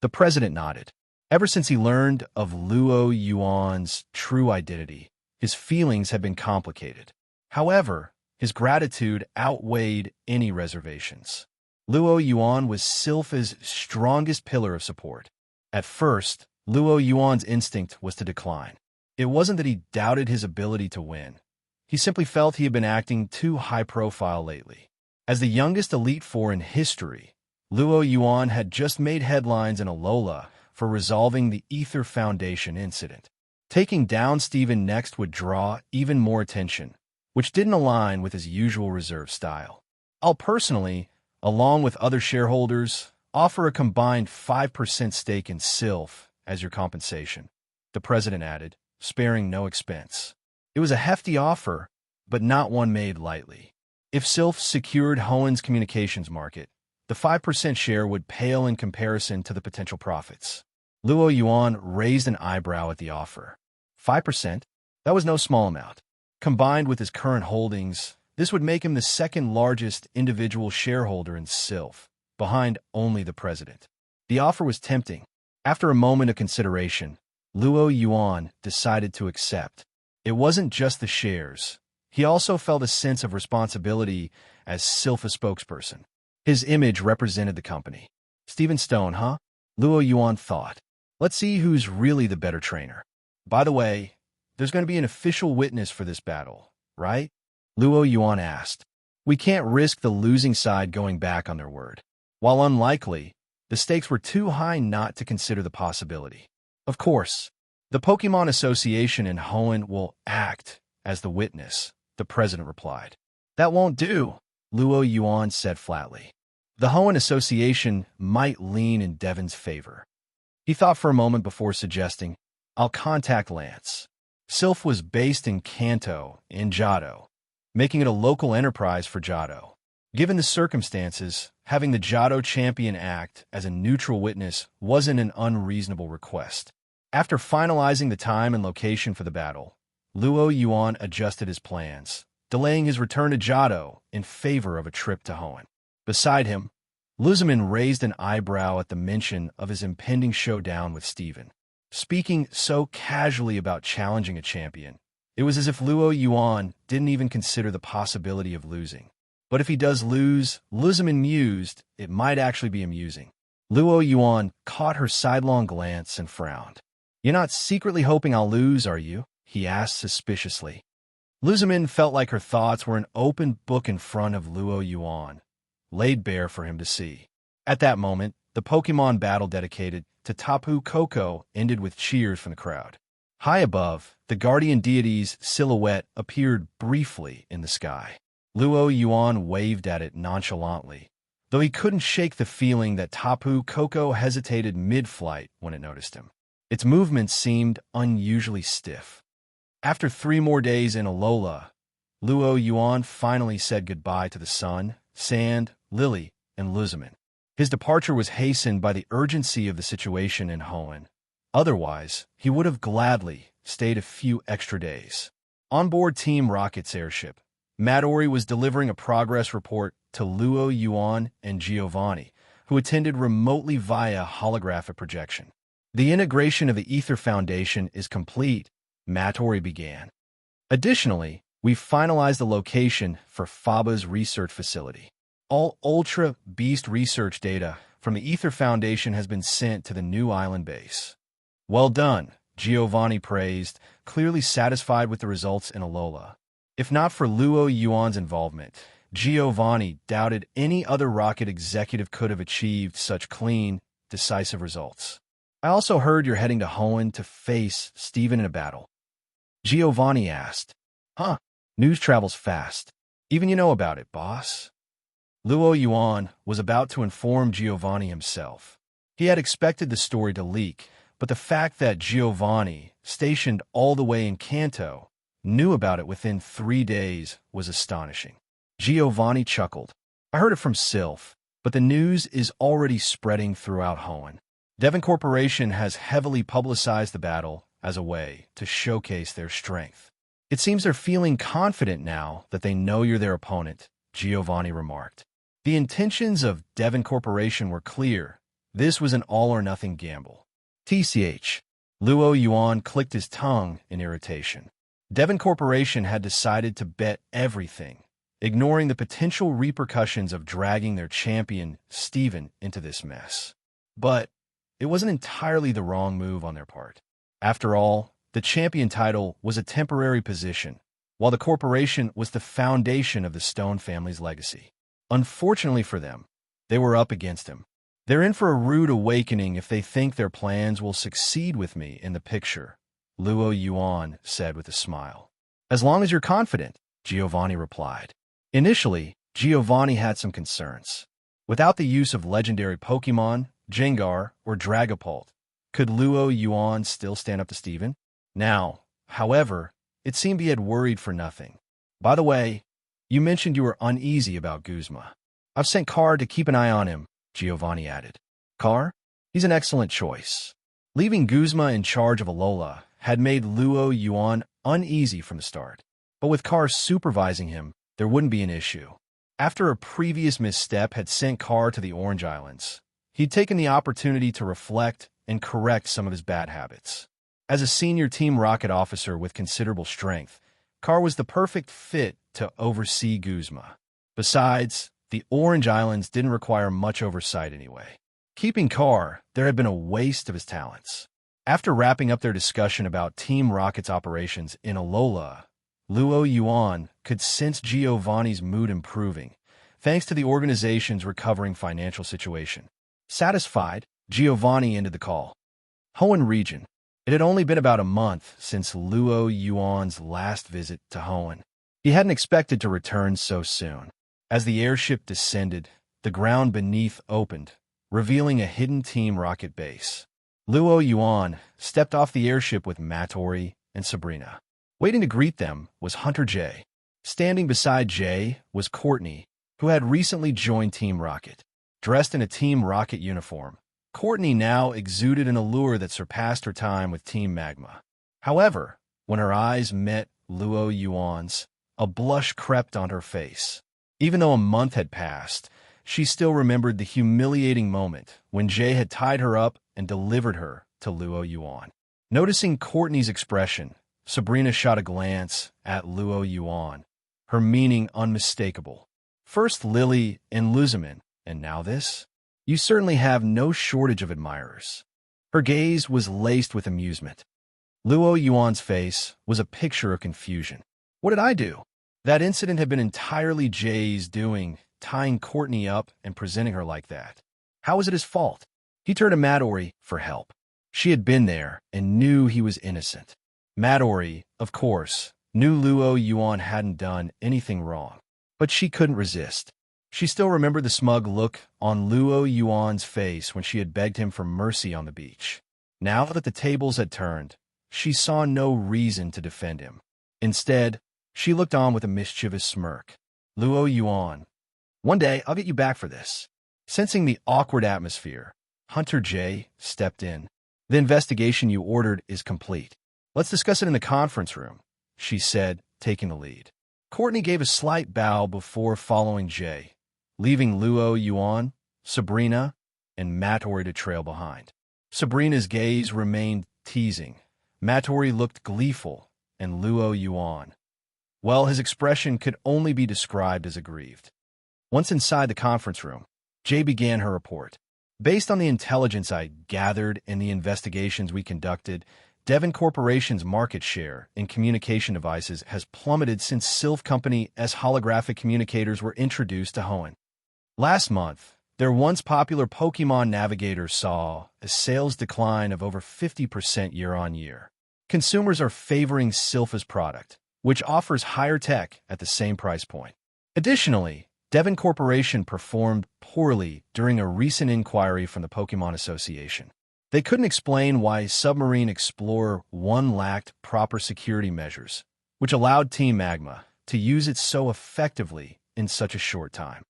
The president nodded. Ever since he learned of Luo Yuan's true identity, His feelings had been complicated. However, his gratitude outweighed any reservations. Luo Yuan was Silpha's strongest pillar of support. At first, Luo Yuan's instinct was to decline. It wasn't that he doubted his ability to win. He simply felt he had been acting too high-profile lately. As the youngest Elite Four in history, Luo Yuan had just made headlines in Alola for resolving the Ether Foundation incident. Taking down Steven next would draw even more attention, which didn't align with his usual reserve style. I'll personally, along with other shareholders, offer a combined 5% stake in Silph as your compensation, the president added, sparing no expense. It was a hefty offer, but not one made lightly. If Silph secured Hoenn's communications market, the 5% share would pale in comparison to the potential profits. Luo Yuan raised an eyebrow at the offer. 5%? That was no small amount. Combined with his current holdings, this would make him the second largest individual shareholder in Silph, behind only the president. The offer was tempting. After a moment of consideration, Luo Yuan decided to accept. It wasn't just the shares. He also felt a sense of responsibility as Silpha spokesperson. His image represented the company. Steven Stone, huh? Luo Yuan thought. Let's see who's really the better trainer. By the way, there's going to be an official witness for this battle, right? Luo Yuan asked. We can't risk the losing side going back on their word. While unlikely, the stakes were too high not to consider the possibility. Of course, the Pokemon Association and Hoenn will act as the witness, the president replied. That won't do, Luo Yuan said flatly. The Hoenn Association might lean in Devon's favor. He thought for a moment before suggesting, I'll contact Lance. Silph was based in Kanto, in Johto, making it a local enterprise for Johto. Given the circumstances, having the Johto champion act as a neutral witness wasn't an unreasonable request. After finalizing the time and location for the battle, Luo Yuan adjusted his plans, delaying his return to Johto in favor of a trip to Hoenn. Beside him, Luzamin raised an eyebrow at the mention of his impending showdown with Steven. Speaking so casually about challenging a champion, it was as if Luo Yuan didn't even consider the possibility of losing. But if he does lose, Luzamin mused, it might actually be amusing. Luo Yuan caught her sidelong glance and frowned. You're not secretly hoping I'll lose, are you? He asked suspiciously. Luzamin felt like her thoughts were an open book in front of Luo Yuan, laid bare for him to see. At that moment, the Pokemon battle dedicated to Tapu Koko ended with cheers from the crowd. High above, the guardian deity's silhouette appeared briefly in the sky. Luo Yuan waved at it nonchalantly, though he couldn't shake the feeling that Tapu Koko hesitated mid-flight when it noticed him. Its movements seemed unusually stiff. After 3 more days in Alola, Luo Yuan finally said goodbye to the sun, sand, Lily, and Luzamin. His departure was hastened by the urgency of the situation in Hoenn. Otherwise, he would have gladly stayed a few extra days. On board Team Rocket's airship, Midori was delivering a progress report to Luo Yuan and Giovanni, who attended remotely via holographic projection. The integration of the Ether Foundation is complete, Midori began. Additionally, we've finalized the location for Faba's research facility. All Ultra Beast research data from the Ether Foundation has been sent to the new island base. Well done, Giovanni praised, clearly satisfied with the results in Alola. If not for Luo Yuan's involvement, Giovanni doubted any other Rocket executive could have achieved such clean, decisive results. I also heard you're heading to Hoenn to face Steven in a battle. Giovanni asked. Huh, news travels fast. Even you know about it, boss. Luo Yuan was about to inform Giovanni himself. He had expected the story to leak, but the fact that Giovanni, stationed all the way in Kanto, knew about it within 3 days was astonishing. Giovanni chuckled. I heard it from Silph, but the news is already spreading throughout Hoenn. Devon Corporation has heavily publicized the battle as a way to showcase their strength. It seems they're feeling confident now that they know you're their opponent, Giovanni remarked. The intentions of Devon Corporation were clear. This was an all-or-nothing gamble. TCH. Luo Yuan clicked his tongue in irritation. Devon Corporation had decided to bet everything, ignoring the potential repercussions of dragging their champion, Steven, into this mess. But it wasn't entirely the wrong move on their part. After all, the champion title was a temporary position, while the corporation was the foundation of the Stone family's legacy. Unfortunately for them, they were up against him. They're in for a rude awakening if they think their plans will succeed with me in the picture, Luo Yuan said with a smile. As long as you're confident, Giovanni replied. Initially, Giovanni had some concerns. Without the use of legendary Pokemon, Gengar, or Dragapult, could Luo Yuan still stand up to Steven? Now, however, it seemed he had worried for nothing. By the way, you mentioned you were uneasy about Guzma. I've sent Carr to keep an eye on him, Giovanni added. Carr? He's an excellent choice. Leaving Guzma in charge of Alola had made Luo Yuan uneasy from the start. But with Carr supervising him, there wouldn't be an issue. After a previous misstep had sent Carr to the Orange Islands, he'd taken the opportunity to reflect and correct some of his bad habits. As a senior Team Rocket officer with considerable strength, Carr was the perfect fit to oversee Guzma. Besides, the Orange Islands didn't require much oversight anyway. Keeping Carr, there had been a waste of his talents. After wrapping up their discussion about Team Rocket's operations in Alola, Luo Yuan could sense Giovanni's mood improving, thanks to the organization's recovering financial situation. Satisfied, Giovanni ended the call. Hoenn region. It had only been about a month since Luo Yuan's last visit to Hoenn. He hadn't expected to return so soon. As the airship descended, the ground beneath opened, revealing a hidden Team Rocket base. Luo Yuan stepped off the airship with Mattori and Sabrina. Waiting to greet them was Hunter J. Standing beside Jay was Courtney, who had recently joined Team Rocket. Dressed in a Team Rocket uniform, Courtney now exuded an allure that surpassed her time with Team Magma. However, when her eyes met Luo Yuan's, a blush crept on her face. Even though a month had passed, she still remembered the humiliating moment when Jay had tied her up and delivered her to Luo Yuan. Noticing Courtney's expression, Sabrina shot a glance at Luo Yuan, her meaning unmistakable. First Lily and Luzamin, and now this? You certainly have no shortage of admirers. Her gaze was laced with amusement. Luo Yuan's face was a picture of confusion. What did I do? That incident had been entirely Jay's doing, tying Courtney up and presenting her like that. How was it his fault? He turned to Mattori for help. She had been there and knew he was innocent. Mattori, of course, knew Luo Yuan hadn't done anything wrong, but she couldn't resist. She still remembered the smug look on Luo Yuan's face when she had begged him for mercy on the beach. Now that the tables had turned, she saw no reason to defend him. Instead, she looked on with a mischievous smirk. Luo Yuan, one day I'll get you back for this. Sensing the awkward atmosphere, Hunter J stepped in. The investigation you ordered is complete. Let's discuss it in the conference room, she said, taking the lead. Courtney gave a slight bow before following Jay, leaving Luo Yuan, Sabrina, and Mattori to trail behind. Sabrina's gaze remained teasing. Mattori looked gleeful, and Luo Yuan, well, his expression could only be described as aggrieved. Once inside the conference room, Jay began her report. Based on the intelligence I gathered in the investigations we conducted, Devon Corporation's market share in communication devices has plummeted since Sylph Company's holographic communicators were introduced to Hoenn. Last month, their once popular Pokemon Navigator saw a sales decline of over 50% year-on-year. Consumers are favoring Sylph's product, which offers higher tech at the same price point. Additionally, Devon Corporation performed poorly during a recent inquiry from the Pokemon Association. They couldn't explain why Submarine Explorer 1 lacked proper security measures, which allowed Team Magma to use it so effectively in such a short time.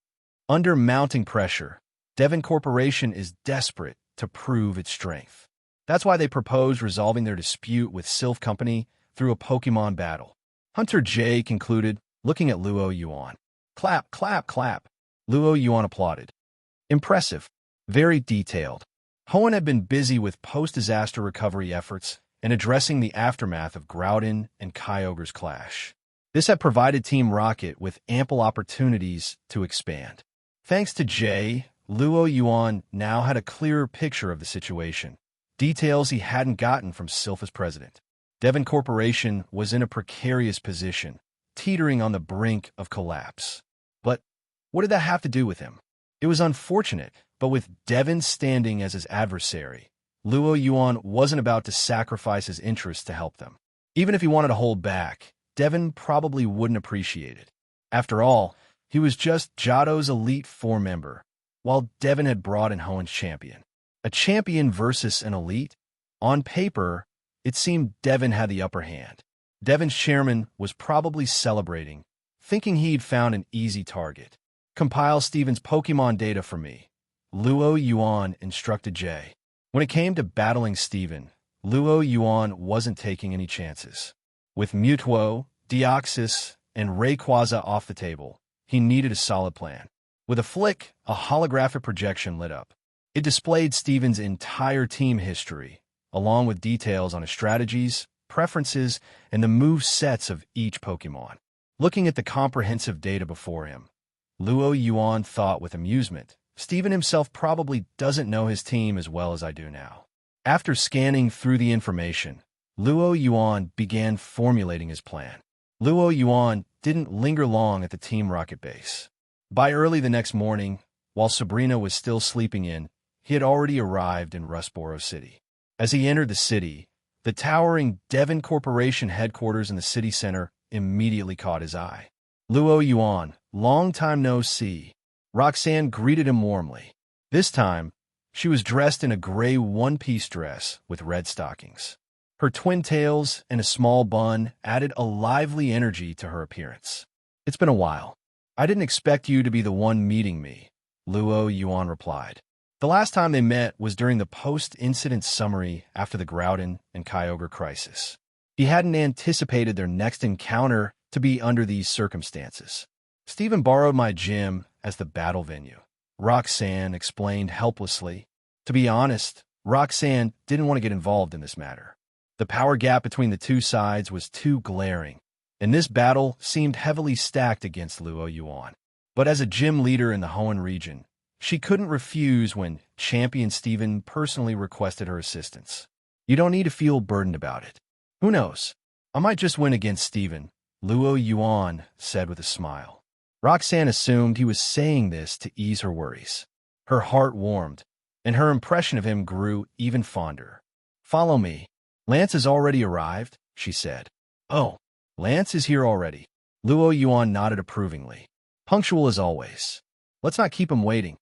Under mounting pressure, Devon Corporation is desperate to prove its strength. That's why they propose resolving their dispute with Sylph Company through a Pokemon battle. Hunter J concluded, looking at Luo Yuan. Clap, clap, clap. Luo Yuan applauded. Impressive. Very detailed. Hoenn had been busy with post-disaster recovery efforts and addressing the aftermath of Groudon and Kyogre's clash. This had provided Team Rocket with ample opportunities to expand. Thanks to Jay, Luo Yuan now had a clearer picture of the situation, details he hadn't gotten from Silph as president. Devon Corporation was in a precarious position, teetering on the brink of collapse. But what did that have to do with him? It was unfortunate, but with Devon standing as his adversary, Luo Yuan wasn't about to sacrifice his interests to help them. Even if he wanted to hold back, Devon probably wouldn't appreciate it. After all, he was just Johto's Elite Four member, while Devon had brought in Hoenn's champion. A champion versus an elite? On paper, it seemed Devon had the upper hand. Devon's chairman was probably celebrating, thinking he'd found an easy target. Compile Steven's Pokemon data for me, Luo Yuan instructed Jay. When it came to battling Steven, Luo Yuan wasn't taking any chances. With Mewtwo, Deoxys, and Rayquaza off the table, he needed a solid plan. With a flick, a holographic projection lit up. It displayed Steven's entire team history, along with details on his strategies, preferences, and the move sets of each Pokemon. Looking at the comprehensive data before him, Luo Yuan thought with amusement, Steven himself probably doesn't know his team as well as I do now. After scanning through the information, Luo Yuan began formulating his plan. Luo Yuan didn't linger long at the Team Rocket base. By early the next morning, while Sabrina was still sleeping in, he had already arrived in Rustboro City. As he entered the city, the towering Devon Corporation headquarters in the city center immediately caught his eye. Luo Yuan, long time no see. Roxanne greeted him warmly. This time, she was dressed in a gray one-piece dress with red stockings. Her twin tails and a small bun added a lively energy to her appearance. It's been a while. I didn't expect you to be the one meeting me, Luo Yuan replied. The last time they met was during the post-incident summary after the Groudon and Kyogre crisis. He hadn't anticipated their next encounter to be under these circumstances. Steven borrowed my gym as the battle venue, Roxanne explained helplessly. To be honest, Roxanne didn't want to get involved in this matter. The power gap between the two sides was too glaring, and this battle seemed heavily stacked against Luo Yuan. But as a gym leader in the Hoenn region, she couldn't refuse when Champion Steven personally requested her assistance. You don't need to feel burdened about it. Who knows? I might just win against Steven, Luo Yuan said with a smile. Roxanne assumed he was saying this to ease her worries. Her heart warmed, and her impression of him grew even fonder. Follow me. Lance has already arrived, she said. Oh, Lance is here already. Luo Yuan nodded approvingly. Punctual as always. Let's not keep him waiting.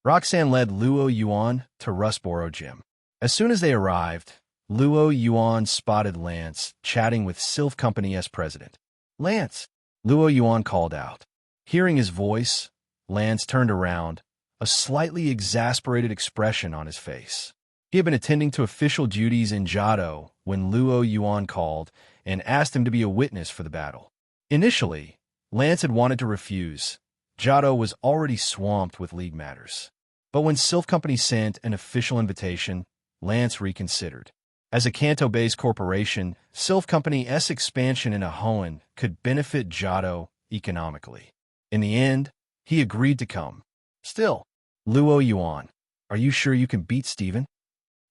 Roxanne led Luo Yuan to Rustboro Gym. As soon as they arrived, Luo Yuan spotted Lance chatting with Silph Company's president. Lance, Luo Yuan called out. Hearing his voice, Lance turned around, a slightly exasperated expression on his face. He had been attending to official duties in Johto when Luo Yuan called and asked him to be a witness for the battle. Initially, Lance had wanted to refuse. Johto was already swamped with league matters. But when Silph Company sent an official invitation, Lance reconsidered. As a Kanto-based corporation, Silph Company's expansion into Hoenn could benefit Johto economically. In the end, he agreed to come. Still, Luo Yuan, are you sure you can beat Steven?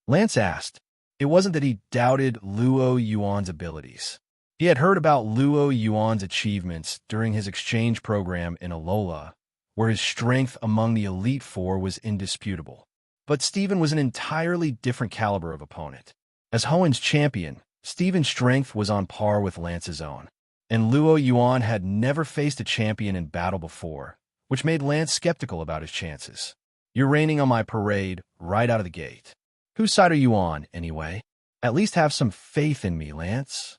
Lance asked. It wasn't that he doubted Luo Yuan's abilities. He had heard about Luo Yuan's achievements during his exchange program in Alola, where his strength among the Elite Four was indisputable. But Steven was an entirely different caliber of opponent. As Hoenn's champion, Steven's strength was on par with Lance's own, and Luo Yuan had never faced a champion in battle before, which made Lance skeptical about his chances. You're raining on my parade right out of the gate. Whose side are you on, anyway? At least have some faith in me, Lance.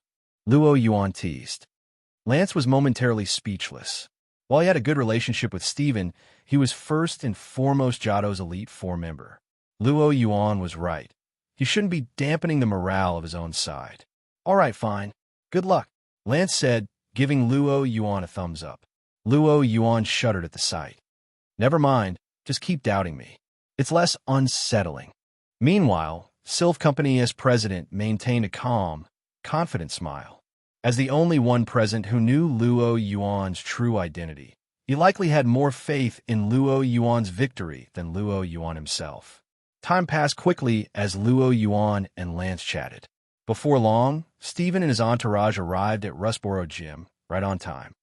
Luo Yuan teased. Lance was momentarily speechless. While he had a good relationship with Steven, he was first and foremost Johto's Elite Four member. Luo Yuan was right. He shouldn't be dampening the morale of his own side. All right, fine. Good luck, Lance said, giving Luo Yuan a thumbs up. Luo Yuan shuddered at the sight. Never mind, just keep doubting me. It's less unsettling. Meanwhile, Sylph Company as president maintained a calm, confident smile. As the only one present who knew Luo Yuan's true identity, he likely had more faith in Luo Yuan's victory than Luo Yuan himself. Time passed quickly as Luo Yuan and Lance chatted. Before long, Stephen and his entourage arrived at Rustboro Gym right on time.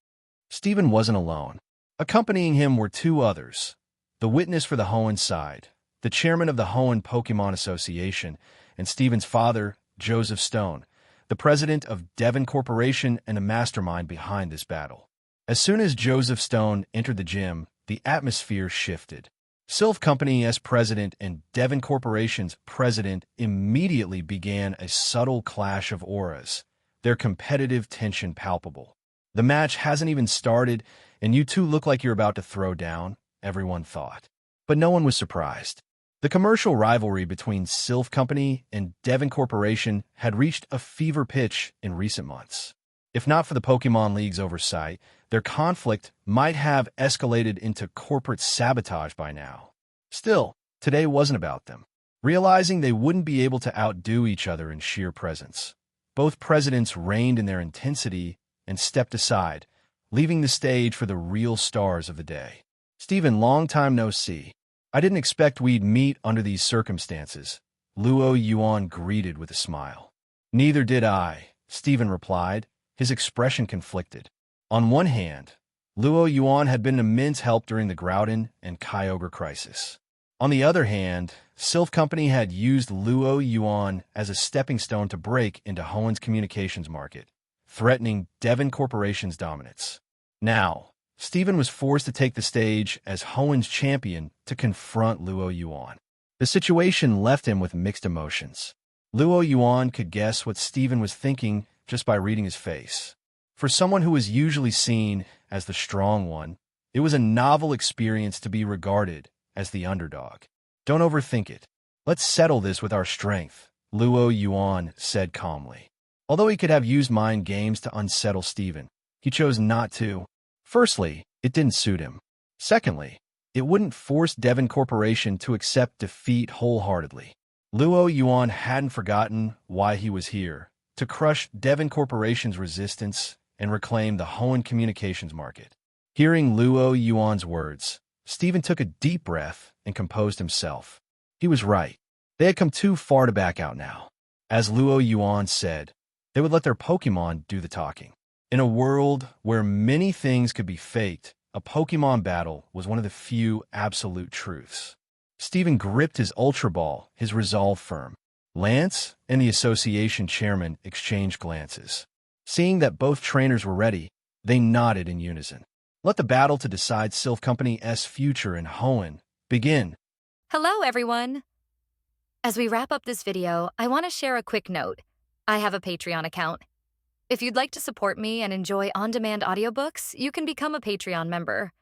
Stephen wasn't alone. Accompanying him were two others, the witness for the Hoenn side, the chairman of the Hoenn Pokemon Association, and Stephen's father, Joseph Stone, the president of Devon Corporation and a mastermind behind this battle. As soon as Joseph Stone entered the gym, the atmosphere shifted. Sylph Company as president and Devon Corporation's president immediately began a subtle clash of auras, their competitive tension palpable. The match hasn't even started, and you two look like you're about to throw down, everyone thought. But no one was surprised. The commercial rivalry between Sylph Company and Devon Corporation had reached a fever pitch in recent months. If not for the Pokemon League's oversight, their conflict might have escalated into corporate sabotage by now. Still, today wasn't about them. Realizing they wouldn't be able to outdo each other in sheer presence, both presidents reined in their intensity and stepped aside, leaving the stage for the real stars of the day. Stephen, long time no see. I didn't expect we'd meet under these circumstances, Luo Yuan greeted with a smile. Neither did I, Stephen replied, his expression conflicted. On one hand, Luo Yuan had been an immense help during the Groudon and Kyogre crisis. On the other hand, Sylph Company had used Luo Yuan as a stepping stone to break into Hoenn's communications market, threatening Devon Corporation's dominance. Now, Stephen was forced to take the stage as Hoenn's champion to confront Luo Yuan. The situation left him with mixed emotions. Luo Yuan could guess what Stephen was thinking just by reading his face. For someone who was usually seen as the strong one, it was a novel experience to be regarded as the underdog. Don't overthink it. Let's settle this with our strength, Luo Yuan said calmly. Although he could have used mind games to unsettle Stephen, he chose not to. Firstly, it didn't suit him. Secondly, it wouldn't force Devon Corporation to accept defeat wholeheartedly. Luo Yuan hadn't forgotten why he was here, to crush Devon Corporation's resistance and reclaim the Hoenn communications market. Hearing Luo Yuan's words, Stephen took a deep breath and composed himself. He was right. They had come too far to back out now. As Luo Yuan said, they would let their Pokemon do the talking. In a world where many things could be faked, a Pokemon battle was one of the few absolute truths. Stephen gripped his Ultra Ball, his resolve firm. Lance and the association chairman exchanged glances. Seeing that both trainers were ready, they nodded in unison. Let the battle to decide Sylph Company's future in Hoenn begin. Hello, everyone. As we wrap up this video, I want to share a quick note. I have a Patreon account. If you'd like to support me and enjoy on-demand audiobooks, you can become a Patreon member.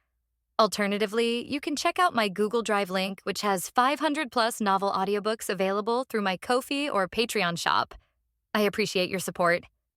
Alternatively, you can check out my Google Drive link, which has 500+ novel audiobooks available through my Ko-fi or Patreon shop. I appreciate your support.